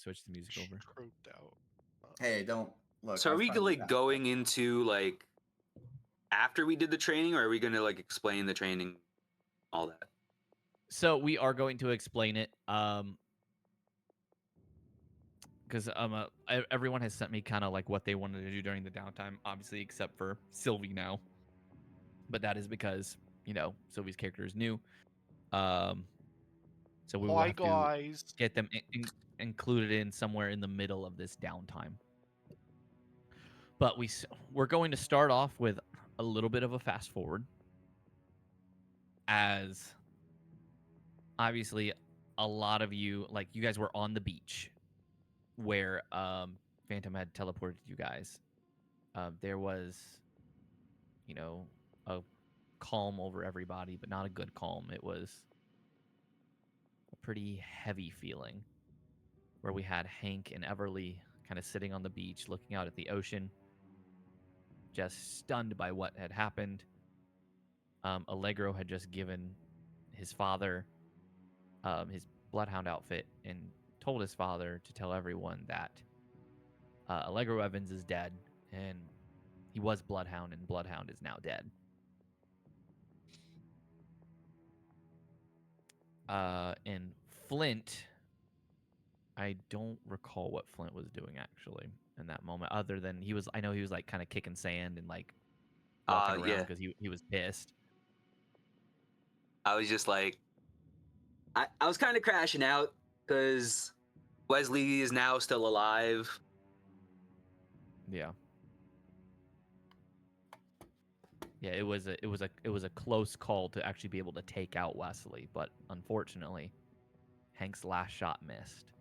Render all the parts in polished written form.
switch the music over. Croaked out. Hey, don't look. So I are was we trying to like back going up. into like after we did the training, or are we going to like explain the training, all that? So we are going to explain it. Because everyone has sent me kind of like what they wanted to do during the downtime, obviously, except for Sylvie now. But that is because, Sylvie's character is new. So we will Hi have guys. to get them included in somewhere in the middle of this downtime. But we're going to start off with a little bit of a fast forward, as obviously a lot of you, like, you guys were on the beach where Phantom had teleported you guys. There was, a calm over everybody, but not a good calm. It was a pretty heavy feeling where we had Hank and Everly kind of sitting on the beach looking out at the ocean, just stunned by what had happened. Allegro had just given his father his bloodhound outfit and told his father to tell everyone that Allegro Evans is dead, and he was Bloodhound, and Bloodhound is now dead. And Flint, I don't recall what Flint was doing actually in that moment, other than I know he was like kind of kicking sand and like walking around Yeah. because he was pissed. I was just like, I was kind of crashing out because Wesley is now still alive. Yeah. Yeah, it was a close call to actually be able to take out Wesley, but unfortunately, Hank's last shot missed.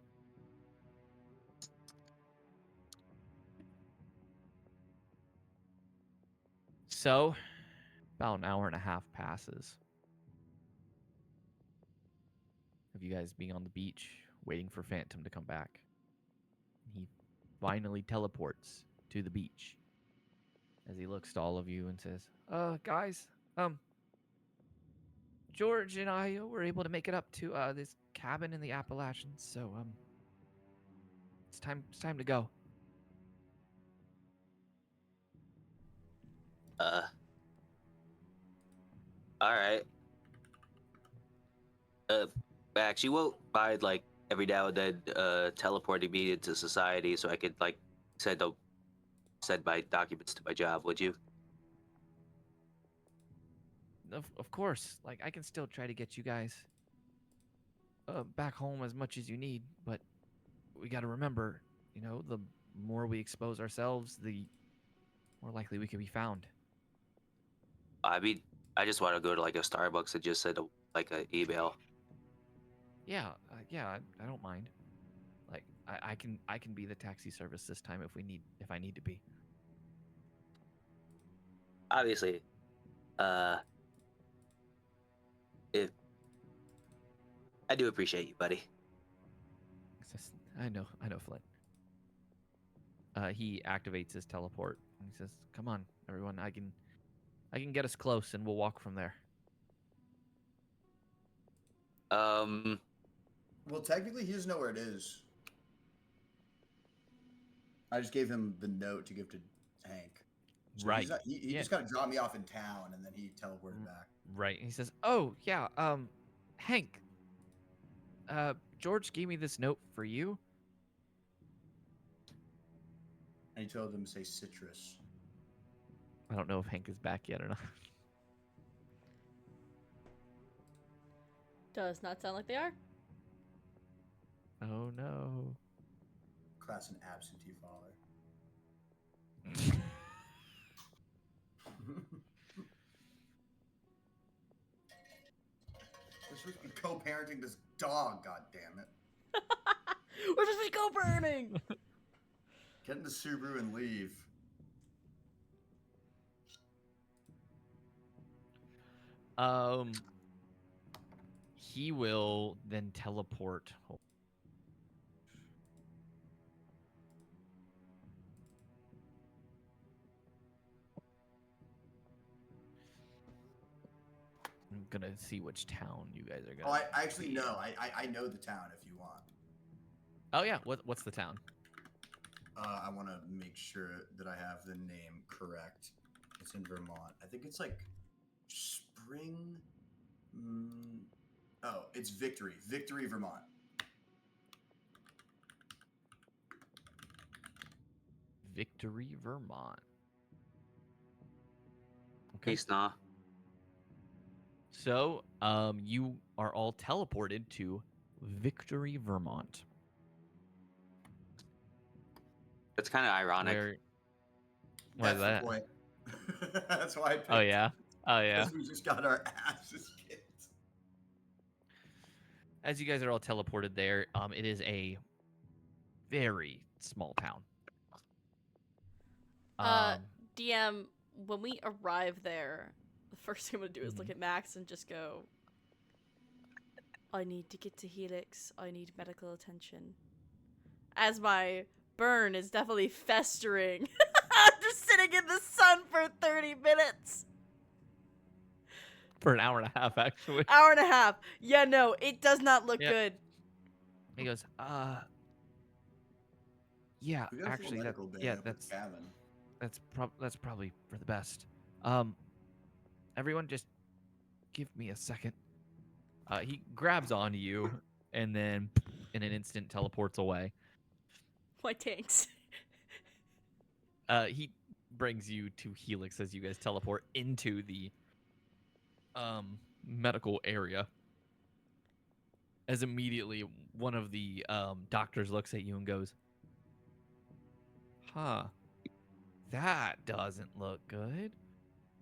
So, about an hour and a half passes of you guys being on the beach, waiting for Phantom to come back. He finally teleports to the beach as he looks to all of you and says, guys, George and I were able to make it up to this cabin in the Appalachians, so it's time to go. All right. Actually, well, I'd like every now and then teleporting me into society so I could like send my documents to my job. Would you? Of course, like, I can still try to get you guys back home as much as you need, but we got to remember, the more we expose ourselves, the more likely we can be found. I mean, I just want to go to like a Starbucks and just send like an email. Yeah, I don't mind. Like, I can be the taxi service this time if I need to be. Obviously, if I do appreciate you, buddy. I know, Flint. He activates his teleport and he says, "Come on, everyone, I can get us close and we'll walk from there." Well, technically, he doesn't know where it is. I just gave him the note to give to Hank. So Right. He just kind of dropped me off in town, and then he teleported back. Right. He says, "Oh yeah, Hank. George gave me this note for you." And he told him to say citrus. I don't know if Hank is back yet or not. Does not sound like they are. Oh no. Class an absentee father. We're supposed to be co-parenting this dog, god damn it. We're supposed to be co-parenting! Get in the Subaru and leave. He will then teleport. I'm gonna see which town you guys are gonna. Oh, I actually know. I know the town if you want. Oh yeah, what's the town? I want to make sure that I have the name correct. It's in Vermont. I think it's like Spring. Oh, it's Victory. Victory, Vermont. Victory, Vermont. Okay. Peace, nah. So, you are all teleported to Victory, Vermont. That's kind of ironic. Why is That's the that? point. That's why I picked Oh yeah. Oh yeah. because we just got our asses kicked. As you guys are all teleported there, it is a very small town. Uh, DM, when we arrive there, the first thing I'm gonna do is look Mhm. at Max and just go, I need to get to Helix. I need medical attention. As my burn is definitely festering. Just sitting in the sun for 30 minutes. For an hour and a half, actually. Hour and a half. Yeah, no, it does not look Yep. good. He goes, yeah, We got a full actually, medical bay up at the cabin. that's probably for the best. Everyone, just give me a second. He grabs onto you, and then in an instant teleports away. My tanks. He brings you to Helix as you guys teleport into the medical area. As immediately one of the doctors looks at you and goes, "Huh, that doesn't look good."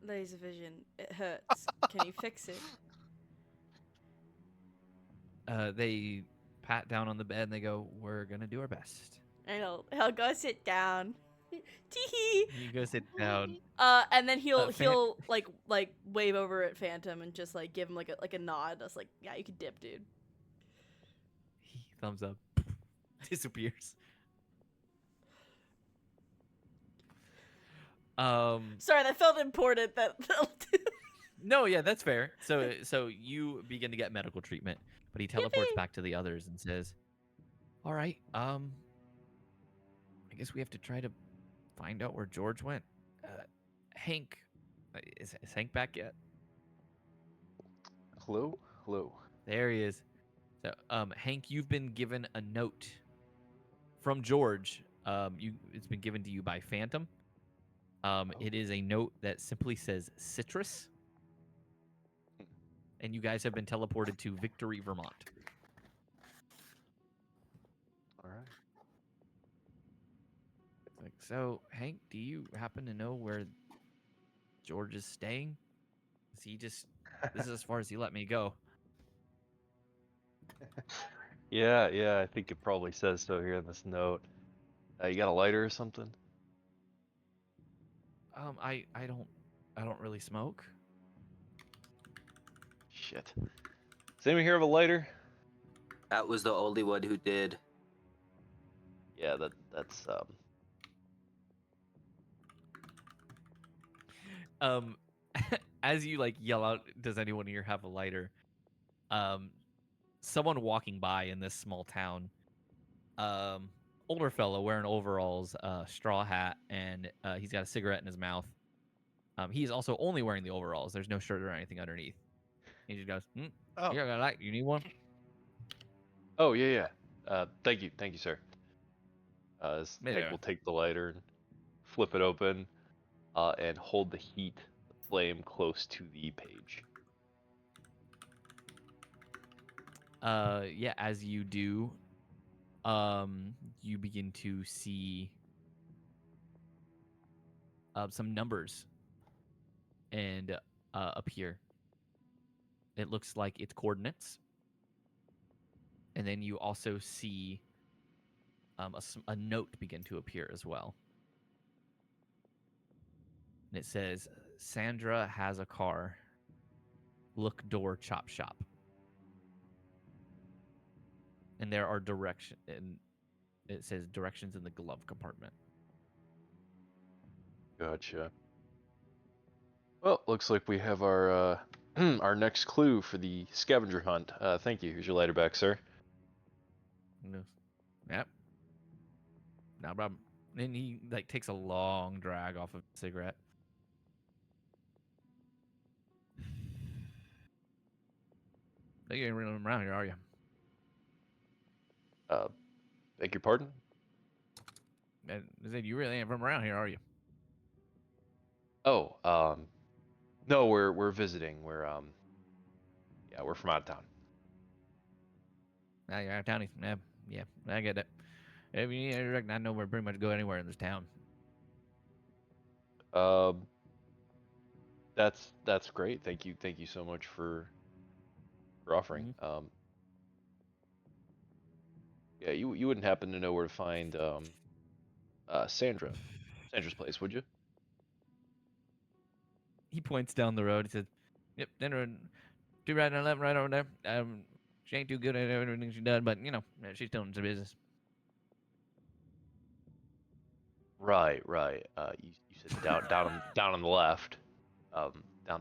Laser vision. It hurts. Can you fix it? They pat down on the bed and they go, "We're gonna do our best." And he'll go sit down. Tee. You go sit down. And then he'll Fan- like wave over at Phantom and just like give him like a nod. That's like, yeah, you can dip, dude. He thumbs up, disappears. Sorry, that felt important. That No, yeah, that's fair. So you begin to get medical treatment, but he teleports Yippee. back to the others and says, "All right, I guess we have to try to find out where George went. Hank, is Hank back yet?" Hello? Hello. There he is. So, Hank, you've been given a note from George. It's been given to you by Phantom. It is a note that simply says citrus. And you guys have been teleported to Victory, Vermont. All right. It's like, so, Hank, do you happen to know where George is staying? Is he just... This is as far as he let me go. Yeah, I think it probably says so here in this note. You got a lighter or something? I don't really smoke. Shit. Does anyone here have a lighter? That was the only one who did. Yeah, that's As you like yell out, "Does anyone here have a lighter?" Someone walking by in this small town, older fellow wearing overalls, straw hat, and he's got a cigarette in his mouth. He's also only wearing the overalls. There's no shirt or anything underneath. He just goes, Oh. "You got a light? You need one?" Oh, yeah. Thank you, sir. Hank Yeah. will take the lighter and flip it open, and hold the flame close to the page. Yeah. As you do, you begin to see some numbers and appear. It looks like it's coordinates. And then you also see a note begin to appear as well. And it says, "Sandra has a car. Look door chop shop." And there are directions, and it says directions in the glove compartment. Gotcha. Well, looks like we have our our next clue for the scavenger hunt. Thank you. Here's your lighter back, sir. And Yep. No problem. And he like takes a long drag off of a cigarette. You ain't running around here, are you? Beg your pardon? I said you really ain't from around here, are you? Oh, no, we're visiting. Yeah, we're from out of town. Now you're out of town. Yeah, I get it. I mean, I reckon I know where pretty much go anywhere in this town. Um, that's great. Thank you so much for offering. Yeah, you wouldn't happen to know where to find Sandra's place, would you? He points down the road. He says, "Yep, dinner, 2 right and 11 right over there. She ain't too good at everything she does, but you know, she's still in the business." Right. You said down on the left,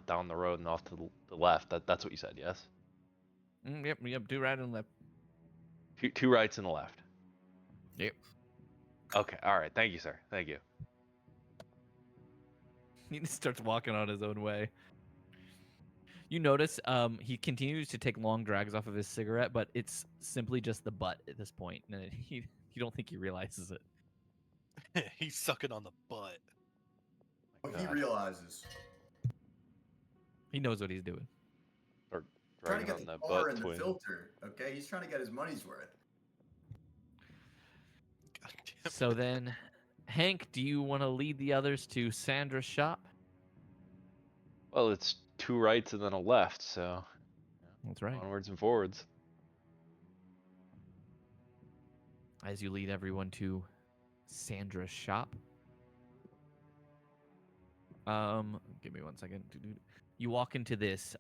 down the road and off to the left. That's what you said, yes? Yep, 2 right and left. Two rights and a left. Yep. Okay, all right. Thank you, sir. Thank you. He just starts walking on his own way. You notice he continues to take long drags off of his cigarette, but it's simply just the butt at this point. And you don't think he realizes it. He's sucking on the butt. What he God. realizes. He knows what he's doing. Or Trying to dragging get on the that tar butt in the twin. filter, okay? He's trying to get his money's worth. God damn. So then, Hank, do you want to lead the others to Sandra's shop? Well, it's 2 rights and then a left, so That's right. onwards and forwards. As you lead everyone to Sandra's shop. Give me 1 second. You walk into this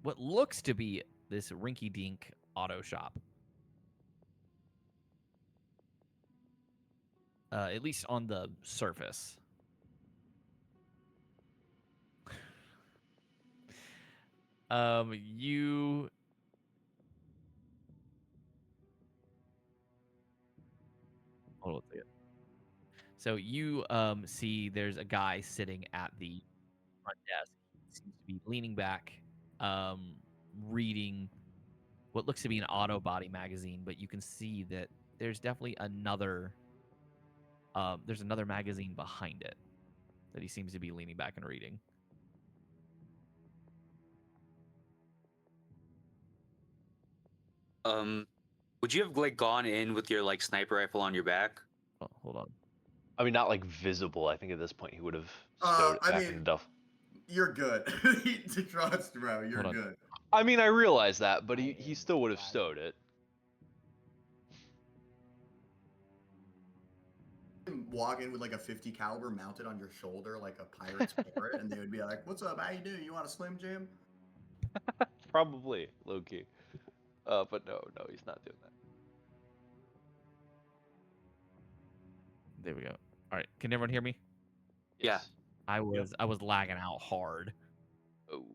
what looks to be this rinky-dink auto shop. At least on the surface. You hold on a second. So you see there's a guy sitting at the front desk. He seems to be leaning back, reading what looks to be an auto body magazine, but you can see that there's definitely another magazine behind it that he seems to be leaning back and reading. Would you have like gone in with your like sniper rifle on your back? Oh, hold on. I mean, not like visible. I think at this point he would have Uh, stowed it I back mean- in the duff. You're good. Trust, bro. You're Hold on. good. I mean, I realize that, but he still would have stowed it. Walk in with like a 50 caliber mounted on your shoulder like a pirate's parrot, and they would be like, "What's up? How you doing? You want a Slim Jim?" Probably, low key. But no, he's not doing that. There we go. All right, can everyone hear me? Yeah. I was lagging out hard. Oh.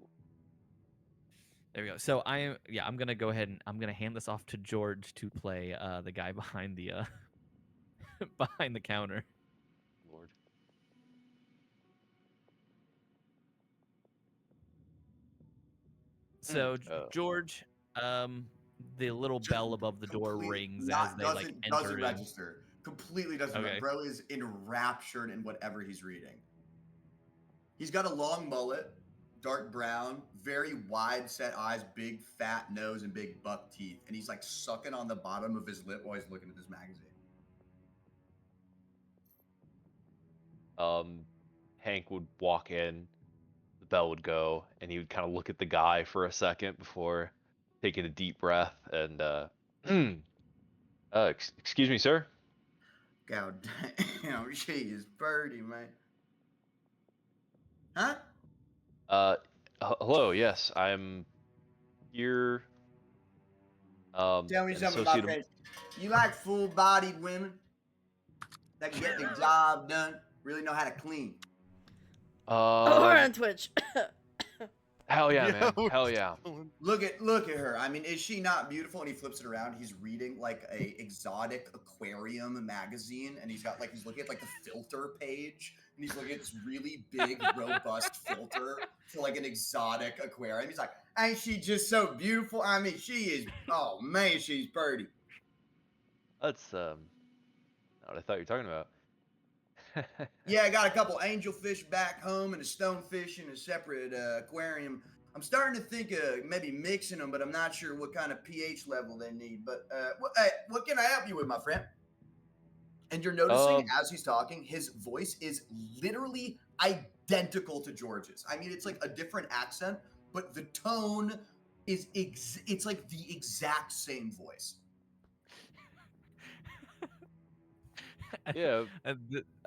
There we go. So I'm gonna go ahead and I'm gonna hand this off to George to play the guy behind the behind the counter. Lord. So Oh. George, the little Just bell above the door rings as they like enter doesn't in. register. Completely doesn't. Okay. Bro is enraptured in whatever he's reading. He's got a long mullet, dark brown, very wide set eyes, big fat nose, and big buck teeth, and he's like sucking on the bottom of his lip while he's looking at this magazine. Hank would walk in, the bell would go, and he would kind of look at the guy for a second before taking a deep breath and excuse me, sir. God damn, she is birdie, man. Huh? Hello, yes, I'm here. Tell me an something associate about of- that. You like full-bodied women that can get the job done, really know how to clean. Or on Twitch. Hell yeah, Yeah, man. we're Hell yeah. doing Look at her. I mean, is she not beautiful? And he flips it around. He's reading like a exotic aquarium magazine, and he's looking at like the filter page, and he's looking at this really big, robust filter for like an exotic aquarium. He's like, ain't she just so beautiful? I mean, she is. Oh man, she's pretty. That's not what I thought you were talking about. Yeah, I got a couple angelfish back home and a stonefish in a separate aquarium. I'm starting to think of maybe mixing them, but I'm not sure what kind of pH level they need. But what can I help you with, my friend? And you're noticing as he's talking, his voice is literally identical to George's. I mean, it's like a different accent, but the tone is it's like the exact same voice. Yeah.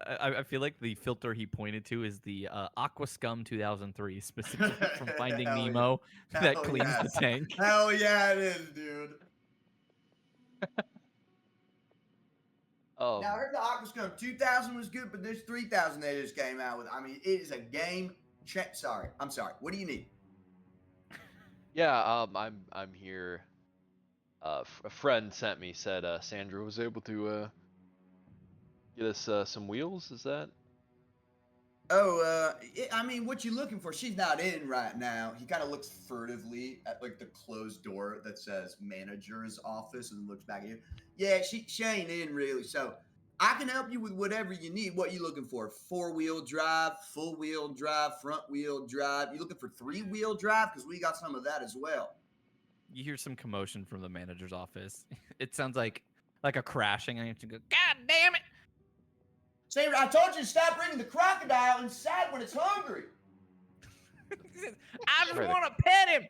I feel like the filter he pointed to is the Aqua Scum 2003, specifically from Finding Hell yeah. Nemo, that Hell cleans yes. the tank. Hell yeah, it is, dude. Now, I heard the Aquascum 2000 was good, but this 3000 they just came out with. I mean, it is a game. Sorry, I'm sorry. What do you need? Yeah, I'm here. A friend sent me, said Sandra was able to get us some wheels. Is that? Oh, I mean, what you looking for? She's not in right now. He kind of looks furtively at like the closed door that says manager's office and looks back at you. Yeah, she ain't in really. So I can help you with whatever you need. What you looking for? 4-wheel drive, full wheel drive, front wheel drive. You looking for 3-wheel drive? Because we got some of that as well. You hear some commotion from the manager's office. It sounds like a crashing, and you have to go, God damn it! Say, I told you to stop bringing the crocodile inside when it's hungry. I just want to pet him.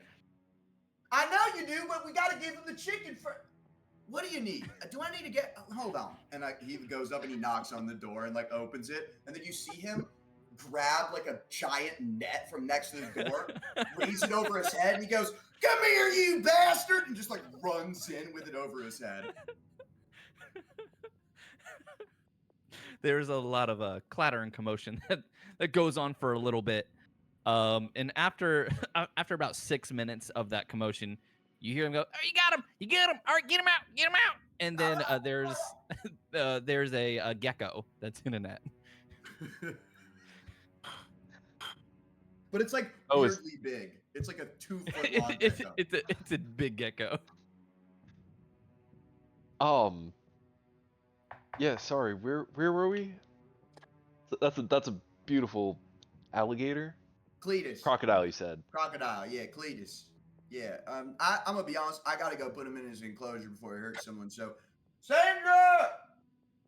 I know you do, but we got to give him the chicken first. What do you need? Do I need to get? Hold on. And he goes up and he knocks on the door and like opens it, and then you see him grab like a giant net from next to the door, raise it over his head, and he goes, "Come here, you bastard!" and just like runs in with it over his head. There's a lot of clatter and commotion that goes on for a little bit. And after about 6 minutes of that commotion, you hear him go, "Oh, you got him! You get him! All right, get him out! Get him out!" And then there's a gecko that's in a net. But it's like weirdly big. It's like a 2-foot long gecko. It's a big gecko. Yeah, sorry. Where were we? That's a beautiful alligator. Cletus. Crocodile, you said. Crocodile, yeah, Cletus. Yeah, I'm gonna be honest. I gotta go put him in his enclosure before he hurts someone. So, Sandra,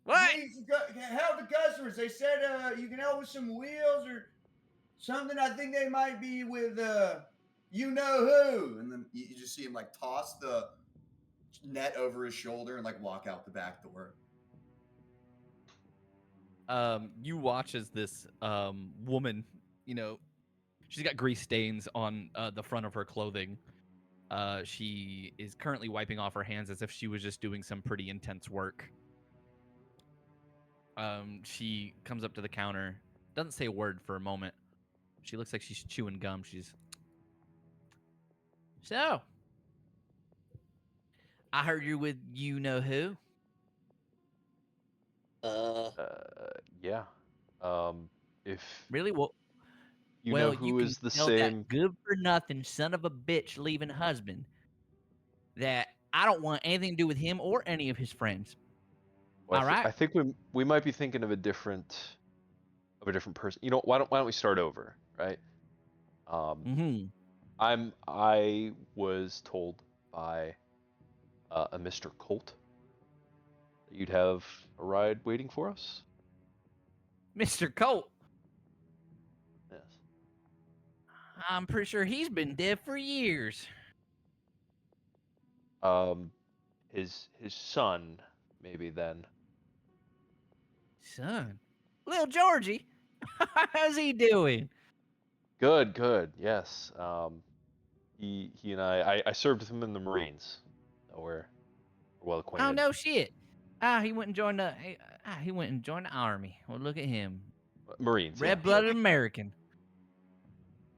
What? can help the customers. They said you can help with some wheels or something. I think they might be with you know who. And then you just see him like toss the net over his shoulder and like walk out the back door. You watch as this woman, she's got grease stains on the front of her clothing. She is currently wiping off her hands as if she was just doing some pretty intense work. She comes up to the counter, doesn't say a word for a moment. She looks like she's chewing gum. So, I heard you're with you know who. Yeah. If Really? Well, you know who you is can the tell same. that good for nothing son of a bitch leaving husband that I don't want anything to do with him or any of his friends. Well, All right. I think we might be thinking of a different person. You know, why don't we start over, right? I was told by a Mr. Colt that you'd have a ride waiting for us. Mr. Colt. Yes. I'm pretty sure he's been dead for years. His son, maybe then. Son. Little Georgie. How's he doing? Good, yes. He and I served with him in the Marines. So we're well acquainted. Oh no shit. He went and joined the army. Well, look at him. Marines. Yeah. Red-blooded American.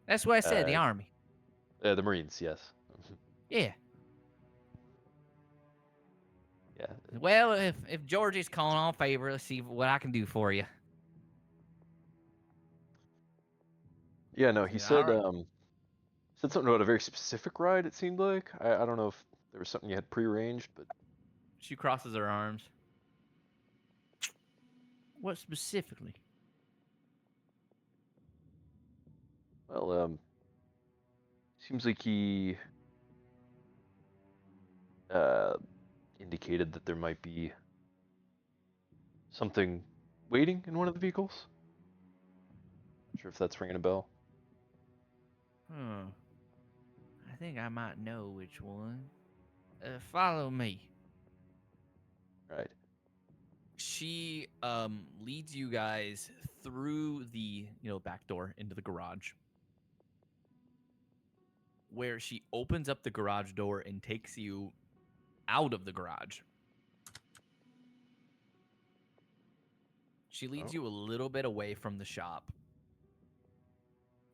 That's what I said, the army. The Marines, yes. Yeah. Yeah. Well, if Georgie's calling on favor, let's see what I can do for you. Yeah, no, he Yeah, said alright. said something about a very specific ride, it seemed like. I don't know if there was something you had prearranged, but She crosses her arms. What specifically? well, seems like he uh indicated that there might be something waiting in one of the vehicles. Not sure if that's ringing a bell. I think I might know which one. Follow me. Right. She leads you guys through the back door into the garage, where she opens up the garage door and takes you out of the garage. She leads Oh. you a little bit away from the shop,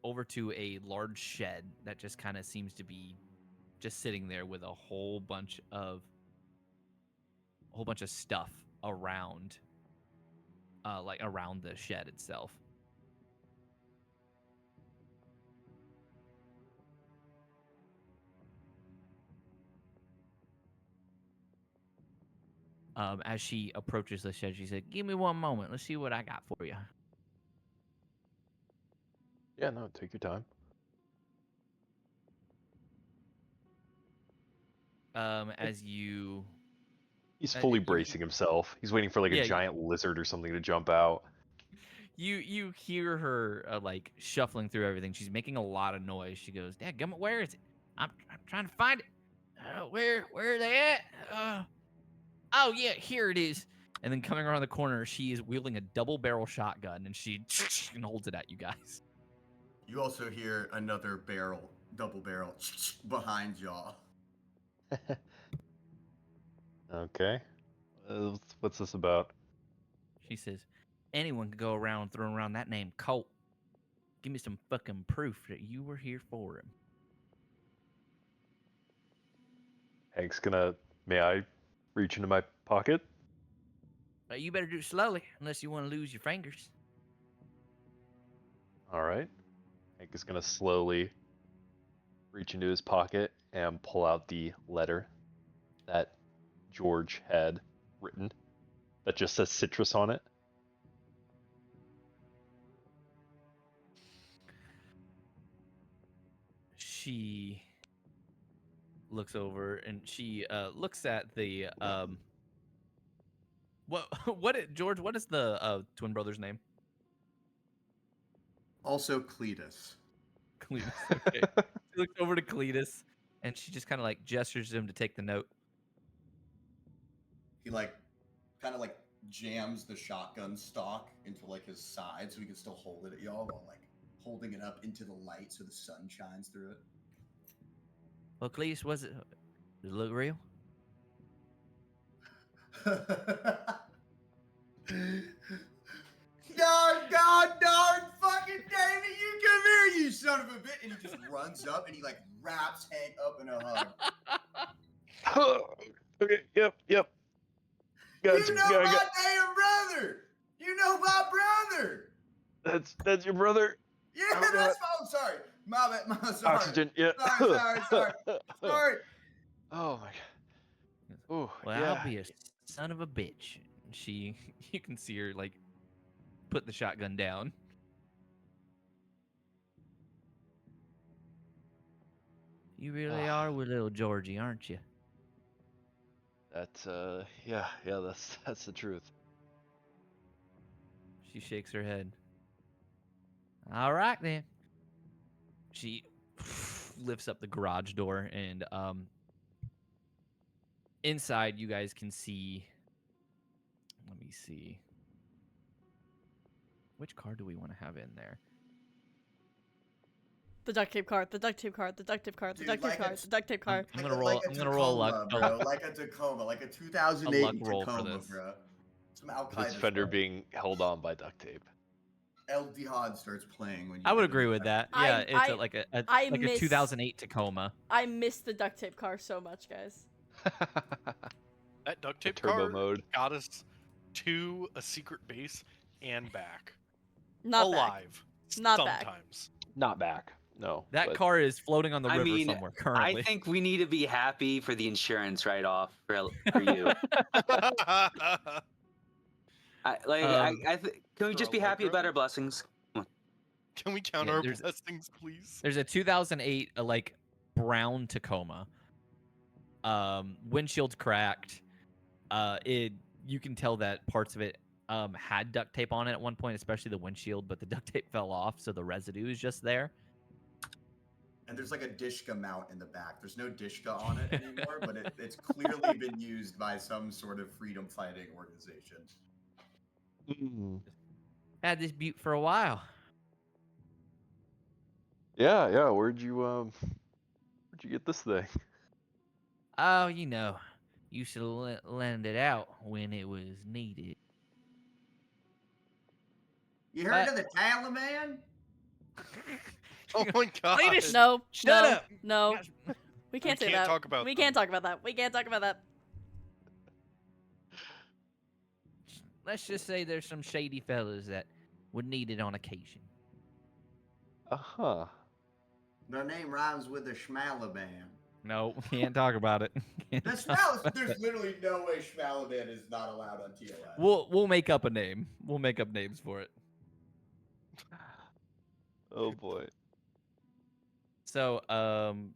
over to a large shed that just kind of seems to be just sitting there with a whole bunch of stuff around, like around the shed itself. As she approaches the shed, she said, "Give me one moment. Let's see what I got for you." Yeah, no, take your time. As you, He's fully you, bracing himself. He's waiting for like a yeah, giant lizard or something to jump out. you hear her like shuffling through everything. She's making a lot of noise. She goes, "Dadgummit, where is it? I'm trying to find it. Where are they at? Oh yeah, here it is." And then coming around the corner, she is wielding a double barrel shotgun, and she and holds it at you guys. You also hear another double barrel behind y'all. Okay. What's this about? She says, "Anyone could go around throwing around that name, Colt. Give me some fucking proof that you were here for him." Hank's gonna. May I reach into my pocket? You better do it slowly, unless you want to lose your fingers. All right. Hank is gonna slowly reach into his pocket and pull out the letter that George had written that just says citrus on it. She looks over and she looks at the George, what is the twin brother's name? Also, Cletus. Cletus. Okay. She looks over to Cletus and she just kind of like gestures to him to take the note. He kind of jams the shotgun stock into his side so he can still hold it at y'all while holding it up into the light so the sun shines through it. Well, Cletus, does it look real? God darn fucking David, you come here, you son of a bitch! And he just runs up and he wraps Hank up in a hug. Okay. Yep. You know my damn brother. You know my brother. That's your brother. Yeah, that's my. Sorry, my bad. Sorry. Oxygen. Yeah. Sorry. Oh my god. Oh Well, yeah. I'll be a son of a bitch. You can see her put the shotgun down. You really are with little Georgie, aren't you? That's yeah, that's the truth. She shakes her head. All right then. She lifts up the garage door and inside you guys can see. Let me see. Which car do we want to have in there? The duct tape card, the duct tape card, the duct tape card, the Dude, duct tape card, the duct tape card. I'm gonna roll. I'm gonna roll a luck, bro. Like a Tacoma, like a 2008 luck roll for Tacoma, this. bro. Some Al This Qaeda fender stuff. being held on by duct tape. El Jihad starts playing when you. I would get to agree the with back. that. Yeah, it's I- like I a miss- 2008 Tacoma. I miss the duct tape car so much, guys. That duct The tape turbo car mode. got us to a secret base and back. Not back. Alive. Not back. sometimes. Not back. No. That but- car is floating on the I river mean, somewhere currently. I think we need to be happy for the insurance write-off for you. Can we For just be happy about Allegro? our blessings? Can we count Yeah, our there's- blessings, please? There's a 2008 like brown Tacoma. Windshield's cracked. You can tell that parts of it had duct tape on it at one point, especially the windshield, but the duct tape fell off, so the residue is just there. And there's like a Dishka mount in the back. There's no Dishka on it anymore, but it's clearly been used by some sort of freedom fighting organization. Mm. Had this butte for a while. Yeah. Where'd you get this thing? Oh, you know, used to lend it out when it was needed. You heard of the Taliban? Oh my god. Latest- No. Shut no, up. No. We can't say can't that. talk about we them. can't talk about that. We can't talk about that. Let's just say there's some shady fellas that would need it on occasion. Uh-huh. Their name rhymes with the Schmalaban. No, can't talk about it. There's literally no way Schmalaban is not allowed on TOS. We'll make up a name. We'll make up names for it. Oh boy. So,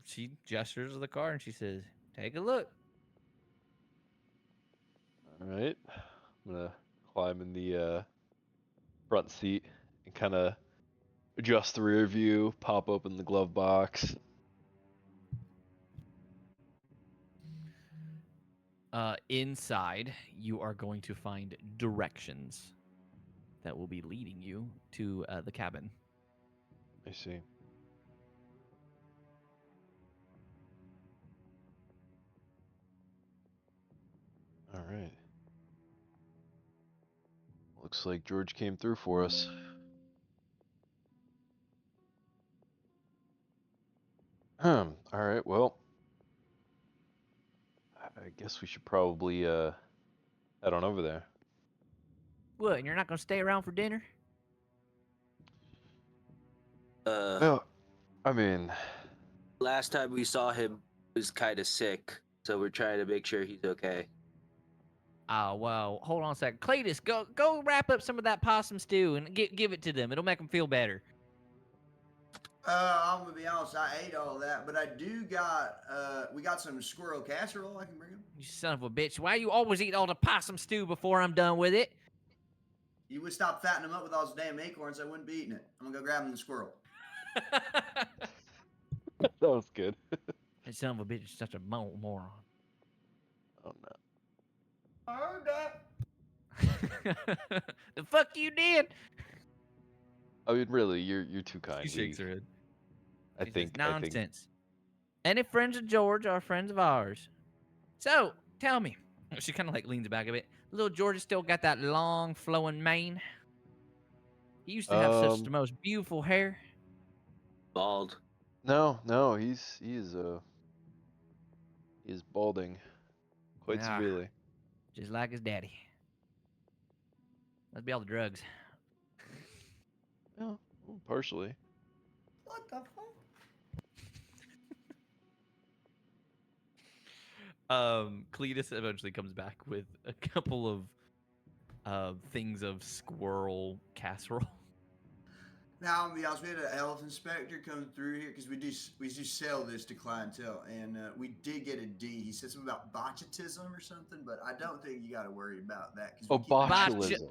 she gestures to the car and she says, "Take a look." All right. I'm gonna climb in the front seat and kind of adjust the rear view, pop open the glove box. Inside, you are going to find directions that will be leading you to the cabin. I see. All right. Looks like George came through for us. All right. Well, I guess we should probably head on over there. What? And you're not going to stay around for dinner? Well, I mean, Last time we saw him was kind of sick, so we're trying to make sure he's okay. Oh, well, hold on a second. Cletus, go wrap up some of that possum stew and give it to them. It'll make them feel better. I'm gonna be honest, I ate all that, but I do we got some squirrel casserole I can bring him. You son of a bitch. Why you always eat all the possum stew before I'm done with it? You would stop fattening him up with all those damn acorns, I wouldn't be eating it. I'm gonna go grab him the squirrel. that was good. That son of a bitch is such a moron. Oh no. I heard that. The fuck you did? I mean, really, you're too kind. She shakes her head. I She says, think nonsense. Any friends of George are friends of ours. So, tell me. She kind of like leans back a bit. Little George has still got that long flowing mane. He used to have such the most beautiful hair. Bald. No, he is balding quite Ah. severely. Just like his daddy. Must be all the drugs. Yeah, well, partially. What the fuck? Cletus eventually comes back with a couple of things of squirrel casserole. Now, I'm gonna be honest, we had a health inspector come through here because we do sell this to clientele, and we did get a D. He said something about botulism or something, but I don't think you got to worry about that. Oh, botulism.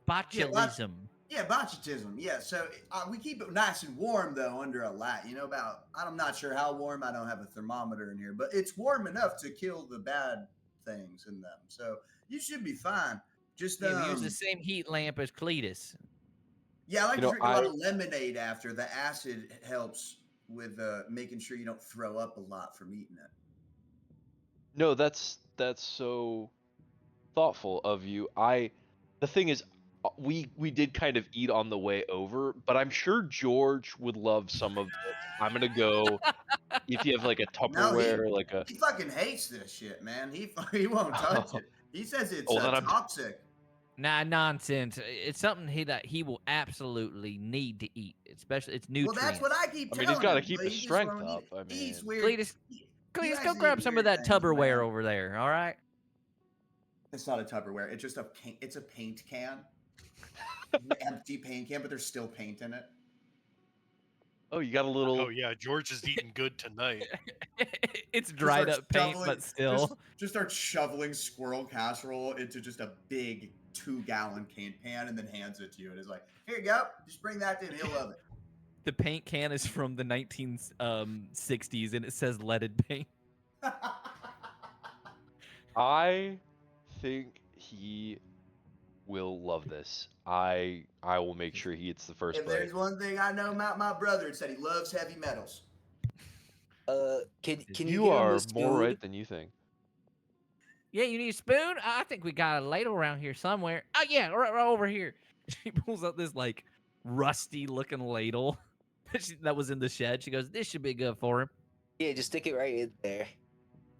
botulism. Botulism. Yeah, botulism. Yeah, so we keep it nice and warm though under a light. You know, I'm not sure how warm. I don't have a thermometer in here, but it's warm enough to kill the bad things in them. So you should be fine. Just Yeah, we use the same heat lamp as Cletus. yeah, I like You to know, drink a lot of lemonade after. The acid helps with making sure you don't throw up a lot from eating it. No, that's so thoughtful of you. The thing is, we did kind of eat on the way over, but I'm sure George would love some of this. I'm gonna go if you have like a No, Tupperware, like a. he fucking hates this shit, man. He won't touch it. He says it's Oh, then I'm. toxic. Nah, nonsense. It's something that he will absolutely need to eat, especially it's Well, that's nutrients. what I keep I telling mean, he's got to him. keep But his he just strength won't eat up. it. I He eats mean, weird. Cletus, He Cletus, likes go to grab eat some of weird that things, Tupperware man. over there. All right. It's not a Tupperware. It's just a paint. It's a paint can. Empty paint can, but there's still paint in it. oh, you got a little. Oh yeah, George is eating good tonight. It's Just dried start up paint, shoveling- but still. just start shoveling squirrel casserole into just a big 2-gallon paint pan, and then hands it to you, and is like, "Here you go. Just bring that to him. He'll love it." The paint can is from the 1960s, and it says leaded paint. I think he will love this. I will make sure he eats the first If bite. there's one thing I know about my brother, it's that he loves heavy metals. Can you You give him are a spoon? more right than you think. Yeah, you need a spoon? I think we got a ladle around here somewhere. Oh yeah, right over here. She pulls out this like rusty looking ladle that was in the shed. She goes, "This should be good for him." Yeah, just stick it right in there.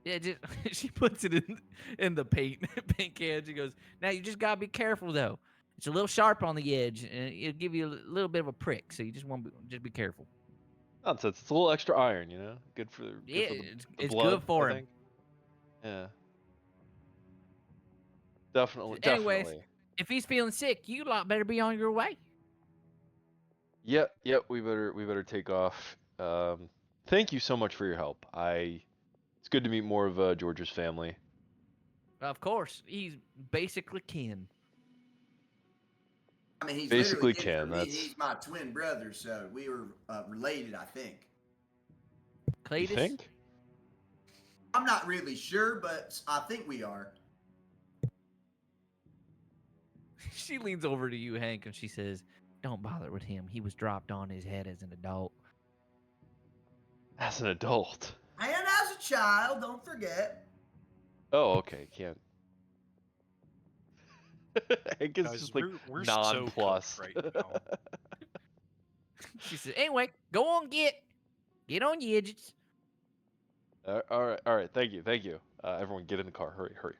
Yeah, just she puts it in the paint can. She goes, "Now you just gotta be careful though. It's a little sharp on the edge, and it'll give you a little bit of a prick. So you just want to just be careful." Nonsense. It's a little extra iron, you know. Good for Yeah, the it's blood, good for I him. think. Yeah. Definitely. Anyways, Definitely. if he's feeling sick, you lot better be on your way. Yep. We better take off. Thank you so much for your help. It's good to meet more of George's family. Of course, he's basically kin. I mean, he's Basically literally kin can, for me. that's- He's my twin brother, so we were related, I think. Cletus, You think? I'm not really sure, but I think we are. she leans over to you, Hank, and she says, "Don't bother with him. He was dropped on his head as an adult." As an adult. And as a child, don't forget. Oh, okay. Can't. Hank is Guys, just like we're so cooked nonplussed. right now. She says, "Anyway, go on, get on your edges." All right. Thank you. Everyone, get in the car. Hurry.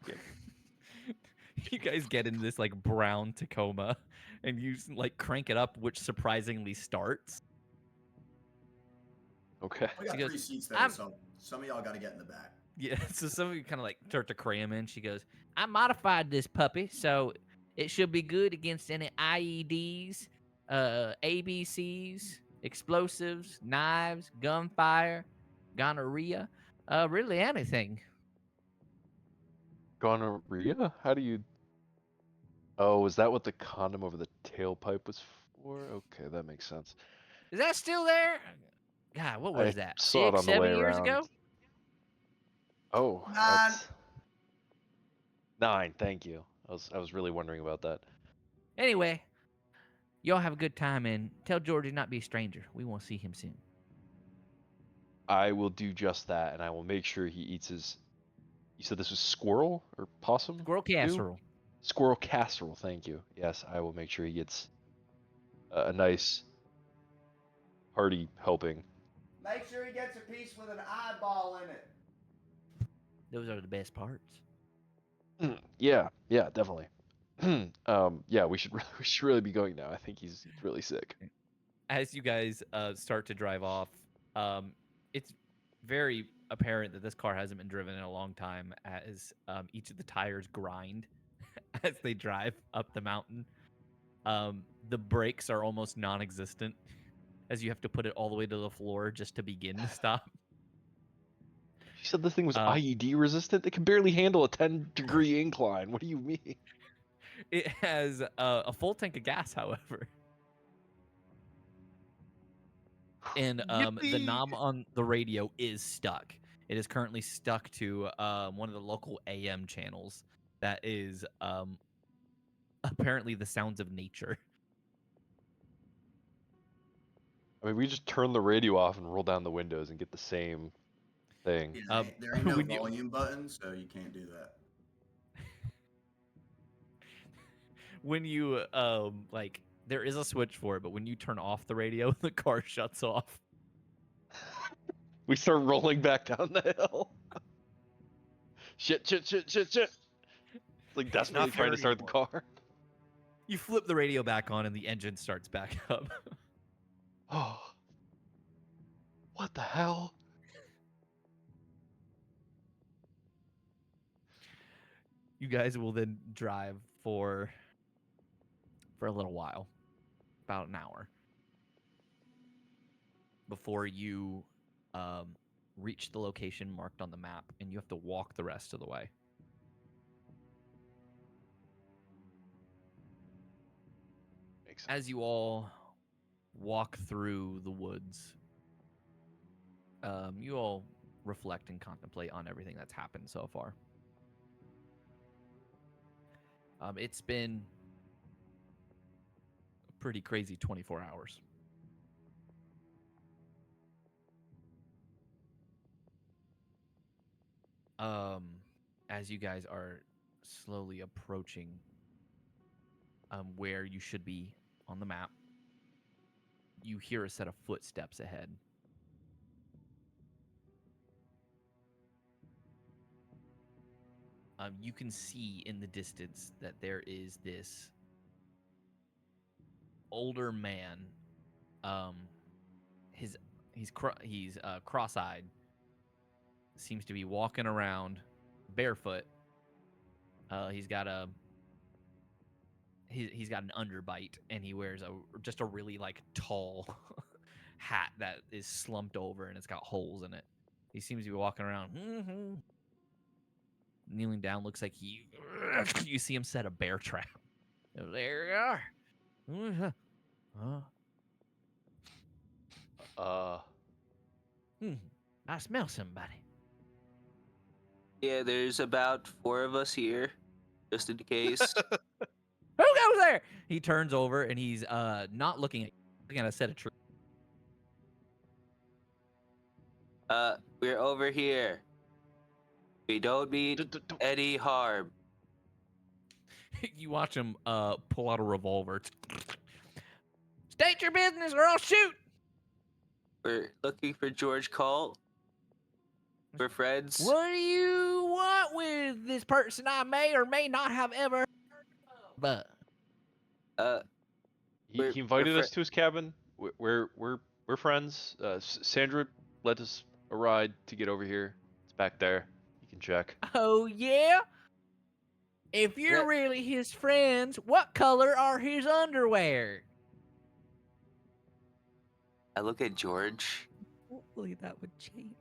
Get. You guys get in this like brown Tacoma, and you like crank it up, which surprisingly starts. Okay. We got She goes, 3 seats though, I'm- so some of y'all got to get in the back. Yeah, so some of you kind of like start to cram in. She goes, "I modified this puppy, so it should be good against any IEDs, ABCs, explosives, knives, gunfire, gonorrhea, really anything." Gonorrhea? How do you? Oh, is that what the condom over the tailpipe was for? Okay, that makes sense. Is that still there? God, what was I that? saw it 6, on the 7 way years around. ago? Oh, 9. that's 9. Thank you. I was really wondering about that. Anyway, y'all have a good time and tell George to not be a stranger. We want to see him soon. I will do just that, and I will make sure he eats his. You said this was squirrel or possum? Squirrel casserole. Squirrel casserole. Thank you. Yes, I will make sure he gets a nice hearty helping. Make sure he gets a piece with an eyeball in it. Those are the best parts. Yeah, definitely. Yeah, we should really be going now. I think he's really sick. As you guys start to drive off, it's very apparent that this car hasn't been driven in a long time as each of the tires grind as they drive up the mountain. The brakes are almost non-existent as you have to put it all the way to the floor just to begin to stop. She said this thing was Um, IED resistant. It can barely handle a 10-degree incline. What do you mean? It has a full tank of gas, however. And the Yippee! knob on the radio is stuck. It is currently stuck to one of the local AM channels that is apparently the sounds of nature. I mean, we just turn the radio off and roll down the windows and get the same thing. Yeah, there ain't no when you- volume button, so you can't do that. when you like there is a switch for it, but when you turn off the radio, the car shuts off. We start rolling back down the hill. Shit. Like He's not desperately trying to there start the anymore. car. You flip the radio back on and the engine starts back up. Oh. What the hell? You guys will then drive for a little while, about an hour, before you reach the location marked on the map, and you have to walk the rest of the way. Makes sense. As you all walk through the woods, you all reflect and contemplate on everything that's happened so far. It's been a pretty crazy 24 hours. As you guys are slowly approaching where you should be on the map, you hear a set of footsteps ahead. You can see in the distance that there is this older man. He's cross-eyed. Seems to be walking around barefoot. He's got an underbite, and he wears just a really like tall hat that is slumped over and it's got holes in it. He seems to be walking around. Kneeling down, looks like you see him set a bear trap. There you are. I smell somebody. Yeah, there's about 4 of us here, just in case. Who goes there? He turns over and he's not looking at a set of trees. We're over here. We don't mean any harm. You watch him pull out a revolver. State your business or I'll shoot. We're looking for George Colt. We're friends. What do you want with this person I may or may not have ever heard of? But He invited us to his cabin. We're friends. Sandra led us a ride to get over here. It's back there. You can check. Oh yeah? If you're Yeah. really his friends, what color are his underwear? I look at George. Hopefully that would change.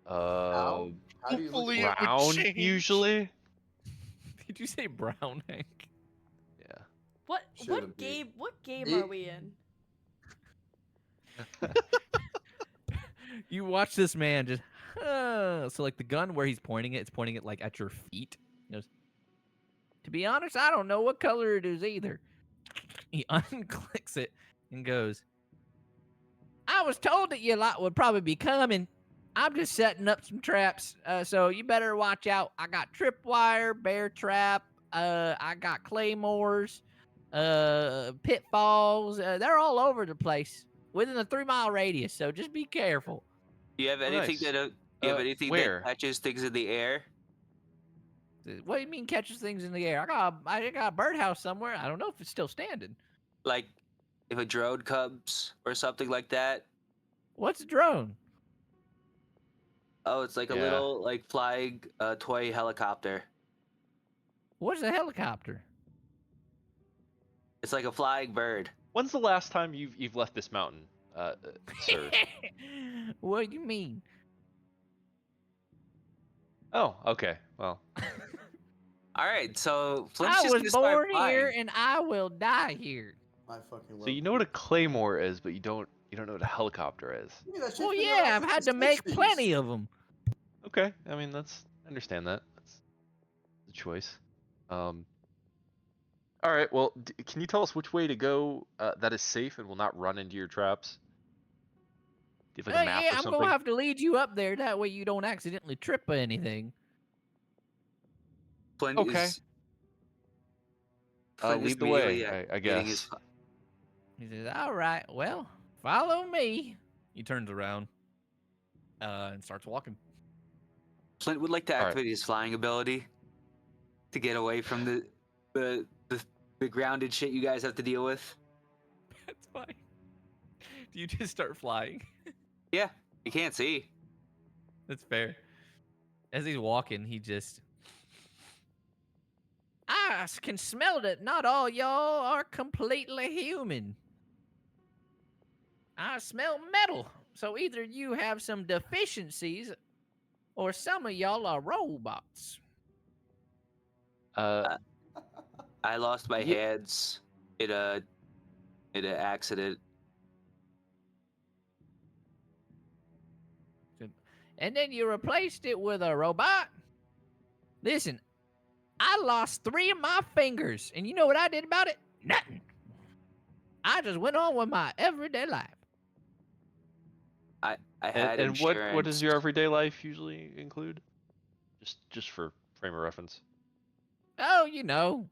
How do you look Hopefully at it would Brown change. usually. Did you say brown, Hank? Yeah. What Should've been. game? What game It- are we in? You watch this man just. So like the gun where he's pointing it's pointing it like at your feet. He goes, to be honest, I don't know what color it is either. He unclicks it and goes, I was told that you lot would probably be coming. I'm just setting up some traps, so you better watch out. I got tripwire, bear trap, I got claymores, pitfalls. They're all over the place within a 3-mile radius, so just be careful. Do you have anything nice. that do you have anything where? that catches things in the air? What do you mean catches things in the air? I got a birdhouse somewhere. I don't know if it's still standing. Like if a drone comes or something like that? What's a drone? Oh, it's like a Yeah. little like flying toy helicopter. What's a helicopter? It's like a flying bird. When's the last time you've left this mountain, sir? What do you mean? Oh, okay. Well, All right, so Flint's I just was gonna start born here flying. and I will die here. I fucking love so you know what a claymore is, but you don't know what a helicopter is. Yeah, that shit's Well, been yeah, around I've had since to the make 60s. plenty of them. Okay, I mean I understand that. That's the choice. All right. Well, can you tell us which way to go that is safe and will not run into your traps? Do you have like a map Yeah, or I'm something? gonna have to lead you up there. That way you don't accidentally trip or anything. Flint Okay. Flint is lead the way, immediately I getting his. guess. He says, "All right, well, follow me." He turns around and starts walking. Flint would like to All right. activate his flying ability to get away from the grounded shit you guys have to deal with. That's fine. Do you just start flying? Yeah, you can't see. That's fair. As he's walking, he just. I can smell that not all y'all are completely human. I smell metal. So either you have some deficiencies or some of y'all are robots. Uh, I lost my Ye- hands in an accident. And then you replaced it with a robot? Listen, I lost 3 of my fingers, and you know what I did about it? Nothing. I just went on with my everyday life. I had and what does insurance. your everyday life usually include? Just for frame of reference. Oh, you know,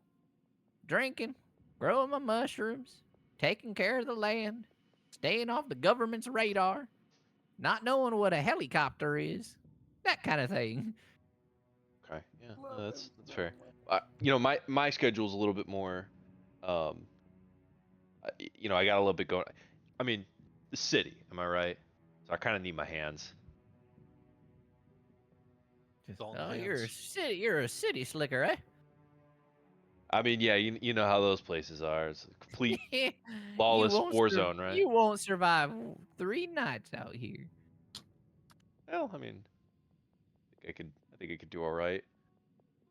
drinking, growing my mushrooms, taking care of the land, staying off the government's radar, not knowing what a helicopter is, that kind of thing. Okay, yeah, no, that's fair. My schedule's a little bit more. I got a little bit going. I mean, the city, am I right? So I kind of need my hands. All Oh, hands. you're a city slicker, eh? I mean, yeah, you know how those places are. It's a complete you lawless won't war zone, right? You won't survive 3 nights out here. Well, I mean, I think I could do all right.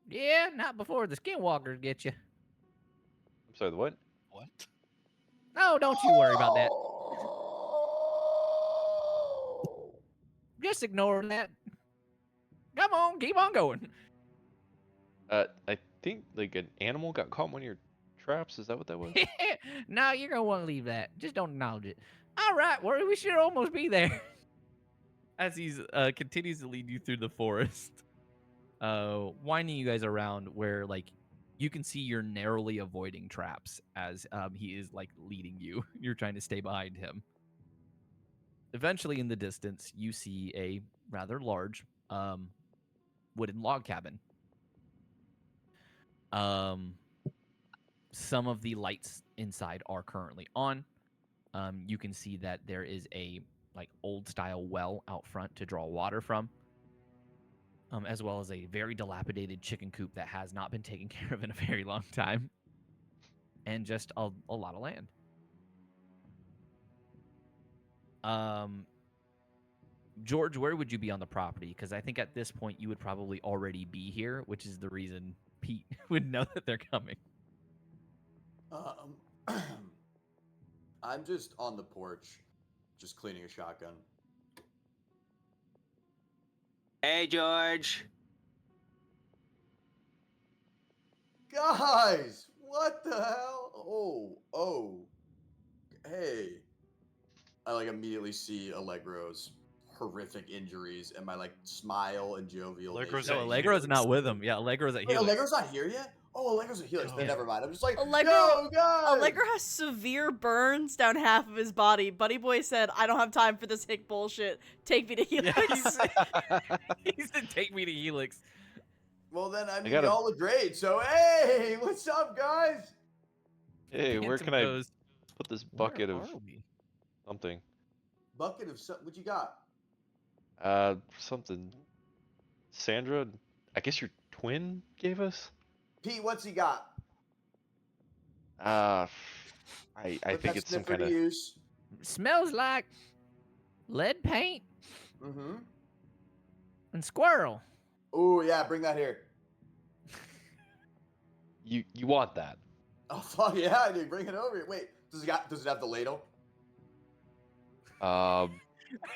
Yeah, not before the skinwalkers get you. I'm sorry, the what? What? No, don't you worry about that. Just ignore that. Come on, keep on going. I think like an animal got caught in one of your traps. Is that what that was? No, you're gonna want to leave that. Just don't acknowledge it. All right, well, we should almost be there. As he continues to lead you through the forest, winding you guys around where like you can see you're narrowly avoiding traps as he is like leading you. You're trying to stay behind him. Eventually, in the distance, you see a rather large wooden log cabin. Some of the lights inside are currently on. You can see that there is a like old style well out front to draw water from, as well as a very dilapidated chicken coop that has not been taken care of in a very long time, and just a lot of land. George, where would you be on the property? Because I think at this point you would probably already be here, which is the reason Pete would know that they're coming. I'm just on the porch, just cleaning a shotgun. Hey, George. Guys, what the hell? Oh, hey. I like immediately see Allegro's horrific injuries and my like smile and jovial. Allegro's nature. at Allegro's not Helix. with him. Yeah, Allegro's at Wait, Helix. Allegro's not here yet? Oh, Allegro's at Helix. Then Yeah. never mind. I'm just like, Allegro- yo, guys. Allegro has severe burns down half of his body. Buddy Boy said, I don't have time for this hick bullshit. Take me to Helix. He said, "Take me to Helix." Well, then I mean, gotta- y'all look great. So, hey, what's up, guys? Hey, where Phantom can I goes, put this "Where bucket of are we?" something? Bucket of what you got? Something. Sandra, I guess your twin gave us. Pete, what's he got? I Put think that it's some sniffer kind to of. use. Smells like lead paint Mm-hmm. and squirrel. Oh yeah, bring that here. You want that? Oh fuck yeah, I do. Bring it over here. Wait, does it have the ladle?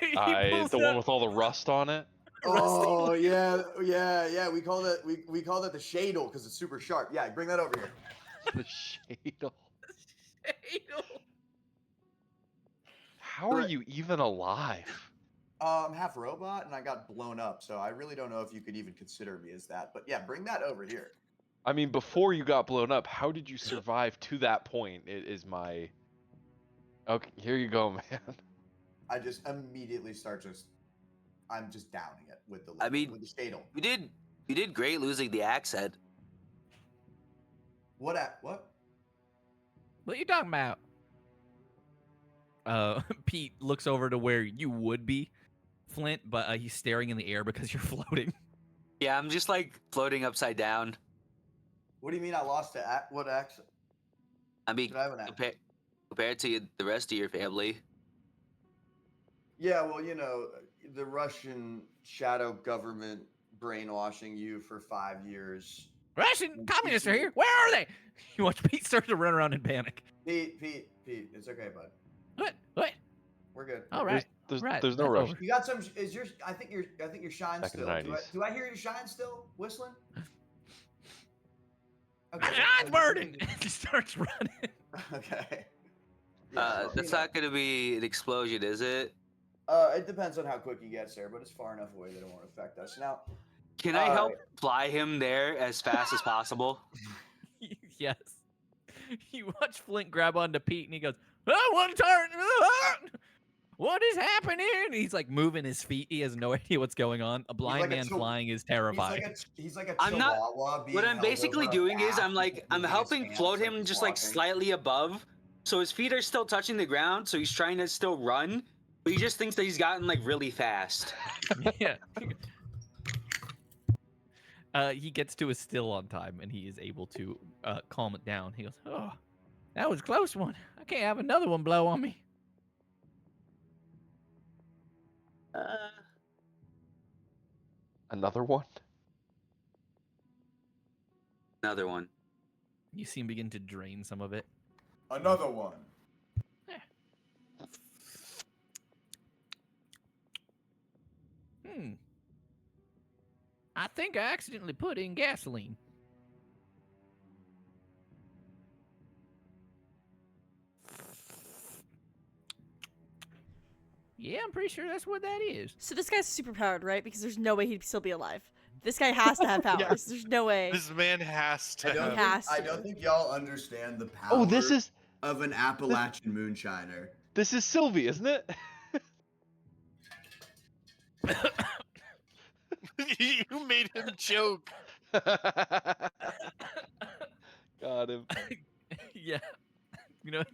He The pulls one out- with all the rust on it. Oh yeah. We call that the shadle because it's super sharp. Yeah, bring that over here. The shadle. How are you even alive? I'm half robot and I got blown up, so I really don't know if you could even consider me as that. But yeah, bring that over here. I mean, before you got blown up, how did you survive to that point? It is my. Okay, here you go, man. I just immediately I'm just downing it with the I liquid, mean, with the Stadel. You did great losing the accent. What? What are you talking about? Pete looks over to where you would be, Flint, but he's staring in the air because you're floating. Yeah, I'm just like floating upside down. What do you mean I lost to what accent? I mean, Should I have an accent? compared to the rest of your family. Yeah, well, the Russian shadow government brainwashing you for 5 years. Russian communists are here. Where are they? You watch Pete start to run around in panic. Pete, it's okay, bud. What? We're good. All right. There's right. no That's rush. over. You got some? I think your shine Back in the still. 90s. Do I hear your shine still whistling? My shine's burning. He starts running. Okay. Yeah, That's not gonna be an explosion, is it? It depends on how quick he gets there, but it's far enough away that it won't affect us. Now, Can I help fly him there as fast as possible? Yes. You watch Flint grab onto Pete and he goes, "Oh, one turn! Ah! What is happening?" He's like moving his feet. He has no idea what's going on. A blind like a man chihuahua. flying is terrifying. He's like a I'm not- chihuahua. What I'm basically doing is I'm helping float him just like slightly above, so his feet are still touching the ground. So he's trying to still run, but he just thinks that he's gotten like really fast. Yeah. He gets to a still on time and he is able to calm it down. He goes, "Oh, that was a close one. I can't have another one blow on me." Another one? Another one. You see him begin to drain some of it. Another one. I think I accidentally put in gasoline. Yeah, I'm pretty sure that's what that is. So this guy's super powered, right? Because there's no way he'd still be alive. This guy has to have powers. Yeah. There's no way. This man has to. I don't think y'all understand the power Oh, this is of an Appalachian moonshiner. Sylvie, isn't it? You made him choke. Got him. Yeah.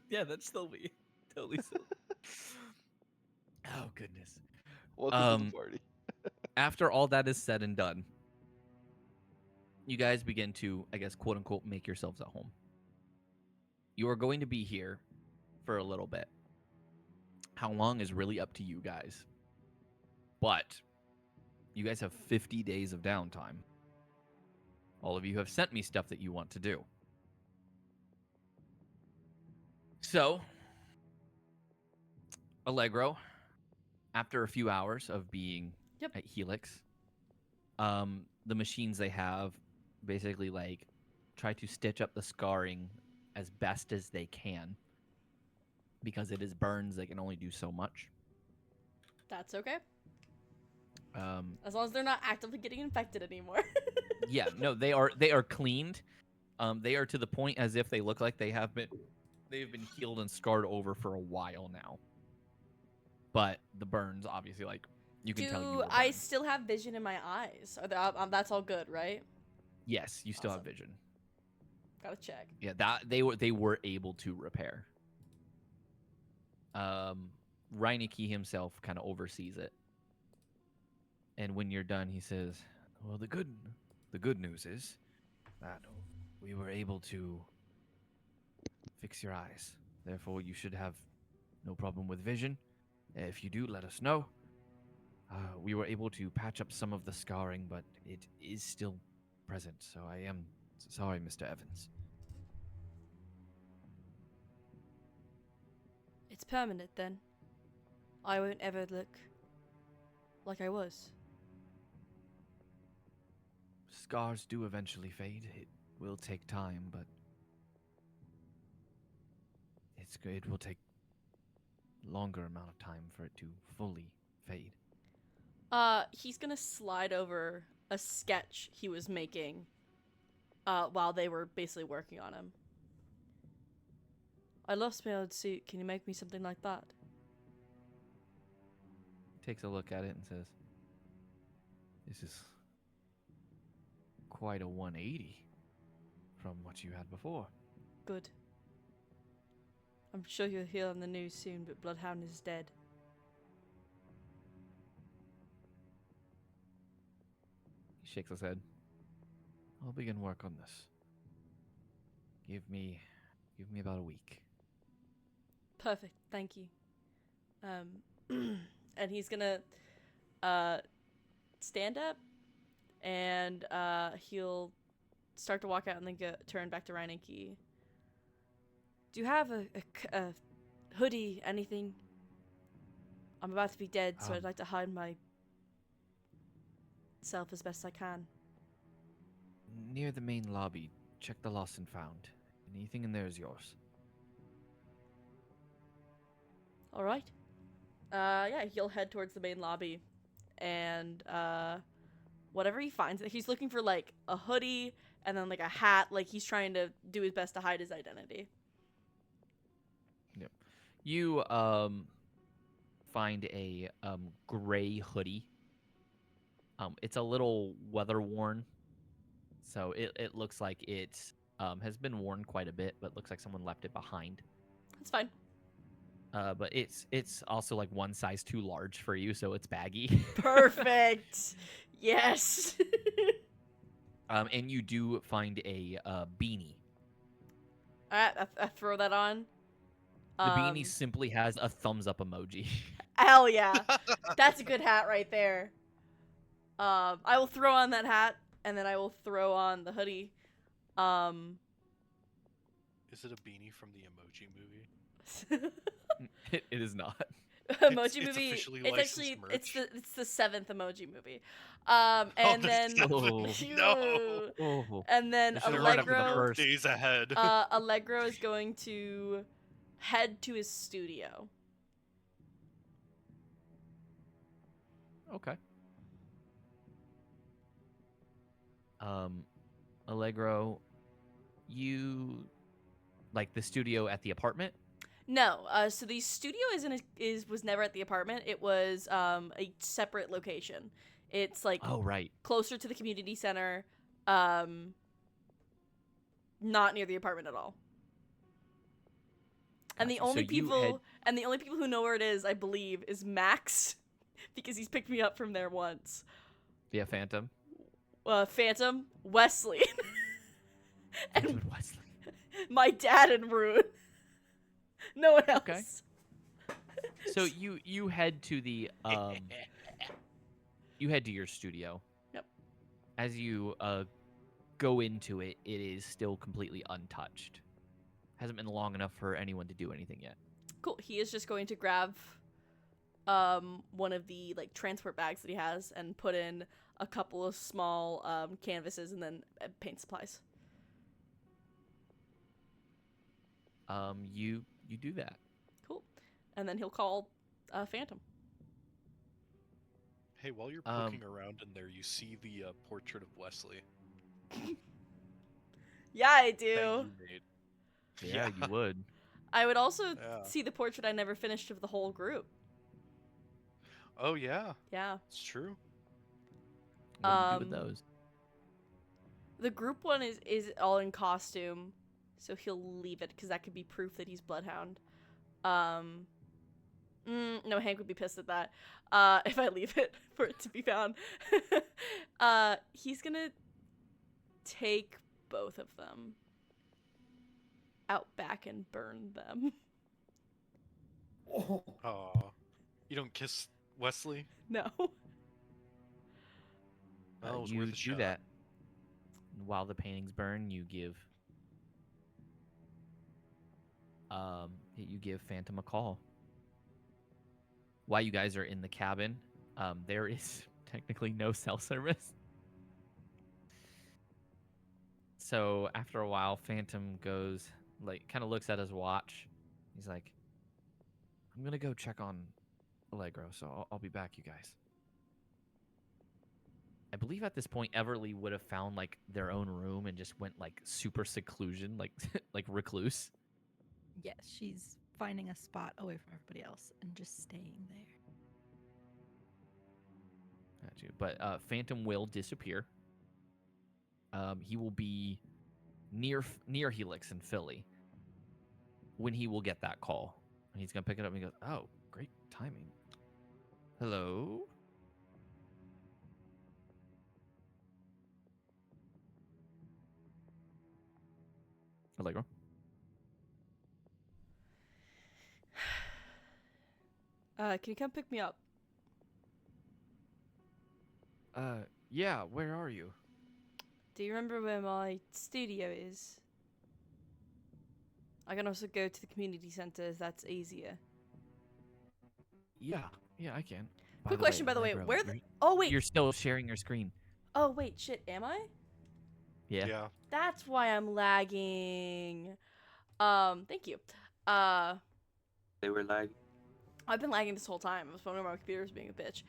Yeah, that's Sylvie. Totally Sylvie. Oh, goodness. Welcome to the party. After all that is said and done, you guys begin to, I guess, quote unquote, make yourselves at home. You are going to be here for a little bit. How long is really up to you guys. But you guys have 50 days of downtime. All of you have sent me stuff that you want to do. So, Allegro, after a few hours of being at Helix, the machines they have basically like try to stitch up the scarring as best as they can. Because it is burns, they can only do so much. That's okay. As long as they're not actively getting infected anymore. Yeah, no, they are cleaned. They are to the point as if they look like they've been healed and scarred over for a while now. But the burns, obviously, like you can tell. Do I still have vision in my eyes? That's all good, right? Yes, you still have Awesome. vision. Gotta check. Yeah, that they were able to repair. Reineke himself kind of oversees it. And when you're done, he says, "Well, the good news is that we were able to fix your eyes. Therefore, you should have no problem with vision. If you do, let us know. We were able to patch up some of the scarring, but it is still present. So I am sorry, Mr. Evans." It's permanent then. I won't ever look like I was. Scars do eventually fade. It will take time, but it will take longer amount of time for it to fully fade. He's gonna slide over a sketch he was making while they were basically working on him. I lost my old suit. Can you make me something like that? Takes a look at it and says, "This is quite a 180 from what you had before." Good. I'm sure you'll hear on the news soon, but Bloodhound is dead. He shakes his head. "I'll begin work on this. Give me about a week." Perfect. Thank you. And he's gonna stand up, and he'll start to walk out and then turn back to Reineke. Do you have a hoodie, anything? I'm about to be dead, so I'd like to hide myself as best I can. Near the main lobby, check the lost and found. Anything in there is yours. All right. Yeah, he'll head towards the main lobby, and whatever he finds, he's looking for like a hoodie and then like a hat. Like he's trying to do his best to hide his identity. Yep. You find a gray hoodie. It's a little weather worn, so it looks like it has been worn quite a bit, but looks like someone left it behind. That's fine. But it's also like one size too large for you, so it's baggy. Perfect. Yes. And you do find a beanie. Alright, I throw that on. The beanie simply has a thumbs up emoji. Hell yeah. That's a good hat right there. I will throw on that hat, and then I will throw on the hoodie. Is it a beanie from the Emoji Movie? It is not. Emoji It's movie. officially It's licensed actually merch. it's the 7th Emoji Movie. And then No. Oh. and then You should've run after the Allegro first. Days ahead. Allegro is going to head to his studio. Okay. Allegro, you like the studio at the apartment? No, so the studio was never at the apartment. It was a separate location. It's like Oh, right. closer to the community center, not near the apartment at all. And the Gotcha. only So you people who know where it is, I believe, is Max, because he's picked me up from there once. Yeah, Phantom. Phantom, Wesley, Phantom and and Wesley. my dad and Rune. No one else. Okay. So you head to the you head to your studio. Yep. As you go into it, it is still completely untouched. Hasn't been long enough for anyone to do anything yet. Cool. He is just going to grab one of the like transport bags that he has and put in a couple of small canvases and then paint supplies. You do that. Cool. And then he'll call Phantom. Hey, while you're poking around in there, you see the portrait of Wesley. Yeah, I that do. you made. Yeah, you would. I would also Yeah. see the portrait I never finished of the whole group. Oh yeah, Yeah. it's true. What do you do with those? The group one is all in costume, so he'll leave it because that could be proof that he's Bloodhound. No, Hank would be pissed at that. If I leave it for it to be found. He's gonna take both of them out back and burn them. Oh. Aw. You don't kiss Wesley? No. Oh, it was You worth a do shot. that. And while the paintings burn, you give Phantom a call. While you guys are in the cabin, there is technically no cell service. So after a while, Phantom goes, like, kind of looks at his watch. He's like, "I'm gonna go check on Allegro, so I'll be back, you guys." I believe at this point Everly would have found like their own room and just went like super seclusion, like like recluse. Yes, she's finding a spot away from everybody else and just staying there. Got you. But Phantom will disappear. He will be near Helix and Philly when he will get that call. And he's gonna pick it up and he goes, "Oh, great timing. Hello." Allegro. Can you come pick me up? Yeah, where are you? Do you remember where my studio is? I can also go to the community center if that's easier. Yeah, I can. Quick question, by the way. Allegro, Where the... you're- Oh, wait. You're still sharing your screen. Oh, wait. Shit, am I? Yeah. Yeah. That's why I'm lagging. Thank you. They were like, I've been lagging this whole time. I was wondering why my computer was being a bitch.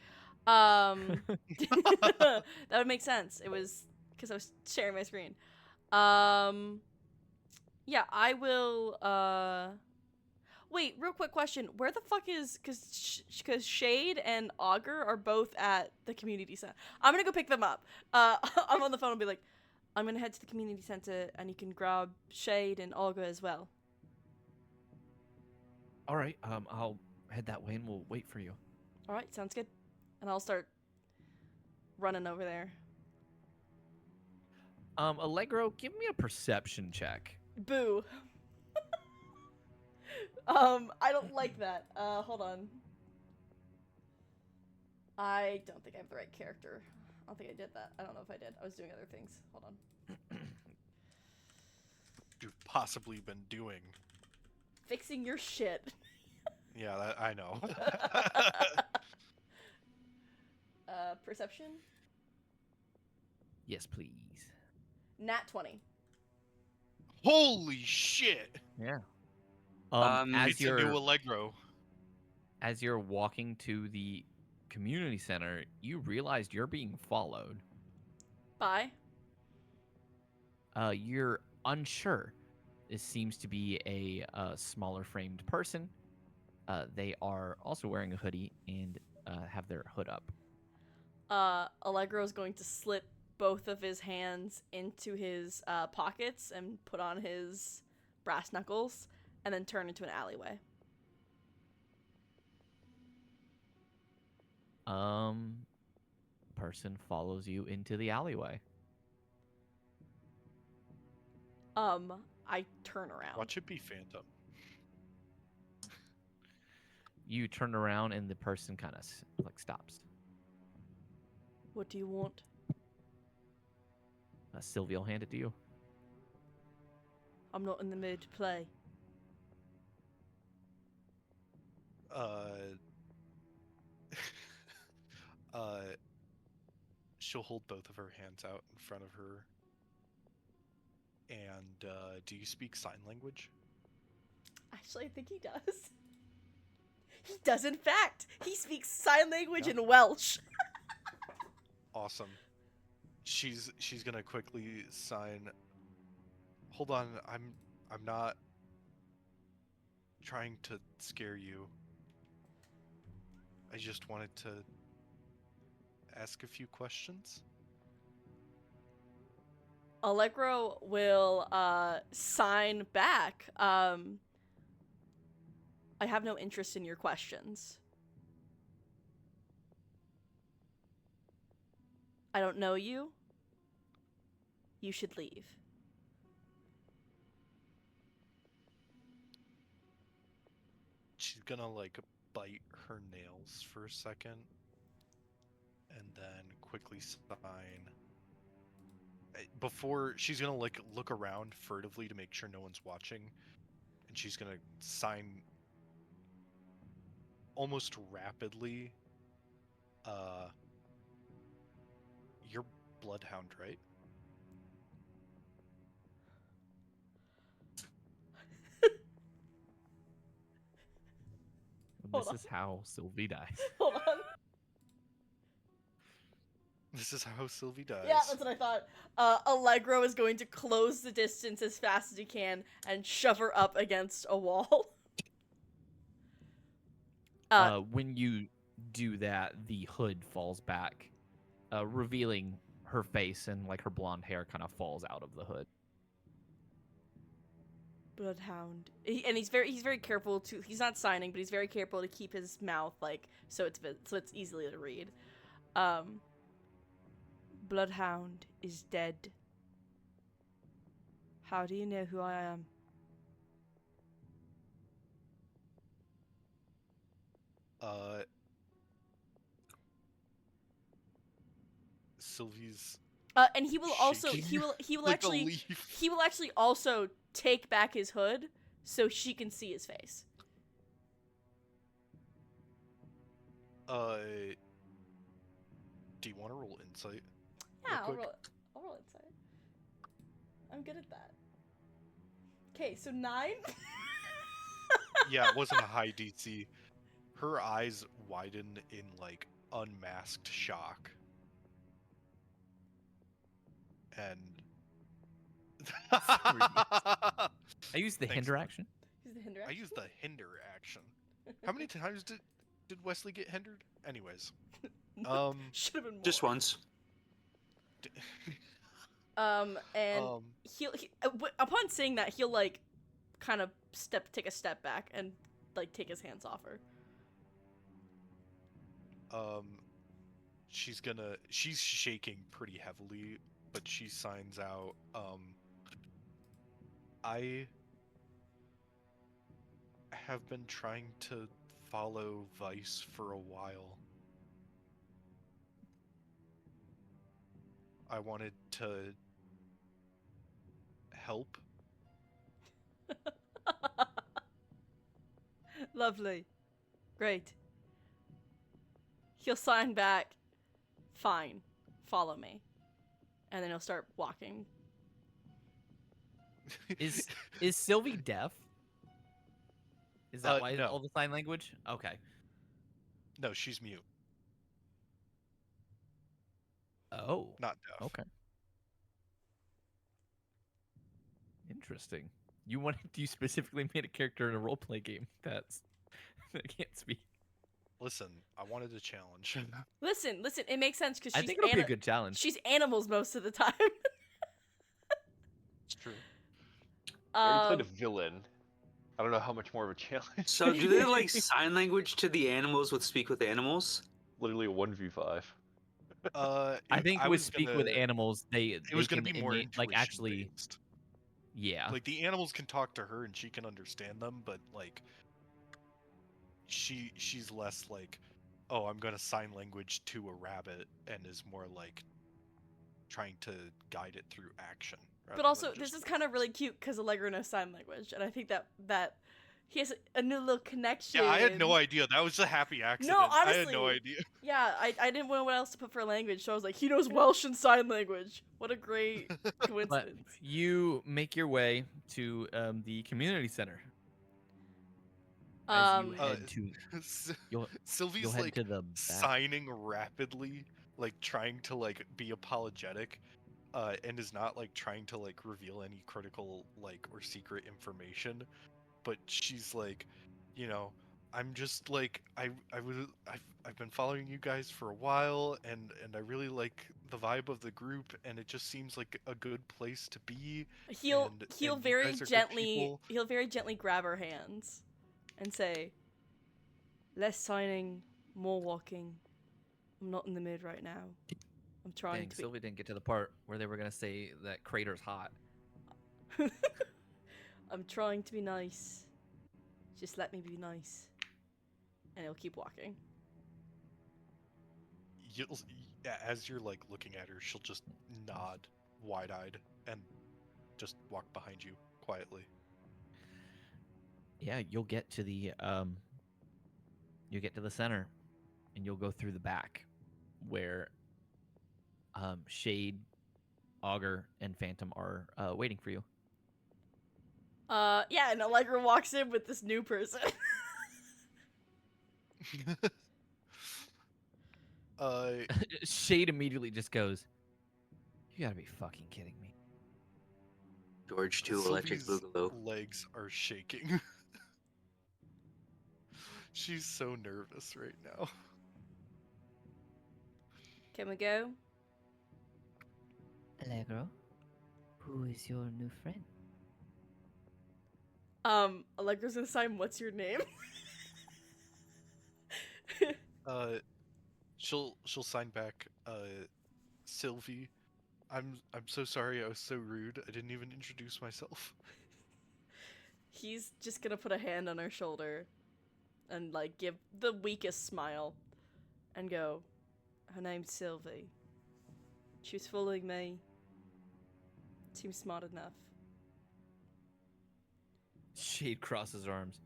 That would make sense. It was because I was sharing my screen. Yeah, I will, wait, real quick question. Where the fuck is, because Shade and Augur are both at the community center. I'm gonna go pick them up. I'm on the phone and be like, I'm gonna head to the community center and you can grab Shade and Augur as well. All right. I'll head that way and we'll wait for you. All right, sounds good. And I'll start running over there. Allegro, give me a perception check. Boo. I don't like that. Hold on. I don't think I have the right character. I don't think I did that. I don't know if I did. I was doing other things. Hold on. You've possibly been doing. Fixing your shit. Yeah, that, I know. Perception? Yes, please. Nat 20. Holy shit! Yeah. It's a new Allegro. As you're walking to the community center, you realized you're being followed. Bye. You're unsure. This seems to be a smaller framed person. They are also wearing a hoodie and have their hood up. Allegro is going to slip both of his hands into his pockets and put on his brass knuckles and then turn into an alleyway. Person follows you into the alleyway. I turn around. Watch it be Phantom. You turn around and the person kind of like stops. What do you want? Sylvie will hand it to you. I'm not in the mood to play. She'll hold both of her hands out in front of her. And, do you speak sign language? Actually, I think he does. He does, in fact. He speaks sign language in Welsh. Awesome. She's gonna quickly sign. Hold on, I'm not trying to scare you. I just wanted to ask a few questions. Allegro will sign back. I have no interest in your questions. I don't know you. You should leave. She's gonna like bite her nails for a second and then quickly sign. Before she's gonna like look around furtively to make sure no one's watching, and she's gonna sign almost rapidly. You're Bloodhound, right? Hold This is how Sylvie dies. Hold on. This is how Sylvie dies. Yeah, that's what I thought. Allegro is going to close the distance as fast as he can and shove her up against a wall. When you do that, the hood falls back, revealing her face, and like her blonde hair kind of falls out of the hood. Bloodhound. He's very careful to. He's not signing, but he's very careful to keep his mouth like so it's easily to read. Bloodhound is dead. How do you know who I am? Sylvie's And he will also shaking he will like a actually leaf. he will actually also take back his hood so she can see his face. Do you want to roll insight? Yeah, Real I'll quick? roll insight. I'm good at that. Okay, so 9. Yeah, it wasn't a high DC. Her eyes widen in like unmasked shock. And I used the Thanks, hinder bud. action. He's the hinder I action. used the hinder action. How many times did Wesley get hindered? Anyways, Should have been more. Just once. And upon saying that, he'll like kind of take a step back and like take his hands off her. She's shaking pretty heavily, but she signs out, I have been trying to follow Vice for a while. I wanted to help. Lovely. Great. He'll sign back. Fine. Follow me. And then he'll start walking. Is Sylvie deaf? Is that why no. all the sign language? Okay. No, she's mute, Oh. not deaf. Okay. Interesting. You specifically made a character in a roleplay game that can't speak. Listen, I wanted a challenge. Listen. It makes sense because I think it'll be a good challenge. She's animals most of the time. It's true. I already played a villain. I don't know how much more of a challenge. So do they like sign language to the animals with speak with animals? Literally a 1v5. I think with speak with animals, it was can gonna be more like actually. intuition-based. Yeah. Like the animals can talk to her and she can understand them, but like she's less like, oh, I'm gonna sign language to a rabbit, and is more like trying to guide it through action. But also, this is kind of really cute because Allegro knows sign language, and I think that he has a new little connection. Yeah, I had no idea. That was a happy accident. No, honestly, I had no idea. Yeah, I didn't know what else to put for language, so I was like, he knows Welsh and sign language. What a great coincidence. But you make your way to the community center. As you head to, Sylvie's you'll head like to the back. signing rapidly, like trying to like be apologetic, and is not like trying to like reveal any critical like or secret information, but she's like, you know, I'm just like I've been following you guys for a while, and I really like the vibe of the group, and it just seems like a good place to be. He'll and very you guys are good gently people. he'll very gently grab her hands and say, less signing, more walking. I'm not in the mood right now. I'm trying Dang, to be. Sylvie didn't get to the part where they were gonna say that crater's hot. I'm trying to be nice. Just let me be nice. And he'll keep walking. As you're like looking at her, she'll just nod wide-eyed and just walk behind you quietly. Yeah, you'll get to the center, and you'll go through the back, where Shade, Augur, and Phantom are waiting for you. Yeah, and Allegra walks in with this new person. Shade immediately just goes, "You gotta be fucking kidding me." George 2 Electric Sylvie's Boogaloo. legs are shaking. She's so nervous right now. Can we go? Allegro, who is your new friend? Allegra's gonna sign, what's your name? She'll sign back. Sylvie, I'm so sorry. I was so rude. I didn't even introduce myself. He's just gonna put a hand on her shoulder and, like, give the weakest smile and go, her name's Sylvie. She was fooling me. Seems smart enough. Shade crosses her arms.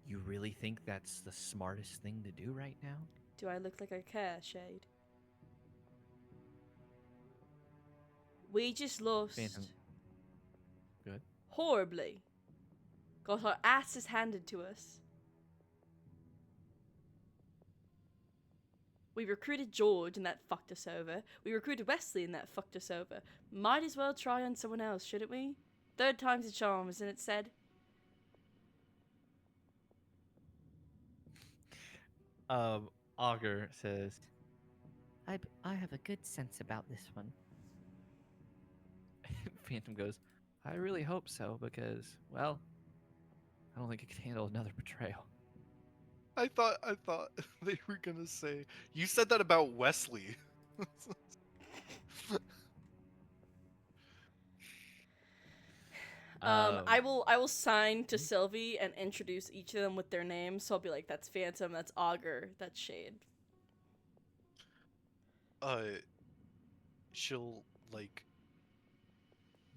You really think that's the smartest thing to do right now? Do I look like I care, Shade? We just lost Phantom. Good. horribly. Got our asses handed to us. We recruited George and that fucked us over. We recruited Wesley and that fucked us over. Might as well try on someone else, shouldn't we? Third time's a charm, isn't it said? Augur says, I have a good sense about this one. Phantom goes, I really hope so, because, well, I don't think it could handle another betrayal. I thought they were gonna say you said that about Wesley. I will sign to Sylvie and introduce each of them with their names. So I'll be like, that's Phantom, that's Augur, that's Shade. She'll like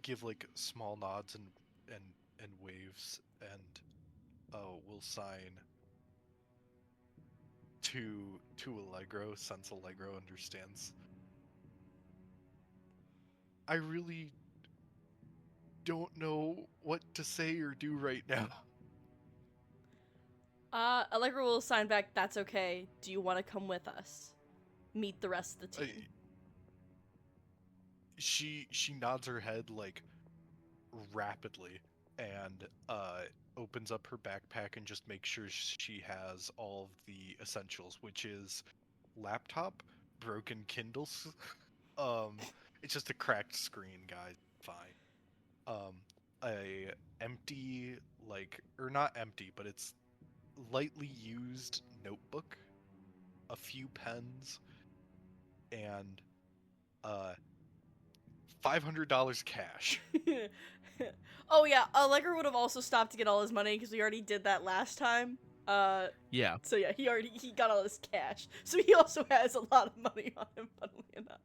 give like small nods and waves, and we'll sign to Allegro, since Allegro understands. I really don't know what to say or do right now. Allegra will sign back, that's okay. Do you want to come with us? Meet the rest of the team. She nods her head like rapidly and opens up her backpack and just makes sure she has all of the essentials, which is laptop, broken Kindles. It's just a cracked screen, guys. Fine. A empty, like, or not empty, but it's lightly used notebook, a few pens, and $500 cash. Oh yeah, Allegra would have also stopped to get all his money because we already did that last time. Yeah. So yeah, he got all his cash. So he also has a lot of money on him, funnily enough.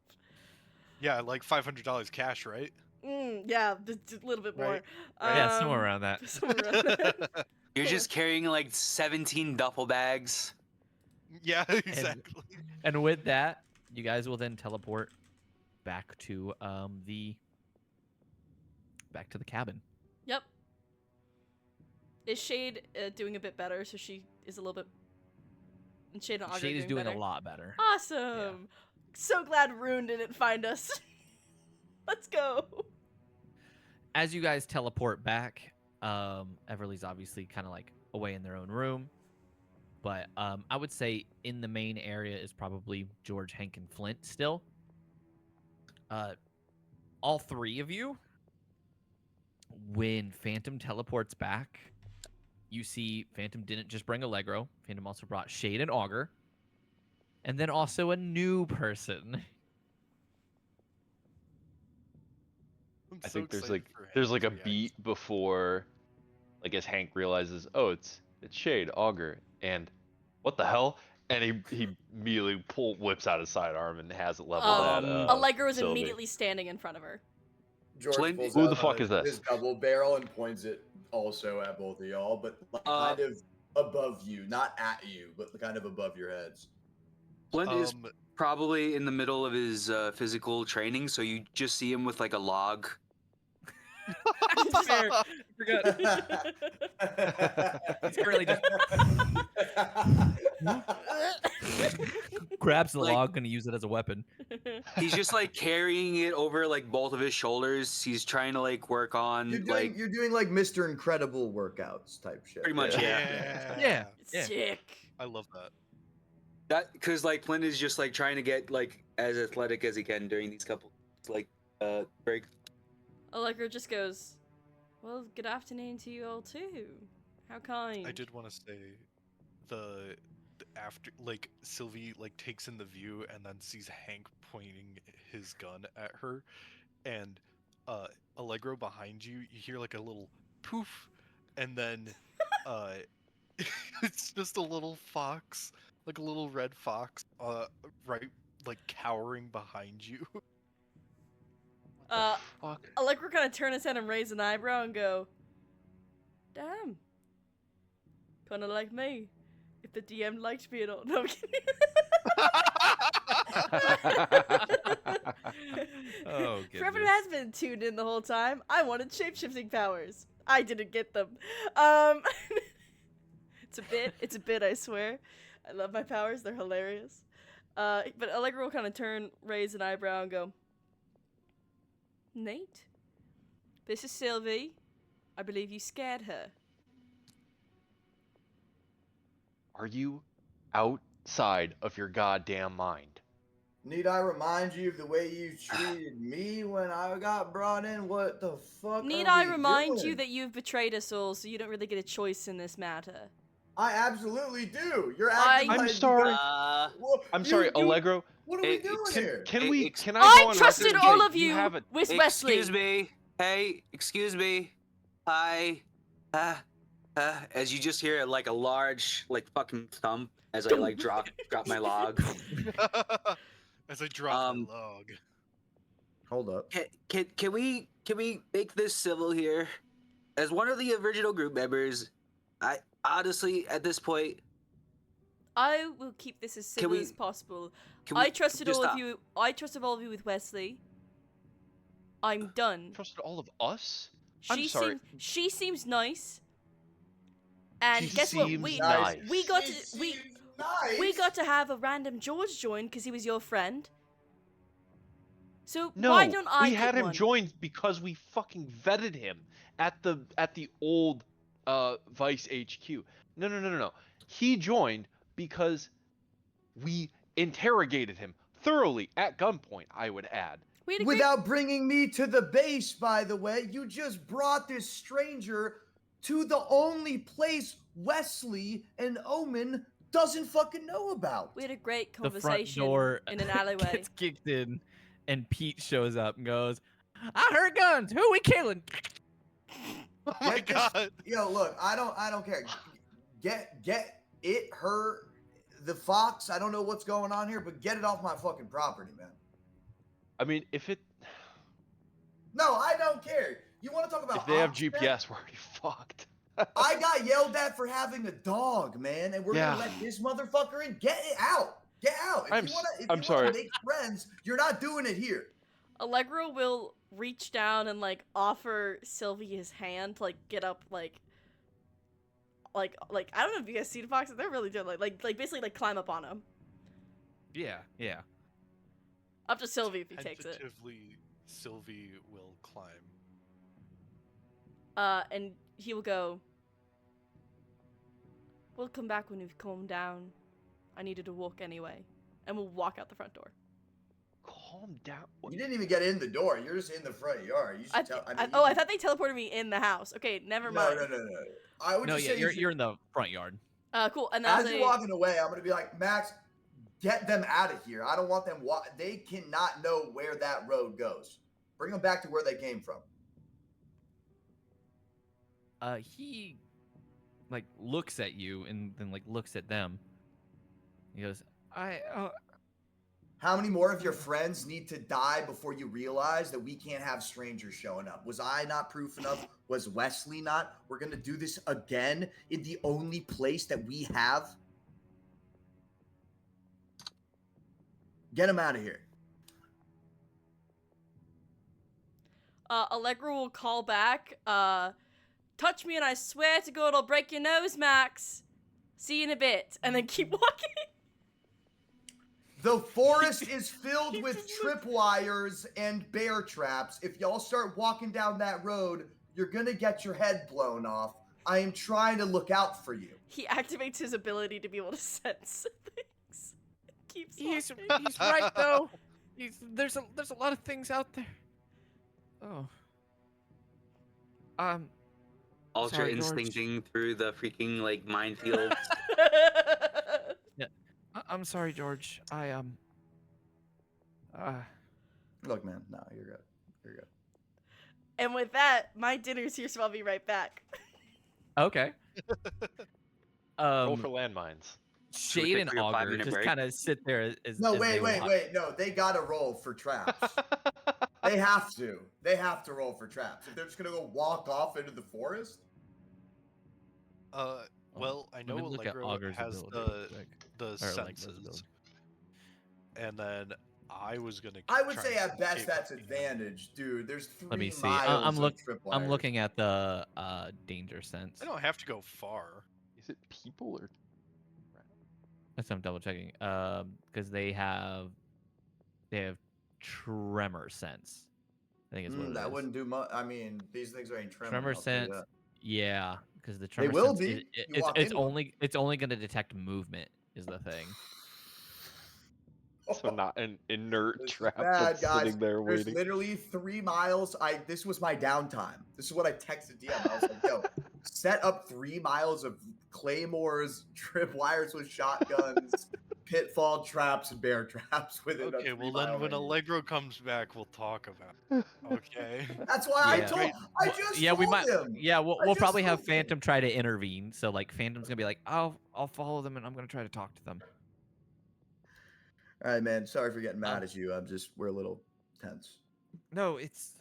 Yeah, like $500 cash, right? Yeah, a little bit more. Right. Yeah, somewhere around that. Somewhere around that. You're just carrying like 17 duffel bags. Yeah, exactly. And with that, you guys will then teleport back to the cabin. Yep. Is Shade doing a bit better? So she is a little bit. And Shade and Augur Shade is doing better? a lot better. Awesome. Yeah. So glad Rune didn't find us. Let's go. As you guys teleport back, Everly's obviously kind of like away in their own room. But I would say in the main area is probably George, Hank, and Flint still. All three of you, when Phantom teleports back, you see Phantom didn't just bring Allegro. Phantom also brought Shade and Augur. And then also a new person. I think there's like a Hank's beat before, like, as Hank realizes, oh, it's Shade, Augur, and what the hell? And he immediately whips out his sidearm and has it leveled at Allegra is Sylvie. immediately standing in front of her. George Flint- pulls Who out the fuck is this? his double barrel and points it also at both of y'all, but like kind of above you, not at you, but kind of above your heads. Flint is probably in the middle of his physical training, so you just see him with like a log. Fair. I forgot. He's currently just grabs the Like- log, gonna use it as a weapon. He's just like carrying it over like both of his shoulders. He's trying to like work on You're doing like Mr. Incredible workouts type shit. pretty much, yeah. Yeah. Sick. I love that. That because like Flint is just like trying to get like as athletic as he can during these couple like breaks. Allegro just goes, well, good afternoon to you all too. How kind. I did want to say the after like Sylvie like takes in the view and then sees Hank pointing his gun at her, and Allegro behind you, you hear like a little poof, and then it's just a little fox, like a little red fox, right like cowering behind you. Fuck. Allegro kind of turn his head and raise an eyebrow and go, damn. Kind of like me. If the DM liked me at all. No, I'm kidding. Oh, For everyone who goodness. has been tuned in the whole time, I wanted shapeshifting powers. I didn't get them. It's a bit, I swear. I love my powers, they're hilarious. But Allegro will kind of raise an eyebrow and go, Nate, this is Sylvie. I believe you scared her. Are you outside of your goddamn mind? Need I remind you of the way you treated me when I got brought in? What the fuck? Need are I we remind you doing? that you've betrayed us all, so you don't really get a choice in this matter? I absolutely do. You're acting I'm like you sorry. guys- Well, I'm you- sorry, you- Allegro. What are we doing Can, here? can we? Ex- Can I go I on trusted record? all Yeah, of you have a- with Wesley. Excuse me. Hey, excuse me. Hi. As you just hear like a large like fucking thump as I like drop my log. As I drop Um, my log. Hold up. Can we make this civil here? As one of the original group members, I honestly at this point I will keep this as civil we- as possible. can we I trusted just all of stop? you. I trusted all of you with Wesley. I'm done. Trusted all of us? I'm She sorry. she seems nice. And She guess what? seems We nice. we got She to we seems nice. we got to have a random George join because he was your friend. So No, why don't I we get had him one? joined because we fucking vetted him at the old Vice HQ. No. He joined because we interrogated him thoroughly at gunpoint, I would add. We had a great- Without bringing me to the base, by the way, you just brought this stranger to the only place Wesley and Omen doesn't fucking know about. we had a great The front conversation door in an alleyway. gets kicked in, and Pete shows up and goes, I heard guns. Who we killing? Oh my Get this- god. Yo, look, I don't care. Get it, her, the fox. I don't know what's going on here, but get it off my fucking property, man. I mean, if No, I don't care. You want to talk about they have ops, man? GPS, we're already fucked. I got yelled at for having a dog, man, and we're Yeah. gonna let this motherfucker in. Get it out. Get out. If I'm you wanna, if I'm you sorry. wanna make friends, you're not doing it here. Allegro will reach down and like offer Sylvie his hand to like get up like I don't know if you guys see the foxes, they're really doing like basically like climb up on him. Yeah. Up to Sylvie if he takes it. Tentatively, Sylvie will climb. And he will go, we'll come back when we've calmed down. I needed to walk anyway. And we'll walk out the front door. Calm down. You didn't even get in the door. You're just in the front yard. You should I tell. I thought they teleported me in the house. Okay, never mind. No. I would No, just yeah, say you're in the front yard. Cool. And then as you're walking away, I'm gonna be like, Max, get them out of here. I don't want them. They cannot know where that road goes. Bring them back to where they came from. He like looks at you and then like looks at them. He goes, How many more of your friends need to die before you realize that we can't have strangers showing up? Was I not proof enough? Was Wesley not? We're going to do this again in the only place that we have? Get him out of here. Allegro will call back, touch me and I swear to God I'll break your nose, Max. See you in a bit. And then keep walking. The forest is filled with tripwires and bear traps. If y'all start walking down that road, you're gonna get your head blown off. I am trying to look out for you. He activates his ability to be able to sense things. Keeps He's walking. right though. There's a lot of things out there. Oh. Ultra Sorry, George. instincting through the freaking like minefield. Yeah. I'm sorry, George. Look, man, no, you're good. You're good. And with that, my dinner's here, so I'll be right back. Okay. Roll for landmines. Should we Shade take and like a 5 Augur minute just break? kind of sit there as No, as wait. they watch. No, they gotta roll for traps. They have to. They have to roll for traps. If they're just gonna go walk off into the forest. Well, I Let know me look at Allegro Augur's has ability real quick. the Or Allegro's senses, ability. and then I was gonna. I would try say and at best escape that's it. advantage, dude. There's 3 Let me see. miles I'm of tripwires. I'm looking at the danger sense. I don't have to go far. Is it people or? That's what I'm double checking. Because they have tremor sense. I think is what it That is. wouldn't do much. I mean, these things ain't tremor. Tremor I'll tell you sense. that. Yeah, because the tremor will sense be. is- You it's walk it's into 'em. only going to detect movement is the thing. So not an inert This is trap bad, that's guys. sitting there There's waiting. literally 3 miles. This was my downtime. This is what I texted DM. I was like, yo, set up 3 miles of claymores, tripwires with shotguns, pitfall traps, and bear traps within a Okay, well 3-mile then when radius. Allegro comes back, we'll talk about it. Okay. That's why Yeah. I just Yeah, we told might. him. Yeah, I we'll just probably have told him. Phantom try to intervene. So like, Phantom's gonna be like, I'll follow them and I'm gonna try to talk to them. All right, man. Sorry for getting mad at you. We're a little tense. No, it's.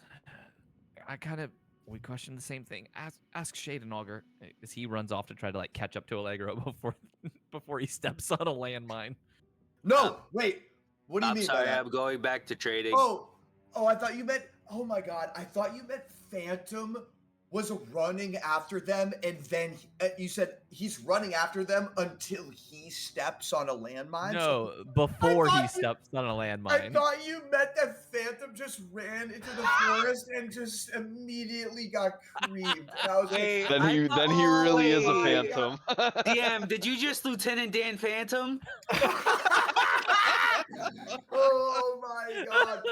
We question the same thing. Ask Shade and Augur as he runs off to try to like catch up to Allegro before he steps on a landmine. No, wait. What do you I'm mean sorry, by that? I'm going back to trading. Oh, I thought you meant. Oh my God, I thought you meant Phantom was running after them, and then you said he's running after them until he steps on a landmine. No, So before he thought you- steps on a I landmine. thought you meant that Phantom just ran into the forest and just immediately got creamed. And I was Wait, like, Then he really is a wait. phantom. DM, did you just Lieutenant Dan Phantom? oh my God.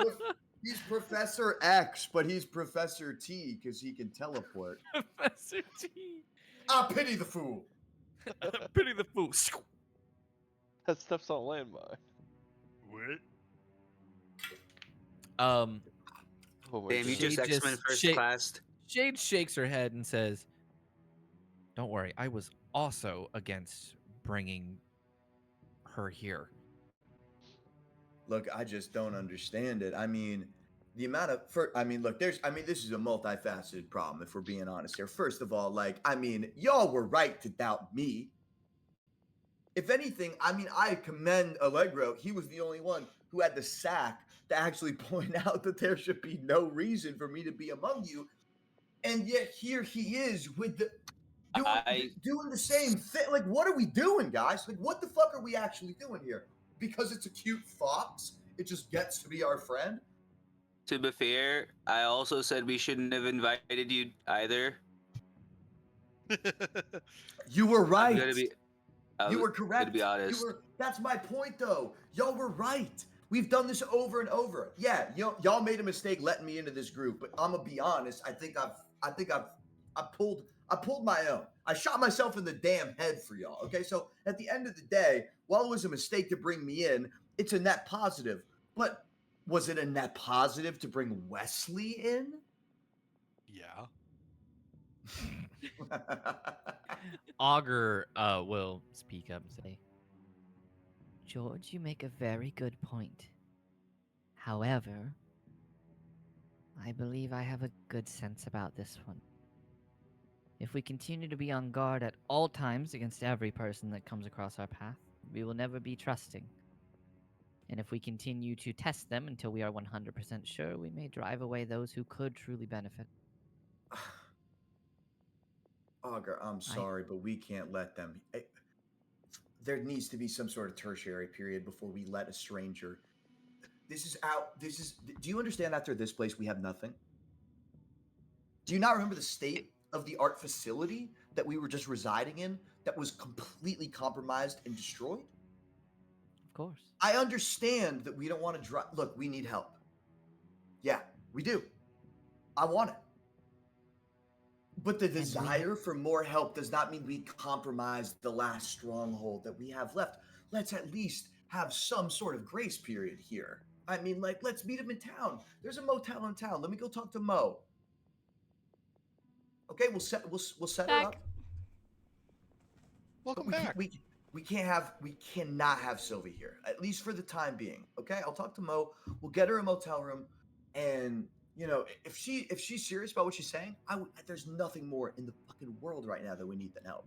He's Professor X, but he's Professor T because he can teleport. Professor T. I pity the fool. Pity the fool. That steps on landmine. What? Um, Oh my Damn, you God. just Shade X-Men first Shade- class. Shade shakes her head and says, "Don't worry, I was also against bringing her here." Look, I just don't understand it. I mean, the amount of look, this is a multifaceted problem if we're being honest here. First of all, y'all were right to doubt me. If anything, I commend Allegro. He was the only one who had the sack to actually point out that there should be no reason for me to be among you. And yet here he is with doing the same thing. Like, what are we doing, guys? Like, what the fuck are we actually doing here? Because it's a cute fox, it just gets to be our friend? To be fair, I also said we shouldn't have invited you either. You were right. You were Gonna correct. be honest. That's my point, though. Y'all were right. We've done this over and over. Yeah, y'all made a mistake letting me into this group, but I'm gonna be honest. I think I pulled my own. I shot myself in the damn head for y'all. Okay, so at the end of the day, while it was a mistake to bring me in, it's a net positive. But was it a net positive to bring Wesley in? Yeah. Augur will speak up and say, George, you make a very good point. However, I believe I have a good sense about this one. If we continue to be on guard at all times against every person that comes across our path, we will never be trusting. And if we continue to test them until we are 100% sure, we may drive away those who could truly benefit. Augur, I'm sorry, but we can't let them. There needs to be some sort of tertiary period before we let a stranger. This is out. This is. Do you understand? After this place, we have nothing. Do you not remember the state of the art facility that we were just residing in that was completely compromised and destroyed? Of course. I understand that we don't want to drive. Look, we need help. Yeah, we do. I want it. But the desire for more help does not mean we compromise the last stronghold that we have left. Let's at least have some sort of grace period here. I mean, like, let's meet him in town. There's a motel in town. Let me go talk to Mo. Okay, we'll set her Back. up. Welcome But back. we cannot have Sylvie here, at least for the time being. Okay, I'll talk to Mo. We'll get her a motel room, and you know, if she's serious about what she's saying, there's nothing more in the fucking world right now that we need than help.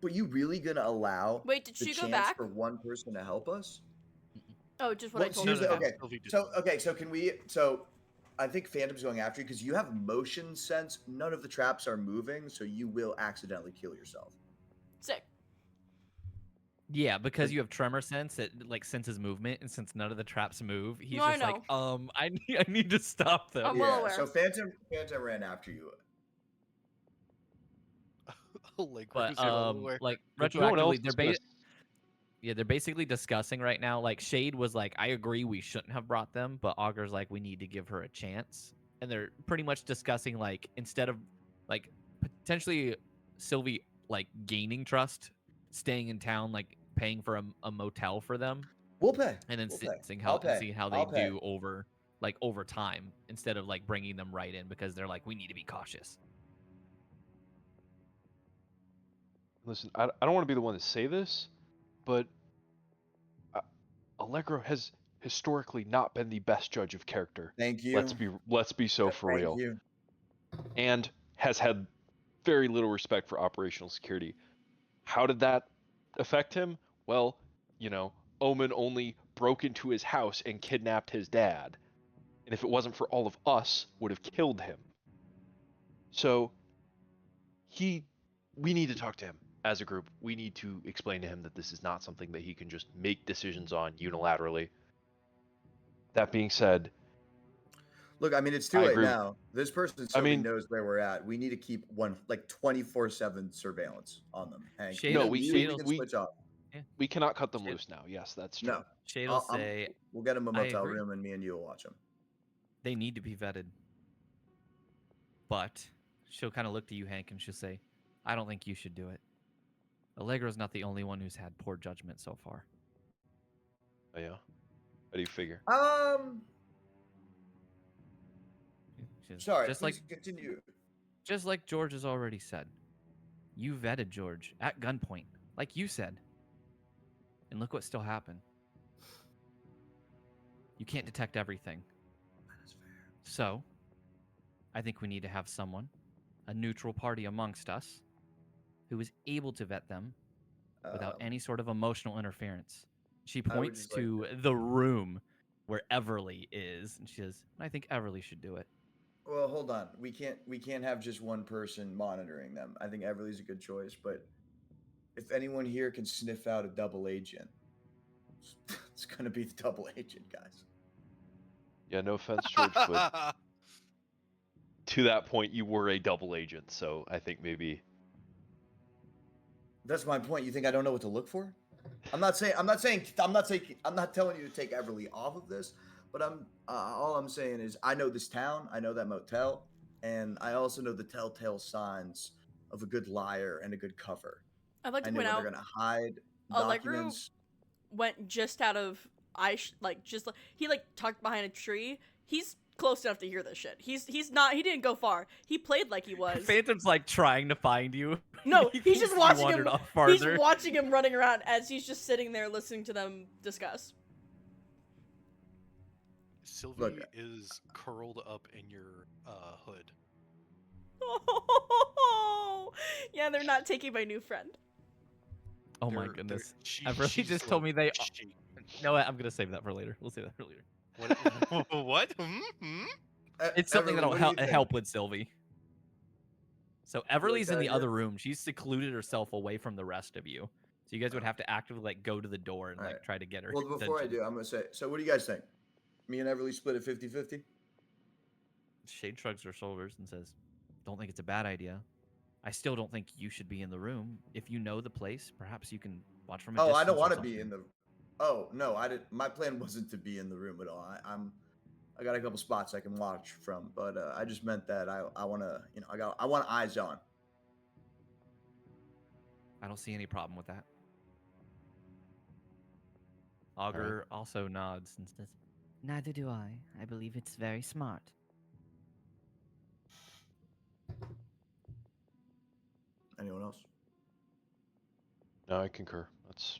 But you really gonna allow Wait, did the she go chance back? for one person to help us? Oh, just what I Let's told use you. it. Okay, Sylvie did. so can we? So I think Phantom's going after you because you have motion sense. None of the traps are moving, so you will accidentally kill yourself. Sick. Yeah, because you have tremor sense, it like senses movement, and since none of the traps move, he's No, I just like, I need to stop them. I'm well aware. So Phantom ran after you. Like, But like If no one else retroactively, is gonna they're basically discussing right now. Like Shade was like, I agree we shouldn't have brought them, but Augur's like, we need to give her a chance, and they're pretty much discussing like instead of like potentially Sylvie like gaining trust, staying in town, like paying for a motel for them, We'll pay. and then We'll pay. seeing I'll pay. how I'll they pay. do over time instead of like bringing them right in because they're like, we need to be cautious. Listen, I don't want to be the one to say this, but Allegro has historically not been the best judge of character. Thank you. Let's be so for Thank real. you. And has had very little respect for operational security. How did that affect him? Well, you know, Omen only broke into his house and kidnapped his dad. And if it wasn't for all of us, would have killed him. So we need to talk to him as a group. We need to explain to him that this is not something that he can just make decisions on unilaterally. That being said, Look, I mean, it's too I late agree. now. This person certainly knows where we're at. We need to keep 24/7 surveillance on them. Hank. Shade No, will- we Shade can will- switch off. we cannot cut them Shit. loose now. Yes, that's true. No, Shade will say we'll get him a I motel agree. room, and me and you will watch him. they need to be vetted. But she'll kind of look to you, Hank, and she'll say, I don't think you should do it. Allegro's not the only one who's had poor judgment so far. Oh, yeah. How do you figure? Sorry. Just Please like continue. Just like George has already said. You vetted George at gunpoint, like you said. And look what still happened. You can't detect everything. That is fair. So, I think we need to have someone, a neutral party amongst us, who is able to vet them without any sort of emotional interference. She points just like to the room where Everly is, and she says, I think Everly should do it. Well, hold on. We can't have just one person monitoring them. I think Everly's a good choice, but if anyone here can sniff out a double agent, it's gonna be the double agent, guys. Yeah, no offense, George, but to that point, you were a double agent, so I think maybe. That's my point. You think I don't know what to look for? I'm not telling you to take Everly off of this, but all I'm saying is I know this town, I know that motel, and I also know the telltale signs of a good liar and a good cover. I'd like to I know point where out they're gonna hide Allegro documents. went just out of he tucked behind a tree. He's close enough to hear this shit. He didn't go far. He played like he was. Phantom's like trying to find you. No, He he's thinks just you watching wandered him. off He's farther. watching him running around as he's just sitting there listening to them discuss. Sylvie is curled up in your hood. Yeah, they're not taking my new friend. Oh my They're- goodness. she- Everly she's, just told me like, they. shaking. No, I'm gonna save that for later. We'll save that for later. What? What? Hmm? It's something Everly, that'll what do you think? help with Sylvie. So Everly's in that the idea? other room. She's secluded herself away from the rest of you. So you guys would have to actively like go to the door and like Alright. try to get her. Well, before I attention. do, I'm gonna say. So, what do you guys think? Me and Everly split at 50-50? Shade shrugs her shoulders and says, "Don't think it's a bad idea. I still don't think you should be in the room. If you know the place, perhaps you can watch from a Oh, distance. I don't or want to be something." in the. Oh no, I didn't. My plan wasn't to be in the room at all. I got a couple spots I can watch from, but I just meant that I want to, I want eyes on. I don't see any problem with that. Augur also nods and says, Neither do I. I believe it's very smart. Anyone else? No, I concur. That's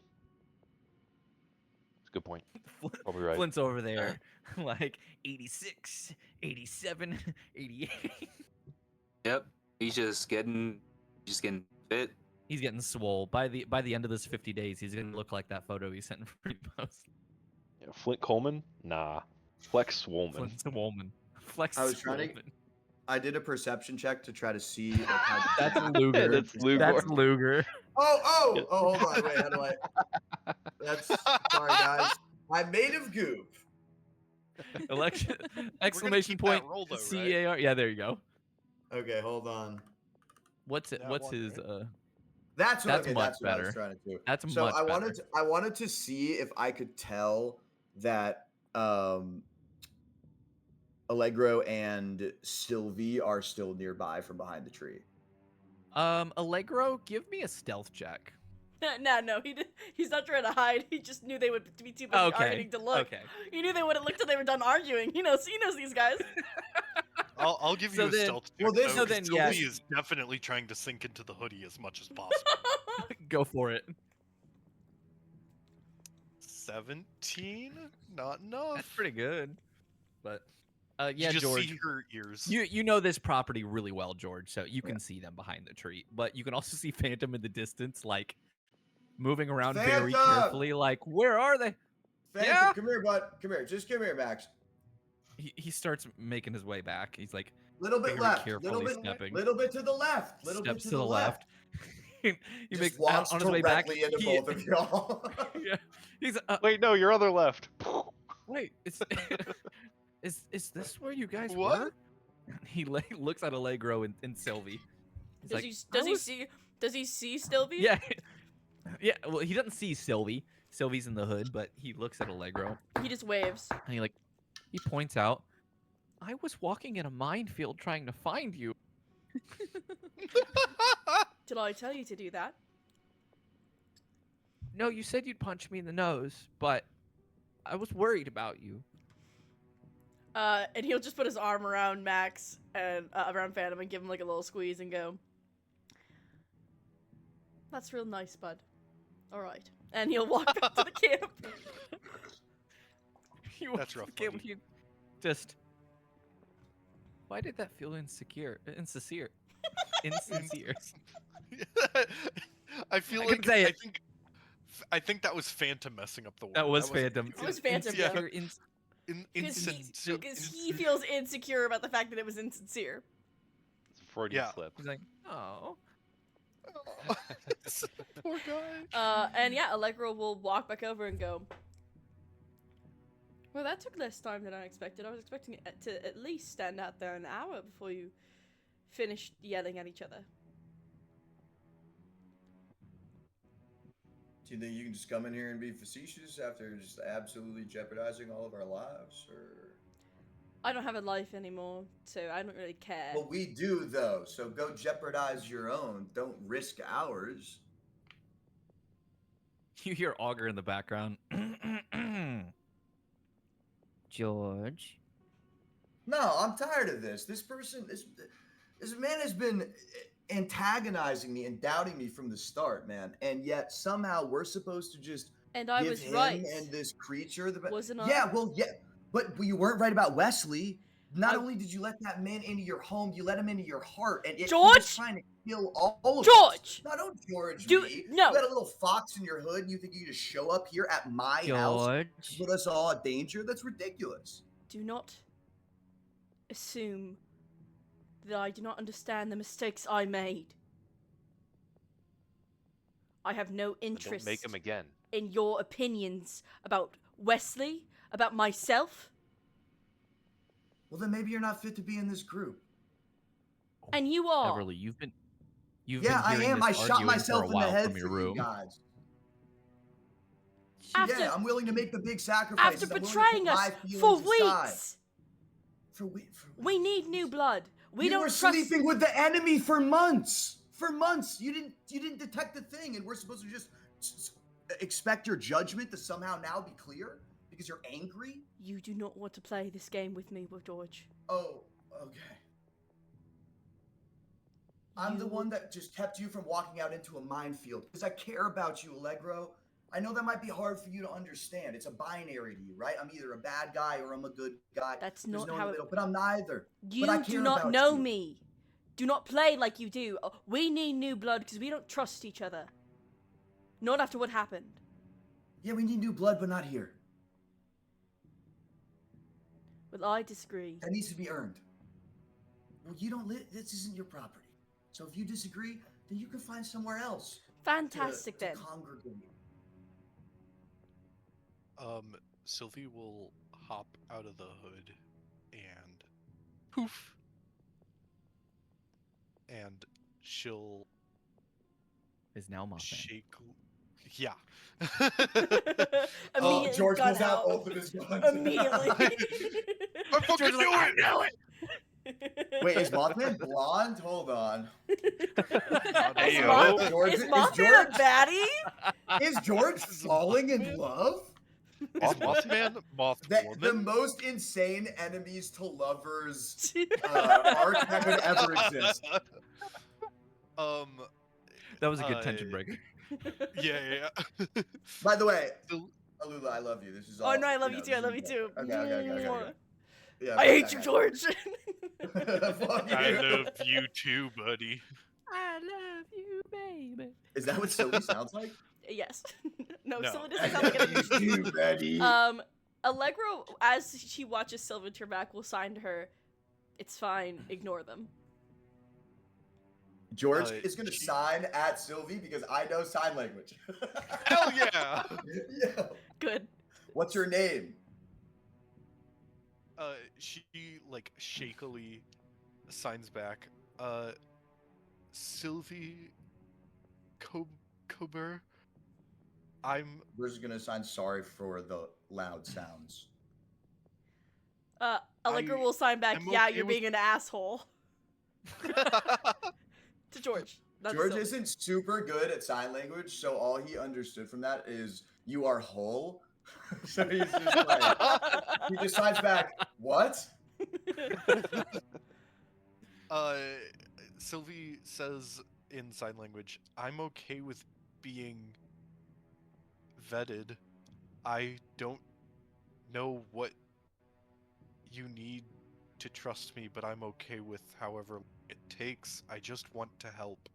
a good point. Flint- Probably right. Flint's over there, like 86, 87, 88. Yep. He's just getting fit. He's getting swole. By the end of this 50 days, he's gonna look like that photo he sent in pre-post. Yeah, Flint Colman? Nah. Flex Swolman. Flint's a woman. Flex. I was trying to- Swolman. I did a perception check to try to see. Like, how That's Luger. That's Luger. That's Luger. Oh, hold on, wait, how do I? That's sorry, guys. I'm made of goop. Election! Exclamation keep that point! roll, though, right? CAR. Yeah, there you go. Okay, hold on. What's it? That What's one, his? right? That's That's much that's what I was better. trying to do. That's So much I better. wanted to see if I could tell that Allegro and Sylvie are still nearby from behind the tree. Allegro, give me a stealth check. No, he's not trying to hide. He just knew they would be too busy Okay, arguing to look. okay. He knew they wouldn't look till they were done arguing. He knows these guys. I'll give So you a then- stealth check. well, this- though, so 'cause then, Sylvie yeah. is definitely trying to sink into the hoodie as much as possible. Go for it. 17? Not enough. That's pretty good. But yeah, you just George. see her ears. You know this property really well, George, so you can see them behind the tree. But you can also see Phantom in the distance, like moving around very Phantom! carefully, like, where are they? Phantom, Yeah? come here, bud. Come here. Just come here, Max. He starts making his way back. He's like Little bit very left. carefully stepping. Little bit to the left. Little Steps bit to the left. he Just makes walks on his way back. directly into he- both of y'all. yeah, he's Wait, no, your other left. wait, is this where you guys What? were? He looks at Allegro and Sylvie. He's Does like, he "I was-" does he see Sylvie? Yeah, yeah. Well, he doesn't see Sylvie. Sylvie's in the hood, but he looks at Allegro He just waves. and he points out, "I was walking in a minefield trying to find you." Did I tell you to do that? No, you said you'd punch me in the nose, but I was worried about you. And he'll just put his arm around Max and around Phantom and give him like a little squeeze and go, "That's real nice, bud. All right." And he'll walk back to the camp. He walks That's to rough, the camp buddy. and he just. Why did that feel insincere? Insincere. Insincere. I feel I like couldn't say it. I think that was Phantom messing up the word. That was Phantom. It was Phantom, yeah. yeah. Because he feels insecure about the fact that it was insincere. It's a Freudian Yeah. slip. He's like, oh. Poor guy. And yeah, Allegro will walk back over and go, "Well, that took less time than I expected. I was expecting it to at least stand out there an hour before you finished yelling at each other." Do you think you can just come in here and be facetious after just absolutely jeopardizing all of our lives, or? I don't have a life anymore, so I don't really care. Well, we do though. So go jeopardize your own. Don't risk ours. You hear Augur in the background. George, No, I'm tired of this. This man has been antagonizing me and doubting me from the start, man. And yet somehow we're supposed to just And I give was him right. and this creature the Wasn't I? Yeah, well, yeah, but you weren't right about Wesley. Not only did you let that man into your home, you let him into your heart, and he was George! trying to kill all of us. George! No, don't George Do- me. no. You got a little fox in your hood, and you think you can just show up here at my house and George. put us all in danger? That's ridiculous. Do not assume that I do not understand the mistakes I made. I have no interest Don't make him again. in your opinions about Wesley, about myself. Well, then maybe you're not fit to be in this group. And you are. Everly, you've been Yeah, I hearing am. this I shot arguing myself for a in the while head from your for you room. guys. After- Yeah, I'm willing to make the big sacrifices. After I'm willing to betraying put us my for feelings aside. weeks. For We need new blood. We you don't were trust. sleeping with the enemy for months. For months, you didn't detect the thing, and we're supposed to just expect your judgment to somehow now be clear because you're angry. You do not want to play this game with me, George. Oh, okay. I'm the one that just kept you from walking out into a minefield because I care about you, Allegro. I know that might be hard for you to understand. It's a binary to you, right? I'm either a bad guy or I'm a good guy. That's There's not no in how the it- middle, but I'm neither. You But I do care not about know you. me. Do not play like you do. We need new blood because we don't trust each other. Not after what happened. Yeah, we need new blood, but not here. Well, I disagree. That needs to be earned. Well, you don't live. This isn't your property. So if you disagree, then you can find somewhere else. Fantastic to then. congregate. Sylvie will hop out of the hood and poof. And she'll Is now Mothman. shake. Yeah. Immediately George gun pulls out out. both of his guns. Immediately. I fucking knew it! Wait, is Mothman blonde? Hold on. Is Ayo. George, Is is Mothman a baddie? Is George falling in love? Is Mothman Mothwoman? The most insane enemies to lovers arc that could ever exist. That was a good tension breaker. Yeah. By the way, So- Alula, I love you. This is all. Oh no, I love you know, too. I this love you is- too. Okay. Yeah, I hate you, okay. George. Fuck I you. love you too, buddy. I love you, baby. Is that what Sylvie sounds like? Yes. No, No. Sylvie doesn't sound like it. You ready? Allegro, as she watches Sylvie turn back, will sign to her, "It's fine. Ignore them." George is going to sign at Sylvie because I know sign language. Hell yeah! Yeah. Good. What's your name? She like shakily signs back. Sylvie Kober. We're just going to sign sorry for the loud sounds. Allegro will sign back, I'm "Yeah, okay you're with- being an asshole." To George. That's George Sylvie. isn't super good at sign language, so all he understood from that is "you are whole." So he's just like, he just signs back, "What?" Sylvie says in sign language, "I'm okay with being vetted. I don't know what you need to trust me, but I'm okay with however it takes. I just want to help."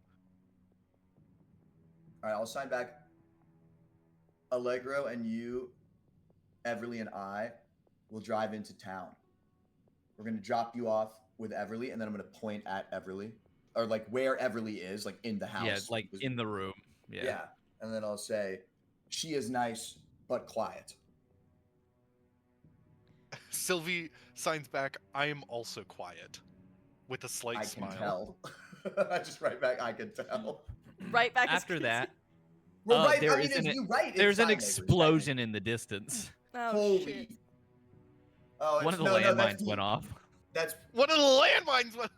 All right, I'll sign back. Allegro and you, Everly and I, will drive into town. We're gonna drop you off with Everly, and then I'm gonna point at Everly, or like where Everly is, like in the house. Yeah, like because- in the room. Yeah. And then I'll say, "She is nice but quiet." Sylvie signs back, "I am also quiet," with a slight I smile. can tell. I just write back, "I can tell." Right back. After as that, Well, right. there I mean, is if you write, there's it's an sign language, explosion in the distance. Oh, Holy. shit. Oh, One of the no, that's landmines the- went off. That's One of the landmines went.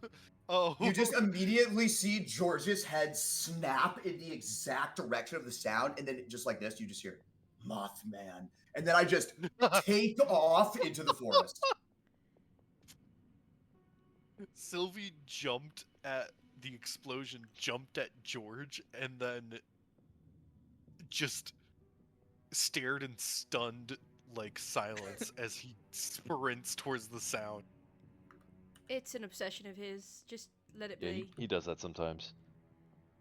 Oh. you just immediately see George's head snap in the exact direction of the sound, and then just like this, you just hear "Mothman," and then I just take off into the forest. Sylvie jumped at the explosion, jumped at George, and then just stared in stunned like silence as he sprints towards the sound. It's an obsession of his. Just let it Yeah, be. he does that sometimes.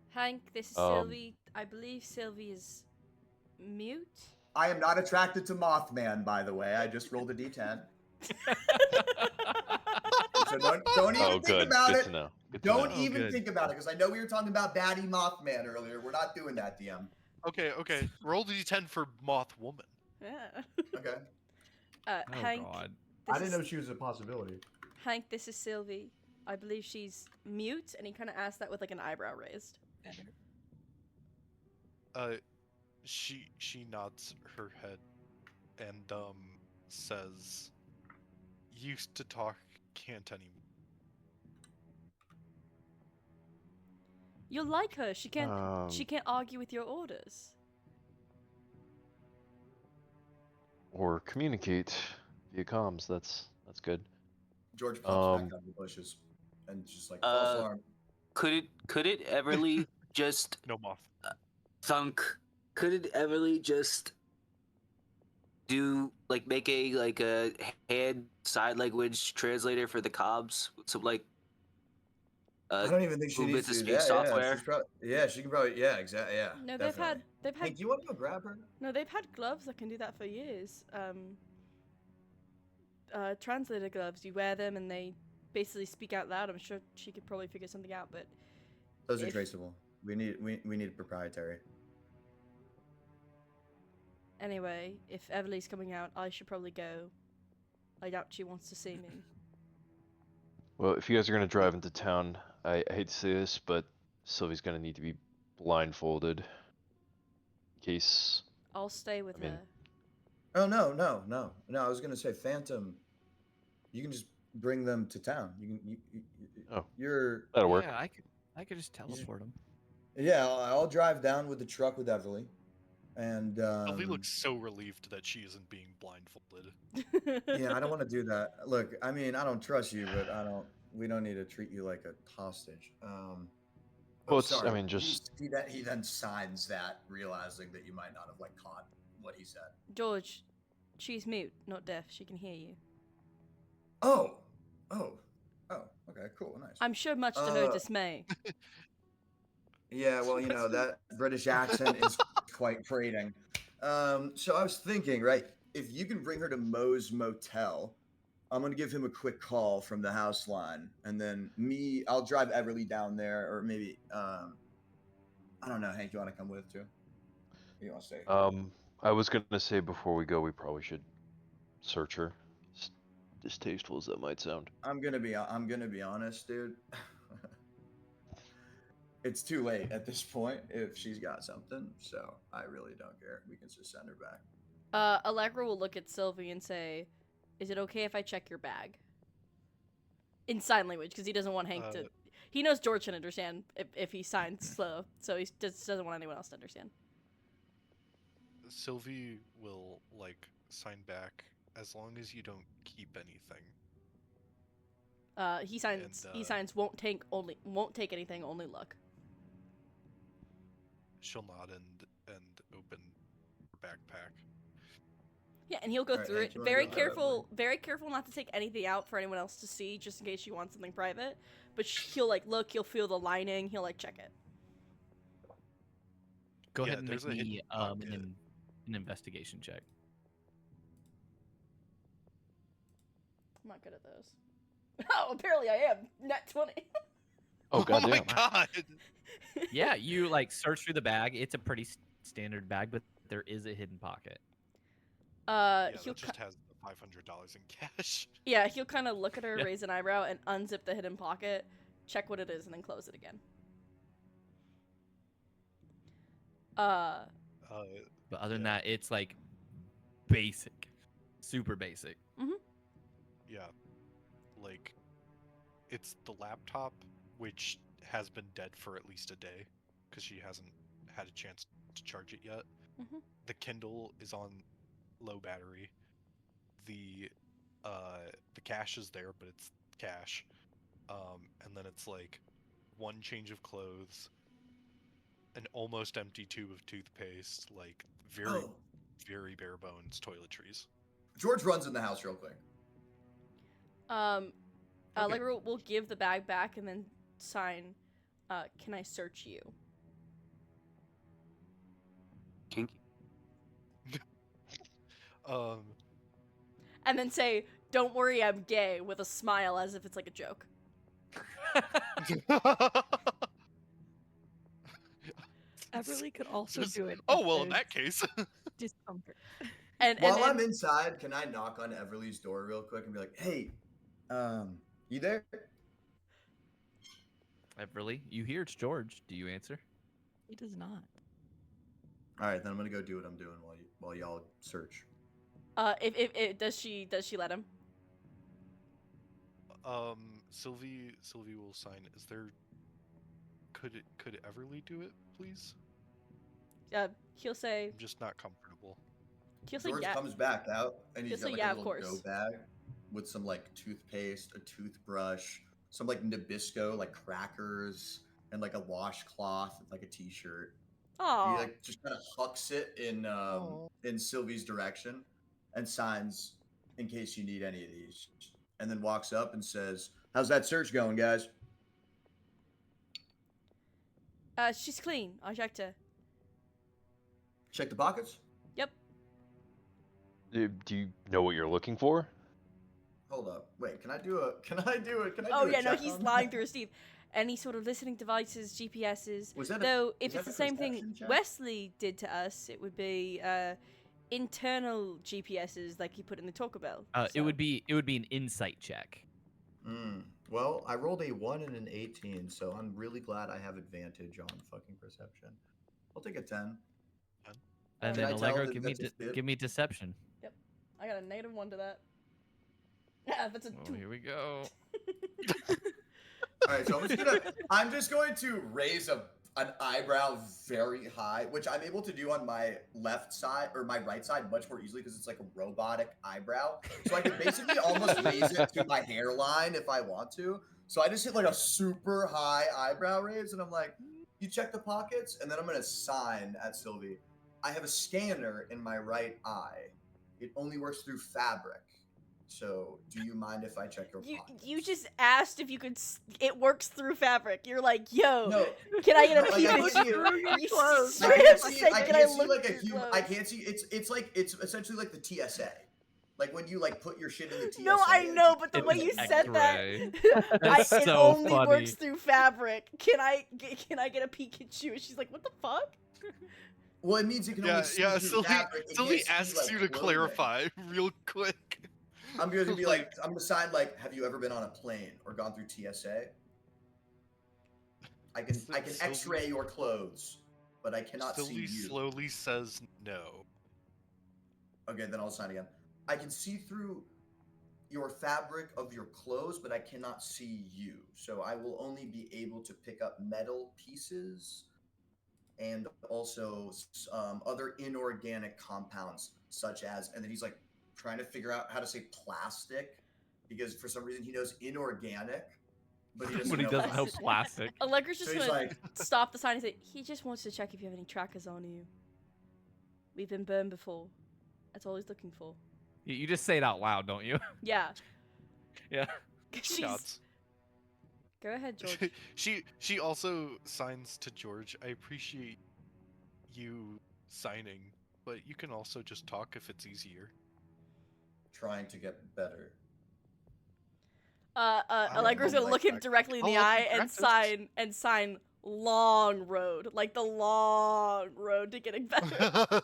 Hank, this is Um, Sylvie. I believe Sylvie is mute. I am not attracted to Mothman, by the way. I just rolled a d10. So don't even Oh, think good. about Good it. to know. Good to Don't know. Oh, even good. think about it, because I know we were talking about Batty Mothman earlier. We're not doing that, DM. Okay. Roll the d10 for Moth Woman. Yeah. Okay. Oh Hank, God. I this didn't is know she was a possibility. Hank. This is Sylvie. I believe she's mute, and he kind of asked that with like an eyebrow raised. She nods her head and says, "Used to talk, can't anymore." You'll like her. She can't Um, argue with your orders. or communicate via comms. That's good. George pops back out of the bushes and just like false alarm. Could it everly just No moth. thunk? Could it everly just do like make a hand side language translator for the cobs? Some like I don't even think she needs movements to of do speech that. software. She can probably. Yeah, exactly. Yeah. No, definitely. they've had Hank, do you want to go grab her? no, they've had gloves that can do that for years. Translator gloves. You wear them and they basically speak out loud. I'm sure she could probably figure something out, but Those are if- traceable. We need proprietary. anyway, if Everly's coming out, I should probably go. I doubt she wants to see me. Well, if you guys are gonna drive into town, I hate to say this, but Sylvie's gonna need to be blindfolded. In case. I'll stay with I mean- her. Oh no! I was gonna say Phantom. You can just bring them to town. Oh. You're. That'll work. Yeah, I could just teleport him. Yeah, I'll drive down with the truck with Everly, and Sylvie looks so relieved that she isn't being blindfolded. yeah, I don't want to do that. Look, I mean, I don't trust you, but we don't need to treat you like a hostage. Well, it's, I mean, just he then signs that, realizing that you might not have like caught what he said. George, she's mute, not deaf. She can hear you. Oh, okay, cool, nice. I'm sure much to her dismay. Yeah, well, that British accent is quite grating. So I was thinking, right, if you can bring her to Moe's Motel, I'm gonna give him a quick call from the house line, and then I'll drive Everly down there, or maybe I don't know. Hank, you want to come with too? Or you want to stay? I was gonna say before we go, we probably should search her. As distasteful as that might sound. I'm gonna be honest, dude. It's too late at this point if she's got something, so I really don't care. We can just send her back. Allegro will look at Sylvie and say, "Is it okay if I check your bag?" In sign language, because he doesn't want Hank to. He knows George can understand if he signs slow, so he just doesn't want anyone else to understand. Sylvie will sign back as long as you don't keep anything. He signs won't take anything, only look. She'll nod and open her backpack. Yeah, and he'll go Alright, through Hank, it. you wanna Very go? very careful not to take anything out for anyone else to see, just in case she wants something private. But he'll look, he'll feel the lining, he'll check it. Go Yeah, ahead and there's make a me hidden an investigation check. I'm not good at those. Oh, apparently I am. Net 20. Oh goddamn! my god! Yeah, you search through the bag. It's a pretty standard bag, but there is a hidden pocket. Yeah, He'll that just has the $500 in cash. yeah, he'll kind of look at her, Yeah. raise an eyebrow, and unzip the hidden pocket, check what it is, and then close it again. But other than that, it's basic, super basic. Yeah, it's the laptop, which has been dead for at least a day, because she hasn't had a chance to charge it yet. Mhm. The Kindle is on low battery. The cash is there, but it's cash. And then it's one change of clothes, an almost empty tube of toothpaste, very, Oh. very bare bones toiletries. George runs in the house real quick. Okay. Allegro will give the bag back and then sign, can I search you? Kinky. And then say, don't worry, I'm gay, with a smile as if it's like a joke. Everly could also Just- do it. oh if well, in there's that case. discomfort. And While I'm then, inside, can I knock on Everly's door real quick and be like, "Hey, you there?" Everly, you hear it's George. Do you answer? He does not. All right, then I'm gonna go do what I'm doing while y'all search. if does she let him? Sylvie will sign. Is there? Could Everly do it, please? He'll say, I'm just not comfortable. George yeah. comes back out and he's He'll got say, like yeah, a of little go course. bag with some like toothpaste, a toothbrush, some like Nabisco like crackers, and like a washcloth, and, like a t-shirt. He Aw. like just kind of hucks it in Sylvie's direction and signs in case you need any of these, and then walks up and says, "How's that search going, guys?" She's clean. I checked her. Check the pockets. Yep. Do you know what you're looking for? Hold up. Wait, can I do a Oh a yeah, no, check he's on lying that? through Steve. Any sort of listening devices, GPSs. Was that a- Though, if was it's that the a same thing perception check? Wesley did to us, it would be internal GPSs like he put in the Taco Bell. It would be an insight check. Well, I rolled a 1 and an 18, so I'm really glad I have advantage on fucking perception. Oh, I'll take a 10. And Can then I tell Allegro, that give me that's a bit? give me deception. Yep. I got a -1 to that. Yeah, that's a Oh, 2. here we go. All right, so I'm just going to raise an eyebrow very high, which I'm able to do on my left side or my right side much more easily because it's like a robotic eyebrow. So I can basically almost raise it to my hairline if I want to. So I just hit like a super high eyebrow raise, and I'm like, "You check the pockets," and then I'm gonna sign at Sylvie. I have a scanner in my right eye. It only works through fabric. So, do you mind if I check your pockets? You just asked if you could. It works through fabric. You're like, yo, No. can I get a Like, peek I at can see you? it. You clothes. I straight can't up see, say, I can can't see look like at a your human. clothes? I can't see. It's essentially like the TSA. Like when you like put your shit in the TSA. No, I and know, but the It way was you said that, X-ray. it That's so only funny. works through fabric. Can I get a Pikachu? And she's like, what the fuck? Well, it means you can only see through Sylvie, fabric. It Sylvie can't see, asks like, you to clothing. clarify real quick. I'm going to be like, I'm gonna sign like, have you ever been on a plane or gone through TSA? I can Sylvie- X-ray your clothes, but I cannot Sylvie see you. slowly says no. Okay, then I'll sign again. I can see through your fabric of your clothes, but I cannot see you. So I will only be able to pick up metal pieces and also other inorganic compounds, such as, and then he's like trying to figure out how to say plastic because for some reason he knows inorganic, but he doesn't But he know doesn't know plastic. plastic. Allegra's just So he's gonna like, stop the sign and say, he just wants to check if you have any trackers on you. We've been burned before. That's all he's looking for. You just say it out loud, don't you? Yeah. Yeah. She's... Gods. Go ahead, George. She also signs to George. I appreciate you signing, but you can also just talk if it's easier. trying to get better. Allegra's gonna like look him that. directly in the I'll let eye you and practice. sign long road, like the long road to getting better.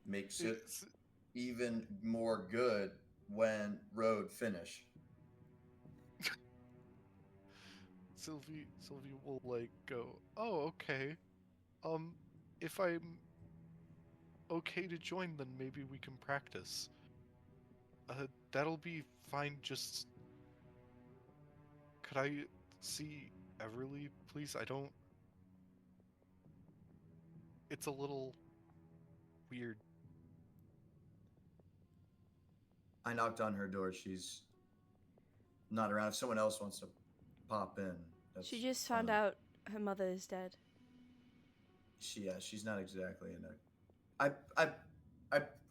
Makes it even more good when road finish. Sylvie will like go, oh, okay. If I'm okay to join, then maybe we can practice. That'll be fine, just... Could I see Everly, please? I don't... It's a little... weird. I knocked on her door. She's not around. If someone else wants to pop in, that's She just found fine. out her mother is dead. She's not exactly in a.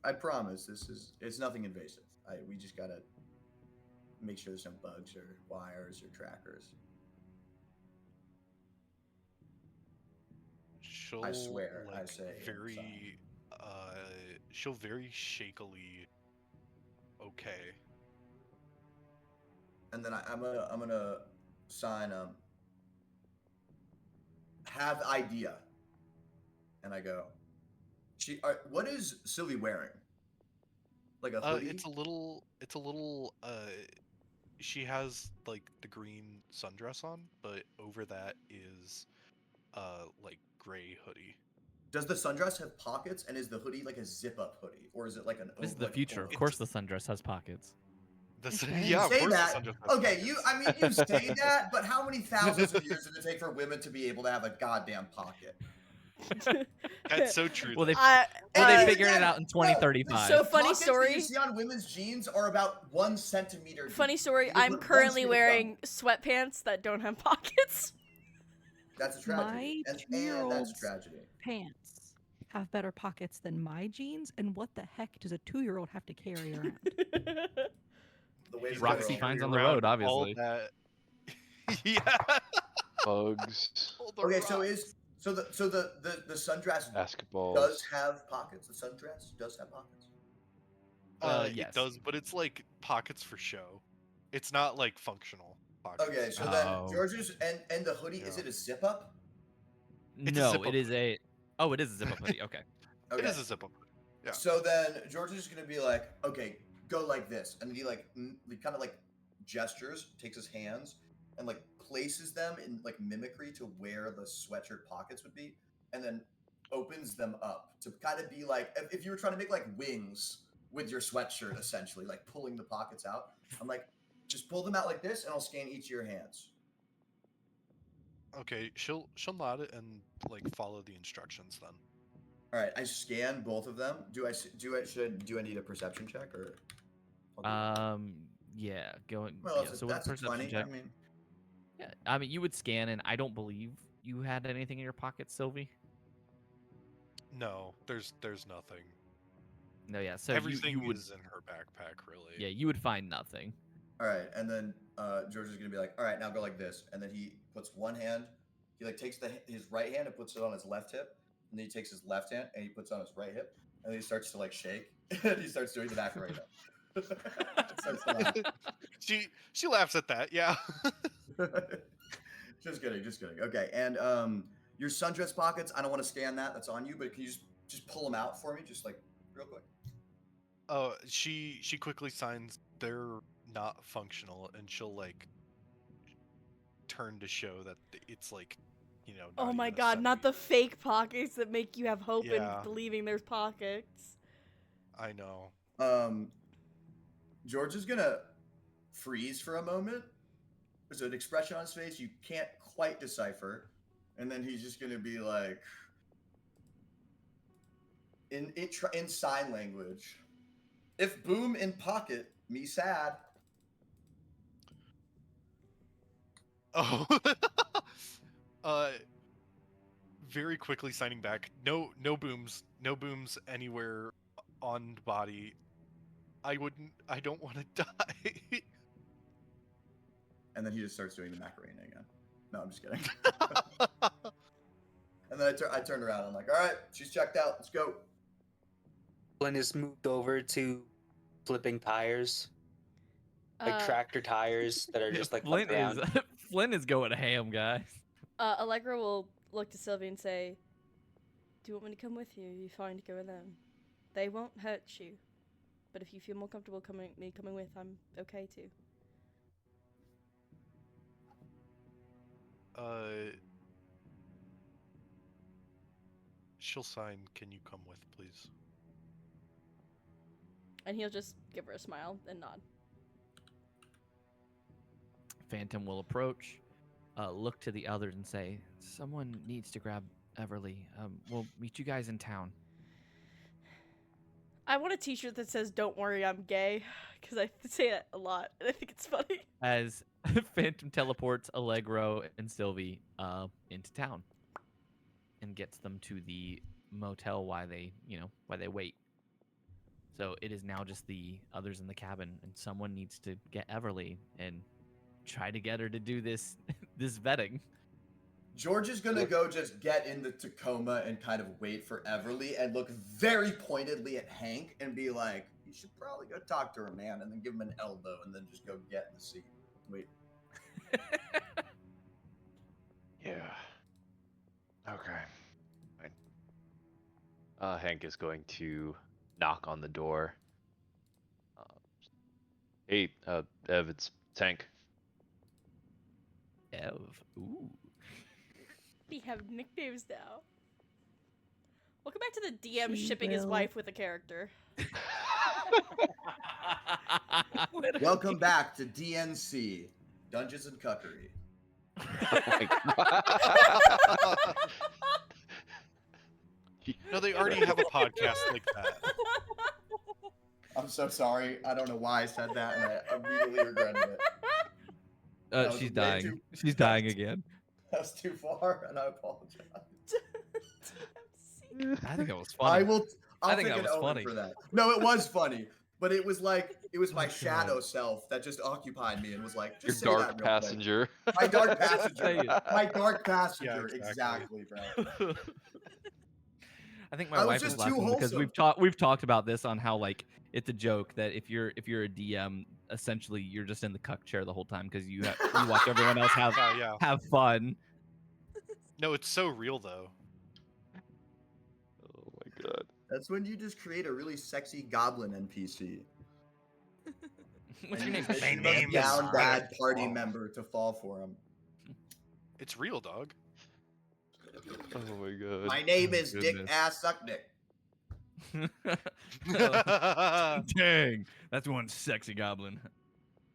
I promise. It's nothing invasive. We just gotta make sure there's no bugs or wires or trackers. She'll swear, I like say and sign. very she'll very shakily okay. And then I'm gonna sign have idea, and I go. What is Sylvie wearing? Like a hoodie? It's a little she has like the green sundress on, but over that is like gray hoodie. Does the sundress have pockets, and is the hoodie like a zip-up hoodie, or is it like an? This is the like future. Of polo? course, the sundress has pockets. Yeah, of say course that. the sundress has Okay, pockets. you say that, but how many thousands of years did it take for women to be able to have a goddamn pocket? That's so true. Well, they And figured it again, out in no, 2035. So the funny pockets that story. you see on women's jeans are about 1 centimeter deep. Funny story. You can I'm put one currently straight wearing thumb. sweatpants that don't have pockets. That's a tragedy. My And that's a 2-year-old's tragedy. pants have better pockets than my jeans, and what the heck does a 2-year-old have to carry around? The ways of the Roxy world. finds on the Around road, obviously. all that. Yeah. Bugs, All the Okay, so rocks. the sundress basketballs. does have pockets. The sundress does have pockets. Yes. It does, but it's like pockets for show. It's not like functional pockets. Okay, so Oh. then George's and the hoodie, is Yeah. it a zip up? It's a No, zip-up it is hoodie. a. Oh, it is a zip-up hoodie. Okay. Okay. It is a zip up. Yeah. So then George is gonna be like, okay, go like this, and then he like kind of like gestures, takes his hands, and like places them in like mimicry to where the sweatshirt pockets would be, and then opens them up to kind of be like if you were trying to make like wings with your sweatshirt, essentially, like pulling the pockets out. I'm like, just pull them out like this, and I'll scan each of your hands. Okay, she'll nod it and like follow the instructions then. All right, I scan both of them. Do I need a perception check or? I'll do that. Yeah. Going. Well, Yeah, so with that's a perception 20. check. I mean, Yeah. I mean, you would scan, and I don't believe you had anything in your pocket, Sylvie. No, there's nothing. No. Yeah. So Everything you would. is in her backpack, really. Yeah, you would find nothing. all right, and then George is gonna be like, all right, now go like this, and then he puts one hand. He like takes his right hand and puts it on his left hip, and then he takes his left hand and he puts it on his right hip, and then he starts to like shake, and he starts doing the Macarena. Starts to laugh. She laughs at that. Yeah. Just kidding. Okay, and your sundress pockets, I don't want to scan that. That's on you, but can you just pull them out for me, just like real quick? Oh, she quickly signs they're not functional, and she'll like turn to show that it's like, you know. Oh not my even a god, not the centimeter. fake pockets that make you have hope Yeah. in believing there's pockets. I know. George is gonna freeze for a moment. There's an expression on his face you can't quite decipher, and then he's just gonna be like, in sign language, if boom in pocket, me sad. Oh. Very quickly signing back. No booms anywhere on body. I don't want to die. And then he just starts doing the Macarena again. No, I'm just kidding. And then I turned around. I'm like, all right, she's checked out. Let's go. Flynn is moved over to flipping tires, like tractor tires that are just like Flint flipped around. Flint is going ham, guys. Allegra will look to Sylvie and say, do you want me to come with you? Are you fine to go with them? They won't hurt you. But if you feel more comfortable coming with, I'm okay too. She'll sign, can you come with, please? And he'll just give her a smile and nod. Phantom will approach, look to the others and say, someone needs to grab Everly. We'll meet you guys in town. I want a t-shirt that says, don't worry, I'm gay. Because I say that a lot, and I think it's funny. As Phantom teleports Allegro and Sylvie into town and gets them to the motel while they wait. So it is now just the others in the cabin, and someone needs to get Everly and try to get her to do this this vetting. George is gonna go just get in the Tacoma and kind of wait for Everly and look very pointedly at Hank and be like, "You should probably go talk to her, man," and then give him an elbow and then just go get in the seat. Wait. Yeah. Okay. Fine. Hank is going to knock on the door. Hey, Ev, it's Hank. Ev. Ooh. We have nicknames now. Welcome back to the DM She shipping his will. wife with a character. Welcome back to DNC, Dungeons and Cuckery. Oh my God. No, they already have a podcast like that. I'm so sorry. I don't know why I said that, and I immediately regretted it. That was She's way dying. too- She's dying again. That was too far, and I apologize. DMC. I think that was funny. I'll think take that an was Owen funny. for that. No, it was funny, but it was like it was my God. shadow self that just occupied me and was like, Your just say dark that real quick. passenger. My dark Say passenger. it. My dark passenger. exactly. Exactly, bro. I think I my was wife is just too laughing because wholesome. we've talked about this on how like it's a joke that if you're a DM, essentially you're just in the cuck chair the whole time because you watch everyone else Yeah. have fun. No, it's so real though. Oh my God. That's when you just create a really sexy goblin NPC. What's And your you name? just My make name a is down bad Red. party Oh. member to fall for him. It's real, dog. Oh my God. My name is Dick Goodness. Ass Suck Dick. Oh, dang, that's one sexy goblin.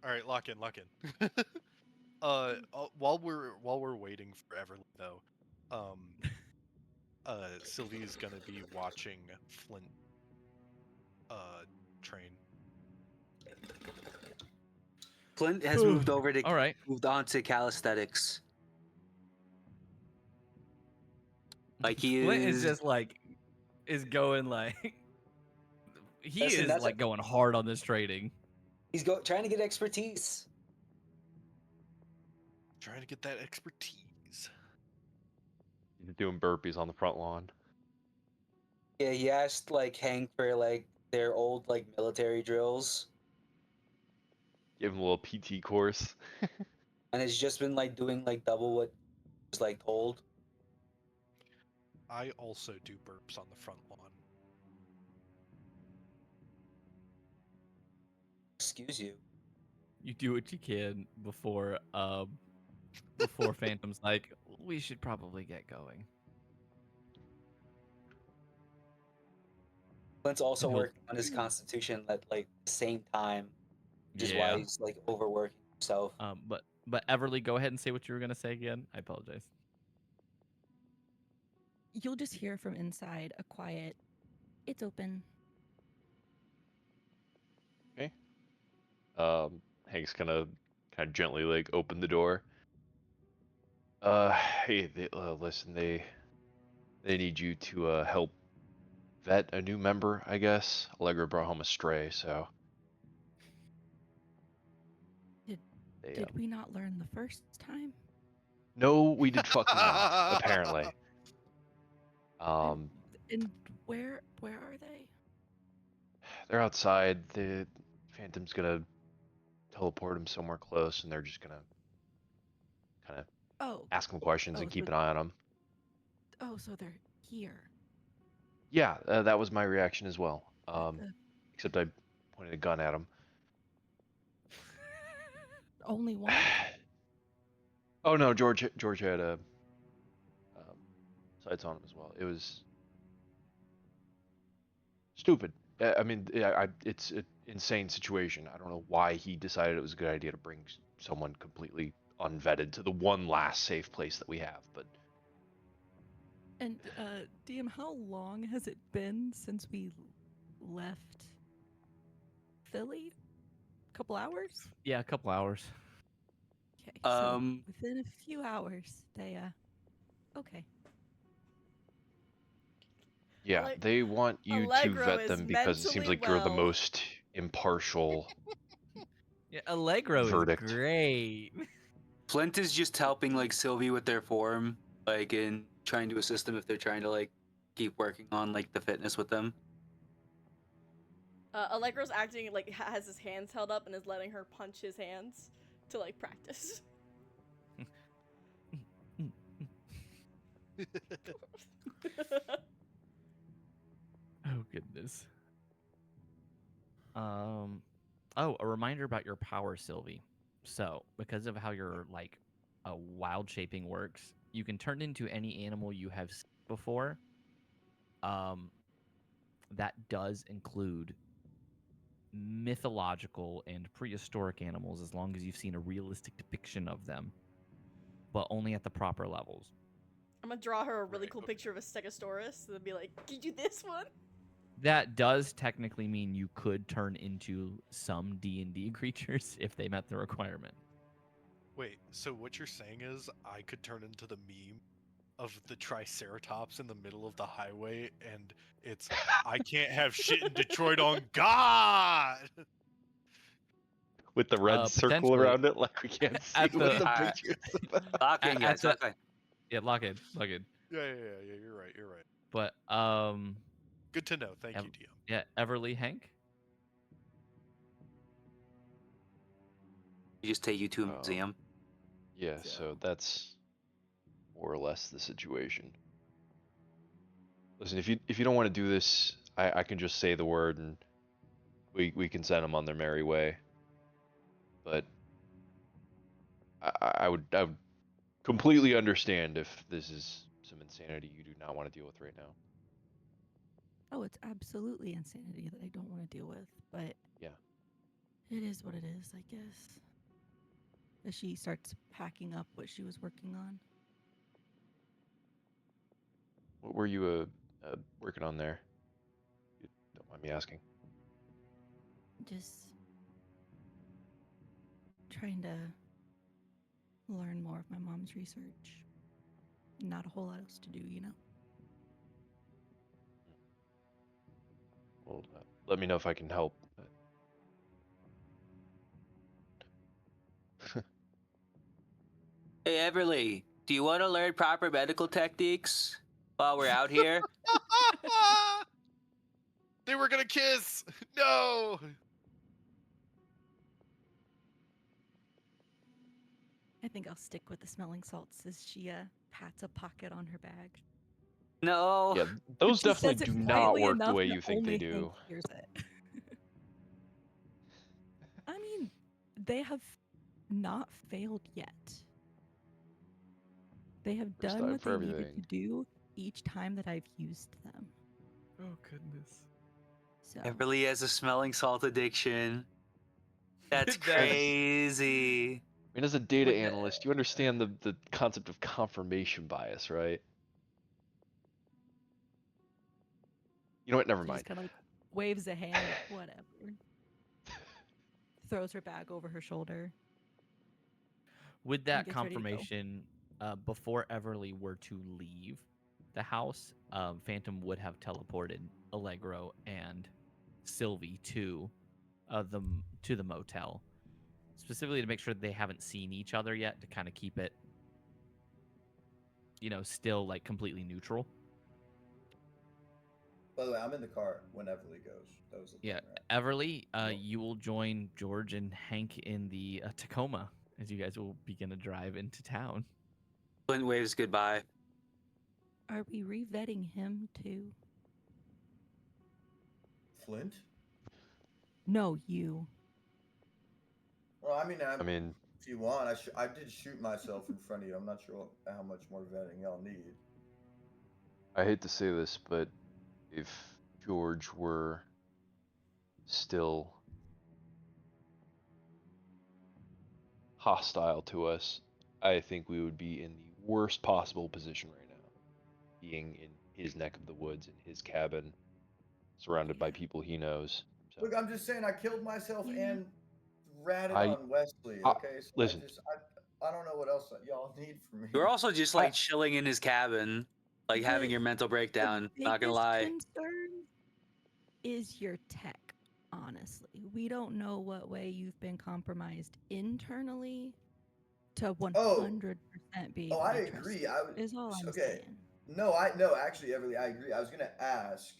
All right, lock in. While we're waiting for Everly though, Sylvie is gonna be watching Flint train. Flint has moved over to All right. moved on to calisthenics. Like he Flint is is just like is going like he Listen, is that's like going hard on this trading. he's trying to get expertise. Trying to get that expertise. He's doing burpees on the front lawn. Yeah, he asked like Hank for like their old like military drills, Give him a little PT course. and it's just been like doing like double what was like told. I also do burps on the front lawn. Excuse you. You do what you can before Phantom's like, we should probably get going. Flint's also He'll- working on his constitution at like the same time, which is Yeah. why he's like overworking himself. But Everly, go ahead and say what you were gonna say again. I apologize. You'll just hear from inside a quiet, "It's open." Hank's gonna kind of gently like open the door. Hey, listen, they need you to help vet a new member, I guess. Allegro brought home a stray, so. Did- They, Did we not learn the first time? No, we did fucking not, apparently. And where are they? They're outside. The Phantom's gonna teleport him somewhere close, and they're just gonna kind of Oh, ask him questions and Oh, keep so- an eye on him. so they're here. Yeah, that was my reaction as well. Uh, Except I pointed a gun at him. Only one. Oh no, George had sights on him as well. It was stupid. I mean, it's an insane situation. I don't know why he decided it was a good idea to bring someone completely unvetted to the one last safe place that we have. But And DM, how long has it been since we left Philly? Couple hours? Yeah, a couple hours. Okay. So Um, within a few hours, they okay. Yeah, Like, they want you to Allegro vet is them because it seems mentally like you're the well. most impartial Yeah, Allegro verdict. is great. Flint is just helping like Sylvie with their form, like in trying to assist them if they're trying to like keep working on like the fitness with them. Allegro's acting like has his hands held up and is letting her punch his hands to like practice. Oh goodness. Oh, a reminder about your power, Sylvie. So, because of how your like wild shaping works, you can turn into any animal you have seen before. That does include mythological and prehistoric animals as long as you've seen a realistic depiction of them, but only at the proper levels. I'm gonna draw her a really Right, cool okay. picture of a Stegosaurus and be like, "Can you do this one?" That does technically mean you could turn into some D&D creatures if they met the requirement. Wait, so what you're saying is I could turn into the meme of the Triceratops in the middle of the highway, and it's I can't have shit in Detroit on God. With the red circle Potentially. around it, like we can't see At what the- the Alright. picture is about. Lock in, guys. the- Lock in. Yeah, lock in. Yeah, you're right. You're right. But Good to know. Thank you, DM. yeah, Everly Hank. You just take you to a Oh. museum. Yeah, so that's more or less the situation. Listen, if you don't want to do this, I can just say the word and we can send them on their merry way. But I would completely understand if this is some insanity you do not want to deal with right now. Oh, it's absolutely insanity that I don't want to deal with, but Yeah. it is what it is, I guess. As she starts packing up what she was working on. What were you working on there? You don't mind me asking. Just trying to learn more of my mom's research. Not a whole lot else to do, you know? Well, let me know if I can help. Hey, Everly, do you want to learn proper medical techniques while we're out here? They were gonna kiss. No. I think I'll stick with the smelling salts as she pats a pocket on her bag. No. Yeah, those She says definitely it do not quietly work the enough way that you think they only do. Hank hears it. I mean, they have not failed yet. They have First done time what for they needed to everything. do each time that I've used them. Oh goodness. So Everly has a smelling salt addiction. That's That's- crazy. I mean, as a data Wait, analyst, you understand the concept of confirmation bias, right? You know what? Never she mind. just kind of like waves a hand, whatever. Throws her bag over her shoulder. With and that gets ready to go. confirmation, before Everly were to leave the house, Phantom would have teleported Allegro and Sylvie to the motel, specifically to make sure they haven't seen each other yet, to kind of keep it, still like completely neutral. By the way, I'm in the car when Everly goes. That was the Yeah, thing, right? Everly, Cool. you will join George and Hank in the Tacoma as you guys will begin to drive into town. Flint waves goodbye. Are we revetting him too? Flint? No, you. Well, I mean, I mean, if you want, I did shoot myself in front of you. I'm not sure how much more vetting y'all need. I hate to say this, but if George were still hostile to us, I think we would be in the worst possible position right now. Being in his neck of the woods, in his cabin, surrounded by people he knows. So, Look, I'm just saying, I killed myself Yeah. and ratted I- on Wesley. I- Okay, so listen. I don't know what else y'all need from me. You're also just like chilling in his cabin. Like having your mental breakdown. Not gonna lie. The biggest concern is your tech, honestly. We don't know what way you've been compromised internally to 100% be able I to trust agree. you, I was is all I'm okay. saying. No, actually, Everly, I agree. I was gonna ask.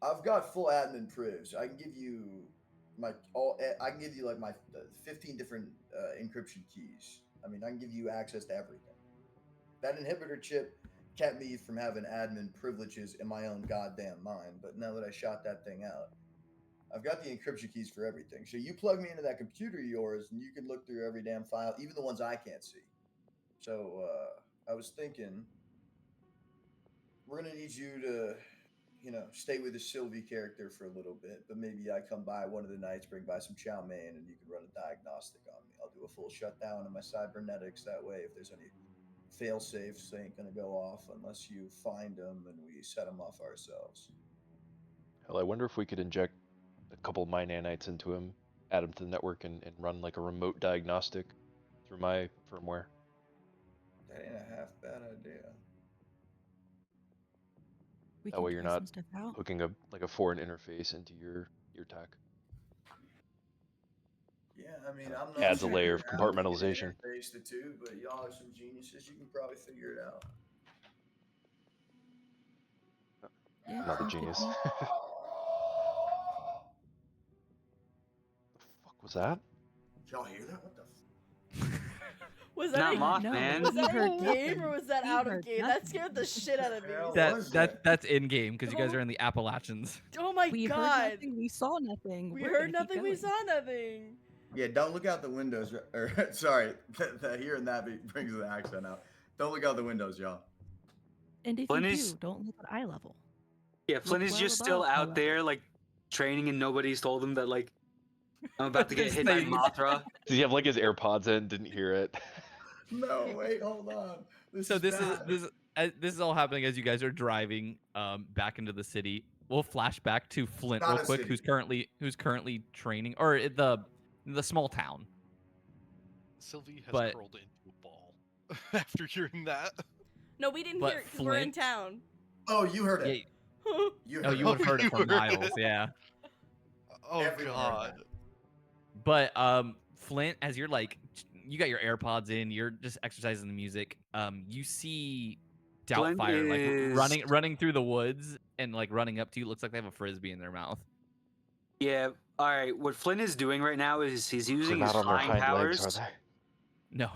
I've got full admin privilege. I can give you I can give you like my 15 different encryption keys. I mean, I can give you access to everything. That inhibitor chip kept me from having admin privileges in my own goddamn mind. But now that I shot that thing out, I've got the encryption keys for everything. So you plug me into that computer of yours, and you can look through every damn file, even the ones I can't see. So I was thinking, we're gonna need you to, stay with the Sylvie character for a little bit, but maybe I come by one of the nights, bring by some chow mein, and you can run a diagnostic on me. I'll do a full shutdown of my cybernetics. That way, if there's any fail safes, they ain't gonna go off unless you find them and we set them off ourselves. Hell, I wonder if we could inject a couple of my nanites into him, add him to the network, and run like a remote diagnostic through my firmware. That ain't a half bad idea. We That can way you're try not some stuff out. hooking a foreign interface into your tech. Yeah, I mean, I'm not Adds a sure layer of how we can compartmentalization. interface the two, but y'all are some geniuses. You can probably figure it out. Yeah, I'm not a sounds good to genius. me. The fuck was that? Did y'all hear that? What the? Was Not that moth, No, man. was we that heard in game nothing. or was that We out of heard game? That nothing. scared the shit out of me. Hell, That was that's in game because you guys Oh. are in the Appalachians. Oh my We heard god. nothing. We saw nothing. We We're heard gonna keep nothing. We going. saw nothing. Yeah, don't look out the windows. Or sorry, hearing that brings the accent out. Don't look out the windows, y'all. And if Flynn you is- do, don't look at eye level. Yeah, Flynn is well just still above eye out there, level. like, training, and nobody's told him that, like, I'm about to get Just hit by saying. Mothra. Does he have like his AirPods in? Didn't hear it. No, wait, hold on. So this bad. is all happening as you guys are driving back into the city. We'll flash back to Flint Not real a quick, city. who's currently training, or the small town. Sylvie has But- curled into a ball after hearing that. No, we didn't But hear it because we're in Flint- town. Oh, you heard Yeah, it. You heard oh, you would have heard it You for heard miles, it. yeah. Oh Everyone heard god. that. But Flint, as you're like, you got your AirPods in, you're just exercising the music. You see Flint Doubtfire like is- running through the woods and like running up to you. Looks like they have a frisbee in their mouth. Yeah, alright, what Flynn is doing right now is he's They're using his not on their flying hind powers. legs, are they? No.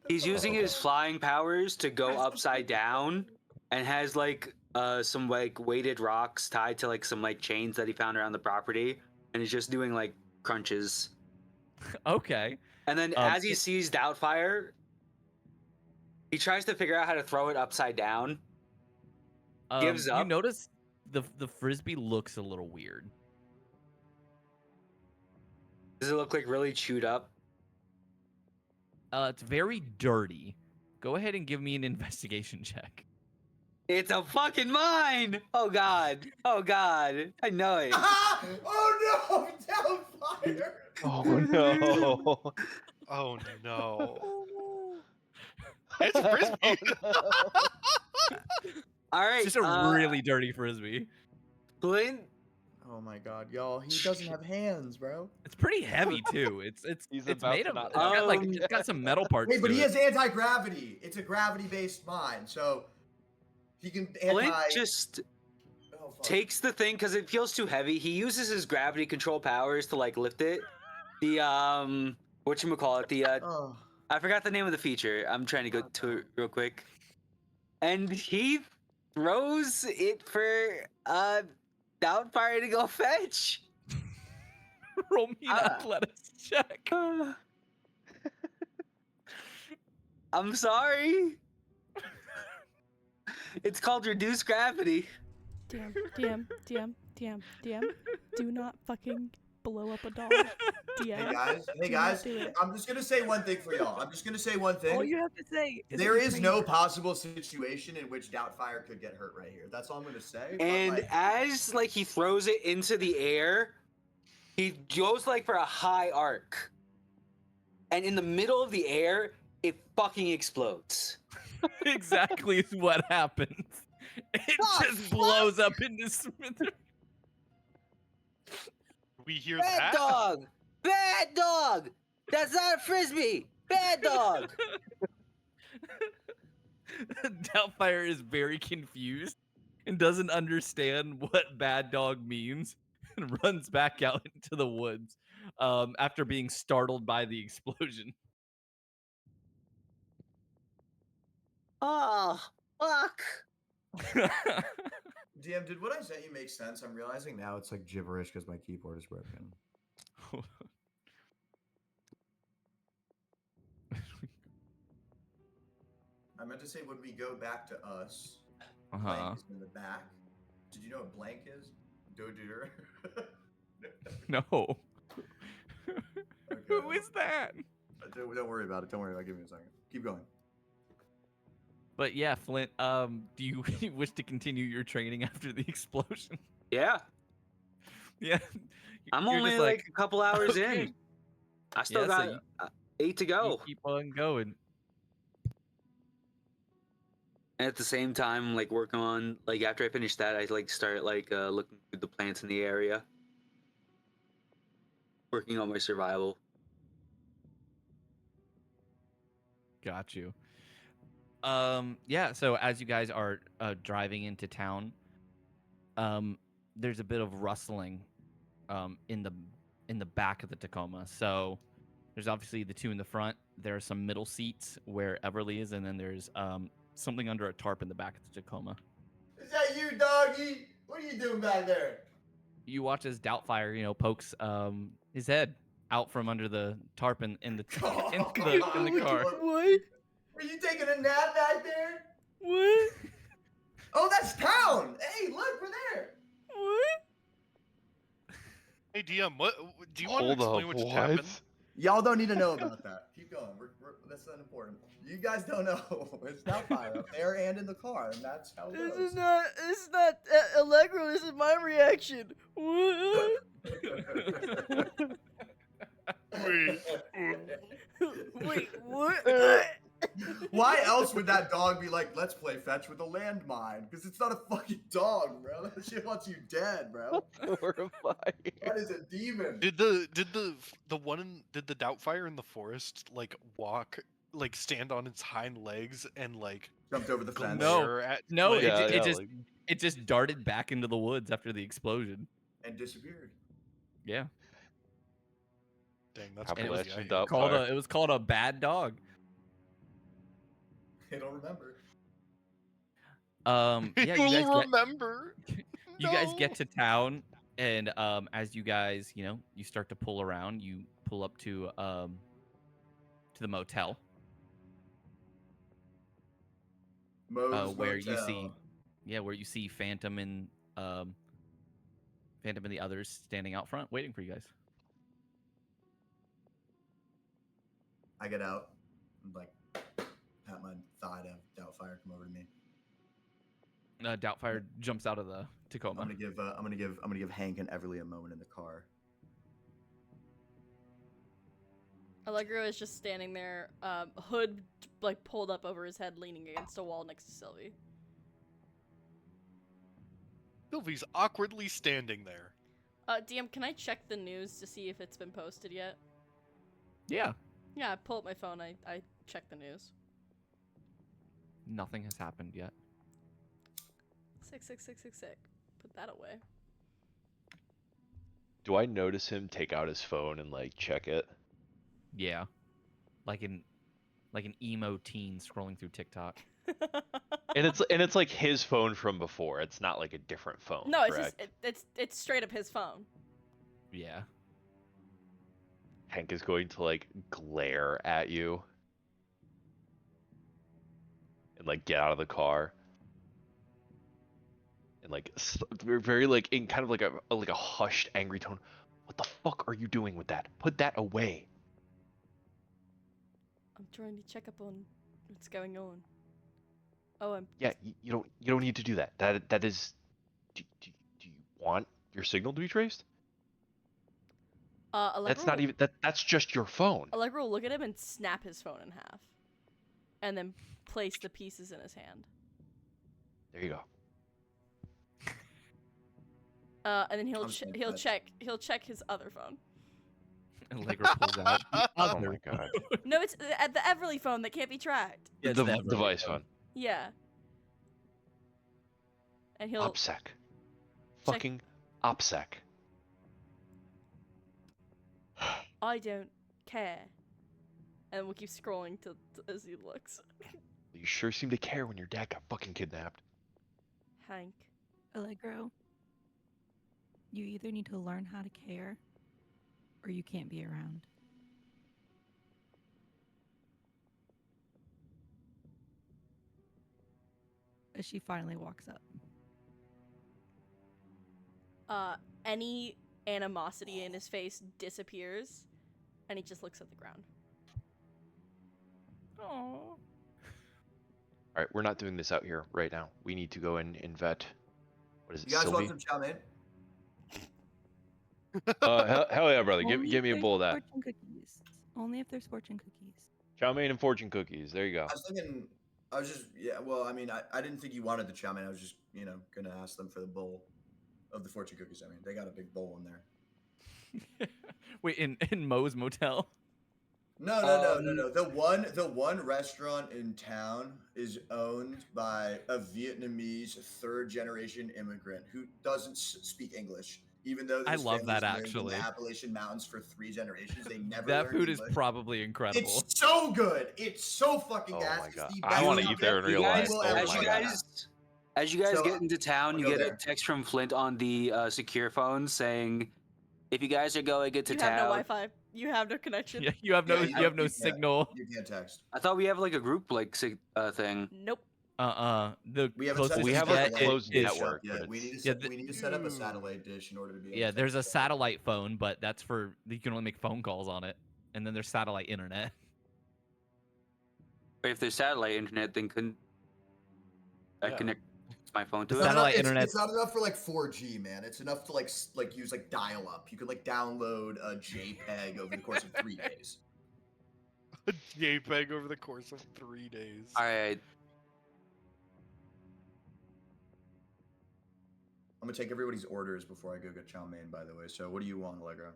He's using okay. his flying powers to go upside down and has, like, some, like, weighted rocks tied to, like, some, like, chains that he found around the property. And he's just doing, like, crunches. Okay. And then as he sees Doubtfire, he tries to figure out how to throw it upside down. Gives You up. notice the frisbee looks a little weird. Does it look like really chewed up? It's very dirty. Go ahead and give me an investigation check. It's a fucking mine! Oh god. Oh god. I know it. Oh no! Doubtfire! Oh no! Oh no. Oh, It's a frisbee. Alright. It's just a really dirty frisbee. Flynn. Oh my god, y'all! He doesn't have hands, bro. It's pretty heavy too. He's It's about made to of. not It's got like have it's got some metal parts. Wait, but to he it. has anti-gravity. It's a gravity-based mine, so he can Flint just Oh, fuck. takes the thing because it feels too heavy. He uses his gravity control powers to like lift it. The whatchamacallit, the Oh. I forgot the name of the feature. I'm trying to go to it real quick. And he throws it for Doubtfire to go fetch. Roll me an athletics check. I'm sorry. It's called reduced gravity. DM. Do not fucking blow up a dog. DM. Hey guys, I'm just gonna say one thing for y'all. I'm just gonna say one thing. All you have to say is There it's is no crazy. possible situation in which Doubtfire could get hurt right here. That's all I'm gonna say. but, And like, as like he throws it into the air, he goes like for a high arc. And in the middle of the air, it fucking explodes. Exactly is what happens. It Oh, just blows up into smithereens. We hear Bad that. dog! Bad dog! That's not a frisbee! Bad dog! Doubtfire is very confused and doesn't understand what bad dog means and runs back out into the woods after being startled by the explosion. Oh, fuck! DM, did what I sent you make sense? I'm realizing now it's like gibberish because my keyboard is broken. I meant to say when we go back to us, blank is in the back. Did you know what blank is? Dodur. No. Who is that? Don't worry about it. Don't worry about it. Give me a second. Keep going. But yeah, Flint, do you wish to continue your training after the explosion? Yeah, Yeah. I'm You're only just like a couple hours okay. in. I still Yeah, so got 8 to go. you keep on going. And at the same time, like working on like after I finish that, I like start like looking through the plants in the area, working on my survival. Got you. Yeah, so as you guys are driving into town, there's a bit of rustling in the back of the Tacoma. So there's obviously the two in the front. There are some middle seats where Everly is, and then there's something under a tarp in the back of the Tacoma. Is that you, doggy? What are you doing back there? You watch as Doubtfire, pokes his head out from under the tarp in the in the car. What? Were you taking a nap back there? What? Oh, that's town. Hey, look, we're there. What? Hey DM, what do you want to Hold explain up, what just what? happened? Y'all don't need to know about that. Keep going. That's not important. You guys don't know. It's not fire up there and in the car, and that's how it This goes. is not. This is not Allegro. This is my reaction. What? Wait. Wait. What? Why else would that dog be like, let's play fetch with a landmine? Because it's not a fucking dog, bro. That shit wants you dead, bro. Horrifying. That is a demon. Did the Doubtfire in the forest like stand on its hind legs and like Jumped over the fence. glare at No, like, it just darted back into the woods after the explosion. And disappeared. Yeah. Dang, that's Appalachian crazy. Doubtfire. It was called a bad dog. They don't remember. Yeah, you guys remember. you guys get to town, and as you guys, you start to pull around, you pull up to the motel. Moe's Where you Motel. where you see Phantom and the others standing out front waiting for you guys. I get out and like pat my thigh to Doubtfire come over to me. Doubtfire jumps out of the Tacoma. I'm gonna give Hank and Everly a moment in the car. Allegro is just standing there, hood like pulled up over his head, leaning against a wall next to Sylvie. Sylvie's awkwardly standing there. DM, can I check the news to see if it's been posted yet? Yeah. Yeah, I pull up my phone. I check the news. Nothing has happened yet. Sick. Put that away. Do I notice him take out his phone and like check it? Yeah. Like an emo teen scrolling through TikTok. And it's like his phone from before. It's not like a different phone. No, it's correct? just it's straight up his phone. Yeah. Hank is going to like glare at you and like get out of the car and like very like in kind of like a hushed angry tone. What the fuck are you doing with that? Put that away. I'm trying to check up on what's going on. Oh, I'm. Yeah, you don't need to do that. That is. Do you want your signal to be traced? Allegro That's not even that's just your phone. Allegro will look at him and snap his phone in half, and then place the pieces in his hand. There you go. And then I'm saying he'll touch. check his other phone. Allegro pulls out the Oh other my god. No, it's at the Everly phone that can't be tracked. Yeah, it's The the Everly device phone. phone. Yeah. And he'll OPSEC. Fucking OPSEC. I don't care. And we'll keep scrolling as he looks. You sure seem to care when your dad got fucking kidnapped. Hank. Allegro, you either need to learn how to care, or you can't be around. As she finally walks up. Any animosity in his face disappears, and he just looks at the ground. Aww. All right, we're not doing this out here right now. We need to go in and vet. What is it, You guys Sylvie? want some chow mein? Hell yeah, brother. Give Only me if a there's bowl of that. fortune cookies. Only if there's fortune cookies. Chow mein and fortune cookies. There you go. I was just, yeah, well, I mean, I didn't think you wanted the chow mein. I was just, going to ask them for the bowl of the fortune cookies. I mean, they got a big bowl in there. Wait, in Moe's motel? No. The one restaurant in town is owned by a Vietnamese third-generation immigrant who doesn't speak English. Even though I his love that, family's lived in actually. the Appalachian Mountains for 3 generations, they never That learned food English. is probably incredible. It's so good. It's so fucking Oh gas. my It's God. the I best wanna you eat there in get- real you life. will Oh ever my try. God. As you guys So, get into town, I'll you go get a there. text from Flint on the secure phone saying, "If you guys are going to You town." have no Wi-Fi. You have no connection. Yeah, you have no Yeah, you have no can't- signal. You can't text. I thought we have like a group thing. Nope. The We have closest We you have get a closed is network. Yeah, but we need it's- to we need to set up a satellite dish in order to be able Yeah, to there's a text. satellite phone, but that's for you can only make phone calls on it. And then there's satellite internet. But if there's satellite internet, then couldn't I Yeah. connect my phone to The it? satellite it's, internet- it's not enough for like 4G, man. It's enough to like use like dial up. You can like download a JPEG over the course of 3 days. A JPEG over the course of 3 days. All right. I'm gonna take everybody's orders before I go get chow mein, by the way. So what do you want, Allegro?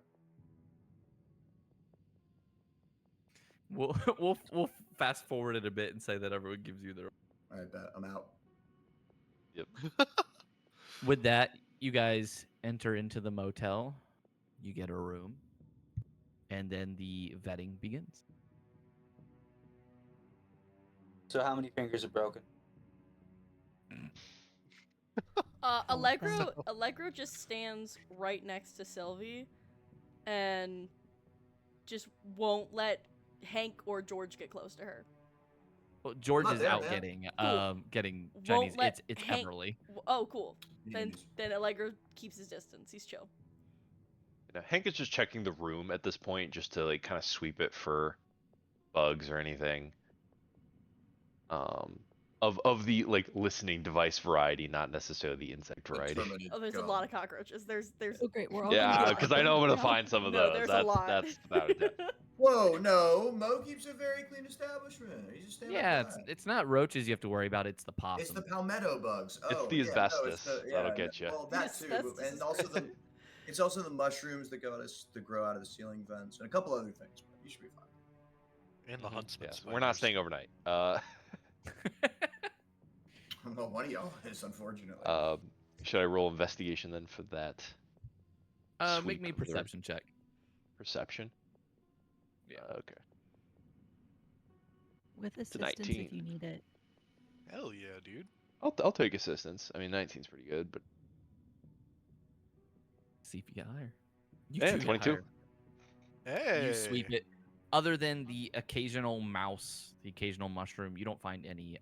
We'll fast forward it a bit and say that everyone gives you their. All right, bet. I'm out. Yep. With that, you guys enter into the motel. You get a room, and then the vetting begins. So how many fingers are broken? Allegro just stands right next to Sylvie, and just won't let Hank or George get close to her. Well, George not is there, out man. getting Won't Chinese. let It's Hank- Everly. Oh, cool. You Then can use- then Allegro keeps his distance. He's chill. Hank is just checking the room at this point, just to like kind of sweep it for bugs or anything. Of the like listening device variety, not necessarily the insect variety. Terminated Oh, there's a gum. lot of cockroaches. There's Oh, great. We're all Yeah, gonna because get I know I'm gonna now. find some of no, those. there's That's a lot. that's without a doubt. Whoa, no. Mo keeps a very clean establishment. He's just standing Yeah, up it's not roaches you have to worry about. It's the possum. It's the palmetto bugs. It's Oh, the yeah, no, asbestos that'll yeah, get you. Well, that The too, asbestos but, is and also great. it's also the mushrooms that grow out of the ceiling vents and a couple other things. But you should be fine. And the huntsman. Yes, we're not staying overnight. Well, one of y'all is, unfortunately. Should I roll investigation then for that? Make sweep me a of the room? perception check. Perception. Yeah. Okay. With a assistance 19. if you need it. Hell yeah, dude. I'll take assistance. I mean, 19's pretty good, but See if you get higher. You yeah, do get 22. higher. Hey. You sweep it. Other than the occasional mouse, the occasional mushroom, you don't find any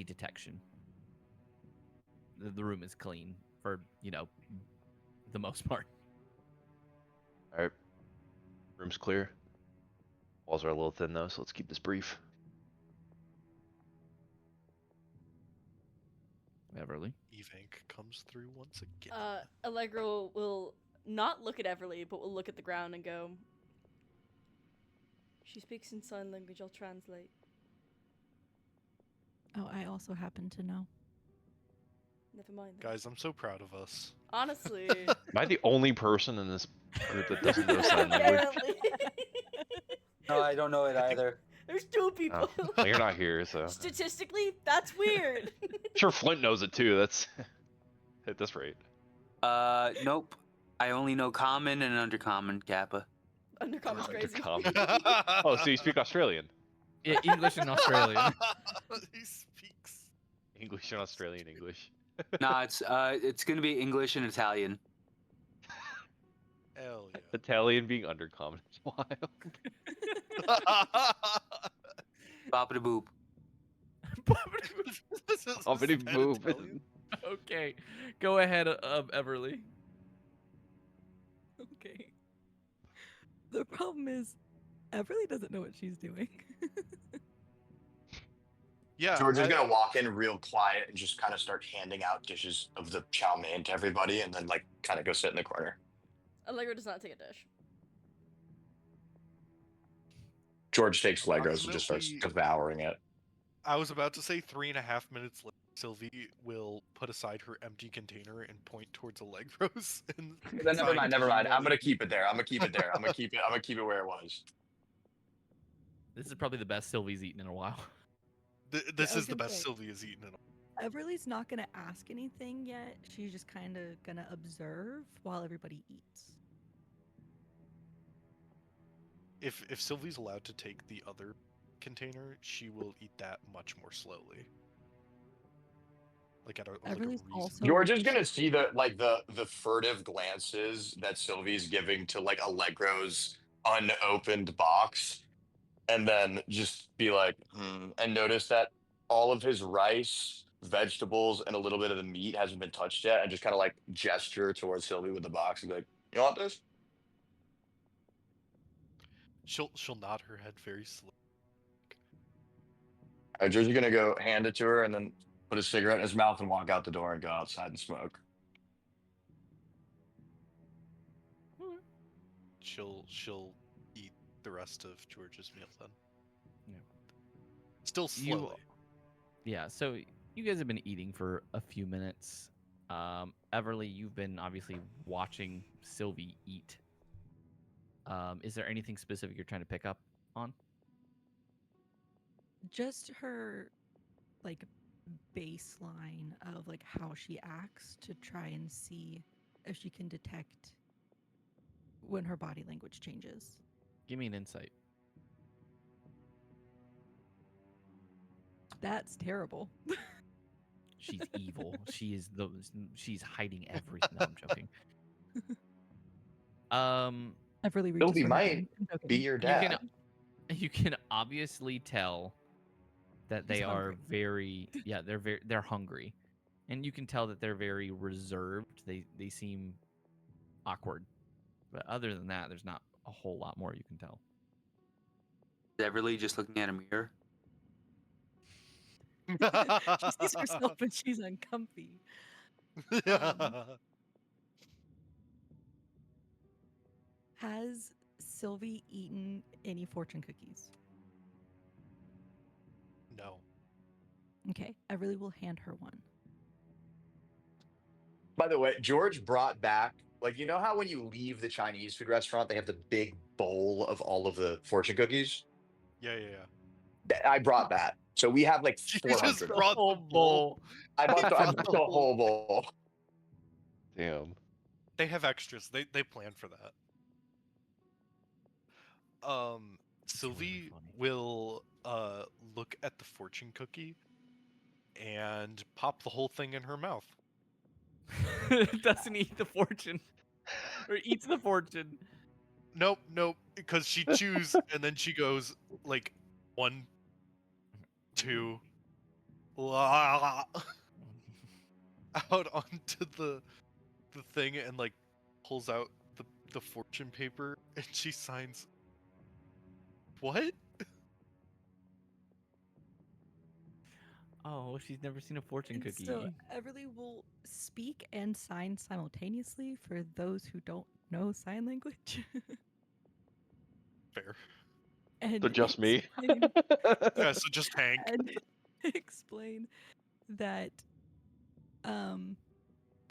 detection. The room is clean for, the most part. All right. Room's clear. Walls are a little thin though, so let's keep this brief. Everly. Evank comes through once again. Allegro will not look at Everly, but will look at the ground and go, "She speaks in sign language. I'll translate." Oh, I also happen to know. Never mind. Guys, I'm so proud of us. Honestly. Am I the only person in this group that doesn't know sign language? Apparently. No, I don't know it either. There's 2 people. Oh, well, you're not here, so. Statistically, that's weird. Sure, Flint knows it too. That's at this rate. Nope. I only know common and undercommon, Kappa. Undercommon's crazy. Undercommon. Oh, so you speak Australian? Yeah, English and Australian. He speaks. English and Australian English. No, it's gonna be English and Italian. Hell yeah. Italian being undercommon is wild. Bop it a boop. Hoppity boop. Okay, go ahead, Everly. Okay. The problem is, Everly doesn't know what she's doing. Yeah. George is gonna walk in real quiet and just kind of start handing out dishes of the chow mein to everybody, and then like kind of go sit in the corner. Allegro does not take a dish. George takes Legos and just starts Approximately- devouring it. I was about to say 3.5 minutes later, Sylvie will put aside her empty container and point towards Allegro's. And Then never sign mind, to never mind. you I'm gonna as- keep it there. I'm gonna keep it there. I'm gonna keep it where it was. This is probably the best Sylvie's eaten in a while. This I was is the gonna best say- Sylvie has eaten in a Everly's not gonna ask anything yet. She's just kind of gonna observe while everybody eats. If Sylvie's allowed to take the other container, she will eat that much more slowly. Like at a Everly's reason. also George is gonna see the furtive glances that Sylvie's giving to like Allegro's unopened box, and then just be like, and notice that all of his rice, vegetables, and a little bit of the meat hasn't been touched yet, and just kind of like gesture towards Sylvie with the box and be like, "You want this?" She'll nod her head very slowly. George is gonna go hand it to her and then put a cigarette in his mouth and walk out the door and go outside and smoke. She'll eat the rest of George's meal then. Yeah. Still slowly. Yeah, so you guys have been eating for a few minutes. Everly, you've been obviously watching Sylvie eat. Is there anything specific you're trying to pick up on? just her like baseline of like how she acts to try and see if she can detect when her body language changes. Give me an insight. That's terrible. She's evil. She's hiding everything. No, I'm joking. Everly reaches Sylvie for her might gun. I'm joking. be your dad. You can obviously tell that they He's are hungry. they're hungry, and you can tell that they're very reserved. They seem awkward, but other than that, there's not a whole lot more you can tell. Is Everly just looking at a mirror? She sees herself and she's uncomfy. Has Sylvie eaten any fortune cookies? No. Okay, I really will hand her one. By the way, George brought back, like, you know how when you leave the Chinese food restaurant, they have the big bowl of all of the fortune cookies? Yeah. I brought that. So we have like She 400. just brought the bowl. I bought brought the the whole bowl. Damn. They have extras. They plan for that. Sylvie funny. will look at the fortune cookie and pop the whole thing in her mouth. Doesn't eat the fortune, or eats the fortune. Nope, because she chews and then she goes like 1, 2, out onto the thing and like pulls out the fortune paper and she signs. What? Oh, she's never seen a fortune And cookie. so Everly will speak and sign simultaneously for those who don't know sign language. Fair. And So just me. explain- Yeah, so just Hank. and explain that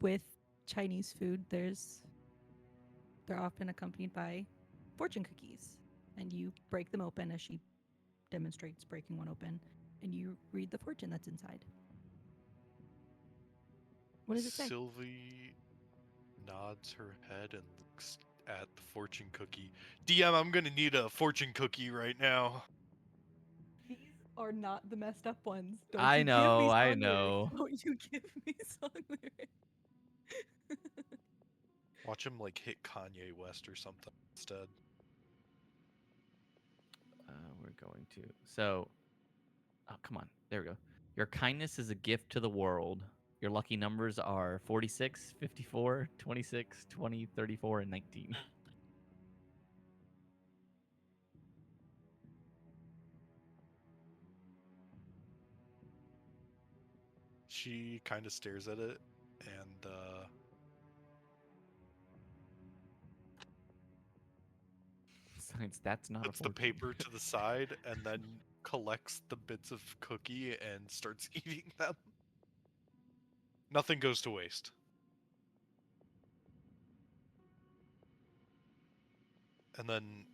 With Chinese food, they're often accompanied by fortune cookies, and you break them open as she demonstrates breaking one open, and you read the fortune that's inside. What does it say? Sylvie nods her head and looks at the fortune cookie. DM, I'm gonna need a fortune cookie right now. These are not the messed up ones. Don't I you know, give me I song know. lyrics. Don't you give me song lyrics. Watch him like hit Kanye West or something instead. We're going to. So, oh, come on. There we go. Your kindness is a gift to the world. Your lucky numbers are 46, 54, 26, 20, 34, and 19. She kind of stares at it and Science, that's not puts a the fortune. paper to the side and then collects the bits of cookie and starts eating them. Nothing goes to waste. And then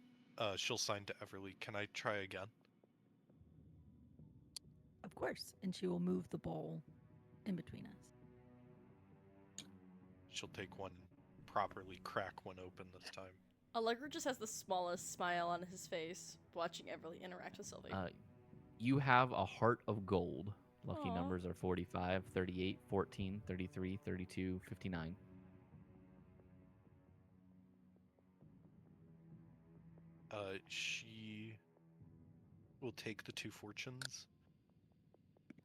she'll sign to Everly. Can I try again? Of course. And she will move the bowl in between us. She'll take one, properly crack one open this time. Allegro just has the smallest smile on his face watching Everly interact with Sylvie. You have a heart of gold. Lucky Aw. numbers are 45, 38, 14, 33, 32, 59. She will take the 2 fortunes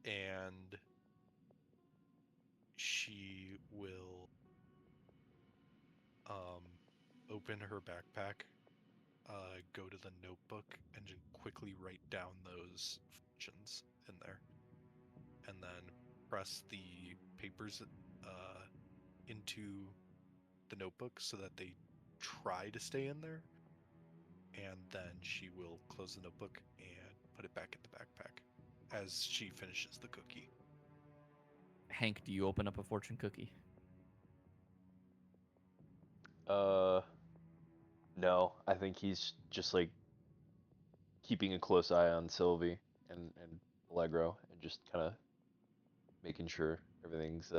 and she will open her backpack, go to the notebook, and just quickly write down those fortunes in there, and then press the papers into the notebook so that they try to stay in there, and then she will close the notebook and put it back in the backpack as she finishes the cookie. Hank, do you open up a fortune cookie? No, I think he's just like keeping a close eye on Sylvie and Allegro and just kind of making sure everything's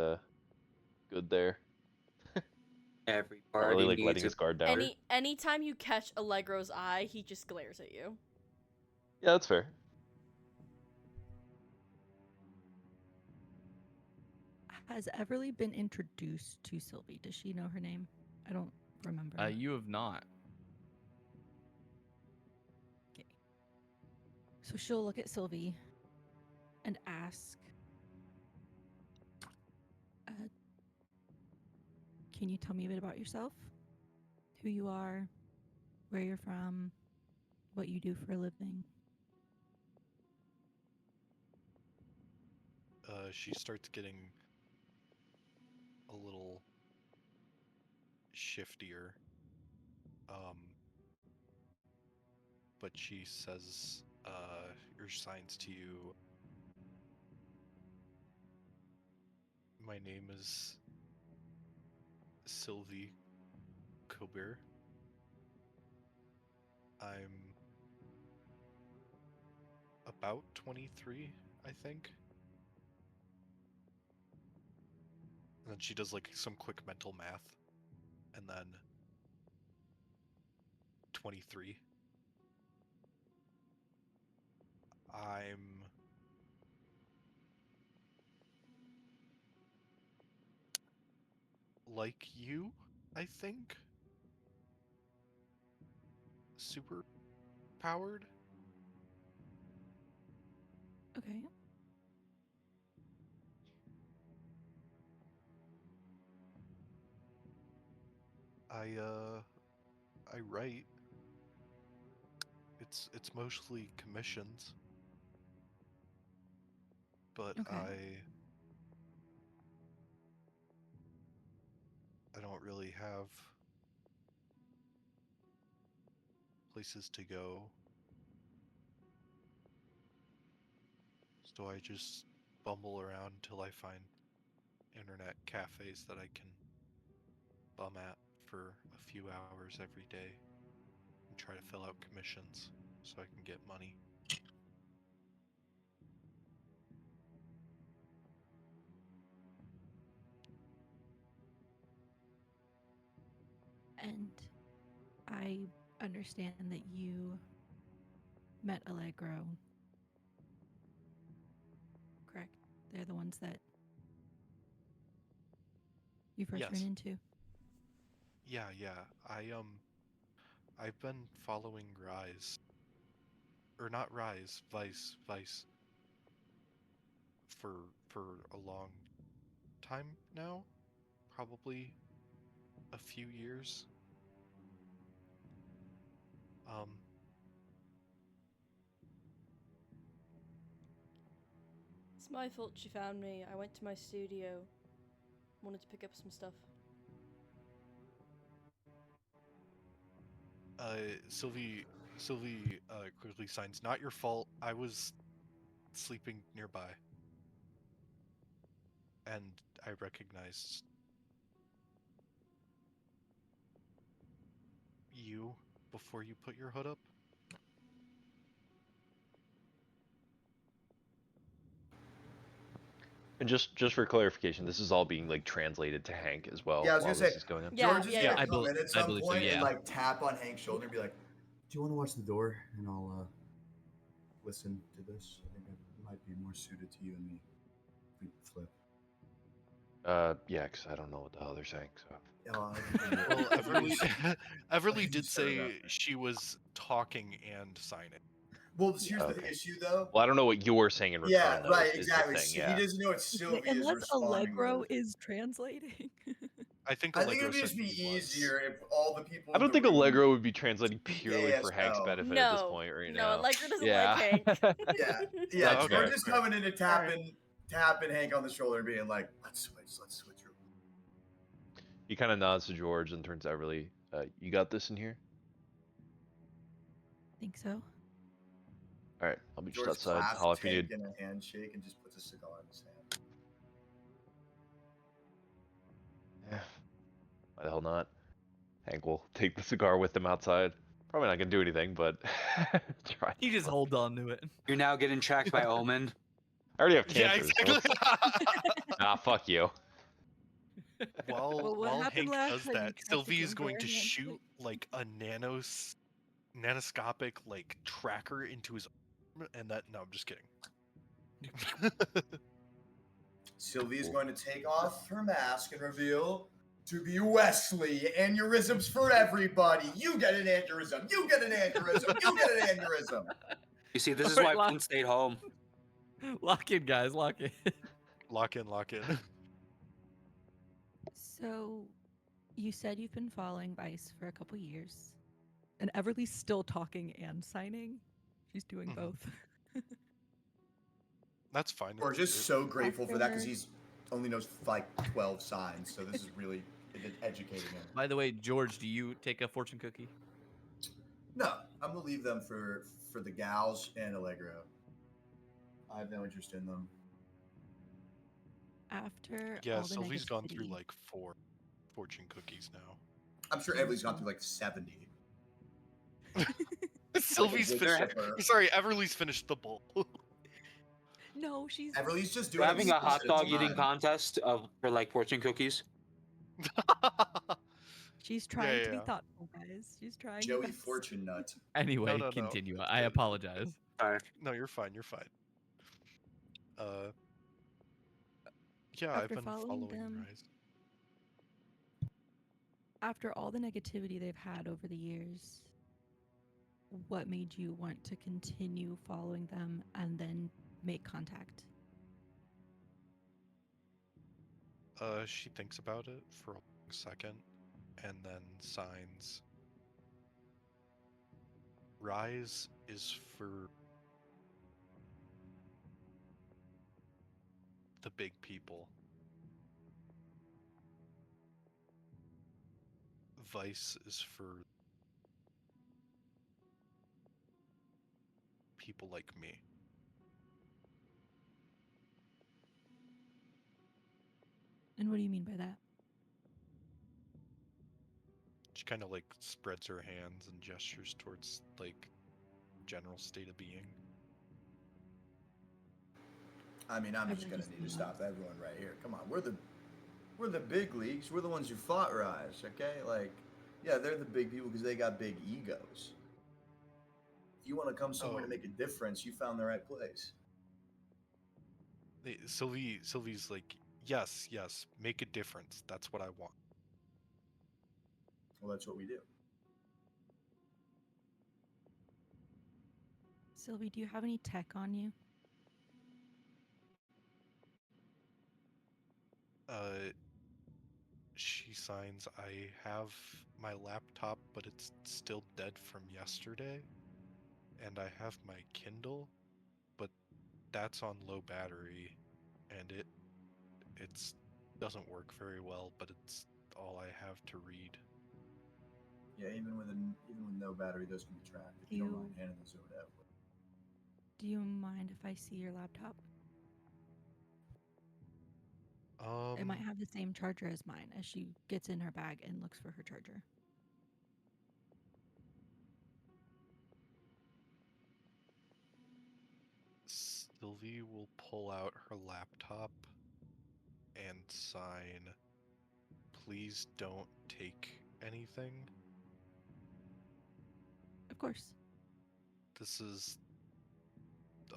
good there. Every Not party really like needs letting a his guard down. Anytime you catch Allegro's eye, he just glares at you. Yeah, that's fair. Has Everly been introduced to Sylvie? Does she know her name? I don't remember. You have not. Okay. So she'll look at Sylvie and ask, can you tell me a bit about yourself? Who you are, where you're from, what you do for a living? She starts getting a little shiftier, but she says, your signs to you. My name is Sylvie Kober. I'm about 23, I think. And then she does like some quick mental math. And then 23. I'm like you, I think. Super powered. Okay. I write. It's mostly commissions. But Okay. I don't really have places to go. So I just bumble around till I find internet cafes that I can bum at for a few hours every day and try to fill out commissions so I can get money. And I understand that you met Allegro. Correct? They're the ones that you first ran Yes. into. Yeah. I've been following Rise, or not Rise, Vice, for a long time now, probably a few years. It's my fault she found me. I went to my studio. Wanted to pick up some stuff. Sylvie quickly signs, "Not your fault. I was sleeping nearby." And I recognized you before you put your hood up. And just for clarification, this is all being like translated to Hank as well. Yeah, I was while gonna say, this is going on. Yeah, George is yeah, gonna yeah. come in at I some believe so, point yeah. and like tap on Hank's shoulder and be like, "Do you want to watch the door and I'll listen to this? I think it might be more suited to you and me." We flip. Yeah, because I don't know what the hell they're saying. So Oh, Well, Everly did just set it up say there. she was talking and signing. Well, here's the Okay. issue though. well, I don't know what you're saying in return. Yeah, though, right, is the exactly. thing, He yeah. doesn't know what Sylvie is Unless responding Allegro with. is translating. I think I think Allegro it would just said be he was. easier if all the people. I don't in think the room Allegro would be translating speak purely for Hank's ASL. benefit at this No, point right no, now. Allegra doesn't yeah. like Hank. Yeah, That's George fair. is coming in and tapping Hank on the shoulder and being like, let's switch. He kind of nods to George and turns to Everly. You got this in here? Think so. All right, I'll be just George outside. clasps Holla if you Hank need. in a handshake and just puts a cigar in his hand. Yeah. Why the hell not? Hank will take the cigar with him outside. Probably not gonna do anything, but try. You just hold on to it. You're now getting tracked by Omen. I already have Yeah, cancer. exactly. Fuck you. While Well, what happened Hank last does time you that, tried to Sylvie is give going her to a shoot like a nanoscopic like tracker into his arm, and that. No, I'm just kidding. Sylvie's going to take off her mask and reveal to be Wesley. Aneurysms for everybody. You get an aneurysm. You get an aneurysm. You get an aneurysm. You see, this is Alright, why Flint stayed home. Lock in, guys. Lock in. Lock in. So, you said you've been following Vice for a couple years, and Everly's still talking and signing. She's doing Mhm. both. That's fine. We're just so grateful for that because After- he's only knows like 12 signs. So this is really educating him. By the way, George, do you take a fortune cookie? No, I'm gonna leave them for the gals and Allegro. I have no interest in them. After Yeah, all the Sylvie's gone through negativity- like 4 fortune cookies now. I'm sure everybody's gone through like 70. Sylvie's Like a finished. wood chipper. Sorry, Everly's finished the bowl. No, she's Everly's just We're doing having a hot dog eating time. contest for like fortune cookies. she's trying to be yeah. thoughtful, guys. She's trying. her Joey best. Fortune Nut. Anyway, no. continue. I apologize. Sorry. No, you're fine. Yeah, I've After been following following them- Rise. After all the negativity they've had over the years, what made you want to continue following them and then make contact? She thinks about it for a long second, and then signs. Rise is for the big people. Vice is for people like me. And what do you mean by that? She kind of like spreads her hands and gestures towards like general state of being. I mean, I'm just gonna need to stop everyone right here. Come on, we're the big leagues. We're the ones who fought R.I.S.E, okay? Like, yeah, they're the big people because they got big egos. If you want to come somewhere to make a difference, you found the right place. Sylvie's like, yes, make a difference. That's what I want. Well, that's what we do. Sylvie, do you have any tech on you? She signs, I have my laptop, but it's still dead from yesterday. And I have my Kindle, but that's on low battery, and it doesn't work very well, but it's all I have to read. Yeah, even with no battery, those can be tracked. If you don't mind handing this over to Evelyn. Do you mind if I see your laptop? It might have the same charger as mine. As she gets in her bag and looks for her charger. Sylvie will pull out her laptop and sign, please don't take anything. Of course. This is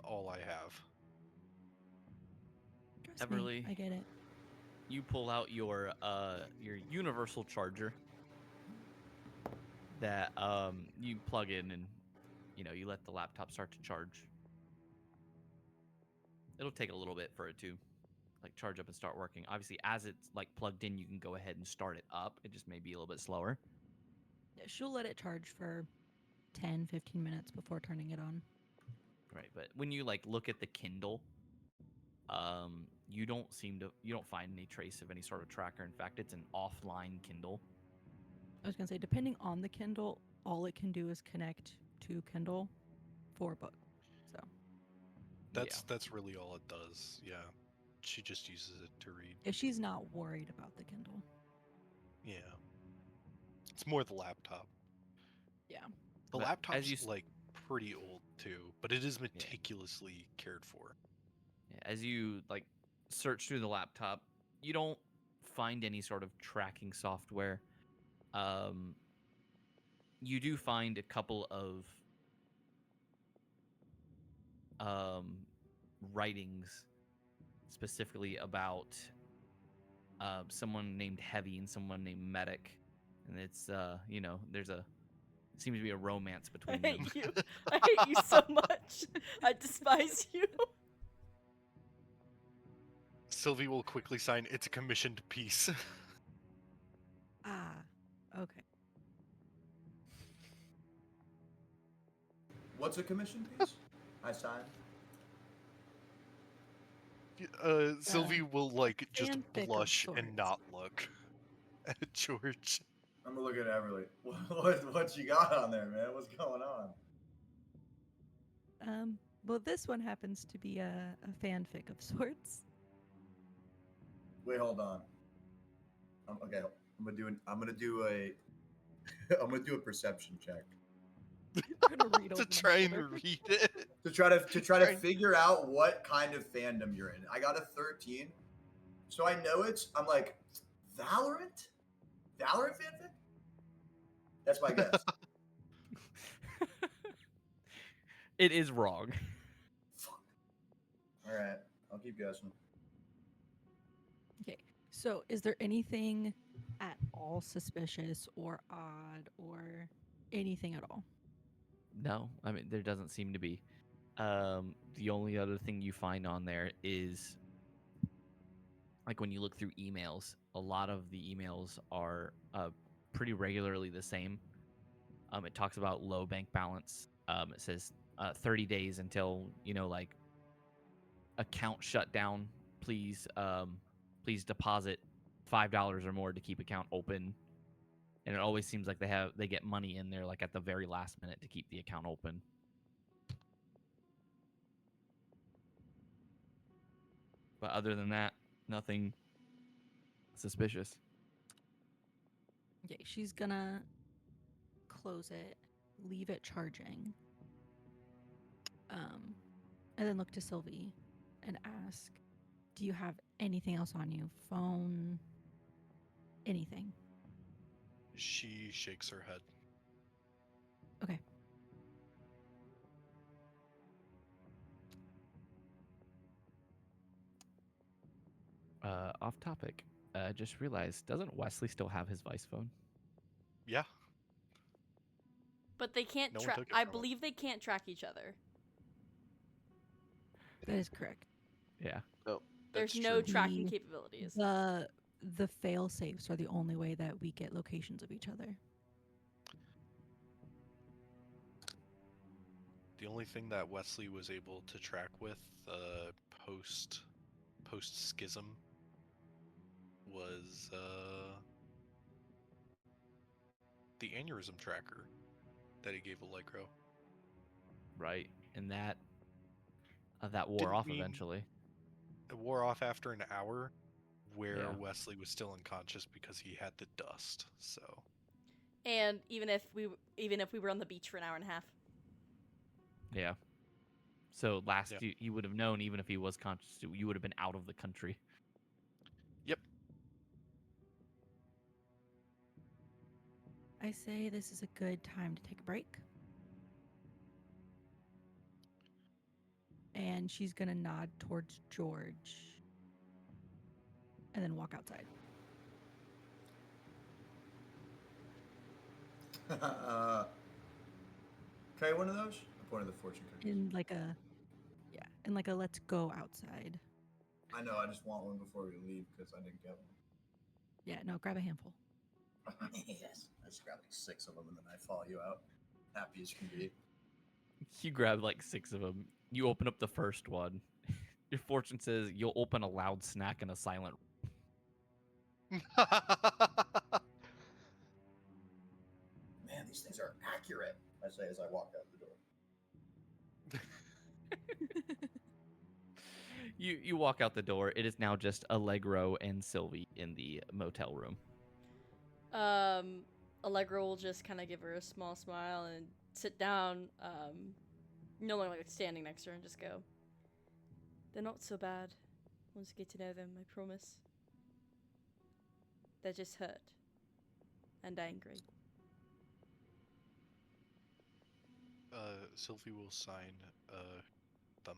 all I have. Trust Everly, me, I get it. you pull out your universal charger that you plug in, and you let the laptop start to charge. It'll take a little bit for it to like charge up and start working. Obviously, as it's like plugged in, you can go ahead and start it up. It just may be a little bit slower. Yeah, she'll let it charge for 10, 15 minutes before turning it on. Right, but when you like look at the Kindle, you don't find any trace of any sort of tracker. In fact, it's an offline Kindle. I was gonna say, depending on the Kindle, all it can do is connect to Kindle for a book. So That's really all it does. Yeah, she just uses it to read. if she's not worried about the Kindle. Yeah, it's more the laptop. Yeah, the But laptop's like pretty old too, but it is meticulously cared for. Yeah, as you like search through the laptop, you don't find any sort of tracking software. You do find a couple of writings specifically about someone named Heavy and someone named Medic, and it's there's seems to be a romance between them. You. I hate you so much. I despise you. Sylvie will quickly sign, it's a commissioned piece. Ah, okay. What's a commission piece? I signed. Sylvie will like just fanfic of blush and sorts. not look at George. I'm gonna look at Everly. What you got on there, man? What's going on? Well, this one happens to be a fanfic of sorts. Wait, hold on. Okay, I'm gonna do a perception check To try and read it. to try to figure out what kind of fandom you're in. I got a 13, so I know I'm like Valorant fanfic. That's my guess. It is wrong. All right, I'll keep guessing. Okay, so is there anything at all suspicious or odd or anything at all? No, I mean there doesn't seem to be. The only other thing you find on there is like when you look through emails, a lot of the emails are pretty regularly the same. It talks about low bank balance. It says 30 days until like account shut down. Please deposit $5 or more to keep account open. And it always seems like they get money in there like at the very last minute to keep the account open. But other than that, nothing suspicious. Okay, she's gonna close it, leave it charging, and then look to Sylvie and ask, do you have anything else on you? Phone? Anything? She shakes her head. Okay. Off topic. Just realized, doesn't Wesley still have his Vice phone? Yeah. But they can't No one track. took it I from him. believe they can't track each other. That is correct. Yeah. Oh, There's that's no true. tracking The- capabilities. The fail safes are the only way that we get locations of each other. The only thing that Wesley was able to track with post schism was the aneurysm tracker that he gave Allegro. Right. And that wore Didn't off mean- eventually. It wore off after an hour, where Yeah. Wesley was still unconscious because he had the dust. So And even if we were on the beach for an hour and a half. Yeah. So last Yeah. you would have known, even if he was conscious, you would have been out of the country. yep. I say this is a good time to take a break. And she's gonna nod towards George and then walk outside. Try one of those. I pointed the fortune cookies. In like a let's go outside. I know. I just want one before we leave because I didn't get one. Yeah, no, grab a handful. Yes. I just grabbed like 6 of them and then I follow you out. Happy as can be. You grab like 6 of them. You open up the first one. Your fortune says you'll open a loud snack in a silent. Man, these things are accurate. I say as I walk out the door. You walk out the door. It is now just Allegro and Sylvie in the motel room. Allegro will just kind of give her a small smile and sit down, no longer like standing next to her, and just go, they're not so bad once you get to know them, I promise. They're just hurt and angry. Sylvie will sign them.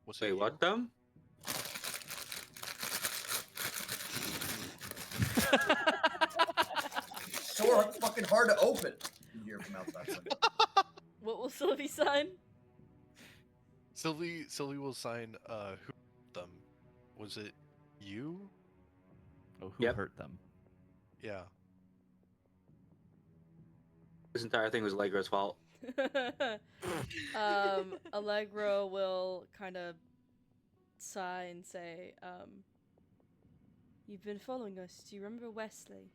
What's Wait, it? what them? So fucking hard to open. You hear from outside the window. What will Sylvie sign? Sylvie will sign who them. Was it you? Oh, who Yep. hurt them? Yeah. This entire thing was Allegro's fault. Allegro will kind of sigh and say, you've been following us. Do you remember Wesley?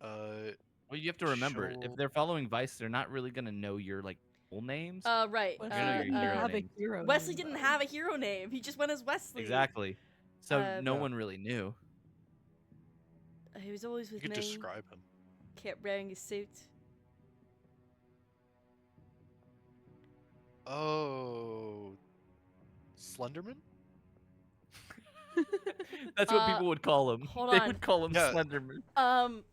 Well, you have to remember, Sure. if they're following Vice, they're not really gonna know your like full names. Right. Wesley You're gonna know your didn't hero have a names. hero Wesley name, didn't though. have a hero name. He just went as Wesley. Exactly. So no Yeah. one really knew. He was always You with could me. describe him. Kept wearing his suit. Oh, Slenderman? That's what people would call him. hold They on. would call him Yeah. Slenderman.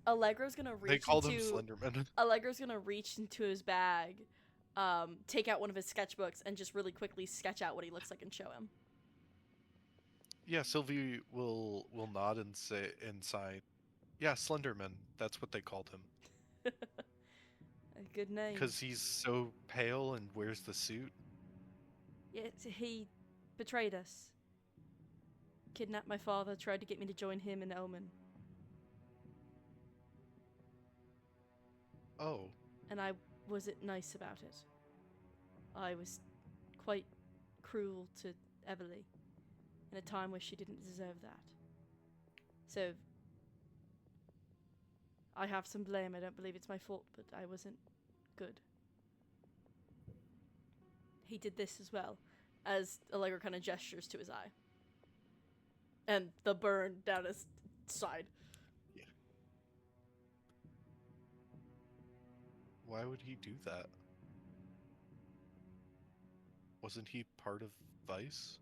Allegro's gonna reach They called him into Slenderman. Allegro's gonna reach into his bag, take out one of his sketchbooks, and just really quickly sketch out what he looks like and show him. Yeah, Sylvie will nod and say and sign. Yeah, Slenderman. That's what they called him A good name. because he's so pale and wears the suit. Yeah, he betrayed us. Kidnapped my father, tried to get me to join him in Omen. Oh, And I wasn't nice about it. I was quite cruel to Everly in a time where she didn't deserve that. So, I have some blame. I don't believe it's my fault, but I wasn't good. He did this as well. as Allegro kind of gestures to his eye. And the burn down his side. Yeah. Why would he do that? Wasn't he part of Vice?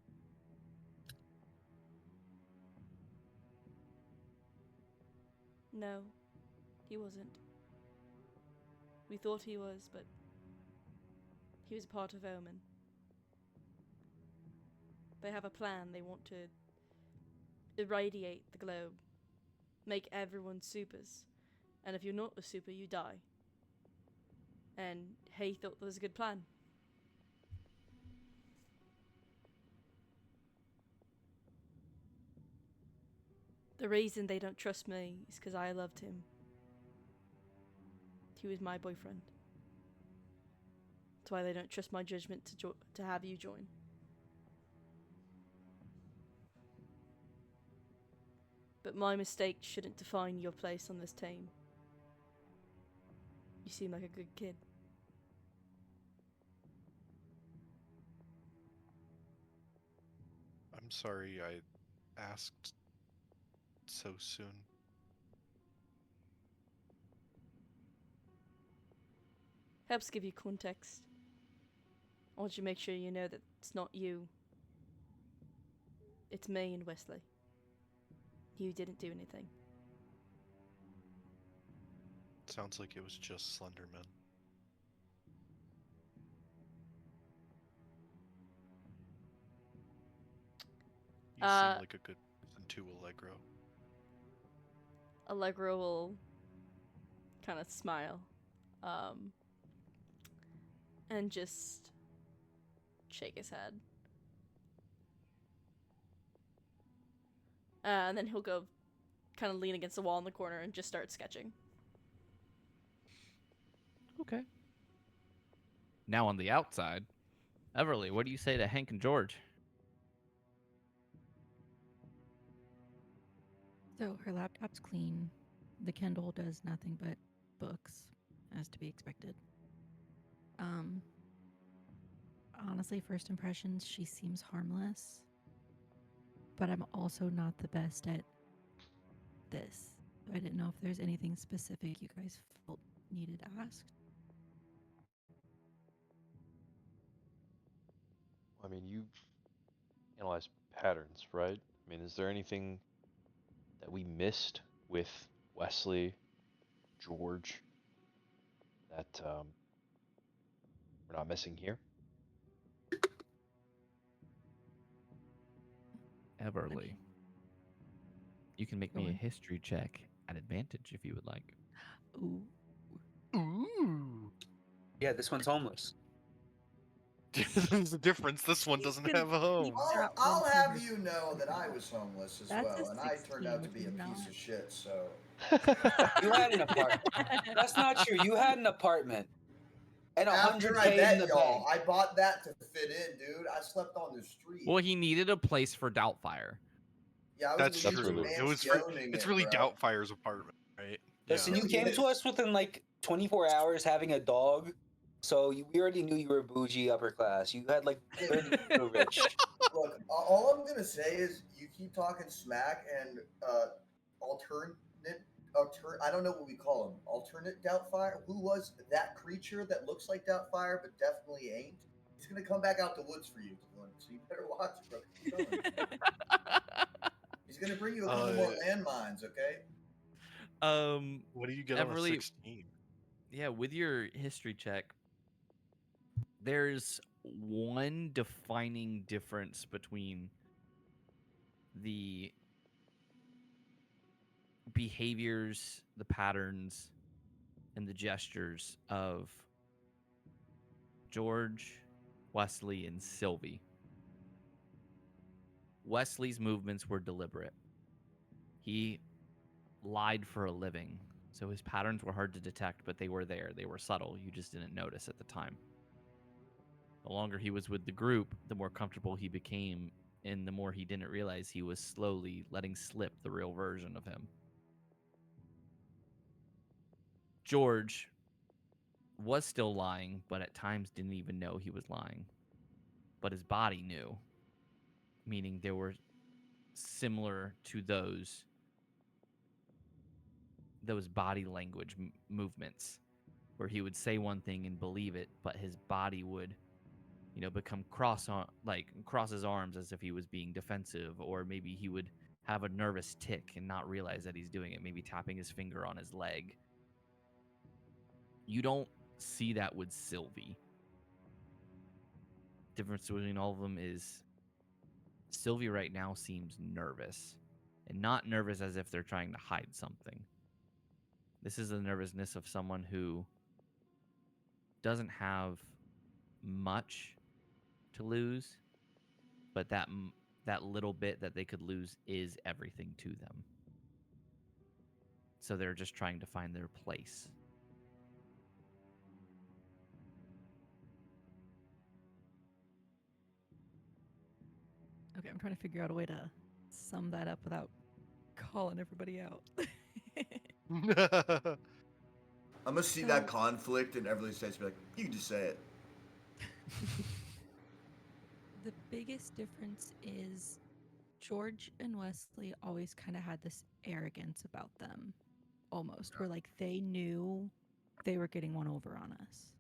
No, he wasn't. We thought he was, but he was part of Omen. They have a plan. They want to irradiate the globe, make everyone supers, and if you're not a super, you die. And he thought that was a good plan. The reason they don't trust me is because I loved him. He was my boyfriend. That's why they don't trust my judgment to have you join. But my mistake shouldn't define your place on this team. You seem like a good kid. I'm sorry I asked so soon. Helps give you context. I want you to make sure you know that it's not you. It's me and Wesley. You didn't do anything. Sounds like it was just Slenderman. You seem like a good person too, Allegro. Allegro will kind of smile. And just shake his head. And then he'll go kind of lean against the wall in the corner and just start sketching. Okay. Now on the outside, Everly, what do you say to Hank and George? So her laptop's clean. The Kindle does nothing but books, as to be expected. Honestly, first impressions, she seems harmless. But I'm also not the best at this. I didn't know if there's anything specific you guys felt needed asked. I mean, you analyze patterns, right? I mean, is there anything that we missed with Wesley, George, that we're not missing here? Everly. You can make Go me a on. history check at advantage if you would like. Ooh. Ooh. Yeah, this one's homeless. There's a difference. This one doesn't have a home. I'll have you know that I was homeless as That's well, a and I turned out to 16, be a which is piece not. of shit, so. You had an apartment. That's not true. You had an apartment. And After I 100K in met the y'all, bank. I bought that to fit in, dude. I slept on the street. Well, he needed a place for Doubtfire. Yeah, I was That's legit true. true. It was mansioning it's it, really bro. Doubtfire's apartment, right? Listen, you came to us within like 24 hours having a dog, so we already knew you were bougie upper class. You had like you already were rich. Look, all I'm gonna say is you keep talking smack and I don't know what we call him. Alternate Doubtfire. Who was that creature that looks like Doubtfire but definitely ain't? He's gonna come back out the woods for you, Glenn, so you better watch it, bro. Keep going. He's gonna bring you a couple more landmines, okay? What do you get on a Everly, 16? yeah, with your history check, there's one defining difference between the behaviors, the patterns, and the gestures of George, Wesley, and Sylvie. Wesley's movements were deliberate. He lied for a living, so his patterns were hard to detect, but they were there. They were subtle. You just didn't notice at the time. The longer he was with the group, the more comfortable he became, and the more he didn't realize he was slowly letting slip the real version of him. George was still lying, but at times didn't even know he was lying. but his body knew. Meaning there were similar to those body language movements where he would say one thing and believe it, but his body would, become cross his arms as if he was being defensive, or maybe he would have a nervous tick and not realize that he's doing it, maybe tapping his finger on his leg. You don't see that with Sylvie. Difference between all of them is Sylvie right now seems nervous, and not nervous as if they're trying to hide something. This is the nervousness of someone who doesn't have much to lose, but that little bit that they could lose is everything to them. So they're just trying to find their place. Okay, I'm trying to figure out a way to sum that up without calling everybody out. I'm gonna see that conflict and everybody says, "Be like, you can just say it." The biggest difference is George and Wesley always kind of had this arrogance about them, almost, where like they knew they were getting one over on us.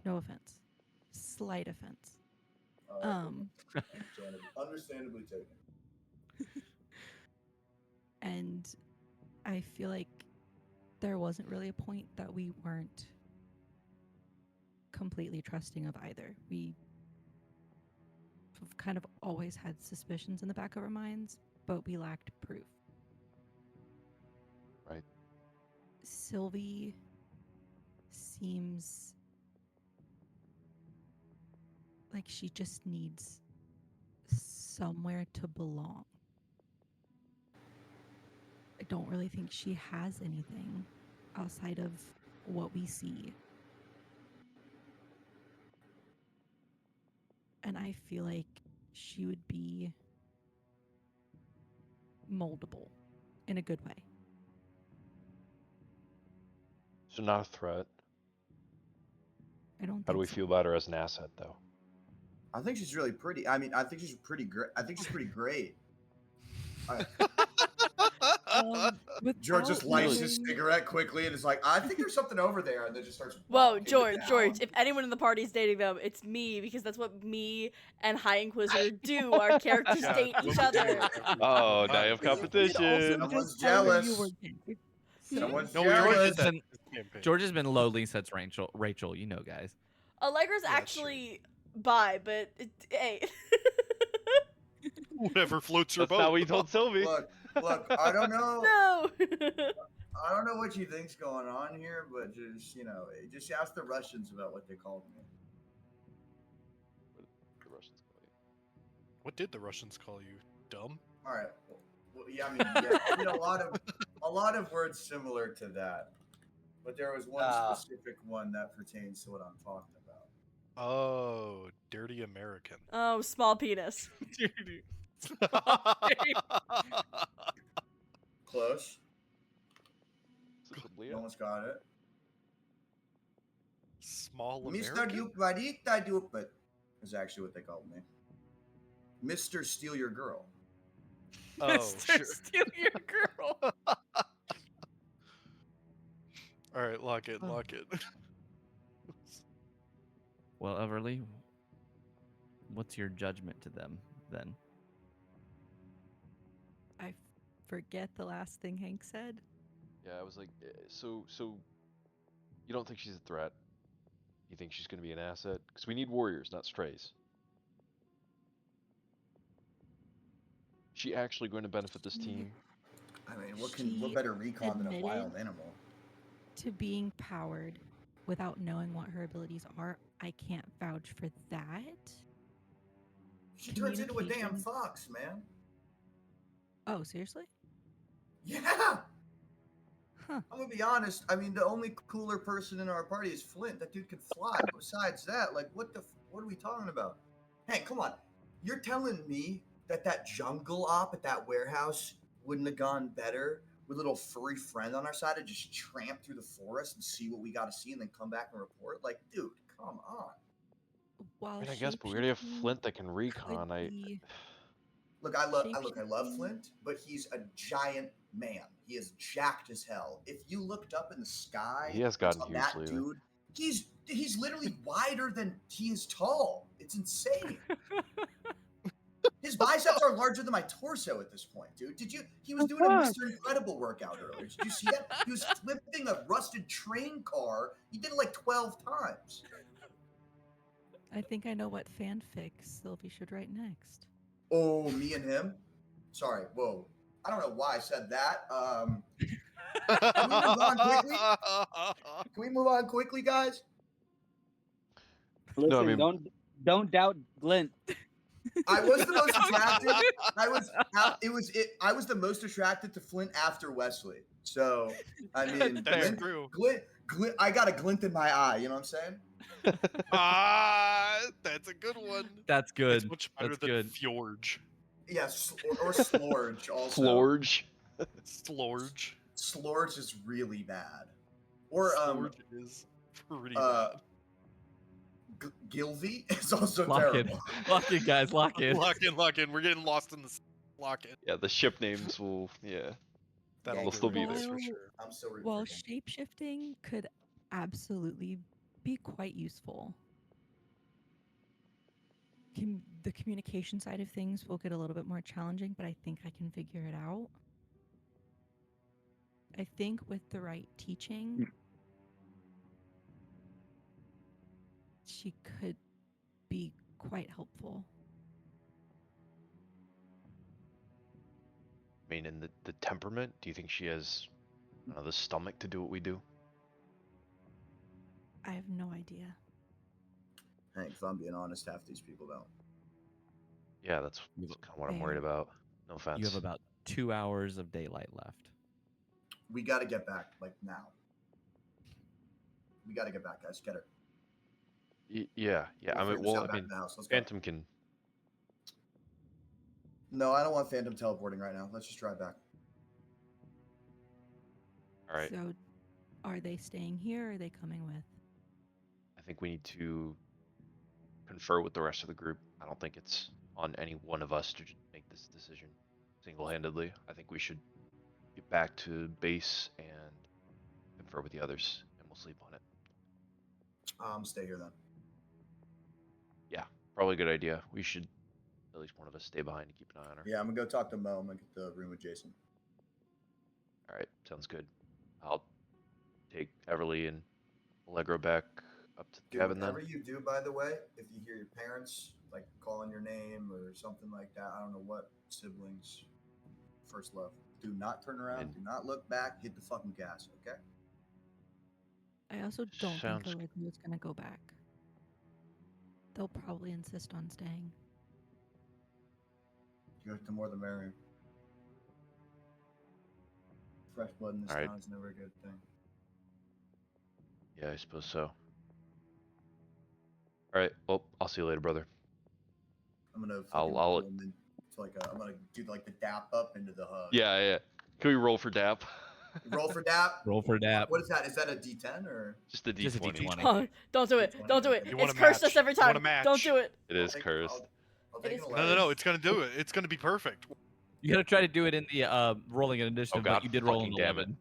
No offense, slight offense. Understandably taken. And I feel like there wasn't really a point that we weren't completely trusting of either. We kind of always had suspicions in the back of our minds, but we lacked proof. Right. Sylvie seems like she just needs somewhere to belong. I don't really think she has anything outside of what we see. And I feel like she would be moldable in a good way. So not a threat. I don't think How do we so. feel about her as an asset, though? I think she's really pretty. I mean, I think she's pretty great. I think she's pretty great. George just lights his cigarette quickly and is like, "I think there's something over there," and then just starts. Whoa, George, if anyone in the party is dating them, it's me, because that's what me and High Inquisitor do. Our characters date each other. Oh, now you have competition. Someone's jealous. Someone's jealous. George has been lowly since Rachel, guys. Allegra's actually bi, but hey. Whatever floats your boat. That's not what you told Sylvie. Look, I don't know. No. I don't know what you think's going on here, but just ask the Russians about what they called me. What did the Russians call you? What did the Russians call you? Dumb? All right. Well, yeah, I mean, a lot of words similar to that, but there was one specific one that pertains to what I'm talking about. Oh, dirty American. Oh, small penis. Close. Leo? Almost got it. Small Mr. American? Dupadita Dupit is actually what they called me. Mr. Steal Your Girl. Oh, Mr. sure. Steal Your Girl. All right, lock it. Well, Everly, what's your judgment to them then? I forget the last thing Hank said. Yeah, I was like, so you don't think she's a threat? You think she's going to be an asset? Because we need warriors, not strays. Is she actually going to benefit this team? I mean, what better recon than a wild animal? To being powered without knowing what her abilities are, I can't vouch for that. She turns into a damn fox, man. Oh, seriously? Yeah. Huh. I'm gonna be honest. I mean, the only cooler person in our party is Flint. That dude can fly. Besides that, like, what are we talking about? Hey, come on. You're telling me that jungle op at that warehouse wouldn't have gone better with a little furry friend on our side to just tramp through the forest and see what we got to see and then come back and report? Like, dude, come on. while I guess, but we already have shapeshifting Flint that can could recon. be Look, I love shapeshifting. Flint, but he's a giant man. He is jacked as hell. If you looked up in the sky, He has and gotten saw huge that lately. dude, he's literally wider than he is tall. It's insane. His biceps are larger than my torso at this point, dude. He was doing a Mr. Incredible workout earlier. Did you see that? He was flipping a rusted train car. He did it like 12 times. I think I know what fanfic Sylvie should write next. Oh, me and him? Sorry, whoa. I don't know why I said that. Can we move on quickly? Can we move on quickly, guys? Listen, No, I mean- don't doubt Glint. I was the most attracted. I was the most attracted to Flint after Wesley. So I mean, That's Glint, true. Glint, I got a glint in my eye. You know what I'm saying? That's a good one. That's good. It's much better That's than good. Fjorge. Yes, or Slorge also. Florge. Slorge. Slorge is really bad. Or Slorge is pretty uh, bad. Gilvy is also Lock in. terrible. Lock in, guys. Lock in. Lock in. We're getting lost in the lock in. Yeah, the ship names will. Yeah. That'll They'll do still it be for there. sure. I'm so rooting While for him. shapeshifting could absolutely be quite useful. The communication side of things will get a little bit more challenging, but I think I can figure it out. I think with the right teaching, she could be quite helpful. I mean, in the temperament, do you think she has the stomach to do what we do? I have no idea. Hank, if I'm being honest, half these people don't. Yeah, that's kind of what I'm worried Fair. about. No offense. You have about 2 hours of daylight left. We got to get back, like now. We got to get back, guys. Get her. Yeah. We'll I mean, figure this out I back mean, in the house. Let's go. Phantom can. No, I don't want Phantom teleporting right now. Let's just drive back. All right. So, are they staying here or are they coming with? I think we need to confer with the rest of the group. I don't think it's on any one of us to make this decision single-handedly. I think we should get back to base and confer with the others, and we'll sleep on it. Stay here then. Yeah, probably a good idea. We should at least one of us stay behind and keep an eye on her. Yeah, I'm gonna go talk to Mo. I'm gonna get the room with Jason. All right, sounds good. I'll take Everly and Allegro back up to the Dude, cabin then. whatever you do, by the way, if you hear your parents like calling your name or something like that, I don't know what siblings first love. Do not turn around. And- Do not look back. Hit the fucking gas. Okay. I also don't Sounds think Olivia's going to go back. They'll probably insist on staying. The more the merrier. Fresh blood in this All right. town is never a good thing. Yeah, I suppose so. All right. Well, I'll see you later, brother. I'm gonna. I'll- roll them into I'm gonna do like the dap up into the hug. Yeah. Can we roll for DAP? Roll for dap. Roll for DAP. What is that? Is that a D10 or? Just a Just a D20. D20. Oh, don't do it. Don't do it. You want It's a cursed match. us every You want time. a match. Don't do it. It is cursed. I'll It take is an No, 11. it's gonna do it. It's gonna be perfect. You gotta try to do it in the rolling an initiative, God but you did roll an fucking damn it. 11.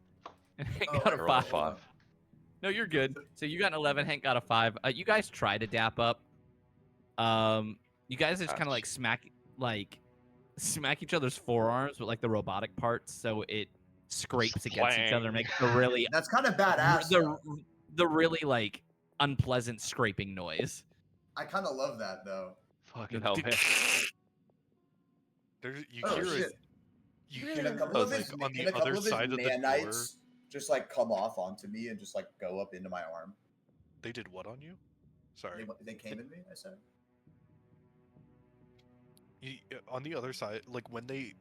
And Hank Oh, got a wait, roll a 5. five. No, you're good. So you got an 11. Hank got a 5. You guys try to dap up. You guys just kind of like smack each other's forearms with like the robotic parts, so it scrapes against each other, Splang. makes a really That's kind of badass. though. the really like unpleasant scraping noise. I kind of love that though. Fucking hell, man. You Oh, hear shit. it. You Can a hear couple of like his, on can the a couple other of his side of the door. nanites just like come off onto me and just like go up into my arm? They did what on you? Sorry. They came at me. I said. On the other side, like when the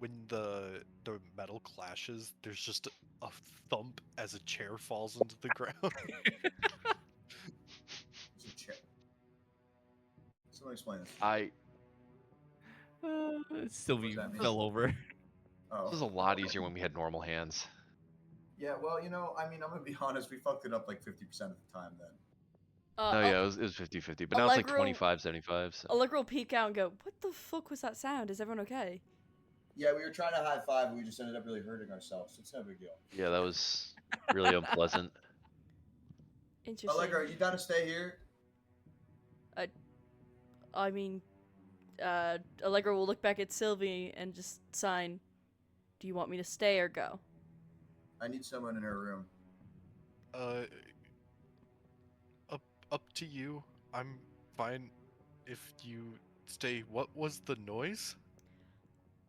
metal clashes, there's just a thump as a chair falls into the ground. It's a chair. Someone explain this. Sylvie What does that mean? fell over. Oh. This was a lot easier when we had normal hands. Yeah, well, I mean, I'm gonna be honest. We fucked it up like 50% of the time then. Oh Al- yeah, it was 50-50, but now it's like Allegro- 25-75. So. Allegro will peek out and go, "What the fuck was that sound? Is everyone okay?" Yeah, we were trying to high five, and we just ended up really hurting ourselves. It's no big deal. Yeah, that was really unpleasant. Interesting. Allegro, you gotta stay here. I mean, Allegro will look back at Sylvie and just sign. Do you want me to stay or go? I need someone in her room. Up to you. I'm fine if you stay. What was the noise?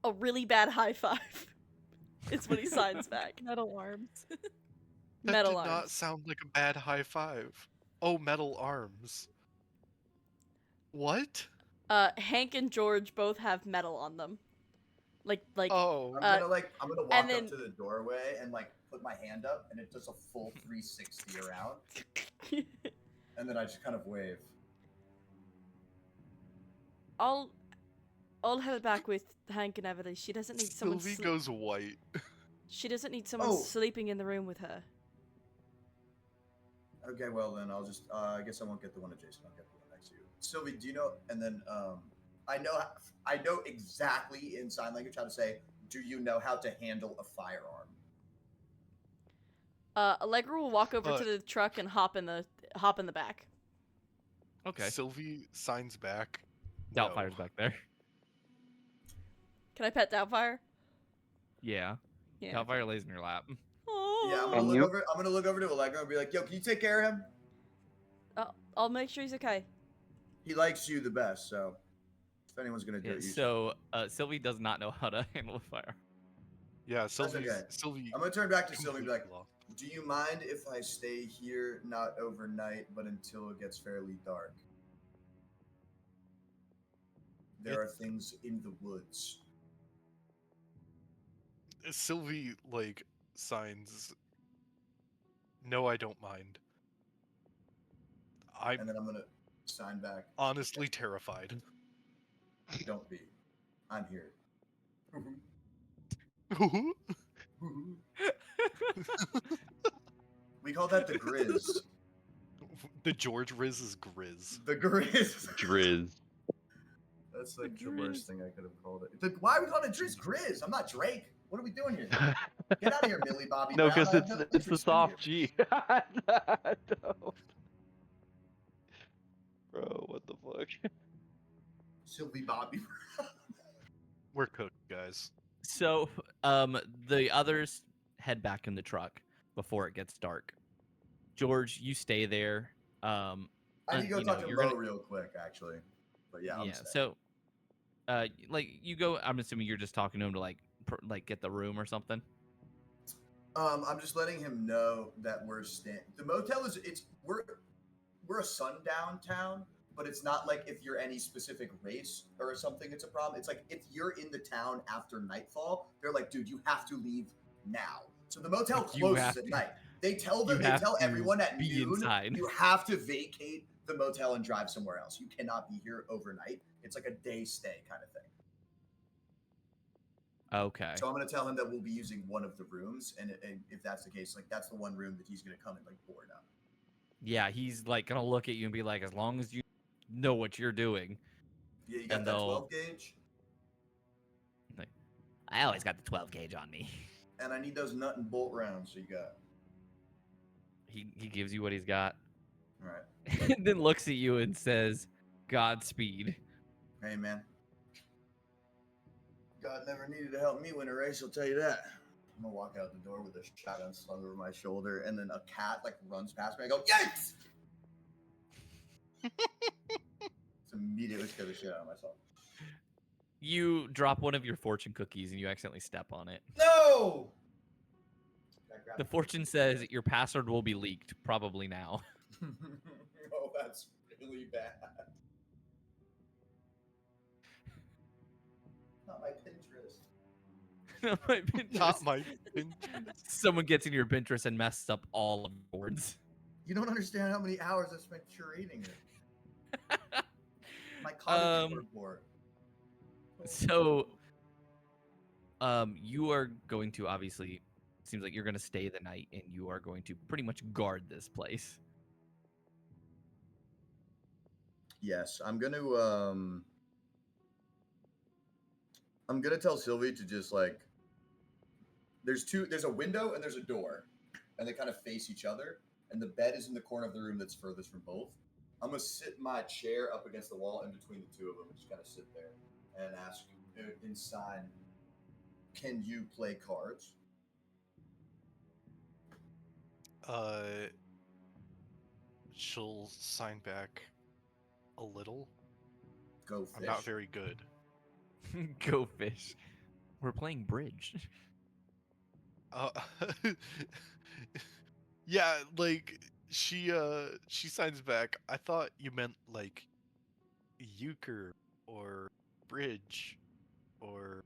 A really bad high five. It's when he signs back. Metal arms. That Metal did arms. not sound like a bad high five. Oh, metal arms. What? Hank and George both have metal on them. Like Oh. I'm gonna walk then- up to the doorway and like put my hand up, and it does a full 360 around, and then I just kind of wave. I'll head back with Hank and Everly. She doesn't need someone. Sylvie goes white. She doesn't need someone Oh. sleeping in the room with her. Okay, well then I'll just I guess I won't get the one adjacent. I'll get the one next to you. Sylvie, do you know? And then I know exactly in sign language how to say, "Do you know how to handle a firearm?" Allegra will walk over to the truck and hop in the back. Okay. Sylvie signs back. Doubtfire's back there. Can I pet Doubtfire? Yeah. Yeah. Doubtfire lays in your lap. Oh. Yeah, I'm gonna look over to Allegra and be like, "Yo, can you take care of him? I'll make sure he's okay." He likes you the best, so if anyone's gonna do Yeah, it, you so Sylvie does not know how to handle a fire. Yeah, okay. Sylvie. I'm gonna turn back to Sylvie and be like, completely lost. "Do you mind if I stay here, not overnight, but until it gets fairly dark? There are things in the woods." Sylvie like signs. No, I don't mind. I'm And then I'm gonna sign back. honestly terrified. Don't be. I'm here. We call that the Grizz. The George Riz is Grizz. The Grizz. Drizz. That's like the worst thing I could have called it. Why are we calling it Grizz? I'm not Drake. What are we doing here? Get out of here, Millie Bobby No, Brown. because I have no it's the interest in soft you. G. No. Bro, what the fuck? Sylvie Bobby. We're cooked, guys. So, the others head back in the truck before it gets dark. George, you stay there. I need to go you know, talk to you're Mo gonna- real quick, actually. But yeah, I'm Yeah. staying. So, like you go. I'm assuming you're just talking to him to like get the room or something. I'm just letting him know that we're the motel is we're a sundown town, but it's not like if you're any specific race or something, it's a problem. It's like if you're in the town after nightfall, they're like, dude, you have to leave now. So the motel Like, you closes have at to- night. They tell you have to everyone at be noon, inside. you have to vacate the motel and drive somewhere else. You cannot be here overnight. It's like a day stay kind of thing. Okay. So I'm gonna tell him that we'll be using one of the rooms, and if that's the case, like that's the one room that he's gonna come and like board up. Yeah, he's like gonna look at you and be like, as long as you know what you're doing. Yeah, you got And that they'll- 12 gauge, I always got the 12 gauge on me. and I need those nut and bolt rounds. So you got. He gives you what he's got, All right. and then looks at you and says, "Godspeed." Hey man. God never needed to help me win a race. I'll tell you that. I'm gonna walk out the door with a shotgun slung over my shoulder, and then a cat like runs past me. I go, yikes! It's immediately scared the shit out of myself. You drop one of your fortune cookies and you accidentally step on it. No! I grabbed The fortune says your password will be leaked, probably now. Oh, that's really bad. Not my Pinterest. My Pinterest. Not my. Someone gets in your Pinterest and messes up all of the boards. You don't understand how many hours I spent curating it. My college board. So, you are going to obviously, seems like you're going to stay the night and you are going to pretty much guard this place. Yes, I'm gonna tell Sylvie to just like there's a window and there's a door, and they kind of face each other, and the bed is in the corner of the room that's furthest from both. I'm gonna sit my chair up against the wall in between the two of them and just kind of sit there and ask in sign, can you play cards? She'll sign back a little. Go fish. I'm not very good. Go fish. We're playing bridge. Uh, yeah, like she signs back. I thought you meant like euchre or bridge or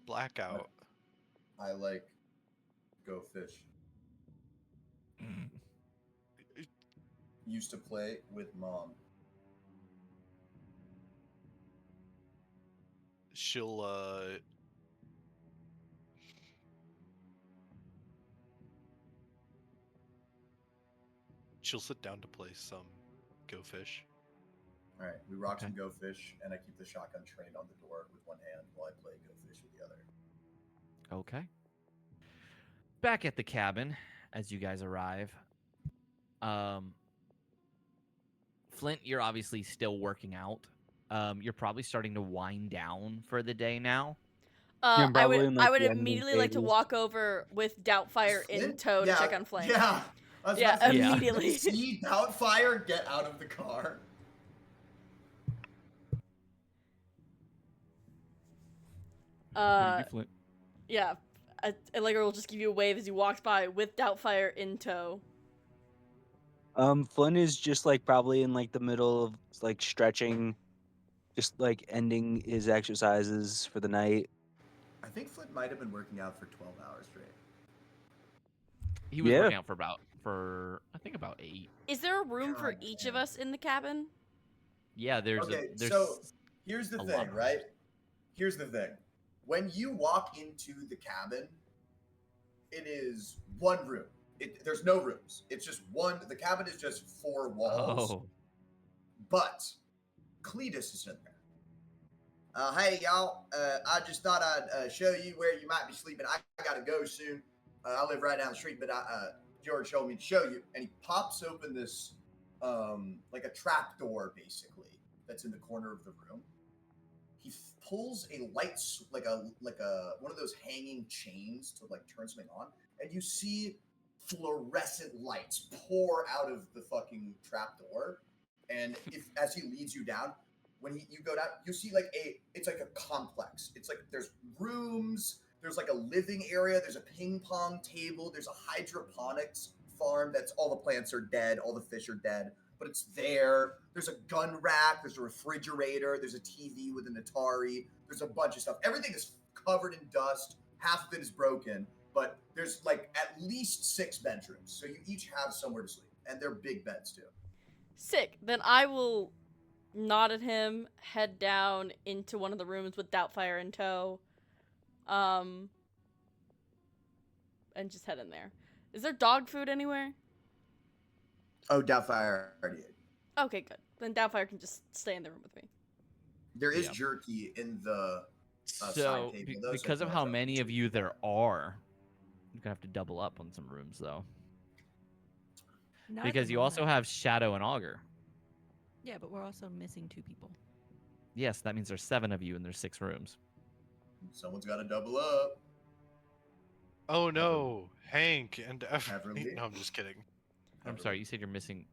blackout. I like go fish. Used to play with mom. She'll sit down to play some Go Fish. All right, we rock some Go Fish, and I keep the shotgun trained on the door with one hand while I play Go Fish with the other. Okay. Back at the cabin, as you guys arrive, Flint, you're obviously still working out. You're probably starting to wind down for the day now. Yeah, I probably in, like, would the ending immediately like to stages. walk over with Doubtfire in tow to check on Flint. Yeah. I was Yeah, about to say, immediately. See Doubtfire get out of the car. What do you do, Flint? Yeah, Allegro will just give you a wave as he walks by with Doubtfire in tow. Flynn is just like probably in like the middle of like stretching, just like ending his exercises for the night. I think Flint might have been working out for 12 hours straight. He was Yeah. working out for I think about 8. Is there a room for God each damn. of us in the cabin? Yeah, there's so here's the a thing, lot. right? Here's the thing. When you walk into the cabin, it is one room. There's no rooms. It's just one. The cabin is just 4 walls. Oh. But Cletus is in there. Hey, y'all. I just thought I'd show you where you might be sleeping. I got to go soon. I live right down the street, but George told me to show you. And he pops open this, like a trap door, basically, that's in the corner of the room. He pulls a light, like a one of those hanging chains to like turn something on, and you see fluorescent lights pour out of the fucking trap door. And as he leads you down, when you go down, you see like it's like a complex. It's like there's rooms, there's like a living area, there's a ping pong table, there's a hydroponics farm that's all the plants are dead, all the fish are dead, but it's there. There's a gun rack, there's a refrigerator, there's a TV with an Atari, there's a bunch of stuff. Everything is covered in dust, half of it is broken, but there's like at least 6 bedrooms, so you each have somewhere to sleep, and they're big beds too. Sick. Then I will nod at him, head down into one of the rooms with Doubtfire in tow, and just head in there. Is there dog food anywhere? Oh, Doubtfire already ate. Okay, good. Then Doubtfire can just stay in the room with me. There is jerky in the So, side table, though, so because if of you how want many of to- you there are, you're gonna have to double up on some rooms though. Not at Because the you also moment. have Shadow and Augur. Yeah, but we're also missing 2 people. Yes, that means there's 7 of you and there's 6 rooms. Someone's got to double up. Oh no, Hank and Everly? No, I'm just kidding. I'm sorry, you said we're missing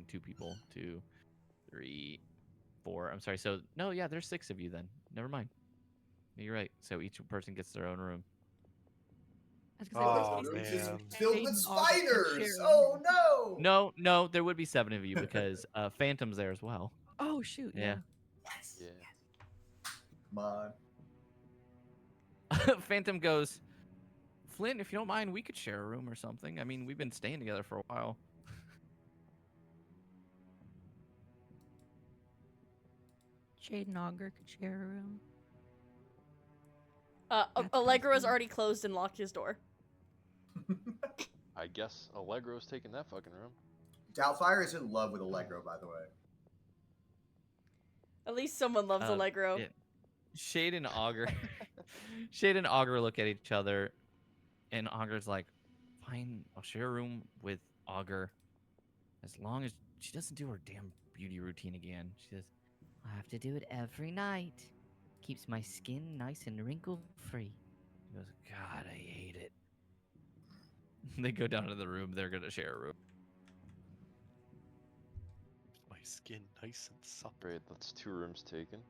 2 people. 2, 3, 4. I'm sorry. So no, yeah, there's 6 of you then. Never mind. You're right. So each person gets their own room. I was gonna say, Oh, we're It's man. filled with Aiden August and spiders. Sharon. Oh no! No, there would be 7 of you because Phantom's there as well. Oh shoot! Yeah. Yes. Yeah. Come on. Phantom goes, Flint, if you don't mind, we could share a room or something. I mean, we've been staying together for a while. Shade and Augur could share a room. That's Allegro has possible. already closed and locked his door. I guess Allegro's taking that fucking room. Doubtfire is in love with Allegro, by the way. At least someone loves Allegro. Yeah. Shade and Augur, Shade and Augur look at each other, and Augur's like, "Fine, I'll share a room with Augur, as long as she doesn't do her damn beauty routine again." She says, I have to do it every night. Keeps my skin nice and wrinkle-free. He goes, "God, I hate it." They go down to the room. They're gonna share a room. My skin nice and supple. Great, that's 2 rooms taken.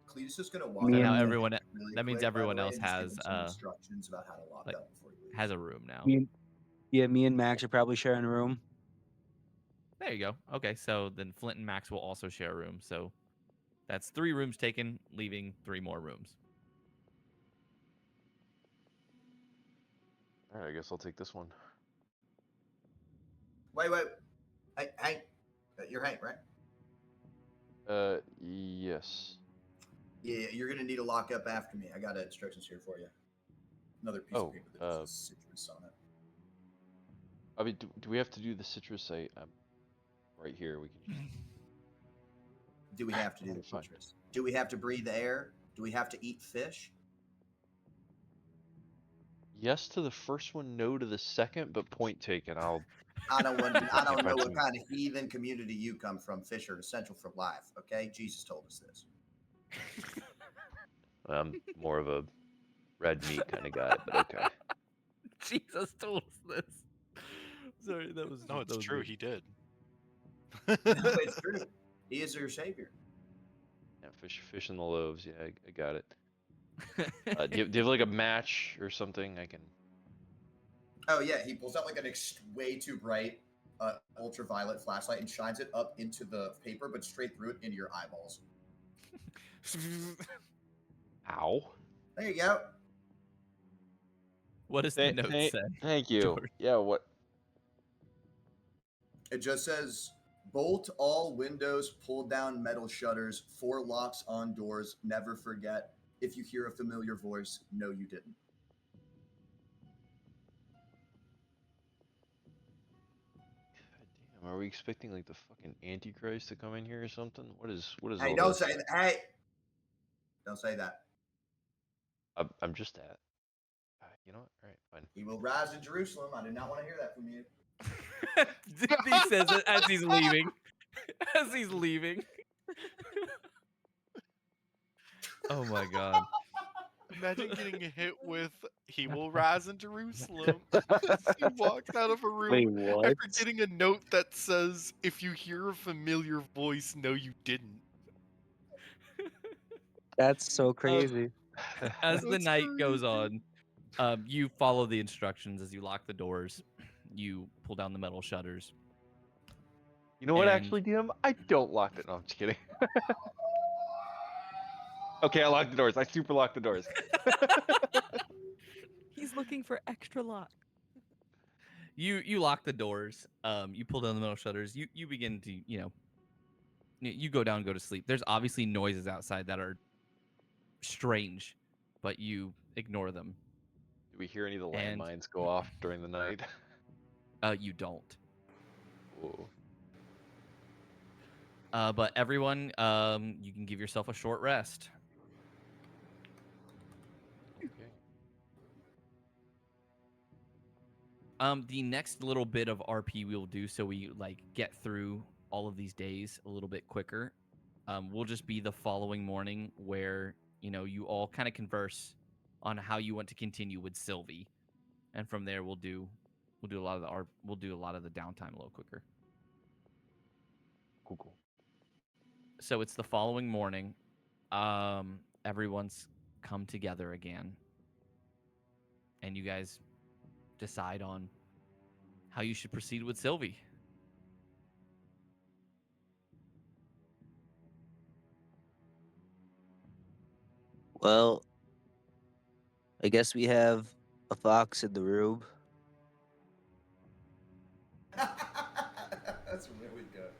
Cletus is gonna walk. So up now to him everyone. really That means quick, by the everyone way, else and just give has him some instructions about how to lock like, up before you leave. has a room now. Me and Max are probably sharing a room. There you go. Okay, so then Flint and Max will also share a room. So that's 3 rooms taken, leaving 3 more rooms. All right, I guess I'll take this one. Wait. Hey, Hank. You're Hank, right? Yes. Yeah, you're gonna need to lock up after me. I got instructions here for you. Another piece of paper that has citrus on it. I mean, do we have to do the citrus? Right here. We can. Do we have to do the citrus? Do we have to breathe air? Do we have to eat fish? Yes to the first one, no to the second, but point taken. I don't know what kind of heathen community you come from. Fish are essential for life. Okay, Jesus told us this. I'm more of a red meat kind of guy, but okay. Jesus told us this. Sorry, that was No, it's true. He did. No, it's true. He is your savior. Yeah, fish in the loaves. Yeah, I got it. Do you have like a match or something? I can. Oh yeah, he pulls out like an way too bright ultraviolet flashlight and shines it up into the paper, but straight through it into your eyeballs. Ow. There you go. What does the note say? Thank you. George? Yeah, what? It just says, bolt all windows, pull down metal shutters, 4 locks on doors, never forget. If you hear a familiar voice, no you didn't. Damn, are we expecting like the fucking Antichrist to come in here or something? What is Hey, all don't this? say that. Hey! Don't say that. I'm just at. You know what? All right, fine. He will rise in Jerusalem. I do not want to hear that from you. He says it as he's leaving. As he's leaving. Oh my god. Imagine getting hit with "He will rise in Jerusalem." He walks out of a room Wait, what? after getting a note that says, "If you hear a familiar voice, no, you didn't." That's so crazy. As the That's night goes crazy. on, you follow the instructions as you lock the doors. You pull down the metal shutters. You know what? And- Actually, DM, I don't lock it. No, I'm just kidding. Okay, I locked the doors. I super locked the doors. He's looking for extra lock. You lock the doors. You pull down the metal shutters. You begin to you go down, go to sleep. There's obviously noises outside that are strange, but you ignore them. Do we hear any of the And- landmines go off during the night? You don't. Whoa. But everyone, you can give yourself a short rest. Okay. The next little bit of RP we will do, so we get through all of these days a little bit quicker, will just be the following morning where you all kind of converse on how you want to continue with Sylvie, and from there we'll do a lot of the downtime a little quicker. Cool. So it's the following morning. Everyone's come together again, and you guys decide on how you should proceed with Sylvie. Well, I guess we have a fox in the room. That's really good.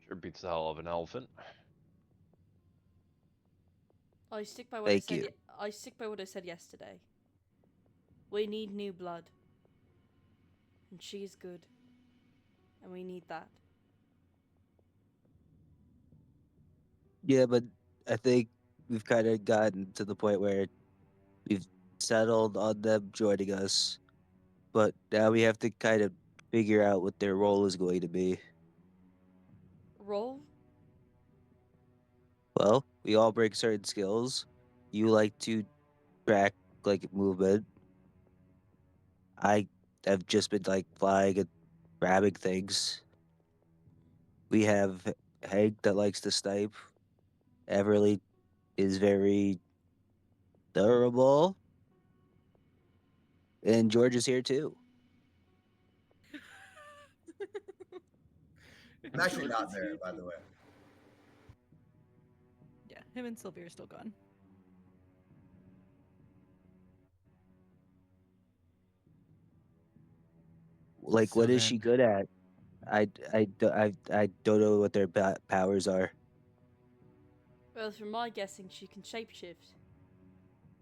Sure beats the hell of an elephant. I stick by what Thank I said. you. I stick by what I said yesterday. We need new blood. And she's good. And we need that. Yeah, but I think we've kind of gotten to the point where we've settled on them joining us, but now we have to kind of figure out what their role is going to be. Roll? Well, we all bring certain skills. You like to track like movement. I have just been like flying and grabbing things. We have Hank that likes to snipe. Everly is very durable. And George is here too. I'm actually not there, by the way. Yeah, him and Sylvie are still gone. Like, So what is she then- good at? I don't know what their powers are. Well, from my guessing, she can shapeshift.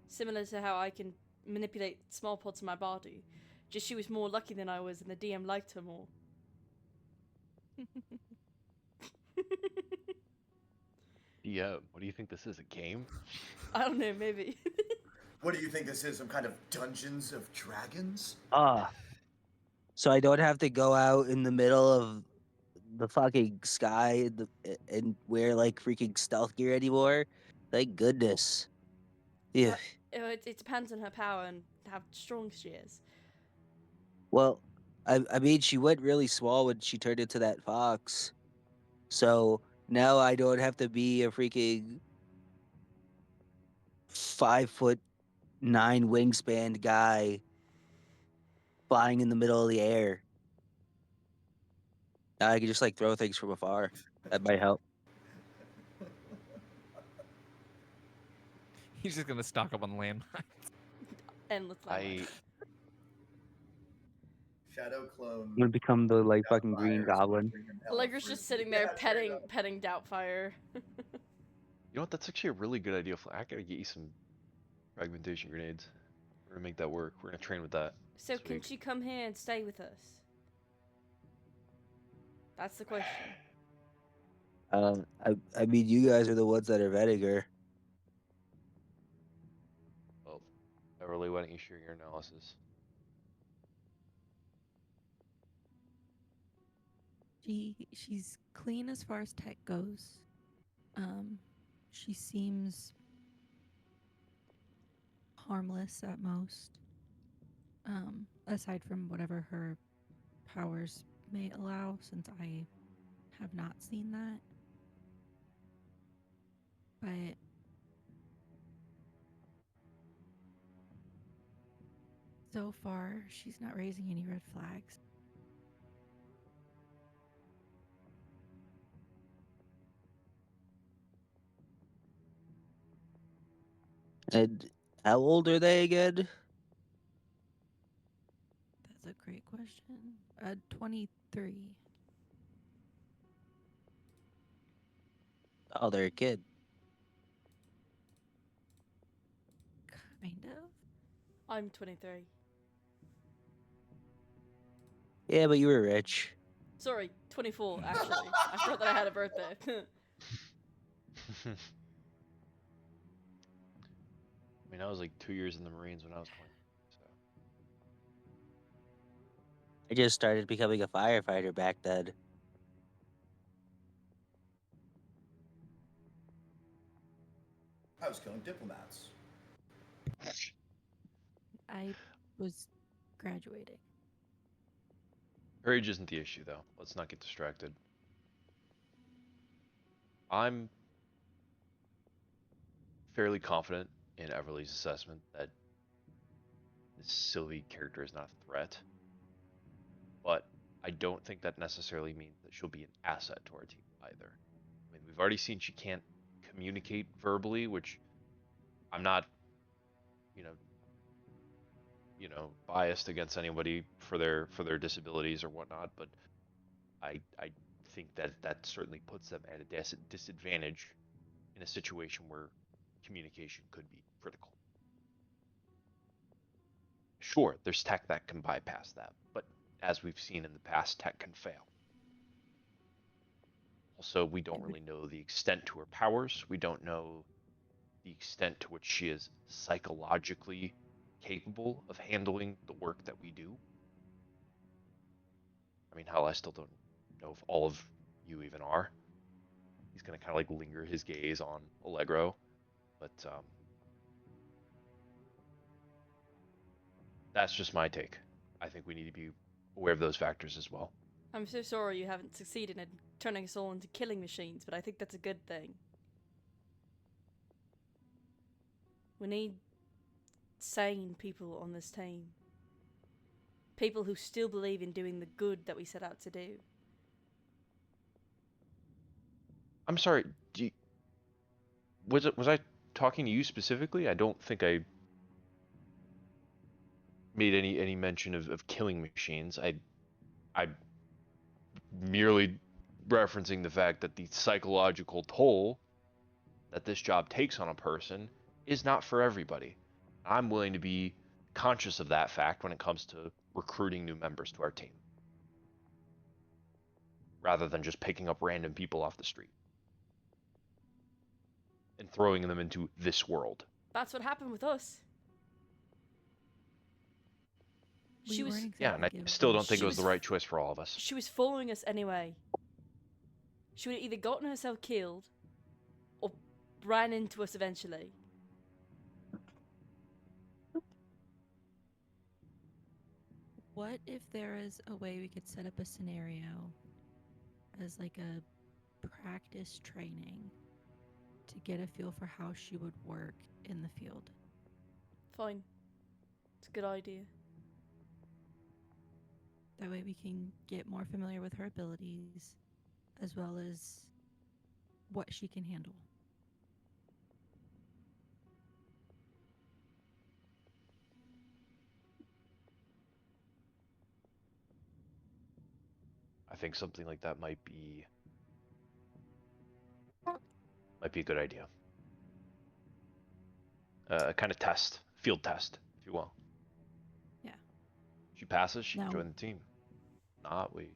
Similar to how I can manipulate small parts of my body. Just she was more lucky than I was, and the DM liked her more. Yeah, what do you think this is, a game? I don't know, maybe. What do you think this is? Some kind of Dungeons of Dragons? So I don't have to go out in the middle of the fucking sky and wear like freaking stealth gear anymore. Thank goodness. Yeah. It depends on her power and how strong she is. Well, I mean, she went really small when she turned into that fox. So now I don't have to be a freaking 5'9" wingspan guy flying in the middle of the air. Now I can just like throw things from afar. That might help. He's just gonna stock up on landmines. Endless landmines. Shadow clone. I'm gonna become the like fucking Green Doubtfire is Goblin. bring him hella Allegra's fruit. just sitting Yeah, there fair enough. petting Doubtfire. You know what? That's actually a really good idea. I gotta get you some fragmentation grenades. We're gonna make that work. We're gonna train with that. So this can week. she come here and stay with us? That's the question. I mean, you guys are the ones that are vetting her. Well, Beverly, why don't you share your analysis? She's clean as far as tech goes. She seems harmless at most. Aside from whatever her powers may allow, since I have not seen that. But so far, she's not raising any red flags. And how old are they again? That's a great question. 23. Oh, they're a kid. Kind of. I'm 23. Yeah, but you were rich. Sorry, 24 actually. I thought that I had a birthday. I mean, I was like 2 years in the Marines when I was 20. So I just started becoming a firefighter back then. I was killing diplomats. I was graduating. her age isn't the issue, though. Let's not get distracted. I'm fairly confident in Everly's assessment that this Sylvie character is not a threat, but I don't think that necessarily means that she'll be an asset to our team either. I mean, we've already seen she can't communicate verbally, which I'm not, you know, biased against anybody for their disabilities or whatnot, but I think that certainly puts them at a disadvantage in a situation where communication could be critical. Sure, there's tech that can bypass that, but as we've seen in the past, tech can fail. Also, we don't really know the extent to her powers. We don't know the extent to which she is psychologically capable of handling the work that we do. I mean, hell, I still don't know if all of you even are. He's gonna kind of like linger his gaze on Allegro, but that's just my take. I think we need to be aware of those factors as well. I'm so sorry you haven't succeeded in turning us all into killing machines, but I think that's a good thing. We need sane people on this team. People who still believe in doing the good that we set out to do. I'm sorry. Was I talking to you specifically? I don't think I made any mention of killing machines. I merely referencing the fact that the psychological toll that this job takes on a person is not for everybody. I'm willing to be conscious of that fact when it comes to recruiting new members to our team, rather than just picking up random people off the street and throwing them into this world. That's what happened with us. She was, yeah, and I still don't think it was the right choice for all of us. She was following us anyway. She would have either gotten herself killed or ran into us eventually. What if there is a way we could set up a scenario as like a practice training to get a feel for how she would work in the field? Fine. It's a good idea. That way we can get more familiar with her abilities as well as what she can handle. I think something like that might be a good idea. A kind of test, field test, if you will. Yeah. She passes, she can No. join the team. Not, we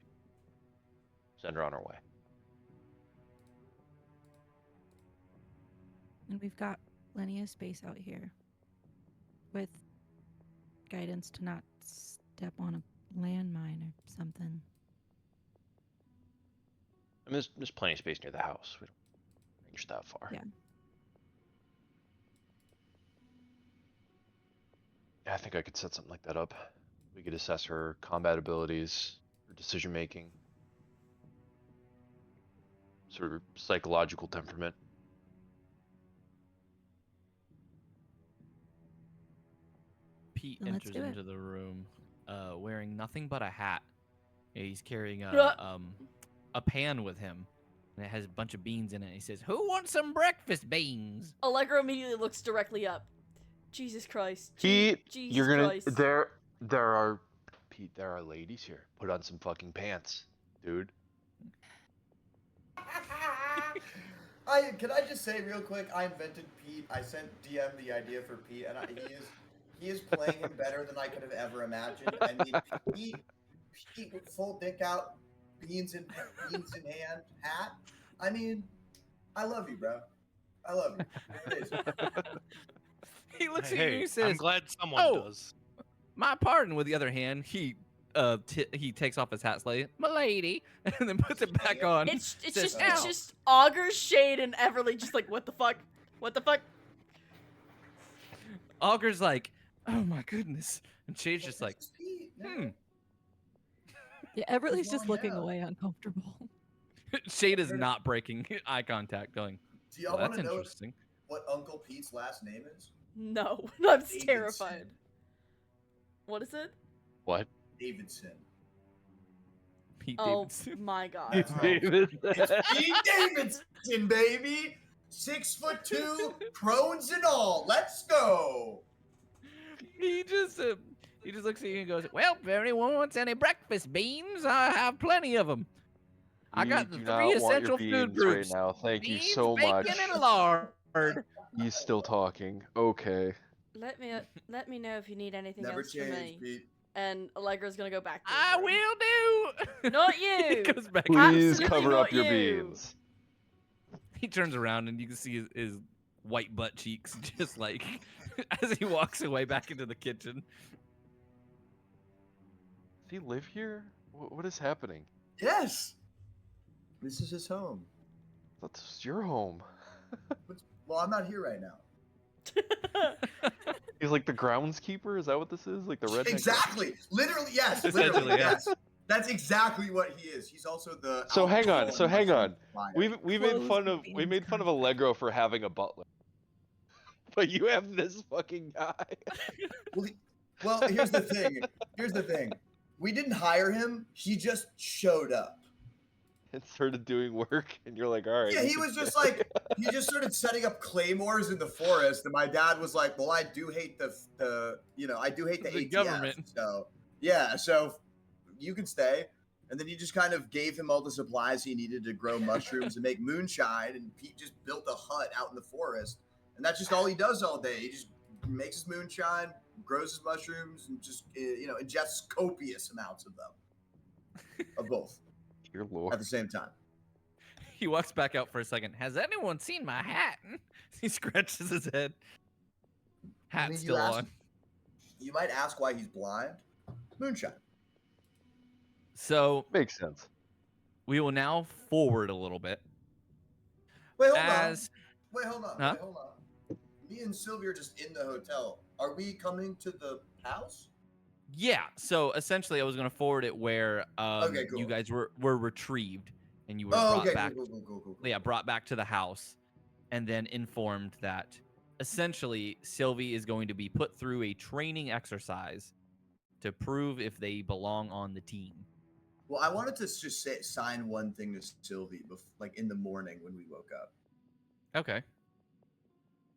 send her on her way. And we've got plenty of space out here with guidance to not step on a landmine or something. I mean, there's plenty of space near the house. We don't range that far. Yeah. Yeah, I think I could set something like that up. We could assess her combat abilities, her decision making, sort of psychological temperament. Pete Then let's enters do it. into the room, wearing nothing but a hat. He's carrying a pan with him, and it has a bunch of beans in it. He says, "Who wants some breakfast beans?" Allegro immediately looks directly up. Jesus Christ. Pete, Jesus you're gonna Christ. there are ladies here. Put on some fucking pants, dude. Can I just say real quick? I invented Pete. I sent DM the idea for Pete, and he is playing him better than I could have ever imagined. I mean, Pete with full dick out, beans in hand, hat. I mean, I love you, bro. I love you. There it is. He looks at you Hey, and he says, I'm glad someone "Oh, does." my pardon." With the other hand, he takes off his hat slightly, "M'lady," and then puts it back on. It's says, just Augur, Shade, and Everly just like, what the fuck? What the fuck? Augur's like, "Oh my goodness," and Shade's just like, Yeah, Everly's just long looking hair. away uncomfortable. Shade is not breaking eye contact, going, Do y'all "Well, want that's to know interesting." what Uncle Pete's last name is? No, I'm Davidson. terrified. What is it? What? Davidson. Pete Oh Davidson. my god. It's Pete Davidson, baby. 6'2", crones and all. Let's go. He just looks at you and goes, "Well, if anyone wants any breakfast beans, I have plenty of them. I got the do 3 not want your essential food beans right groups: now. Thank you beans, so bacon, much. and lard." He's still talking. Okay. Let me know if you need anything Never else from change, me. Pete. And Allegra's gonna go back to his I room. will do. Not you. He goes back. Please Absolutely cover not up your you. beans. He turns around and you can see his white butt cheeks just like as he walks away back into the kitchen. Does he live here? What is happening? Yes. This is his home. That's your home. Well, I'm not here right now. He's like the groundskeeper. Is that what this is? Like the redneck? Exactly. Literally, yes. Essentially, Literally, yeah. yes. That's exactly what he is. He's also the. So hang on. alcohol So hang on. flyer. We made fun of Allegro for having a butler, but you have this fucking guy. Well, here's the thing. Here's the thing. We didn't hire him. He just showed up. And started doing work, and you're like, all right. Yeah, he was just like, he just started setting up claymores in the forest, and my dad was like, well, I do hate the I do hate the ATF, government. So yeah, so you can stay. And then he just kind of gave him all the supplies he needed to grow mushrooms and make moonshine, and Pete just built a hut out in the forest, and that's just all he does all day. He just makes his moonshine, grows his mushrooms, and just ingests copious amounts of them, of both. Your lord. At the same time. He walks back out for a second. Has anyone seen my hat? He scratches his head. Hat's still on. You might ask why he's blind. Moonshine. So makes sense. We will now forward a little bit. Wait, hold on. Huh? Wait, hold on. Me and Sylvie are just in the hotel. Are we coming to the house? Yeah, so essentially I was going to forward it where Okay, cool. you guys were retrieved and you were brought back. Cool. Yeah, brought back to the house and then informed that essentially Sylvie is going to be put through a training exercise to prove if they belong on the team. Well, I wanted to just sign one thing to Sylvie, like in the morning when we woke up. Okay.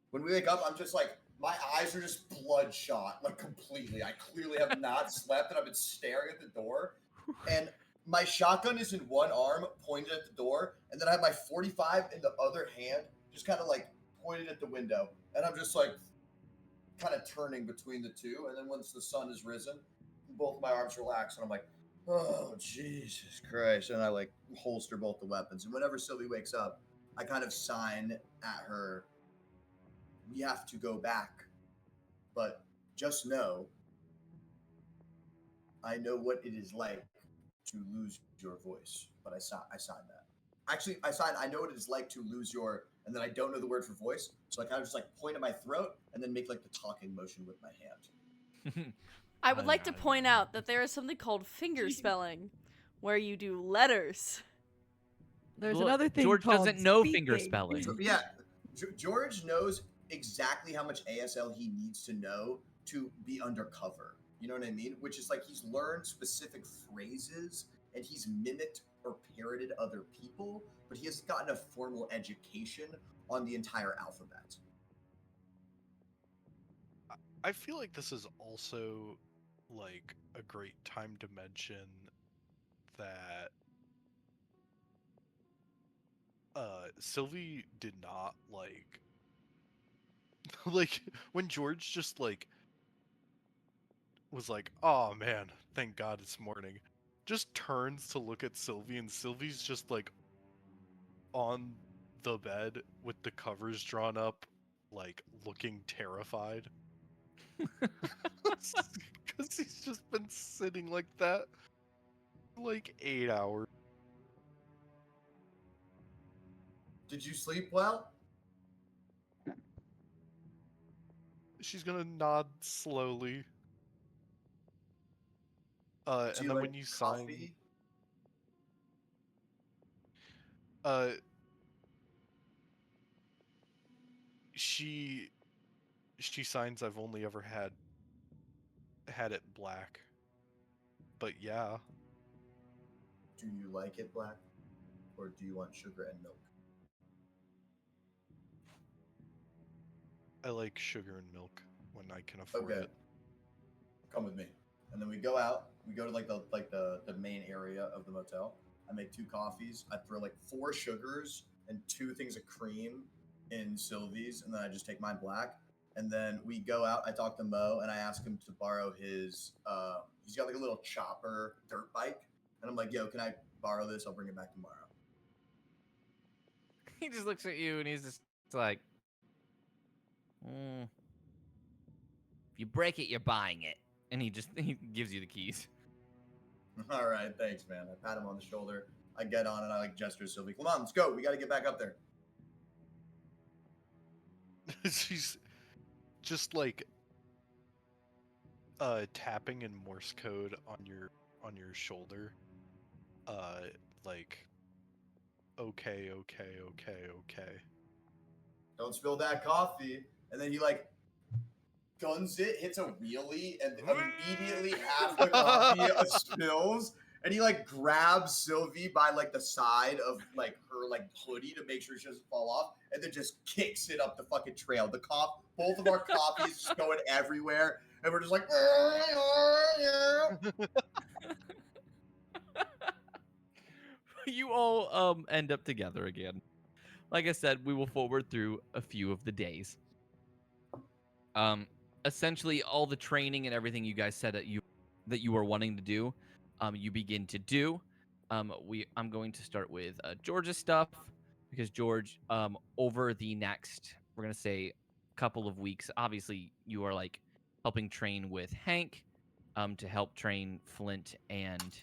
When we wake up, I'm just like, my eyes are just bloodshot, like completely. I clearly have not slept, and I've been staring at the door. And my shotgun is in one arm, pointed at the door, and then I have my 45 in the other hand, just kind of like pointed at the window. And I'm just like, kind of turning between the two. And then once the sun has risen, both my arms relax, and I'm like, oh, Jesus Christ. And I like holster both the weapons. And whenever Sylvie wakes up, I kind of sign at her, we have to go back, but just know, I know what it is like to lose your voice. But I signed that. Actually, I know what it is like to lose your, and then I don't know the word for voice, so I kind of just like point at my throat and then make like the talking motion with my hand. I would like to point out that there is something called finger spelling, where you do letters. There's another thing George called doesn't know speaking. finger spelling. Yeah, George knows exactly how much ASL he needs to know to be undercover. You know what I mean? Which is like he's learned specific phrases and he's mimicked or parroted other people, but he hasn't gotten a formal education on the entire alphabet. I feel like this is also like a great time to mention that Sylvie did not like when George just like was like, oh man, thank God it's morning, just turns to look at Sylvie, and Sylvie's just like on the bed with the covers drawn up, like looking terrified. Because he's just been sitting like that for like 8 hours. Did you sleep well? She's gonna nod slowly. And then when you sign, she signs, I've only ever had it black. But yeah. Do you like it black? Or do you want sugar and milk? I like sugar and milk when I can afford it. Come with me. And then we go out. We go to like the main area of the motel. I make 2 coffees. I throw like 4 sugars and 2 things of cream in Sylvie's, and then I just take mine black. And then we go out. I talk to Mo, and I ask him to borrow his. He's got like a little chopper dirt bike, and I'm like, "Yo, can I borrow this? I'll bring it back tomorrow." He just looks at you and he's just like, if you break it, you're buying it. And he gives you the keys. All right, thanks, man. I pat him on the shoulder. I get on and I like gesture to Sylvie. Come on, let's go. We got to get back up there. She's just like tapping in Morse code on your shoulder. Like okay. Don't spill that coffee. And then he like guns it, hits a wheelie, and immediately half the coffee spills. And he like grabs Sylvie by like the side of like her like hoodie to make sure she doesn't fall off, and then just kicks it up the fucking trail. Both of our coffee is just going everywhere, and we're just like. You all end up together again. Like I said, we will forward through a few of the days. Essentially, all the training and everything you guys said that you were wanting to do, you begin to do. I'm going to start with George's stuff because George, over the next, we're gonna say, couple of weeks. Obviously, you are like helping train with Hank, to help train Flint and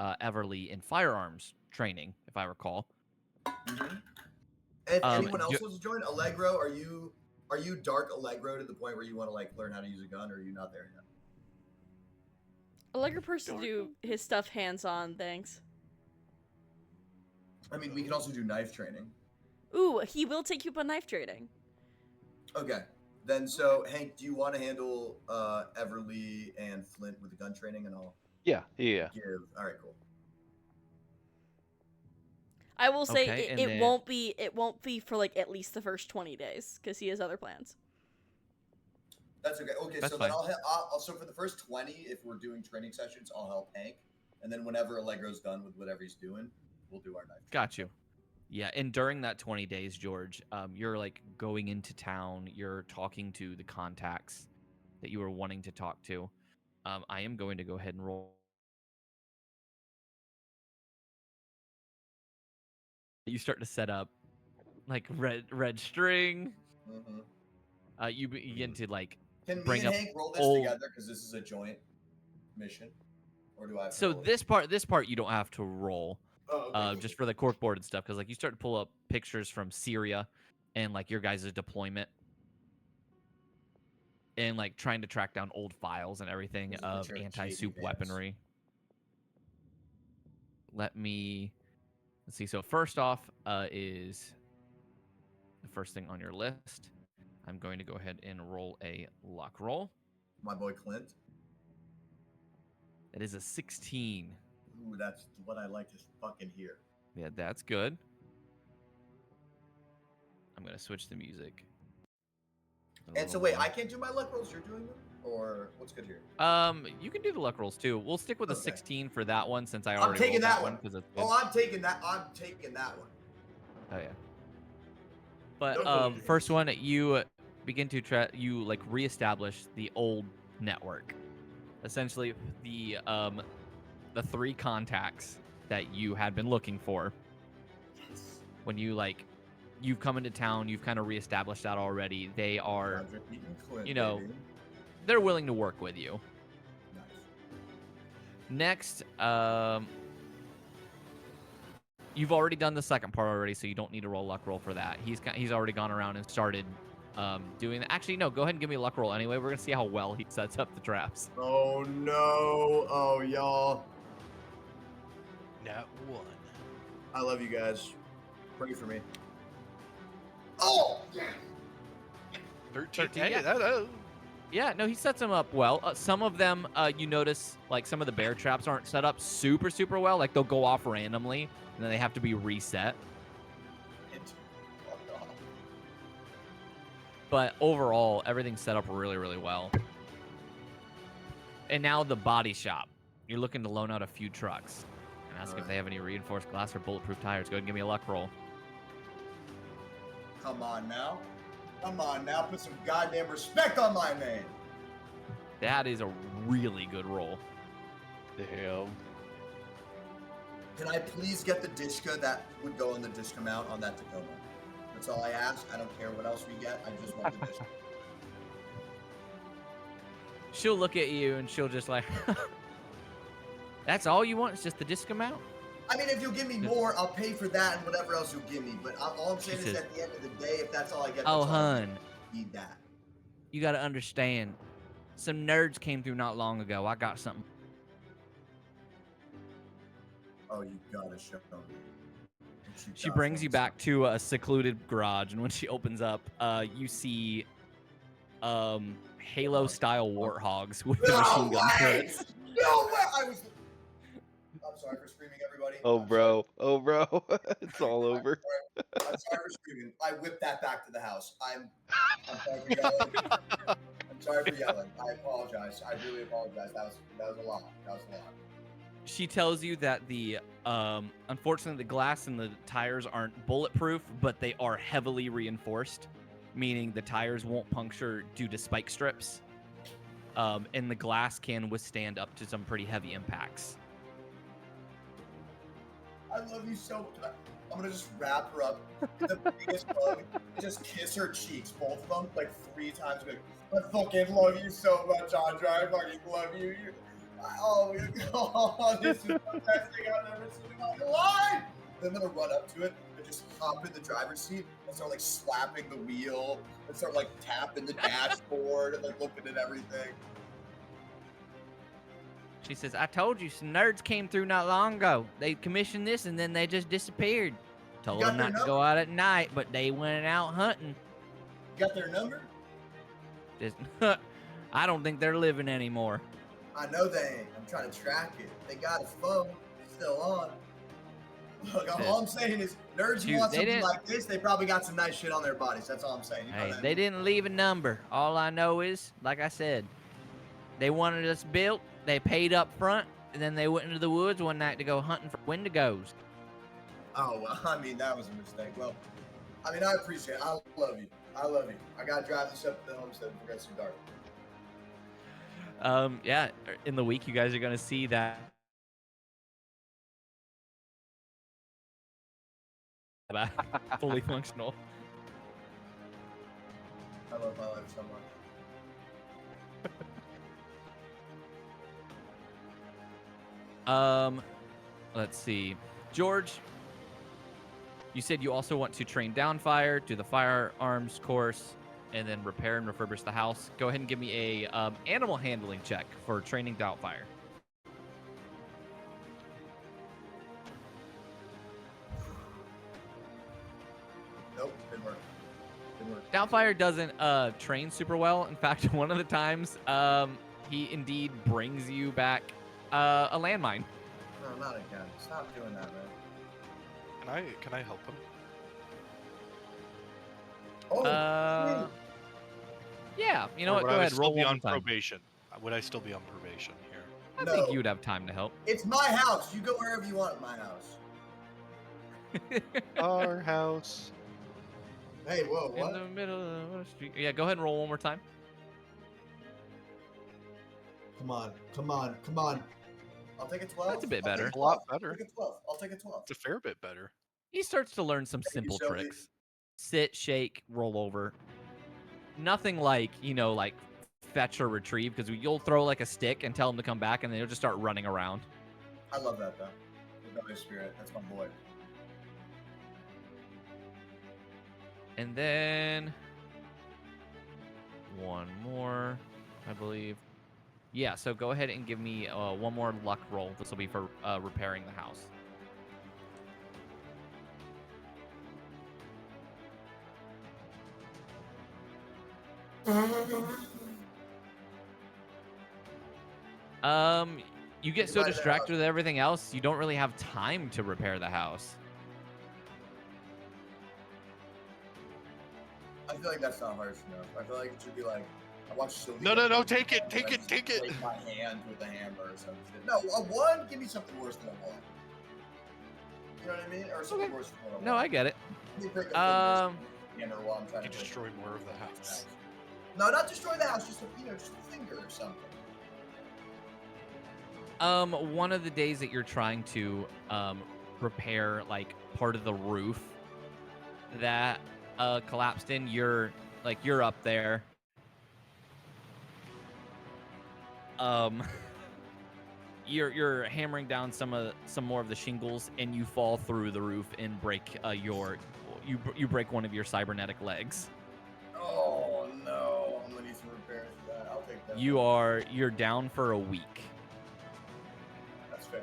Everly in firearms training, if I recall. Mm-hmm. If anyone else wants to join, Allegro, are you dark Allegro to the point where you want to like learn how to use a gun, or are you not there yet? Allegro person to do his stuff hands-on, thanks. I mean, we can also do knife training. Ooh, he will take you up on knife training. Okay. Then, so, Hank, do you want to handle Everly and Flint with the gun training, and I'll Yeah. give... All right, cool. I will say Okay, it won't be for like at least the first 20 days because he has other plans. That's okay. Okay, That's so fine. then so for the first 20, if we're doing training sessions, I'll help Hank, and then whenever Allegro's done with whatever he's doing, we'll do our knife. Got you. Yeah, and during that 20 days, George, you're like going into town. You're talking to the contacts that you were wanting to talk to. I am going to go ahead and roll. You start to set up like red string. Mm-hmm. You begin to like Can bring me and up Hank roll this together because this is a joint mission, or do I have to so roll this part you don't have to roll. Oh, okay, cool. Just for the corkboard and stuff, because like you start to pull up pictures from Syria and like your guys' deployment and like trying to track down old files and everything There's a of picture of anti-soup JD weaponry. Let's see. So first off, is the first thing on your list. I'm going to go ahead and roll a luck roll. My boy Clint. It is a 16. Ooh, that's what I like to fucking hear. Yeah, that's good. I'm gonna switch the music. And so wait, I can't do my luck rolls. You're doing them, or what's good here? You can do the luck rolls too. We'll stick with the 16 for that one since I I'm already taking rolled that one. because it's good. Oh, I'm taking that. I'm taking that one. Oh yeah. But first one, you begin to you like reestablish the old network. Essentially, the 3 contacts that you had been looking for. Yes. When you've come into town, you've kind of reestablished that already. They are, Clint, they're willing to work with you. Nice. Next, you've already done the second part already, so you don't need to roll a luck roll for that. He's already gone around and started doing that. Actually, no, go ahead and give me a luck roll anyway. We're gonna see how well he sets up the traps. Oh no! Oh y'all. Nat 1. I love you guys. Pray for me. Oh yeah. 13. 13, Hey, yeah. Yeah, no, he sets them up well. Some of them, you notice, like some of the bear traps aren't set up super well. Like they'll go off randomly, and then they have to be reset. But overall, everything's set up really well. And now the body shop. You're looking to loan out a few trucks and ask if they have any reinforced glass or bulletproof tires. Go ahead and give me a luck roll. Come on now. Come on now, put some goddamn respect on my name. That is a really good roll. Damn. Can I please get the Dishka that would go in the Dishka mount on that Tacoma? That's all I ask. I don't care what else we get. I just want the Dishka. She'll look at you and she'll just like, that's all you want? It's just the disc amount? I mean, if you'll give me more, I'll pay for that and whatever else you'll give me. But all I'm saying She is, says, at the end of the day, if that's all I get, oh, that's all I hun, need that. you got to understand. Some nerds came through not long ago. I got something. Oh, you gotta show me. She brings you back to a secluded garage, and when she opens up, you see Halo-style warthogs with the machine gun turrets. No way! I'm sorry for screaming, everybody. Oh, bro. Oh, bro. It's all over. I'm sorry for screaming. I whipped that back to the house. I'm sorry for yelling. I'm sorry for yelling. I apologize. I really apologize. That was a lot. That was a lot. She tells you that the unfortunately the glass and the tires aren't bulletproof, but they are heavily reinforced, meaning the tires won't puncture due to spike strips, and the glass can withstand up to some pretty heavy impacts. I love you so much. I'm gonna just wrap her up in the biggest hug and just kiss her cheeks, both of them, like 3 times. Like, I fucking love you so much, Andre. I fucking love you. This is the best thing I've ever seen in my life. Then I'm gonna run up to it and just hop in the driver's seat and start like slapping the wheel and start like tapping the dashboard and like looking at everything. She says, I told you some nerds came through not long ago. They commissioned this and then they just disappeared. Told them not to go out at night, but they went out hunting. You got their number? Just, I don't think they're living anymore. I know they ain't. I'm trying to track it. They got a phone still on. Look, all I'm saying is, nerds who want something like this, they probably got some nice shit on their bodies. That's all I'm saying. You know Hey, that? they didn't leave a number. All I know is, like I said, they wanted us built. They paid up front, and then they went into the woods one night to go hunting for wendigos. Oh, well, I mean, that was a mistake. Well, I mean, I appreciate it. I love you. I love you. I got to drive this up to the homestead before it gets too dark. Yeah, in the week, you guys are going to see that. Fully functional. I love my life so much. Let's see. George, you said you also want to train Downfire, do the firearms course, and then repair and refurbish the house. Go ahead and give me a animal handling check for training Downfire. Nope, didn't work. Downfire doesn't train super well. In fact, one of the times he indeed brings you back a landmine. No, not again. Stop doing that, man. Can I help him? Oh, yeah. You know Or what? would Go I ahead. still Roll be one on time. probation. Would I still be on probation here? I think you would have time to help. it's my house. You go wherever you want at my house. Our house. Hey, whoa, In what? the middle of the street. Yeah, go ahead and roll one more time. Come on, come on, come on. I'll take a 12. That's a bit I'll take better. A lot I'll better. take a 12. I'll take a 12. It's a fair bit better. He starts to learn some simple Sylvie. tricks. Sit, shake, roll over. Nothing like, like fetch or retrieve, because you'll throw like a stick and tell him to come back, and then he'll just start running around. I love that, though. The Holy Spirit. That's my boy. And then one more, I believe. Yeah, so go ahead and give me one more luck roll. This will be for repairing the house. You get so distracted with everything else, you don't really have time to repair the house. I feel like that's not harsh enough. I feel like it should be like, I watch Sylvie. No, take it. Break my hand with a hammer or some shit. No, a 1, give me something worse than a 1. You know what I mean? Or something worse than a 1. No, I get it. Let me pick a thing hammer while I'm trying You to break destroy it. more of the house. No, not destroy the house. Just just a finger or something. One of the days that you're trying to repair like part of the roof that collapsed in, you're up there. You're hammering down some more of the shingles, and you fall through the roof and break you break one of your cybernetic legs. Oh no! I'm gonna need some repairs for that. I'll take that. You're down for a week. That's fair.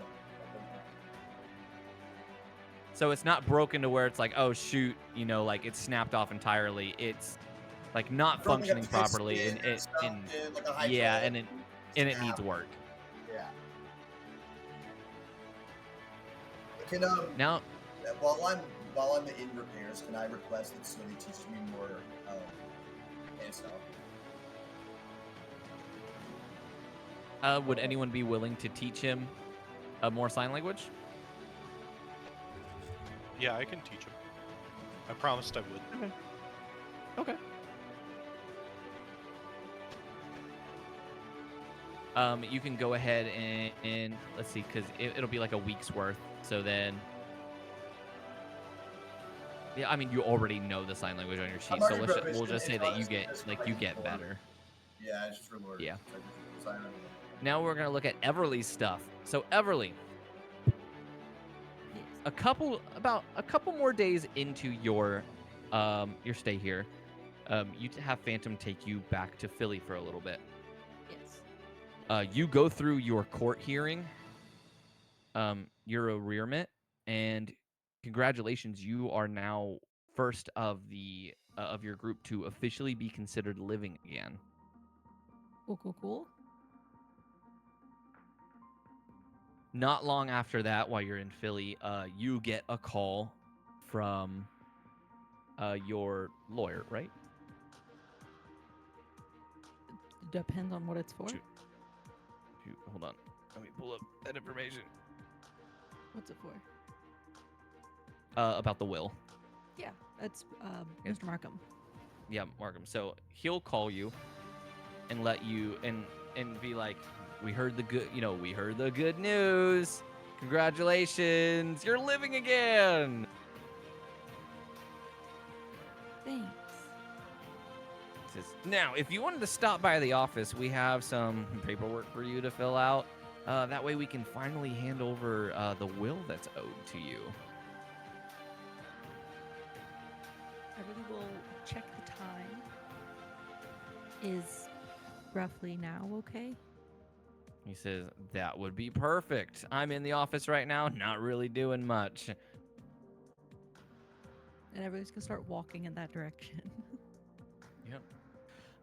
So it's not broken to where it's like, oh shoot, like it's snapped off entirely. It's like not From, like, a functioning properly, piston and or it something, like a yeah, hydraulic and it snap. needs work. Yeah. Can Now, while I'm in repairs, can I request that Sylvie teaches me more ASL? would anyone be willing to teach him more sign language? Yeah, I can teach him. I promised I would. Okay. You can go ahead and let's see, because it'll be like a week's worth. So then, yeah, I mean, you already know the sign language on your sheet, so we'll just say that you get better. Yeah, it's just for Lord. Yeah. So I Now we're gonna look at Everly's stuff. So Everly, a couple more days into your stay here, you have Phantom take you back to Philly for a little bit. Yes. You go through your court hearing, your arrearment, and congratulations, you are now first of your group to officially be considered living again. Cool. Not long after that, while you're in Philly, you get a call from your lawyer, right? Depends on what it's for. Shoot, hold on. Let me pull up that information. What's it for? About the will. Yeah, that's Mr. Markham. Yeah, Markham. So he'll call you and let you and be like, we heard the good news. Congratulations, you're living again. Thanks. He says, now, if you wanted to stop by the office, we have some paperwork for you to fill out. That way we can finally hand over the will that's owed to you. I really will check the time. Is roughly now okay? He says, that would be perfect. I'm in the office right now, not really doing much. And everybody's gonna start walking in that direction. Yep.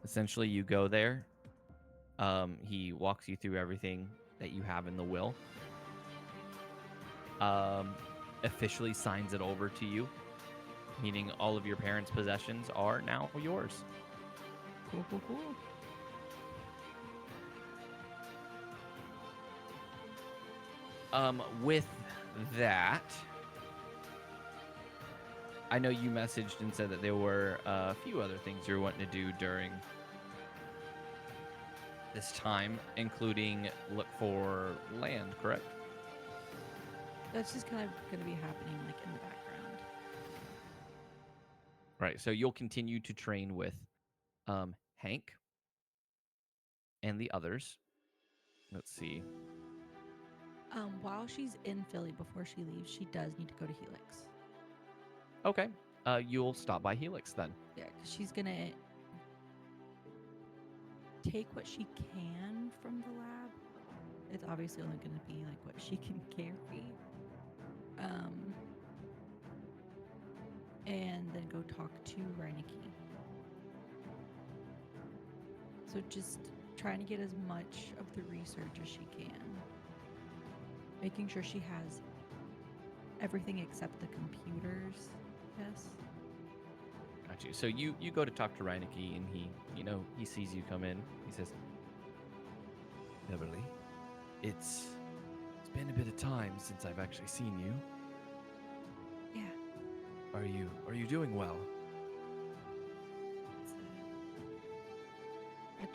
Essentially, you go there. He walks you through everything that you have in the will. Officially signs it over to you, meaning all of your parents' possessions are now yours. Cool. With that, I know you messaged and said that there were a few other things you're wanting to do during this time, including look for land, correct? That's just kind of gonna be happening like in the background. Right. So you'll continue to train with Hank and the others. Let's see. While she's in Philly before she leaves, she does need to go to Helix. Okay. You'll stop by Helix then. Yeah, because she's gonna take what she can from the lab. It's obviously only gonna be like what she can carry. And then go talk to R.I.S.E. So just trying to get as much of the research as she can. Making sure she has everything except the computers. Yes. Got you. So you go to talk to R.I.S.E. and he sees you come in. He says, Beverly, it's been a bit of time since I've actually seen you. Yeah. Are you doing well?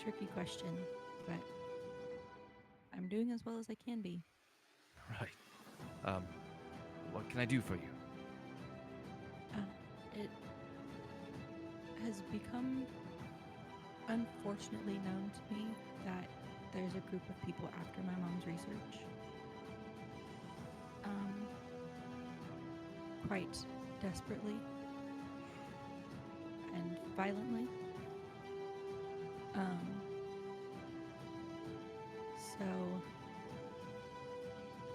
tricky question, but I'm doing as well as I can be. Right. What can I do for you? It has become unfortunately known to me that there's a group of people after my mom's research. Quite desperately and violently. So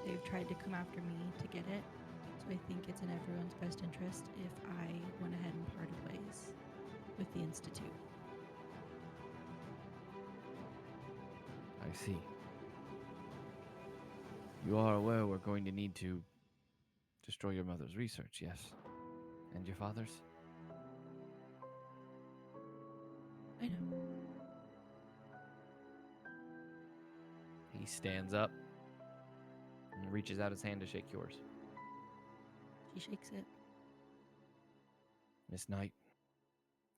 they've tried to come after me to get it. So I think it's in everyone's best interest if I went ahead and parted ways with the Institute. I see. You are aware we're going to need to destroy your mother's research, yes? And your father's? I know. He stands up and reaches out his hand to shake yours. She shakes it. Miss Knight,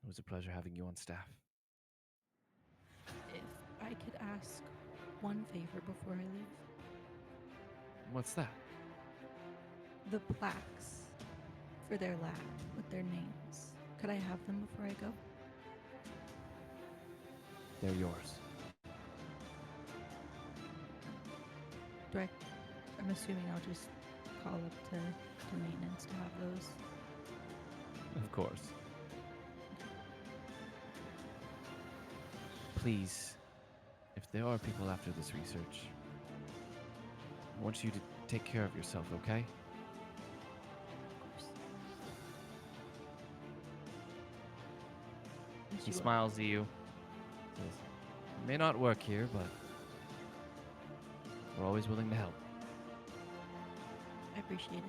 it was a pleasure having you on staff. If I could ask one favor before I leave. What's that? The plaques for their lab with their names. Could I have them before I go? They're yours. I'm assuming I'll just call up to maintenance to have those. Of course. Please, if there are people after this research, I want you to take care of yourself, okay? Of course. He smiles at you. Says, it may not work here, but we're always willing to help. I appreciate it.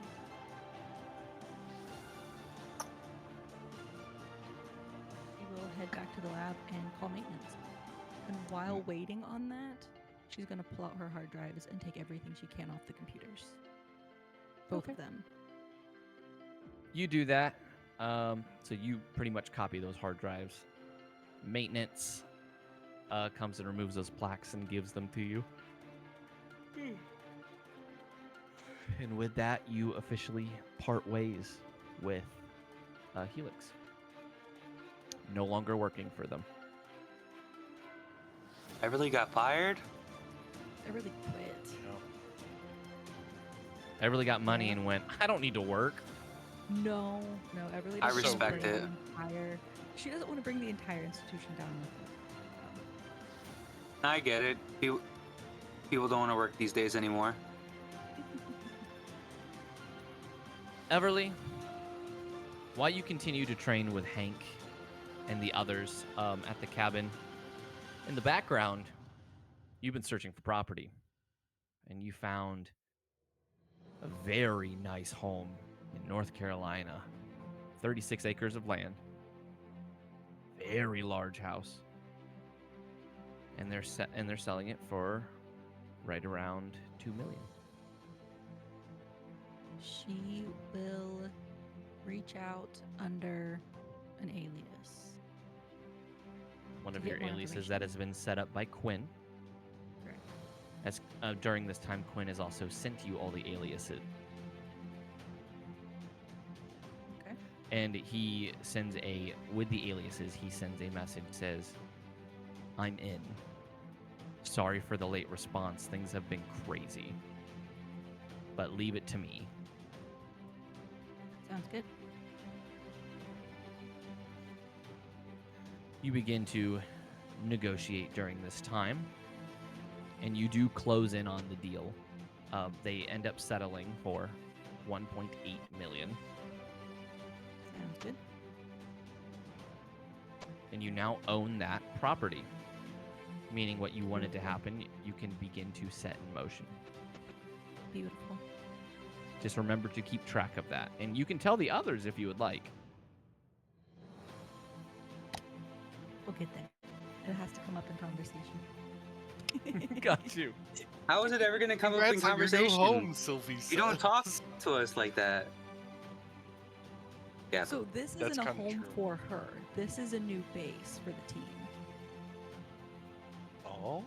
She will head back to the lab and call maintenance. And while waiting on that, she's going to pull out her hard drives and take everything she can off the computers. Both of them. You do that. So you pretty much copy those hard drives. Maintenance comes and removes those plaques and gives them to you. And with that, you officially part ways with Helix. No longer working for them. I really got fired? I really quit. Everly got money and went, I don't need to work. No, Everly I doesn't respect bring it. the entire- She doesn't want to bring the entire institution down with her. I get it. People don't want to work these days anymore. Everly, while you continue to train with Hank and the others at the cabin, in the background, you've been searching for property. And you found a very nice home in North Carolina. 36 acres of land. Very large house. And they're selling it for right around $2 million. She will reach out under an alias. One of To your get more aliases that information. has been set up by Quinn. Correct. As during this time, Quinn has also sent you all the aliases. Okay. And he sends with the aliases, he sends a message, says, I'm in. Sorry for the late response. Things have been crazy. But leave it to me. Sounds good. You begin to negotiate during this time, and you do close in on the deal. They end up settling for $1.8 million. Sounds good. And you now own that property, meaning what you wanted to happen, you can begin to set in motion. Beautiful. Just remember to keep track of that. And you can tell the others if you would like. We'll get there. It has to come up in conversation. Got you. How is it ever going to come up in Congrats on your new conversation? home, Sylvie. You don't talk says. to us like that. Yeah. So this That's isn't a kinda home true. for her. This is a new base for the team. Oh.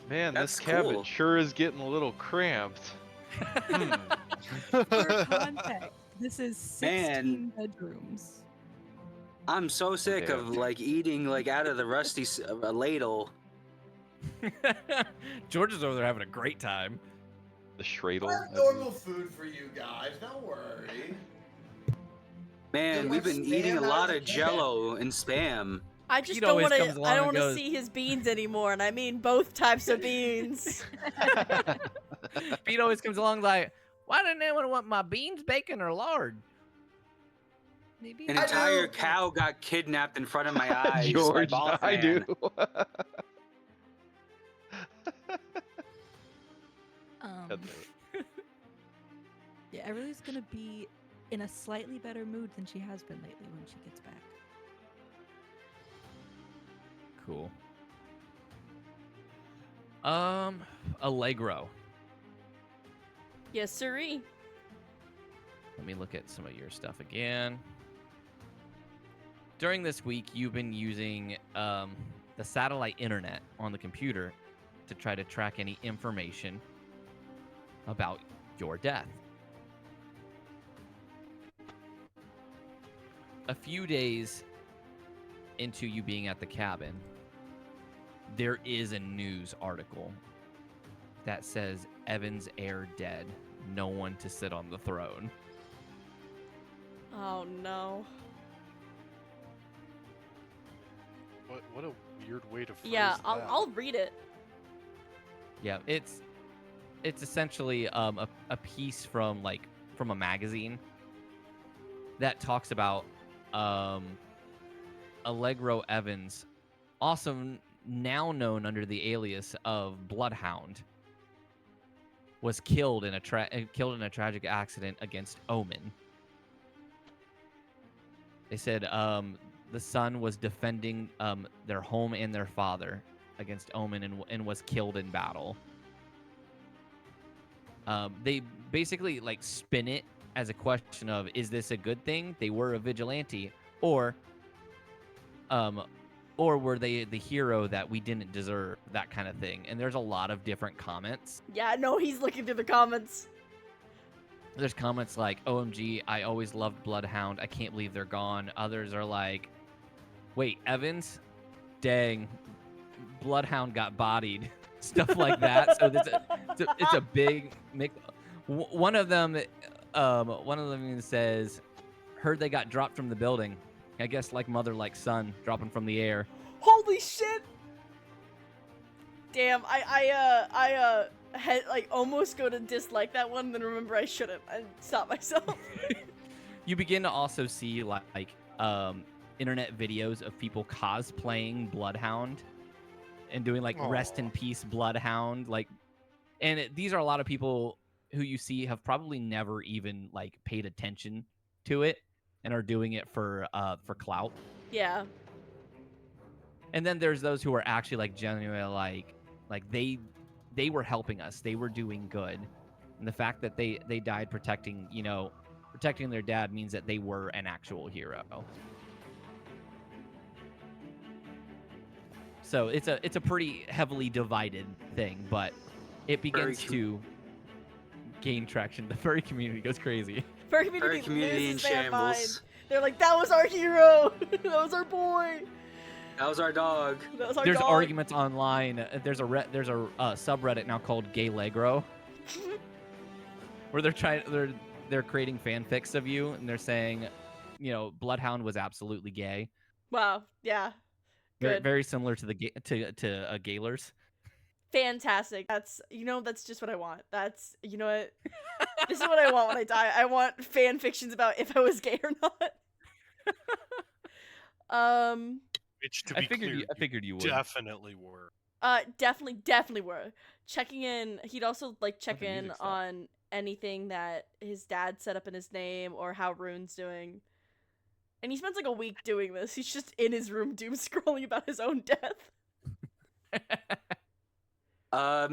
Man, That's this cabin cool. sure is getting a little cramped. Hmm. For context, this is 16 Man. bedrooms. I'm so sick damn. of like eating like out of the rusty ladle. George is over there having a great time. The I Schradle. have normal food for you guys. Don't worry. Man, You'll we've have been eating a Spam out lot of of the can. Jello and Spam. I just Pete don't always want to. comes I along don't and want to goes- see his beans anymore, and I mean both types of beans. Pete always comes along like, why didn't anyone want my beans, bacon, or lard? Maybe An I entire do. cow got kidnapped in front of my eyes by George, ball I do. fan. Um, yeah, Everly's gonna be in a slightly better mood than she has been lately when she gets back. Cool. Allegro. Yes, sirree. Let me look at some of your stuff again. During this week, you've been using the satellite internet on the computer to try to track any information about your death. A few days into you being at the cabin, there is a news article that says Evans' heir dead, no one to sit on the throne. Oh no. What a weird way to phrase Yeah, that. I'll read it. Yeah, it's essentially a piece from a magazine that talks about Allegro Evans, also now known under the alias of Bloodhound, was killed in a tragic accident against Omen. They said the son was defending their home and their father against Omen and was killed in battle. They basically spin it as a question of, is this a good thing? They were a vigilante, or were they the hero that we didn't deserve? That kind of thing. And there's a lot of different comments. Yeah, no, he's looking through the comments. There's comments like, OMG, I always loved Bloodhound. I can't believe they're gone. Others are like, wait, Evans? Dang, Bloodhound got bodied. Stuff like that. So it's a big mix. One of them says, heard they got dropped from the building. I guess like mother, like son, dropping from the air. Holy shit! Damn, I had almost go to dislike that one, then remember I shouldn't. I stopped myself. You begin to also see internet videos of people cosplaying Bloodhound and doing rest in peace Bloodhound, these are a lot of people who you see have probably never even paid attention to it and are doing it for clout. Yeah. And then there's those who are actually genuinely they were helping us. They were doing good. And the fact that they died protecting their dad means that they were an actual hero. So it's a pretty heavily divided thing, but it begins to gain traction. The furry community goes crazy. Furry community loses their mind. They're like, that was our hero. That was our boy. That was our dog. That was our There's dog. arguments online. There's a subreddit now called Gaylegro, where they're creating fanfics of you, and they're saying, Bloodhound was absolutely gay. Wow. Yeah. Very, Good. very similar to Gaylers. Fantastic. That's just what I want. That's what. This is what I want when I die. I want fan fictions about if I was gay or not. Which, to be clear, I figured you would. Definitely were. Definitely were. Checking in. He'd also check in music stuff. on anything that his dad set up in his name or how Rune's doing. And he spends a week doing this. He's just in his room doom scrolling about his own death. I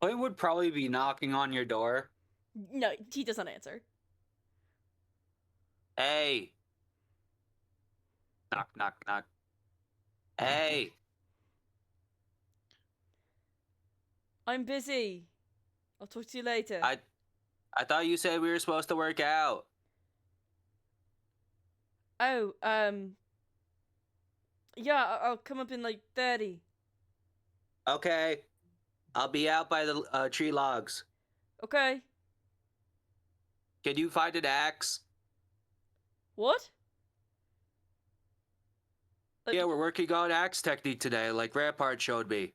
would probably be knocking on your door. No, he doesn't answer. Hey. Knock, knock, knock. Hey. I'm busy. I'll talk to you later. I thought you said we were supposed to work out. Oh, yeah, I'll come up in like 30. Okay. I'll be out by the tree logs. Okay. Can you find an axe? What? Yeah, we're working on axe technique today, like Rampart showed me.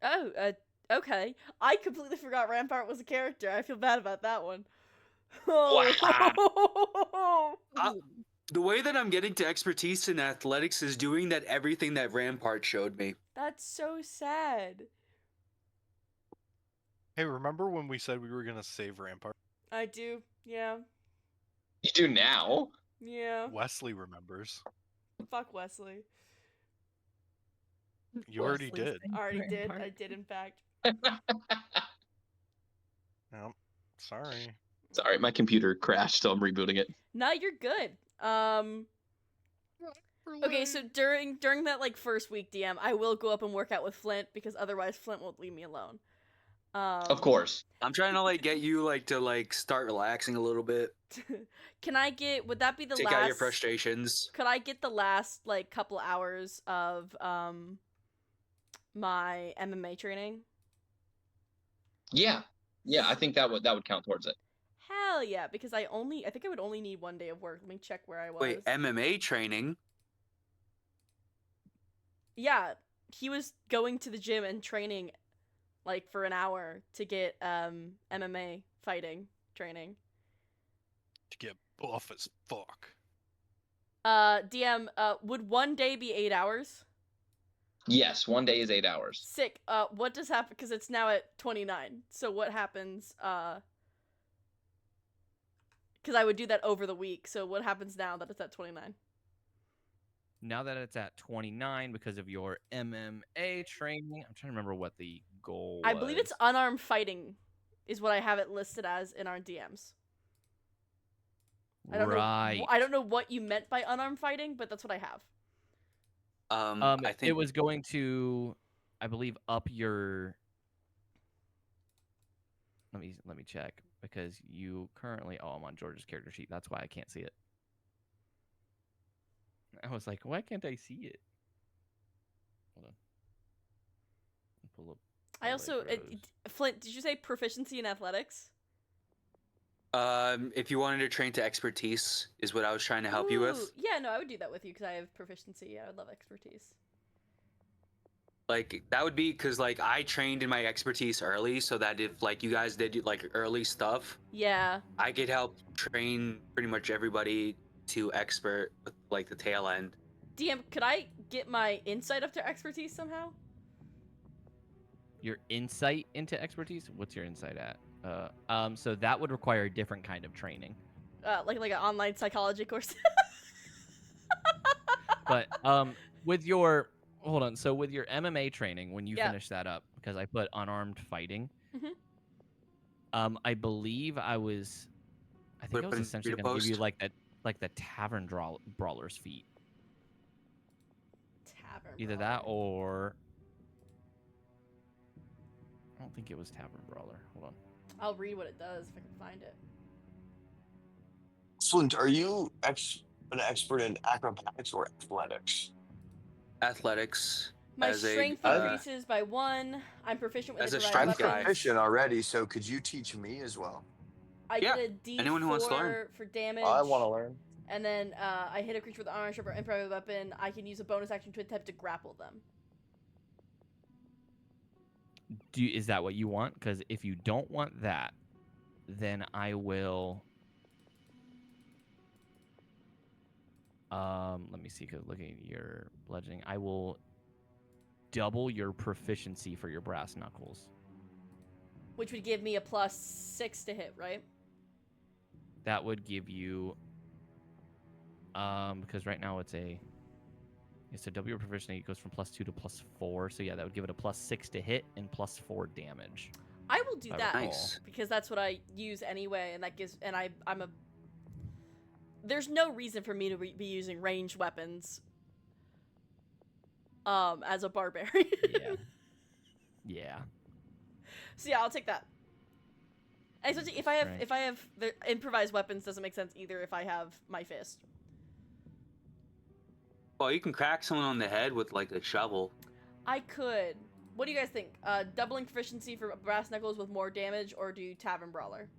Oh, okay. I completely forgot Rampart was a character. I feel bad about that one. Oh. The way that I'm getting to expertise in athletics is doing that everything that Rampart showed me. That's so sad. Hey, remember when we said we were gonna save Rampart? I do. Yeah. You do now? Yeah. Wesley remembers. Fuck Wesley. You already did. I already did. I did, in fact. No, sorry. Sorry, my computer crashed, so I'm rebooting it. No, you're good. Okay, so during that like first week DM, I will go up and work out with Flint because otherwise Flint won't leave me alone. Of course. I'm trying to like get you like to like start relaxing a little bit. Can I get? Would that be the Take last? out your frustrations. Could I get the last like couple hours of my MMA training? Yeah, I think that would count towards it. Hell yeah, because I think I would only need 1 day of work. Let me check where I was. Wait, MMA training? Yeah, he was going to the gym and training like for an hour to get MMA fighting training. To get buff as fuck. DM, would 1 day be 8 hours? Yes, 1 day is 8 hours. Sick. What does happen? Because it's now at 29. So what happens? Because I would do that over the week. So what happens now that it's at 29? Now that it's at 29 because of your MMA training, I'm trying to remember what the goal was. I believe it's unarmed fighting is what I have it listed as in our DMs. I don't know what you meant by unarmed fighting, but that's what I have. I think it was going to, I believe, up your. Let me check because you currently. Oh, I'm on George's character sheet. That's why I can't see it. I was like, why can't I see it? Hold on. Pull up. I also Flint. Did you say proficiency in athletics? If you wanted to train to expertise, is what I was trying to help you with. Yeah, no, I would do that with you because I have proficiency. Yeah, I would love expertise. Like that would be because like I trained in my expertise early, so that if like you guys did like early stuff, yeah, I could help train pretty much everybody to expert with like the tail end. DM, could I get my insight up to expertise somehow? Your insight into expertise? What's your insight at? So that would require a different kind of training. Like an online psychology course. But with your so with your MMA training, when you finish that up, because I put unarmed fighting, I believe I was essentially going to give you like the tavern brawler's feat. Either that or I don't think it was tavern brawler. Hold on. I'll read what it does if I can find it. Flint, are you an expert in acrobatics or athletics? Athletics. My strength increases by 1. I'm proficient with as a strength guy. I'm proficient already, so could you teach me as well? I get a D4 anyone who wants to learn. for damage. I want to learn. And then I hit a creature with an armor or improvised weapon. I can use a bonus action to attempt to grapple them. Is that what you want? Because if you don't want that, then I will. Let me see. Because looking at your bludgeoning, I will double your proficiency for your brass knuckles. Which would give me a +6 to hit, right? That would give you. Because right now it's a double your proficiency. It goes from +2 to +4. So yeah, that would give it a +6 to hit and +4 damage. I will do that nice. because that's what I use anyway, and that gives. And I'm a. There's no reason for me to be using ranged weapons. As a barbarian. Yeah. So yeah, I'll take that. And especially if Right. I have the improvised weapons, doesn't make sense either. If I have my fist, Well, you can crack someone on the head with like a shovel. I could. What do you guys think? Doubling proficiency for brass knuckles with more damage, or do tavern brawler?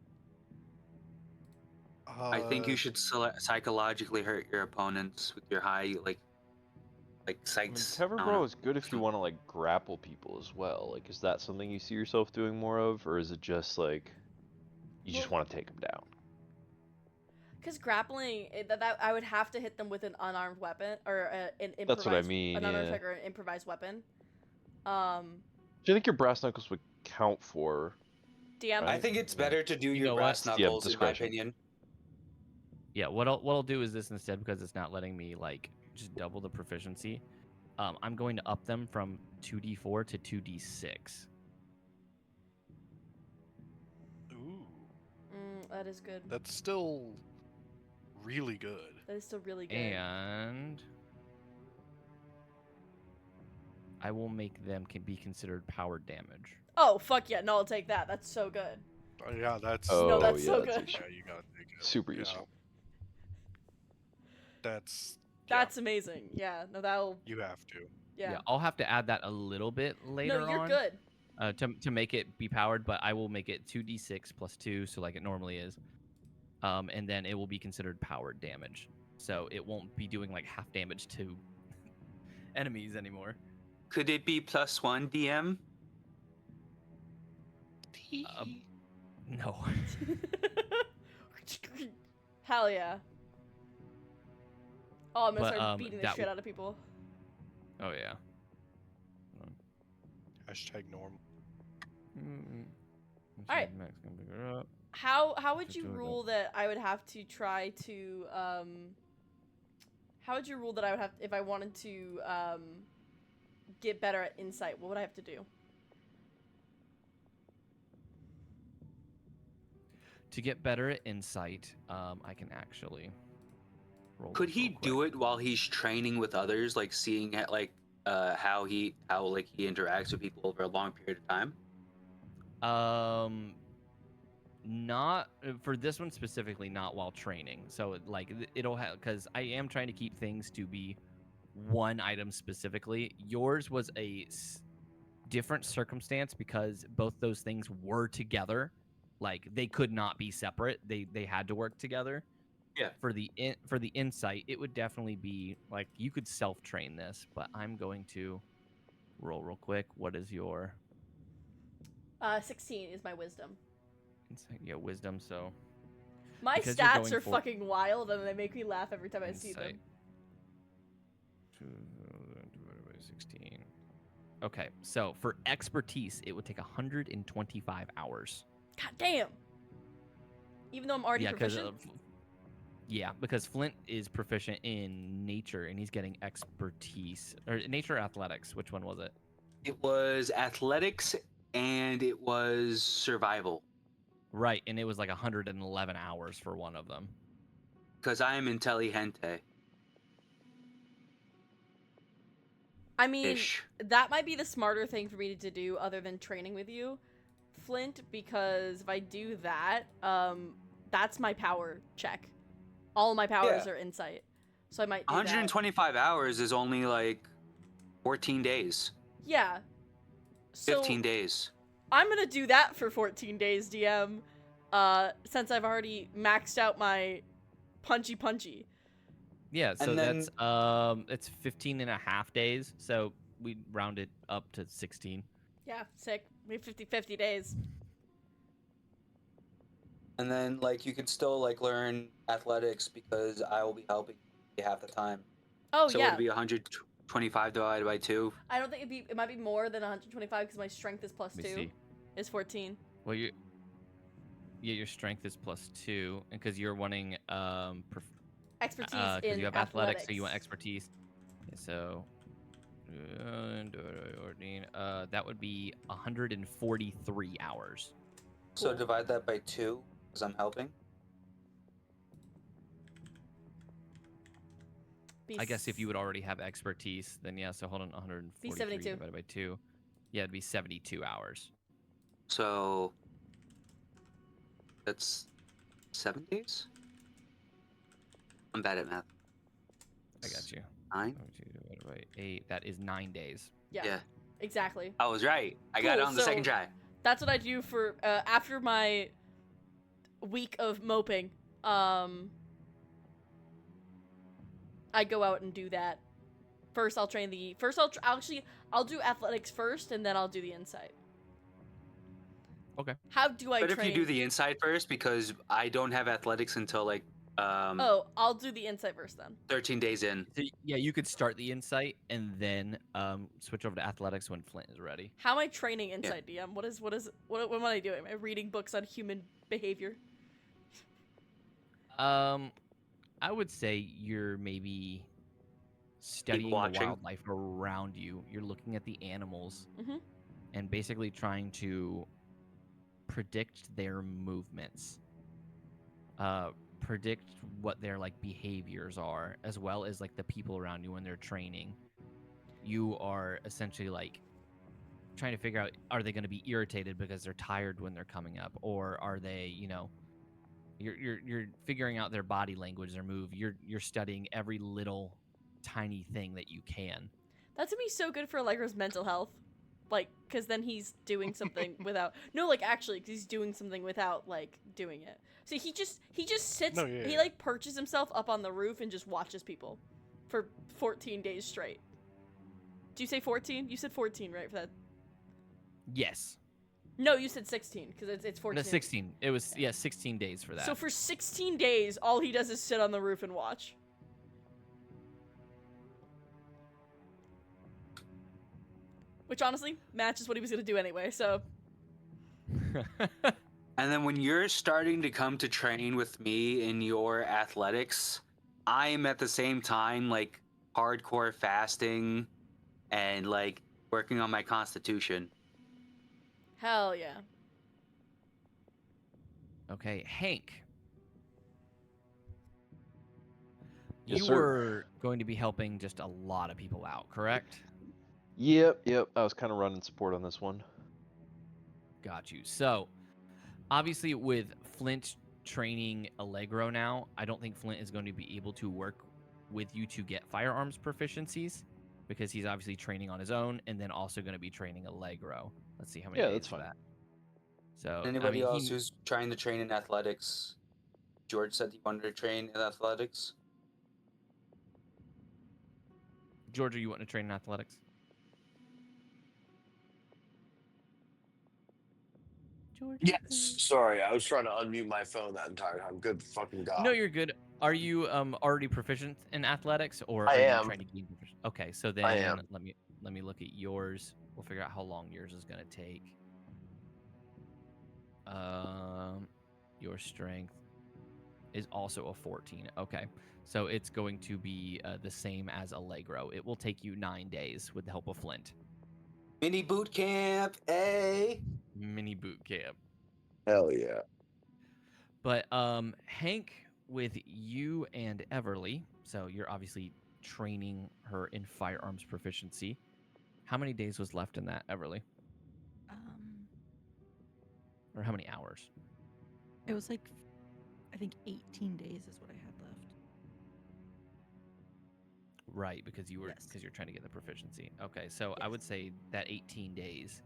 I think you should psychologically hurt your opponents with your high like I mean, sights. Tavern I don't Brawl know. is good if you want to like grapple people as well. Like, is that something you see yourself doing more of, or is it just like you just Well- want to take them down? Because grappling, that I would have to hit them with an unarmed weapon or an improvised. That's what I mean. An unarmed Yeah. attack or an improvised weapon. Do you think your brass knuckles would count for? DM. Right. I think it's Yeah. better to do You your know brass what? Yeah, knuckles, in my discretion. opinion. Yeah, what I'll do is this instead, because it's not letting me like just double the proficiency. I'm going to up them from 2d4 to 2d6. Ooh, That is good. that's still really good. That is still really good. And I will make them be considered power damage. Oh fuck yeah! No, I'll take that. That's so good. Yeah, that's No, that's so that's good. yeah, you gotta take it. super Yeah. useful. That's That's amazing. Yeah. No, that'll. you have to. Yeah. I'll have to add that a little bit later No, you're on. good. To make it be powered, but I will make it 2d6 plus 2, so like it normally is. And then it will be considered powered damage. So it won't be doing like half damage to enemies anymore. Could it be +1 DM? No. Hell yeah. Oh, I'm gonna But, start beating the that shit out of people. Oh yeah. Hashtag normal. Alright. Max can pick her up. How would you Enjoy that. rule that I would have to try to how would you rule that I would have if I wanted to get better at insight? What would I have to do? To get better at insight, I can actually roll. Could this he real do quick. it while he's training with others, like seeing at like how he interacts with people over a long period of time? Not for this one specifically, not while training. So like it'll have, because I am trying to keep things to be one item specifically. Yours was a different circumstance because both those things were together. Like they could not be separate. They had to work together. Yeah. For the insight, it would definitely be like you could self-train this, but I'm going to roll real quick. What is your 16 is my wisdom. insight? Yeah, wisdom. So My because you're stats going are for fucking wild and they make me laugh every time I see them. insight. 2 divided by 16. Okay, so for expertise, it would take 125 hours. God damn. Even though I'm already proficient. Because Flint is proficient in nature and he's getting expertise or nature or athletics. Which one was it? It was athletics and it was survival. Right, and it was like 111 hours for one of them. Because I am intelligente. I mean, Ish. that might be the smarter thing for me to do other than training with you, Flint, because if I do that, that's my power check. All of my powers are insight. So I might do 125 hours is only like 14 days. that. Yeah. So 15 days. I'm going to do that for 14 days, DM, since I've already maxed out my punchy. Yeah, so And then- that's it's 15 and a half days. So we round it up to 16. Yeah, sick. We have 50 days. And then like you could still like learn athletics because I will be helping you half the time. Oh, So yeah. it'd be 125 divided by 2. I don't think it might be more than 125 because my strength is plus Let me 2. see. Is 14. Well, your strength is plus 2, and because you're wanting Expertise because in you have athletics, so you want expertise. Yeah, so that would be 143 hours. So divide that by 2 because I'm helping. I guess if you would already have expertise, then yeah. So hold on, 143 72. divided by 2. Yeah, it'd be 72 hours. So that's 7 days. I'm bad at math. I got you. 9. 2 divided by 8. That is 9 days. Yeah. Exactly. I was right. I got it Cool, on the second so- try. That's what I do for after my week of moping. I go out and do that. First, I'll train the. First, I'll do athletics first, and then I'll do the insight. Okay. How do I But train? if you do the insight first, because I don't have athletics until like Oh, I'll do the insight first then. 13 days in. So, yeah, you could start the insight and then switch over to athletics when Flint is ready. How am I training insight, DM? What am I doing? Am I reading books on human behavior? I would say you're maybe studying the watching. wildlife around you. You're looking at the animals Mhm. and basically trying to predict their movements. Predict what their like behaviors are, as well as like the people around you when they're training. You are essentially like trying to figure out, are they going to be irritated because they're tired when they're coming up, or are they, you're figuring out their body language, their move. You're studying every little tiny thing that you can. That's gonna be so good for Allegro's mental health. Like, because then he's doing something without. No, like, actually, because he's doing something without, like, doing it. See, he just sits. He, like, perches himself up on the roof and just watches people for 14 days straight. Did you say 14? You said 14, right, for that? Yes. No, you said 16, because it's 14. No, 16. It was, 16 days for that. So for 16 days, all he does is sit on the roof and watch. Which, honestly, matches what he was going to do anyway, so... And then when you're starting to come to train with me in your athletics, I am at the same time, like, hardcore fasting and, like, working on my constitution. Hell yeah. Okay, Hank. Yes, You sir. were going to be helping just a lot of people out, correct? Yep. I was kind of running support on this one. Got you. So, obviously, with Flint training Allegro now, I don't think Flint is going to be able to work with you to get firearms proficiencies, because he's obviously training on his own and then also going to be training Allegro. Let's see how many Yeah, days that's for fine. that. So, Anybody else who's trying to train in athletics? George said he wanted to train in athletics. George, are you wanting to train in athletics? George? Yes. Sorry, I was trying to unmute my phone that entire time. Good fucking god. No, you're good. Are you already proficient in athletics, or I are am. you trying to gain proficiency? Okay, so then I am. let me look at yours. We'll figure out how long yours is going to take. Your strength is also a 14. Okay, so it's going to be the same as Allegro. It will take you 9 days with the help of Flint. Mini boot camp, eh? Mini boot camp. Hell yeah. But Hank, with you and Everly, so you're obviously training her in firearms proficiency. How many days was left in that, Everly? Or how many hours? It was like, I think 18 days is what I had left. Right, because you're trying to get the proficiency. Okay, so I would say that 18 days.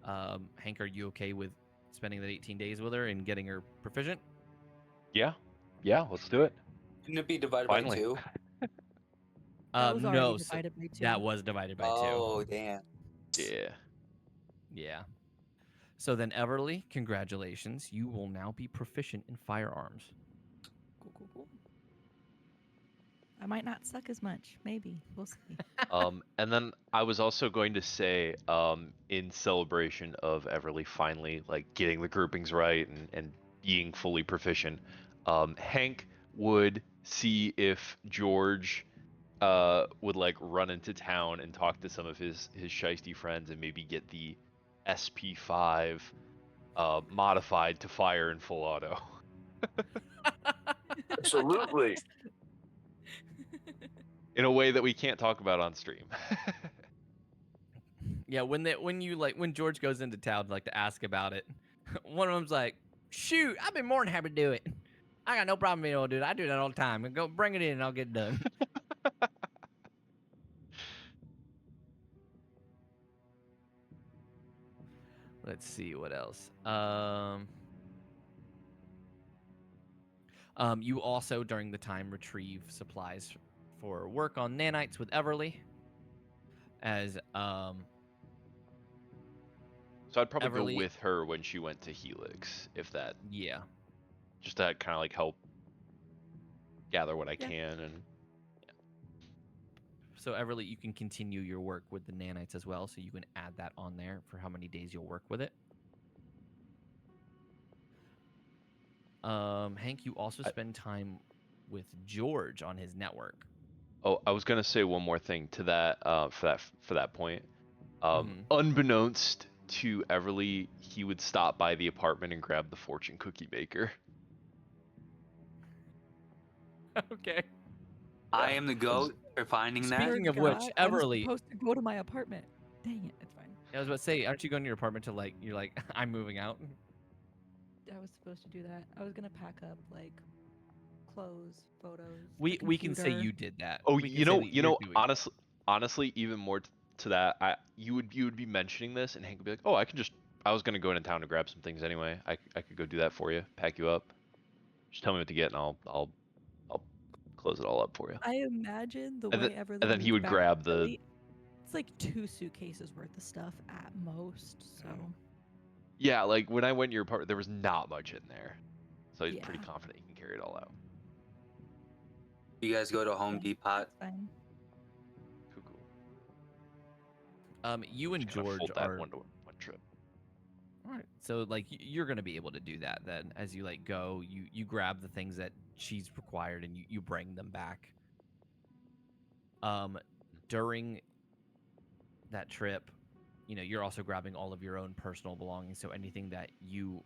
Hank, are you okay with spending that 18 days with her and getting her proficient? Yeah, let's do it. Shouldn't it be divided Finally. by 2? That was already No, divided by 2. that was divided by 2. Oh, damn. Yeah. So then, Everly, congratulations. You will now be proficient in firearms. Cool. I might not suck as much. Maybe. We'll see. And then I was also going to say, in celebration of Everly finally like getting the groupings right and being fully proficient, Hank would see if George would like run into town and talk to some of his shiesty friends and maybe get the SP5 modified to fire in full auto. Absolutely. In a way that we can't talk about on stream. Yeah, when George goes into town like to ask about it, one of them's like, "Shoot, I've been more than happy to do it. I got no problem being able to do it. I do that all the time. And go bring it in, and I'll get it done." Let's see what else. You also during the time retrieve supplies for work on nanites with Everly, as So I'd probably go Everly, with her when she went to Helix, if that, yeah. just to kind of like help gather what I Yeah. can. And So Everly, you can continue your work with the nanites as well, so you can add that on there for how many days you'll work with it. Hank, you also spend time with George on his network. oh, I was gonna say one more thing to that, for that point. Mhm. Unbeknownst to Everly, he would stop by the apartment and grab the fortune cookie maker. Okay. I am the goat for finding that. Speaking of which, I'm Everly, supposed to go to my apartment. Dang it, it's fine. I was about to say, aren't you going to your apartment to like? You're like, I'm moving out. I was supposed to do that. I was gonna pack up like clothes, photos. We can say computer. you did that. Oh, We can say that you're doing that. honestly, even more to that, you would be mentioning this, and Hank would be like, "Oh, I was gonna go into town to grab some things anyway. I could go do that for you, pack you up. Just tell me what to get, and I'll close it all up for you." I imagine the And way then, Everly and then he moves would back grab to the. Philly, it's like 2 suitcases worth of stuff at most. So Yeah, like when I went to your apartment, there was not much in there, so he's pretty yeah, confident he can carry it all out. You guys go to Home yeah, Depot. that's fine. Cool. You and Just gonna George fold that are one trip. all right. So like you're gonna be able to do that then as you like go. You grab the things that she's required and you bring them back. During that trip, you're also grabbing all of your own personal belongings. So anything that you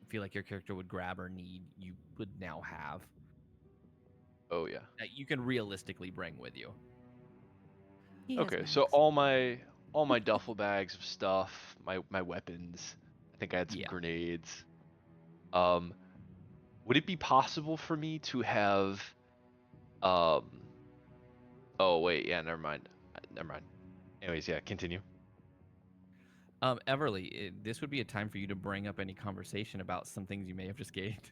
feel like your character would grab or need, you would now have. Oh yeah. That you can realistically bring with you. He has Okay, so Max. all my duffel bags of stuff, my weapons. I think I had some Yeah. grenades. Would it be possible for me to have oh wait, yeah, never mind. Never mind. Anyways, yeah, continue. Everly, this would be a time for you to bring up any conversation about some things you may have just gained.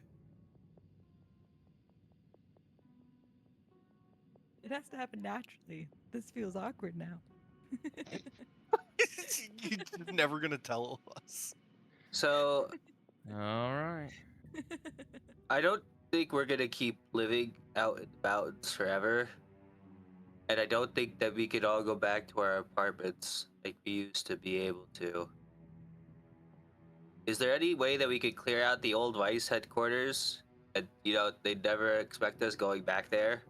It has to happen naturally. This feels awkward now. You're never gonna tell us. So All right. I don't think we're gonna keep living out in the mountains forever. And I don't think that we could all go back to our apartments like we used to be able to. Is there any way that we could clear out the old R.I.S.E headquarters? And, they'd never expect us going back there?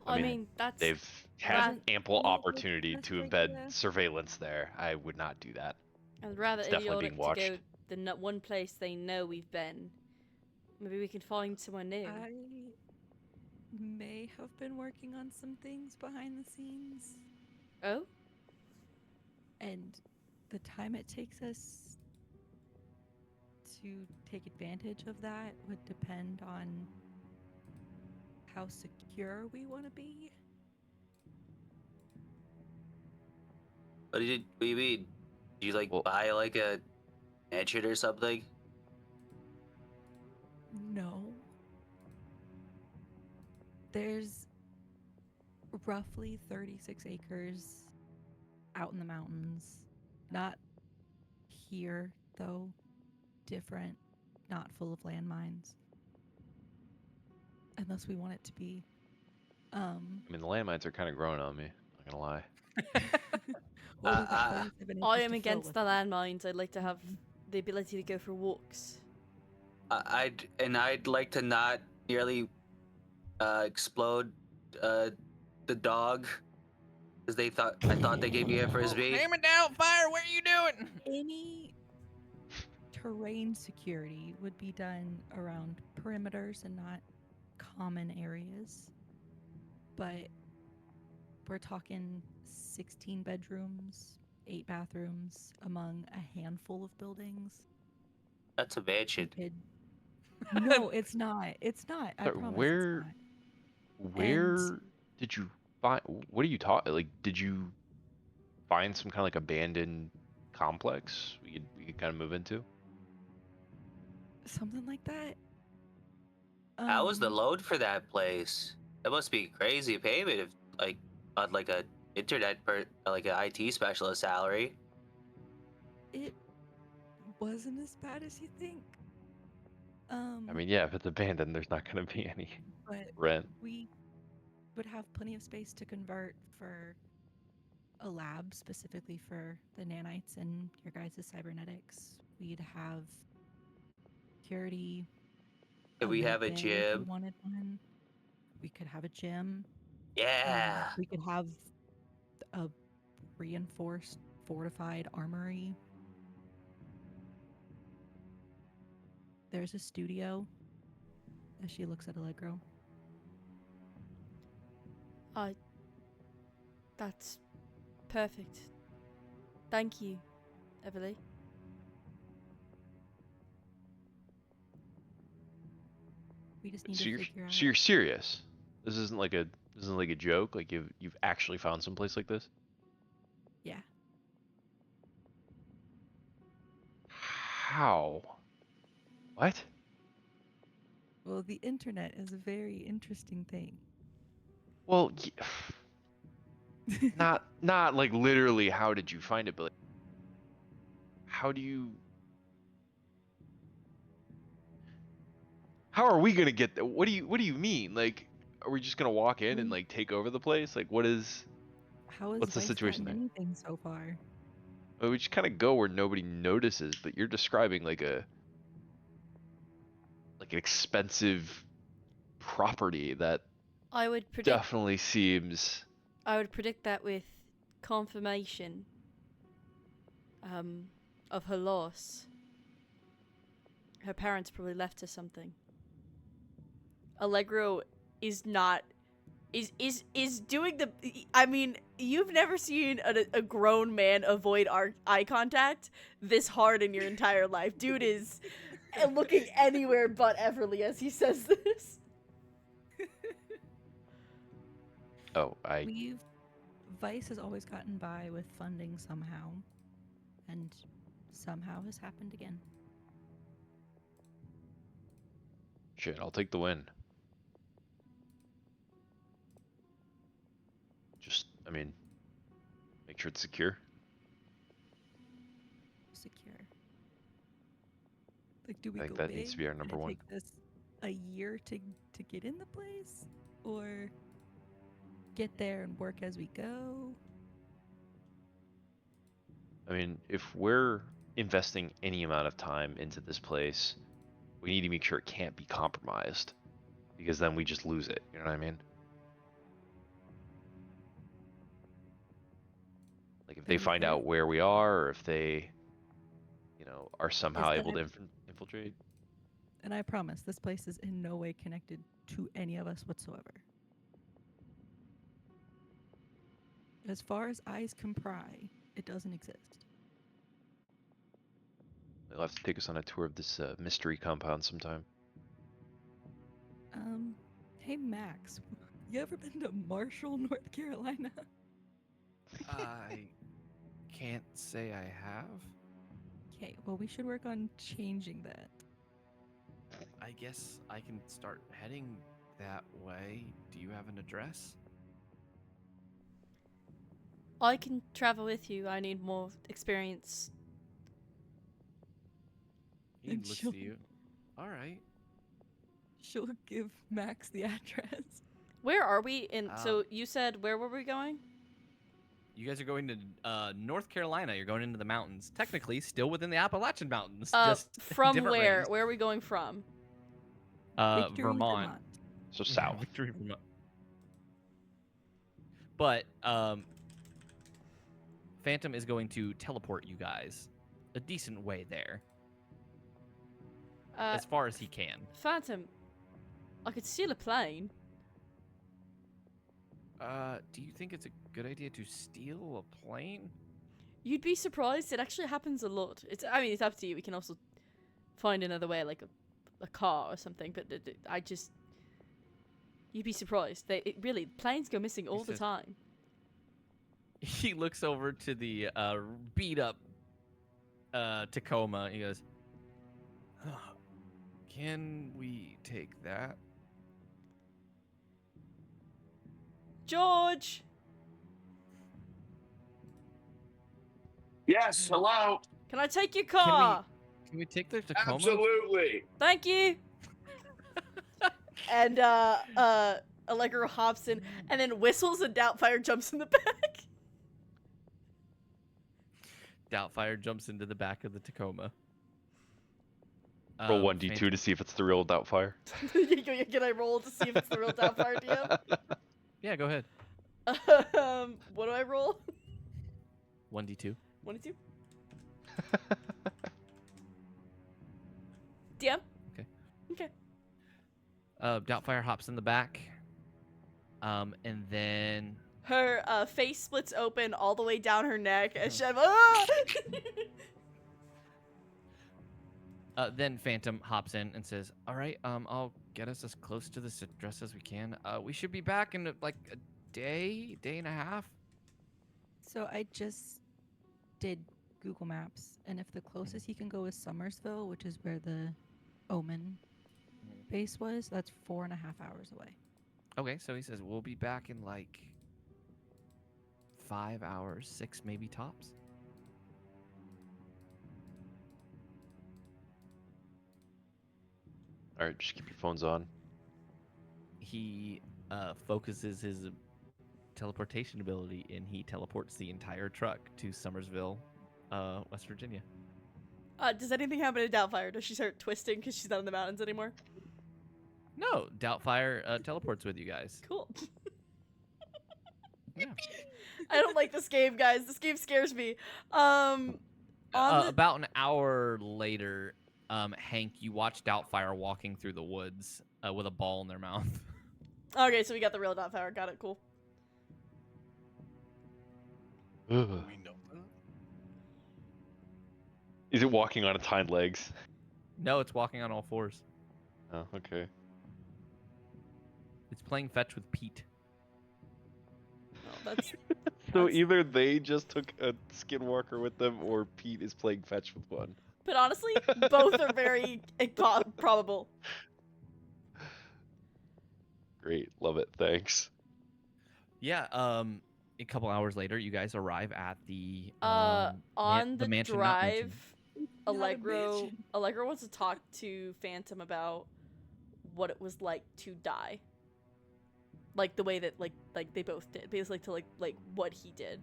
I mean, mean, that's They've had Ra- ample Not the opportunity best to embed idea. surveillance there. I would not do that. and rather It's definitely idiotic being to watched. go the one place they know we've been. Maybe we can find somewhere new. I may have been working on some things behind the scenes, Oh? and the time it takes us to take advantage of that would depend on how secure we want to be. What do you mean? Did you Well- buy like a mansion or something? No. There's roughly 36 acres out in the mountains. Not here, though. Different, not full of landmines. Unless we want it to be. I mean, the landmines are kind of growing on me. Not gonna lie. Well, we've got 37 I acres am to fill against with. the landmines. I'd like to have the ability to go for walks. I'd like to not nearly explode the dog because I thought they gave me a frisbee. Hammer down fire. What are you doing? Any terrain security would be done around perimeters and not common areas. But we're talking 16 bedrooms, 8 bathrooms among a handful of buildings. That's a mansion. No, it's not. It's not. I Sorry, promise it's not. where did you find? What are you talking? Like, did you find some kind of like abandoned complex we could kind of move into? Something like that. How was the load for that place? That must be crazy payment if like on like a like an IT specialist salary. It wasn't as bad as you think. I mean, yeah, if it's abandoned, there's not going to be any But rent. we would have plenty of space to convert for a lab specifically for the nanites and your guys' cybernetics. We'd have security. Could we have a med bay if you gym? wanted one. We could have a gym. Yeah. We could have a reinforced, fortified armory. There's a studio. As she looks at Allegro. That's perfect. Thank you, Everly. We just need So to you're figure out. so you're serious? This isn't like a joke. Like you've actually found some place like this? Yeah. How? What? Well, the internet is a very interesting thing. Well, not like literally. How did you find it? But like, how do you? How are we gonna get there? What do you mean? Like, are we just gonna walk in and like take over the place? Like, what's How has the Vice situation gotten there? anything so far? Well, we just kind of go where nobody notices. But you're describing like an expensive property that I would predict definitely seems. that with confirmation of her loss. Her parents probably left her something. Allegro is not is doing the. I mean, you've never seen a grown man avoid eye contact this hard in your entire life. Dude is looking anywhere but Everly as he says this. Oh, Vice has always gotten by with funding somehow, and somehow has happened again. Shit, I'll take the win. Just, I mean, make sure it's secure. Secure. Like, do we I think go that big? needs to be our number one. Take this a year to get in the place, or get there and work as we go? I mean, if we're investing any amount of time into this place, we need to make sure it can't be compromised, because then we just lose it. You know what I mean? Like if they find out where we are, or if they, are somehow able to infiltrate. And I promise, this place is in no way connected to any of us whatsoever. As far as eyes can pry, it doesn't exist. They'll have to take us on a tour of this mystery compound sometime. Hey Max, you ever been to Marshall, North Carolina? I can't say I have. Okay, well we should work on changing that. I guess I can start heading that way. Do you have an address? I can travel with you. I need more experience. He looks to you. All right. She'll give Max the address. Where are we in? So you said where were we going? You guys are going to North Carolina. You're going into the mountains. Technically, still within the Appalachian Mountains. Just from different where? range. Where are we going from? Victory, Vermont. So south. Victory, Vermont. But Phantom is going to teleport you guys a decent way there. As far as he can. Phantom, I could steal a plane. Do you think it's a good idea to steal a plane? You'd be surprised. It actually happens a lot. I mean, it's up to you. We can also find another way, like a car or something. But you'd be surprised. Really, planes go missing all the says- time. He looks over to the beat up Tacoma. He goes, Can we take that? George, Yes, hello. can I take your car? "Can we take the Tacoma?" Absolutely. Thank you. And Allegro hops in and then whistles, and Doubtfire jumps in the back. Doubtfire jumps into the back of the Tacoma. Roll 1d2 to see if it's the real Doubtfire. Can I roll to see if it's the real Doubtfire DM? Yeah, go ahead. What do I roll? 1d2. 1 and 2. DM. Okay. Okay. Doubtfire hops in the back. And then Her face splits open all the way down her neck, and she's ah! Then Phantom hops in and says, "All right, I'll get us as close to this address as we can. We should be back in like a day and a half." So I just did Google Maps, and if the closest he can go is Summersville, which is where the Omen base was, that's 4.5 hours away. Okay, so he says we'll be back in like 5 hours, 6 maybe tops. All right, just keep your phones on. He focuses his teleportation ability, and he teleports the entire truck to Summersville, West Virginia. Does anything happen to Doubtfire? Does she start twisting because she's not in the mountains anymore? No, Doubtfire teleports with you guys. Cool. Yeah. I don't like this game, guys. This game scares me. On the... About an hour later, Hank, you watch Doubtfire walking through the woods with a ball in their mouth. Okay, so we got the real Doubtfire. Got it. Cool. We know that. Is it walking on its hind legs? No, it's walking on all fours. Oh, okay. It's playing fetch with Pete. Oh, that's... So either they just took a skinwalker with them, or Pete is playing fetch with one. But honestly, both are very probable. Great, love it. Thanks. Yeah. A couple hours later, you guys arrive at the On the mansion not mentioned. drive, Allegro wants to talk to Phantom about what it was like to die. Like the way that like they both did. Basically to like what he did.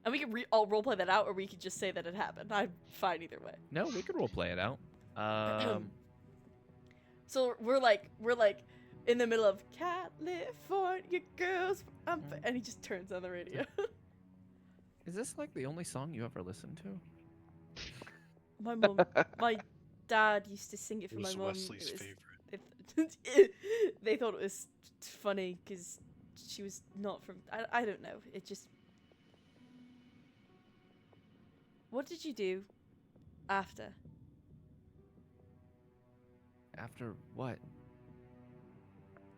And we can all roleplay that out, or we could just say that it happened. I'm fine either way. No, we could roleplay it out. So we're like in the middle of California girls, and he just turns on the radio. Is this like the only song you ever listened to? My dad used to sing it for It was my mom. Wesley's favorite. They thought it was funny because she was not from. I don't know. It just. What did you do after? After what?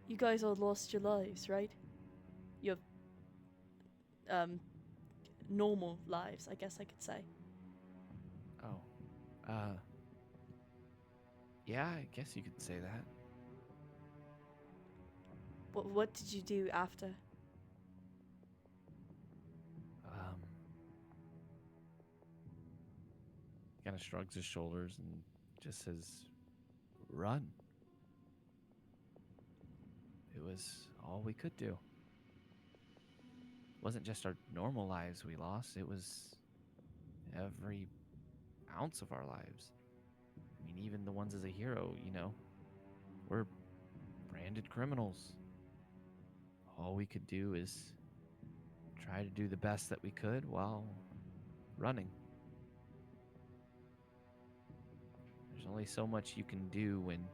You guys all lost your lives, right? Your normal lives, I guess I could say. Oh. Yeah, I guess you could say that. What did you do after? Kind of shrugs his shoulders and just says, "Run." It was all we could do. It wasn't just our normal lives we lost, it was every ounce of our lives. I mean, even the ones as a hero, you know, we're branded criminals. All we could do is try to do the best that we could while running. There's only so much you can do when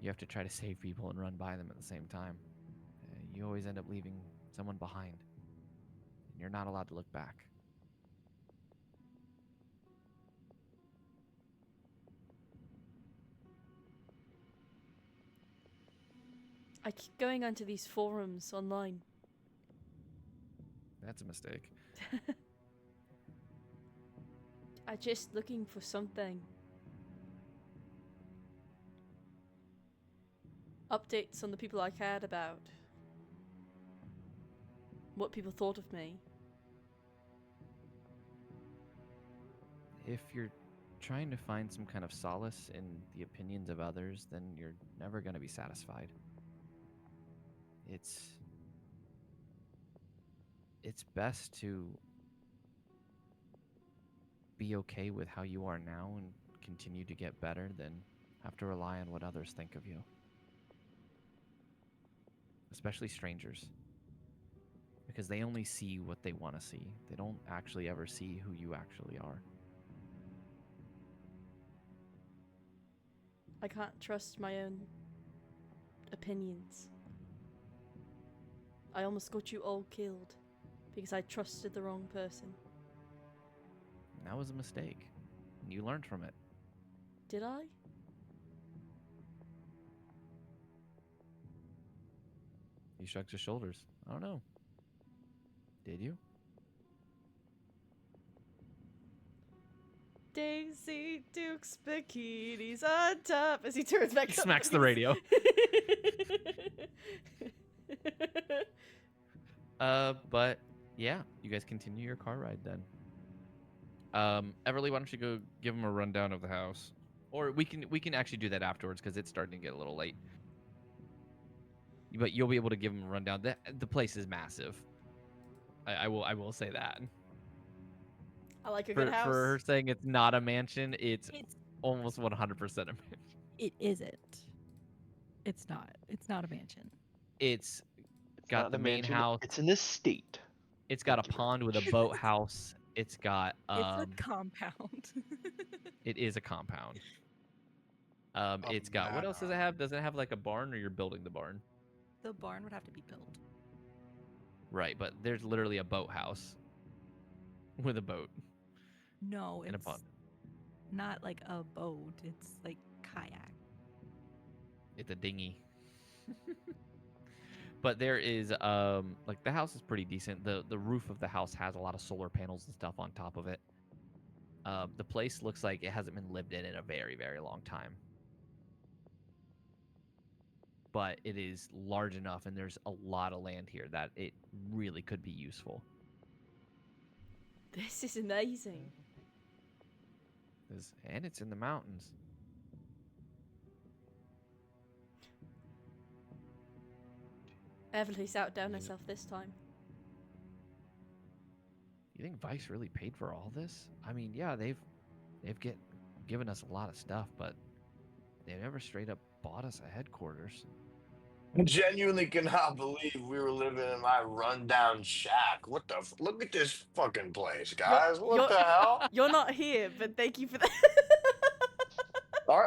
you have to try to save people and run by them at the same time. You always end up leaving someone behind. And you're not allowed to look back. I keep going onto these forums online. That's a mistake. I'm just looking for something. Updates on the people I cared about. What people thought of me. If you're trying to find some kind of solace in the opinions of others, then you're never going to be satisfied. It's best to be okay with how you are now and continue to get better than have to rely on what others think of you. Especially strangers. Because they only see what they want to see. They don't actually ever see who you actually are. I can't trust my own opinions. I almost got you all killed because I trusted the wrong person. And that was a mistake. And you learned from it. Did I? He shrugged his shoulders. I don't know. Did you? Daisy Duke's bikinis on top as he turns back He up. smacks the radio. But yeah, you guys continue your car ride then. Everly, why don't you go give him a rundown of the house, or we can actually do that afterwards because it's starting to get a little late. But you'll be able to give him a rundown. The place is massive. I will say that. I like a good house. For her saying it's not a mansion, it's almost 100% a mansion. It isn't. It's not. It's not a mansion. It's got not the a main mansion, house. It's an estate. It's got a pond with a boathouse. It's got It's a compound. It is a compound. It's got what else does it have? Does it have like a barn, or you're building the barn? The barn would have to be built. Right, but there's literally a boathouse with a boat. No, and a it's pond. not like a boat. It's like kayak. It's a dinghy. But there is like the house is pretty decent. The roof of the house has a lot of solar panels and stuff on top of it. The place looks like it hasn't been lived in a very, very long time. But it is large enough, and there's a lot of land here that it really could be useful. This is amazing. And it's in the mountains. Everly's outdone herself this time. You think Vice really paid for all this? I mean, yeah, they've given us a lot of stuff, but they never straight up bought us a headquarters. I genuinely cannot believe we were living in my rundown shack. What the? Look at this fucking place, guys. What the hell? You're not here, but thank you for that.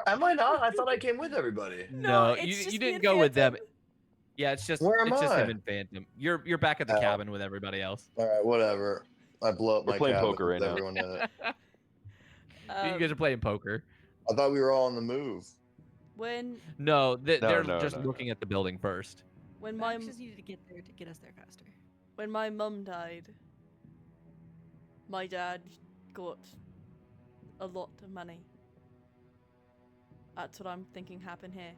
Am I not? I thought I came with everybody. No, it's you just me didn't and go with them. Phantom. Yeah, it's just Where am it's just I? him and Phantom. You're back at the cabin with everybody else. All right, whatever. I blow up We're my playing cabin poker right with now. everyone in it. You guys are playing poker. I thought we were all on the move. When No, they're no, just no, looking at the building first. when Max my just needed to get there to get us there faster. when my mum died, my dad got a lot of money. That's what I'm thinking happened here.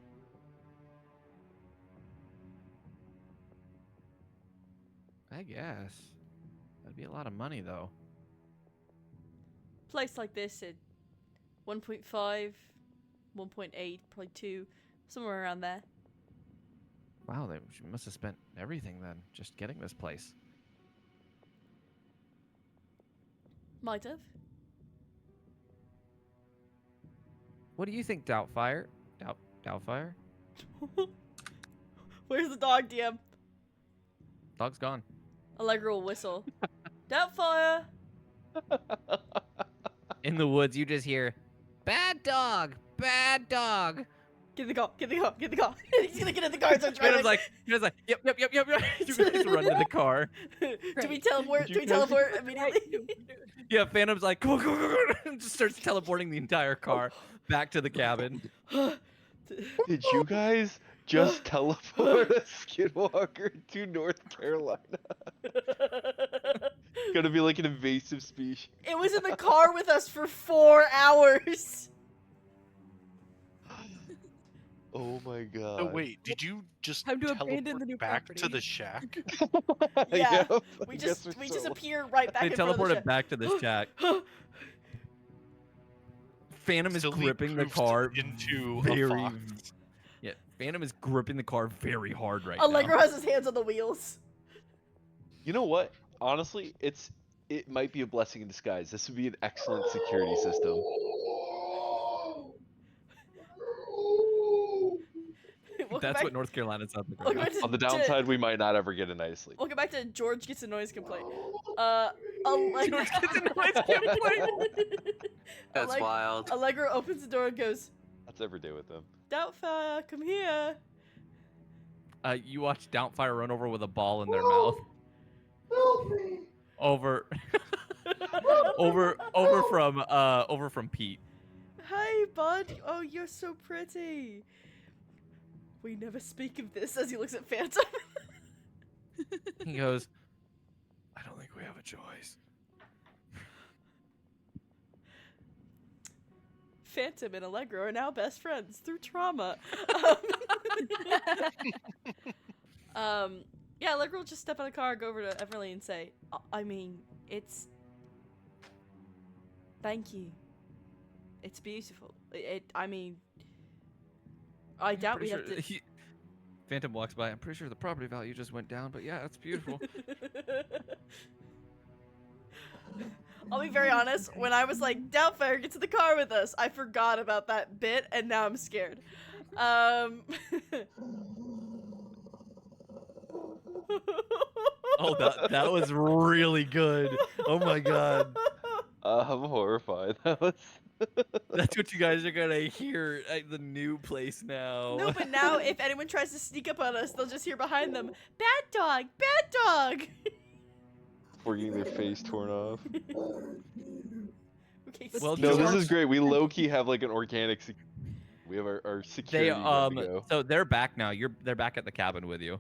I guess. That'd be a lot of money, though. Place like this at 1.5, 1.8, probably 2, somewhere around there. Wow, she must have spent everything then, just getting this place. Might have. What do you think, Doubtfire? Doubtfire? Where's the dog, DM? Dog's gone. Allegro will whistle. Doubtfire! In the woods, you just hear, "Bad dog! Bad dog!" Get in the car. Get in the car. Get in the car. He's gonna get in the car and start Phantom's driving. like, yep. You guys run to the car. Do we teleport? Do we teleport immediately? Yeah, Phantom's like, go, and just starts teleporting the entire car back to the cabin. Did you guys just teleport a skinwalker to North Carolina? Gonna be like an invasive species. It was in the car with us for 4 hours. Oh my god. Oh wait, did you just Time to teleport abandon the new back to property. the shack? Yeah, Yep, we I just guess we're we so just lucky. appear right back They in front of the teleported ship. back to this shack. Phantom is Sylvie gripping the poofed car into a very. fox. Yeah, Phantom is gripping the car very hard right now. Allegro has his hands on the wheels. You know what? Honestly, it might be a blessing in disguise. This would be an excellent security system. That's what North Carolina sounds like right Welcome now. back to, On the downside, we might not ever get a night's sleep. welcome back to George Gets a Noise Complaint. George Gets a Noise Complaint. That's wild. Allegro opens the door and goes, That's every day with them. Doubtfire, come here. You watch Doubtfire run over with a ball in their mouth. Over from Pete. Hey, bud. Oh, you're so pretty. We never speak of this as he looks at Phantom. He goes, I don't think we have a choice. Phantom and Allegro are now best friends through trauma. Yeah, Allegro will just step in the car, go over to Everly and say, I mean, it's... Thank you. It's beautiful. I mean... I doubt we have to... Phantom walks by. I'm pretty sure the property value just went down, but yeah, it's beautiful. I'll be very honest, when I was like, Doubtfire, get to the car with us, I forgot about that bit, and now I'm scared. Oh, that was really good. Oh my god. I'm horrified. That was... That's what you guys are gonna hear at the new place now. No, but now if anyone tries to sneak up on us, they'll just hear behind them, Bad dog! Bad dog! Before getting their face torn off. Okay, Well, No, this George- is great. We low-key have like an organic... We have our security They ready to go. so they're back now. They're back at the cabin with you.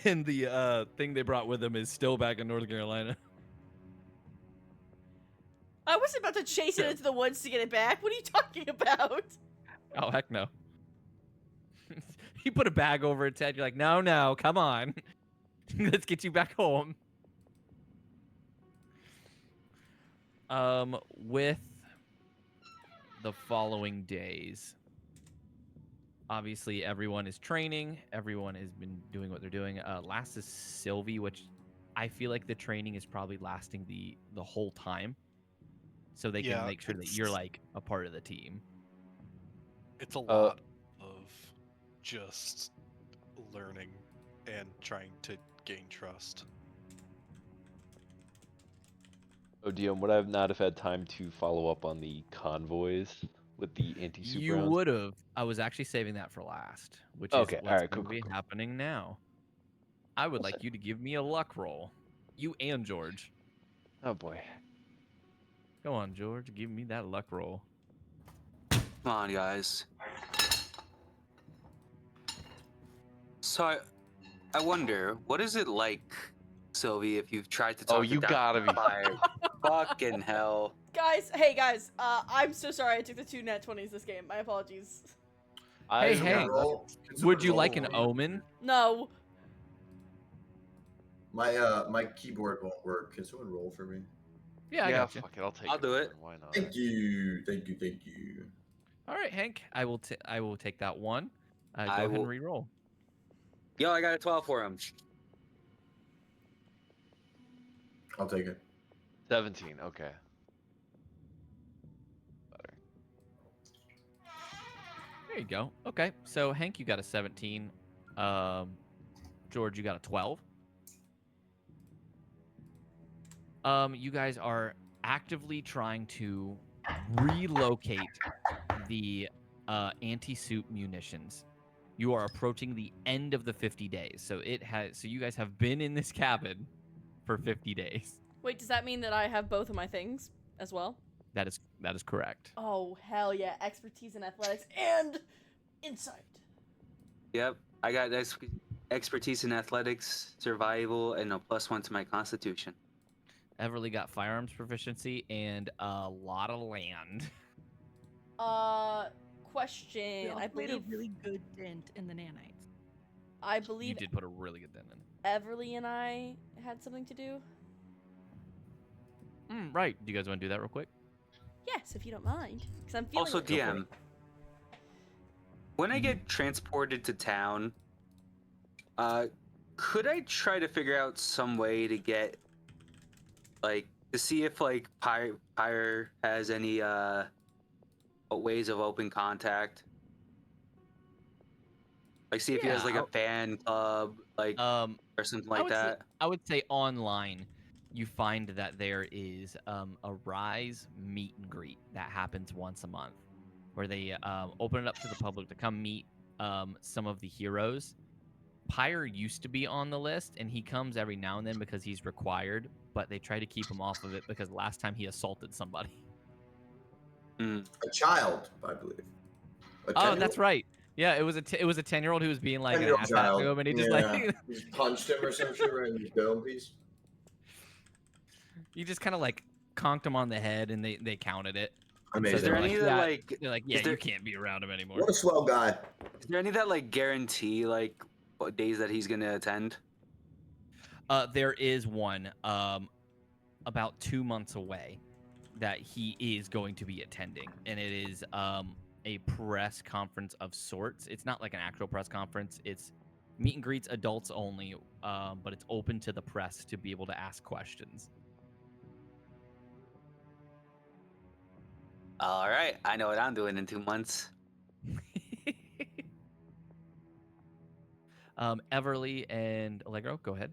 And the thing they brought with them is still back in North Carolina. I was about to chase it into the woods to get it back. What are you talking about? Oh heck no. You put a bag over its head, you're like, no, come on. Let's get you back home. With the following days, obviously everyone is training, everyone has been doing what they're doing. Last is Sylvie, which I feel like the training is probably lasting the whole time, so they can make sure that you're like a part of the team. It's a lot of just learning and trying to gain trust. Oh, Dion, would I not have had time to follow up on the convoys with the anti-super You rounds? would have. I was actually saving that for last, which Okay, is what's alright, going cool, to be cool. happening now. I would like you to give me a luck roll. You and George. Oh boy. Go on, George. Give me that luck roll. Come on, guys. So I wonder, what is it like, Sylvie, if you've tried to talk Oh, to you gotta be. Doubtfire? Fucking hell. Guys, hey guys, I'm so sorry I took the 2 nat 20s this game. My apologies. Hey, Can hey. someone roll- can Would someone you roll like an for me? omen? No. My keyboard won't work. Can someone roll for me? Yeah, I got you. Fuck it, I'll take I'll it. do it. Why not? Thank you. Thank you. Thank you. All right, Hank. I will take that one. Go I ahead will- and re-roll. Yo, I got a 12 for him. I'll take it. 17, okay. Better. There you go. Okay, so Hank, you got a 17. George, you got a 12. You guys are actively trying to relocate the anti-soup munitions. You are approaching the end of the 50 days. So you guys have been in this cabin for 50 days. Wait, does that mean that I have both of my things as well? That is correct. Oh, hell yeah. Expertise in athletics and insight. Yep, I got expertise in athletics, survival, and a +1 to my constitution. Everly got firearms proficiency and a lot of land. Question. We also I made a believe really good dent in the nanites. I You believe did put a really good dent in. Everly and I had something to do. Right. Do you guys want to do that real quick? Yes, if you don't mind, because I'm feeling Also, it. DM, when I get transported to town, could I try to figure out some way to get, like, to see if like Pyre has any ways of open contact? Like, see if he has like a fan club, like, or something like that. I would say online, you find that there is a R.I.S.E meet and greet that happens once a month, where they open it up to the public to come meet some of the heroes. Pyre used to be on the list, and he comes every now and then because he's required, but they try to keep him off of it because last time he assaulted somebody. A child, I believe. Oh, that's right. Yeah, it was a 10-year-old who was being like an 10-year-old asshat child. to him, and he just Yeah. like He just punched him or some shit right in his dome piece. you just kind of like conked him on the head, and they counted it. Amazing. Is there any that like? They're like, yeah, you can't be around him anymore. What a swell guy. Is there any that like guarantee like what days that he's gonna attend? There is one about 2 months away that he is going to be attending, and it is a press conference of sorts. It's not like an actual press conference. It's meet and greets, adults only, but it's open to the press to be able to ask questions. All right, I know what I'm doing in 2 months. Everly and Allegro, go ahead.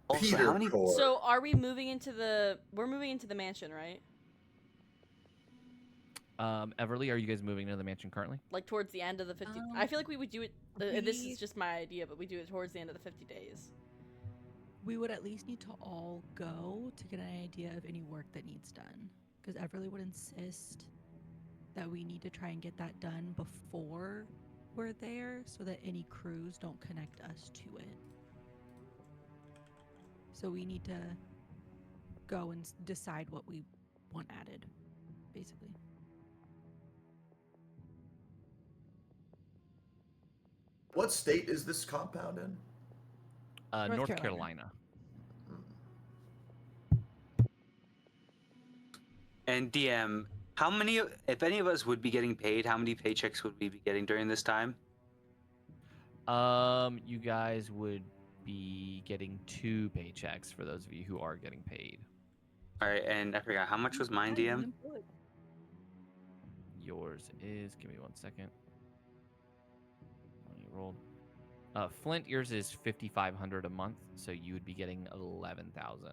Also, Peter how many? Core. So are we moving into the? We're moving into the mansion, right? Everly, are you guys moving into the mansion currently? Like towards the end of the 50. I feel like we would do it. This we- is just my idea, but we do it towards the end of the 50 days. We would at least need to all go to get an idea of any work that needs done. Because Everly would insist that we need to try and get that done before we're there so that any crews don't connect us to it. So we need to go and decide what we want added, basically. What state is this compound in? North Carolina. And DM, how many? If any of us would be getting paid, how many paychecks would we be getting during this time? You guys would be getting 2 paychecks for those of you who are getting paid. All right, and I forgot how much was mine, DM. Yours is. Give me 1 second. Money rolled. Flint, yours is 5,500 a month, so you would be getting 11,000.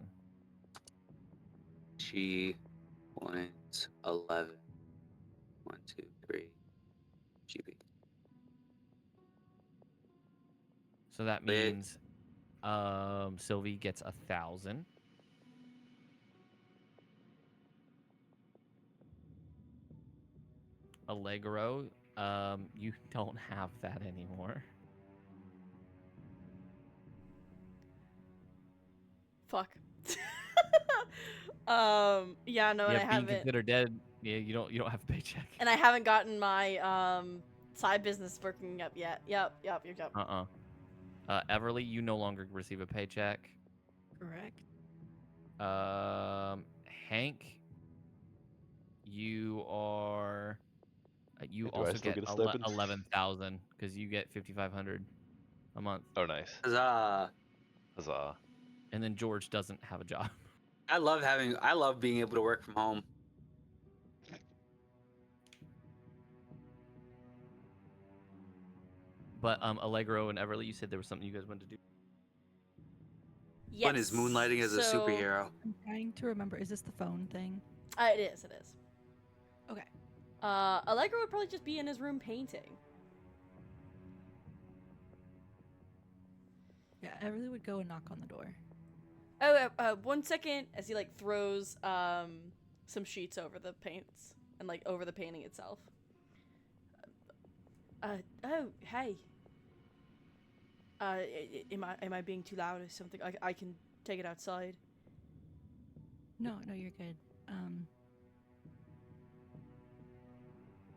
She wants 11. 1, 2, 3. GB. So that means Sylvie gets 1,000. Allegro, you don't have that anymore. Fuck. Yeah, no, and I being haven't. considered dead. Yeah, you don't have a paycheck. And I haven't gotten my side business working up yet. Yep. Everly, you no longer receive a paycheck. Correct. Hank, you are. You Do I also still get get a stipend? 11,000 because you get 5,500 a month. Oh, nice. Huzzah! Huzzah. And then George doesn't have a job. I love being able to work from home. But Allegro and Everly, you said there was something you guys wanted to do. Yes. One is moonlighting as a superhero. I'm trying to remember. Is this the phone thing? It is. Okay. Allegro would probably just be in his room painting. Yeah, I really would go and knock on the door. Oh, 1 second, as he like throws some sheets over the paints and like over the painting itself. Oh, hey. Am I being too loud or something? I can take it outside. No, you're good.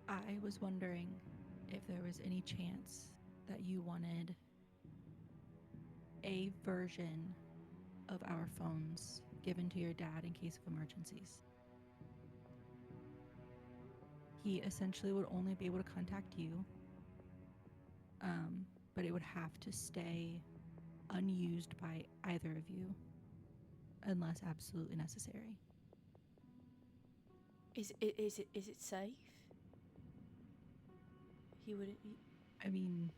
I was wondering if there was any chance that you wanted a version of our phones given to your dad in case of emergencies. He essentially would only be able to contact you, but it would have to stay unused by either of you unless absolutely necessary. Is it safe? He wouldn't. I mean,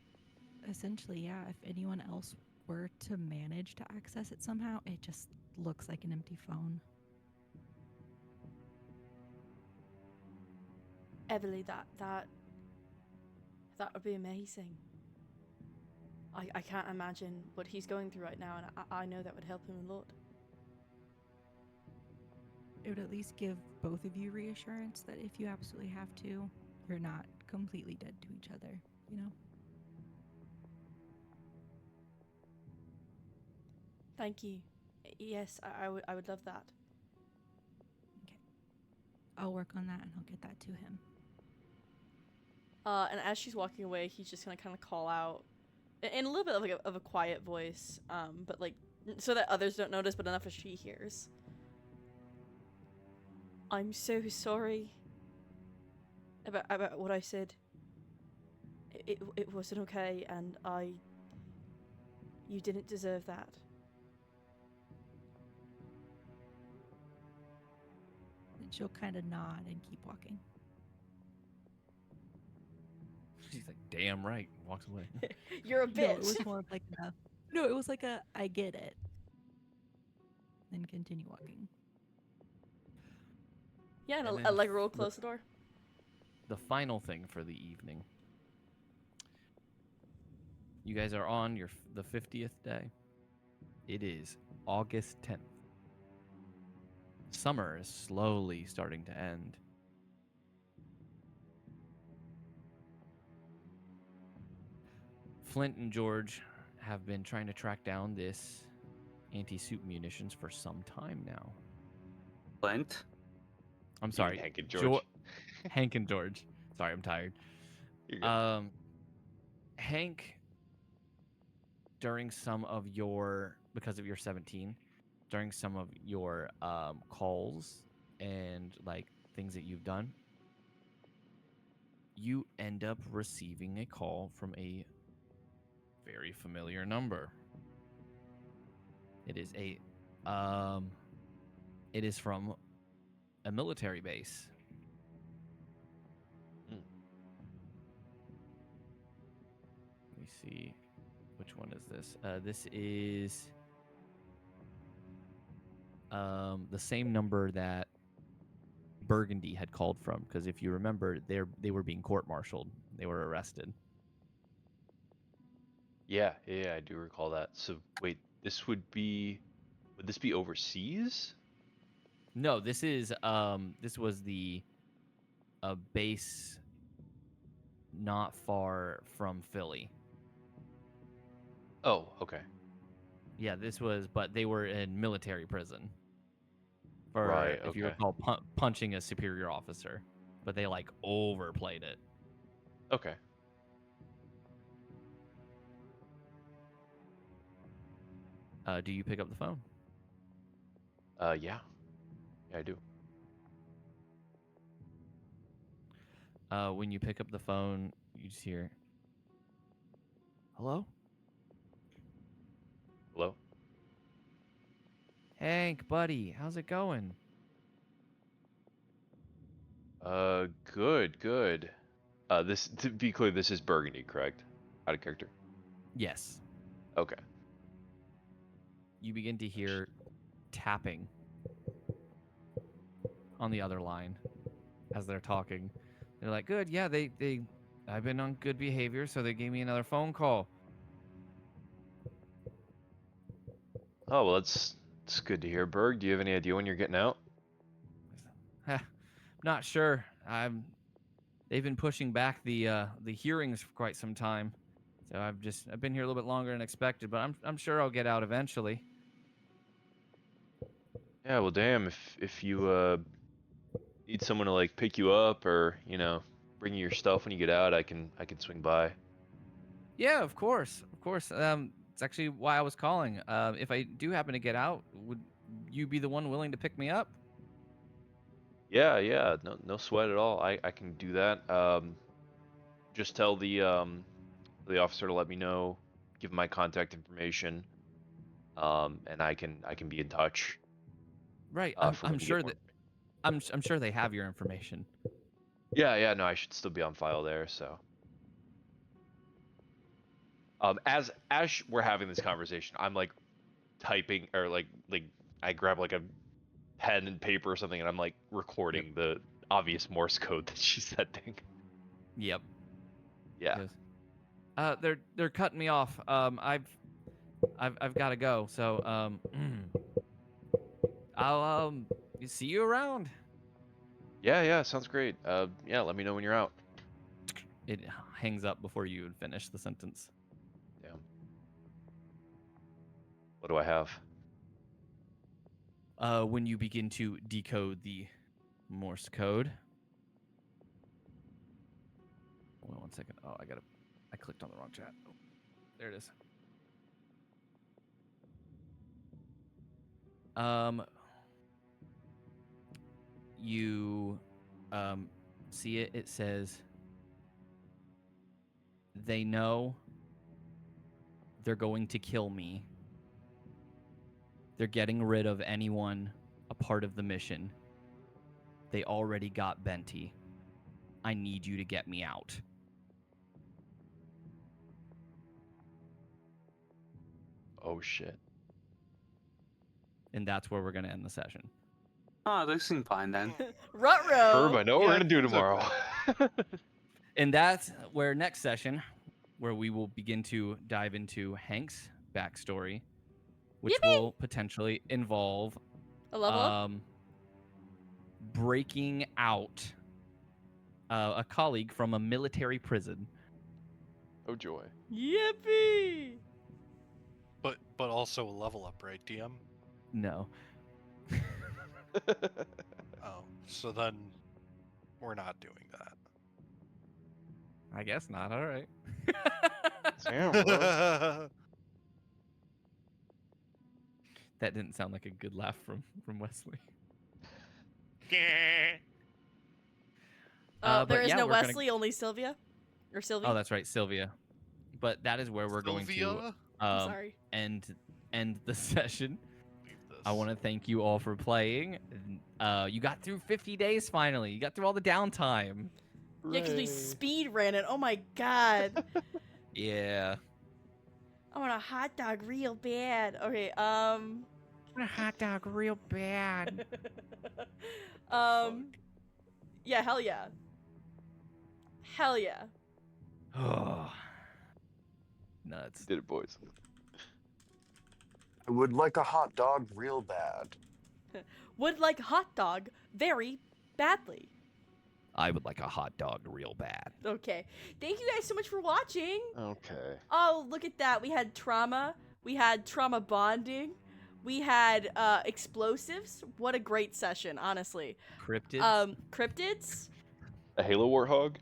essentially, yeah, if anyone else were to manage to access it somehow, it just looks like an empty phone. Everly, that would be amazing. I can't imagine what he's going through right now, and I know that would help him a lot. It would at least give both of you reassurance that if you absolutely have to, you're not completely dead to each other, you know? Thank you. Yes, I would love that. Okay. I'll work on that and I'll get that to him. And as she's walking away, he's just gonna kind of call out in a little bit of like of a quiet voice, but like so that others don't notice, but enough as she hears. I'm so sorry about what I said. It wasn't okay, and you didn't deserve that. And she'll kind of nod and keep walking. She's like, damn right. Walks away. You're a bitch. No, it was more of like it was like a, I get it. Then continue walking. Yeah, and, And then Allegro will close the door. The final thing for the evening. You guys are on the 50th day. It is August 10th. Summer is slowly starting to end. Flint and George have been trying to track down this anti-soup munitions for some time now. Flint? I'm sorry. Hank and George. Hank and George. Sorry, I'm tired. You're good. Hank, during some of your, because of your 17, during some of your calls and like things that you've done, you end up receiving a call from a very familiar number. It is from a military base. Let me see. Which one is this? This is the same number that Burgundy had called from, because if you remember, they were being court-martialed. They were arrested. Yeah, I do recall that. So wait, would this be overseas? No, this was the base not far from Philly. Oh, okay. Yeah, but they were in military prison for, Right, if you okay. recall, punching a superior officer, but they like overplayed it. Okay. Do you pick up the phone? Yeah, I do. When you pick up the phone, you just hear, "Hello? Hello? Hank, buddy, how's it going?" Good. This, to be clear, this is Burgundy, correct? Out of character. Yes. Okay. You begin to hear tapping on the other line. as they're talking. They're like, good, yeah, I've been on good behavior, so they gave me another phone call. Oh, well, it's good to hear. Berg, do you have any idea when you're getting out? Not sure. They've been pushing back the hearings for quite some time, so I've been here a little bit longer than expected, but I'm sure I'll get out eventually. Yeah, well, damn, if you need someone to like pick you up or bring you your stuff when you get out, I can swing by. Yeah, of course, of course. It's actually why I was calling. If I do happen to get out, would you be the one willing to pick me up? Yeah, no sweat at all. I can do that. Just tell the officer to let me know, give him my contact information, and I can be in touch. Right. For I'm when you sure get more. that I'm sure they have your information. Yeah, no, I should still be on file there. So, as we're having this conversation, I'm like typing or like I grab like a pen and paper or something, and I'm like recording the obvious Morse code that she's sending. Yep. Yeah. Yes. They're cutting me off. I've got to go. So I'll see you around. Yeah, sounds great. Yeah, let me know when you're out. It hangs up before you finish the sentence. Damn. What do I have? When you begin to decode the Morse code. Hold on 1 second. Oh, I clicked on the wrong chat. Oh, there it is. You see it. It says they know they're going to kill me. They're getting rid of anyone a part of the mission. They already got Benty. I need you to get me out. Oh shit. And that's where we're going to end the session. Oh, they seem fine then. Ruh-roh. Herb, I know what we're Yeah, gonna do it's tomorrow. okay. And that's where next session, where we will begin to dive into Hank's backstory, which Yippee! will potentially involve A level up? breaking out a colleague from a military prison. Oh joy. Yippee! But also a level up, right, DM? No. Oh, so then we're not doing that. I guess not. All right. Damn, bro. That didn't sound like a good laugh from Wesley. There but is yeah, no we're gonna- Wesley, only Sylvia. Or Sylvie. Oh, that's right, Sylvia. But that is where we're going to Sylvia? I'm sorry. end the session. Leave this. I want to thank you all for playing. You got through 50 days finally. You got through all the downtime. Yeah, because we speed ran it. Oh my god. Yeah. I want a hot dog real bad. Okay, A hot dog real bad. yeah, hell yeah. Hell yeah. Oh. Nuts. Did it, boys. I would like a hot dog real bad. Would like hot dog very badly. I would like a hot dog real bad. Okay. Thank you guys so much for watching. Okay. Oh, look at that. We had trauma. We had trauma bonding. We had explosives. What a great session, honestly. Cryptids. Cryptids. A Halo Warthog?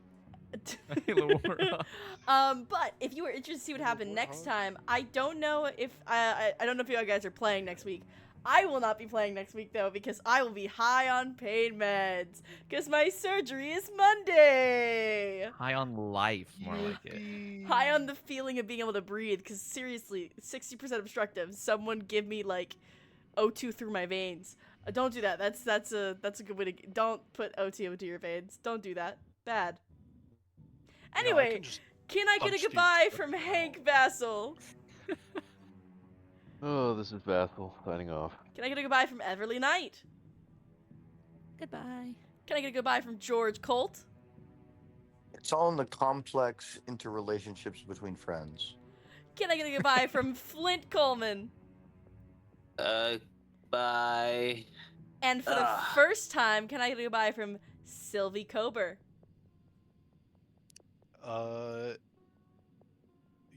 But if you were interested to see what happened next time, I don't know if I don't know if you guys are playing next week. I will not be playing next week though because I will be high on pain meds because my surgery is Monday. High on life, more like it. High on the feeling of being able to breathe because seriously, 60% obstructive. Someone give me like O2 through my veins. Don't do that. That's a good way to don't put O2 into your veins. Don't do that. Bad. Anyway, can I get a goodbye from Hank Vassal? Oh, this is Vassal signing off. Can I get a goodbye from Everly Knight? Goodbye. Can I get a goodbye from George Colt? It's all in the complex interrelationships between friends. Can I get a goodbye from Flint Colman? Bye. And for the first time, can I get a goodbye from Sylvie Kober?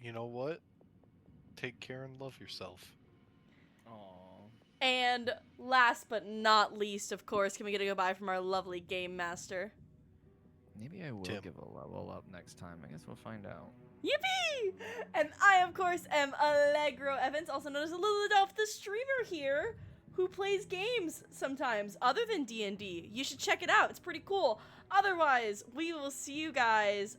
You know what? Take care and love yourself. Aww. And last but not least, of course, can we get a goodbye from our lovely game master? Maybe I will Tim. give a level up next time. I guess we'll find out. Yippee! And I, of course, am Allegro Evans, also known as AlulaTheDolf, the streamer here, who plays games sometimes, other than D&D. You should check it out. It's pretty cool. Otherwise, we will see you guys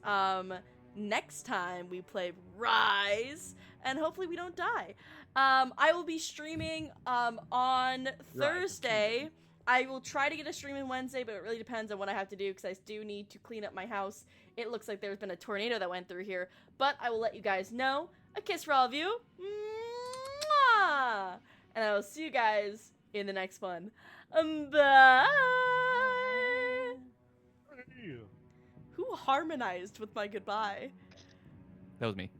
next time we play R.I.S E, and hopefully we don't die. I will be streaming on Thursday. I will try to get a stream on Wednesday, but it really depends on what I have to do, because I do need to clean up my house. It looks like there's been a tornado that went through here, but I will let you guys know. A kiss for all of you. Mwah! And I will see you guys in the next one. Bye! Who harmonized with my goodbye? That was me.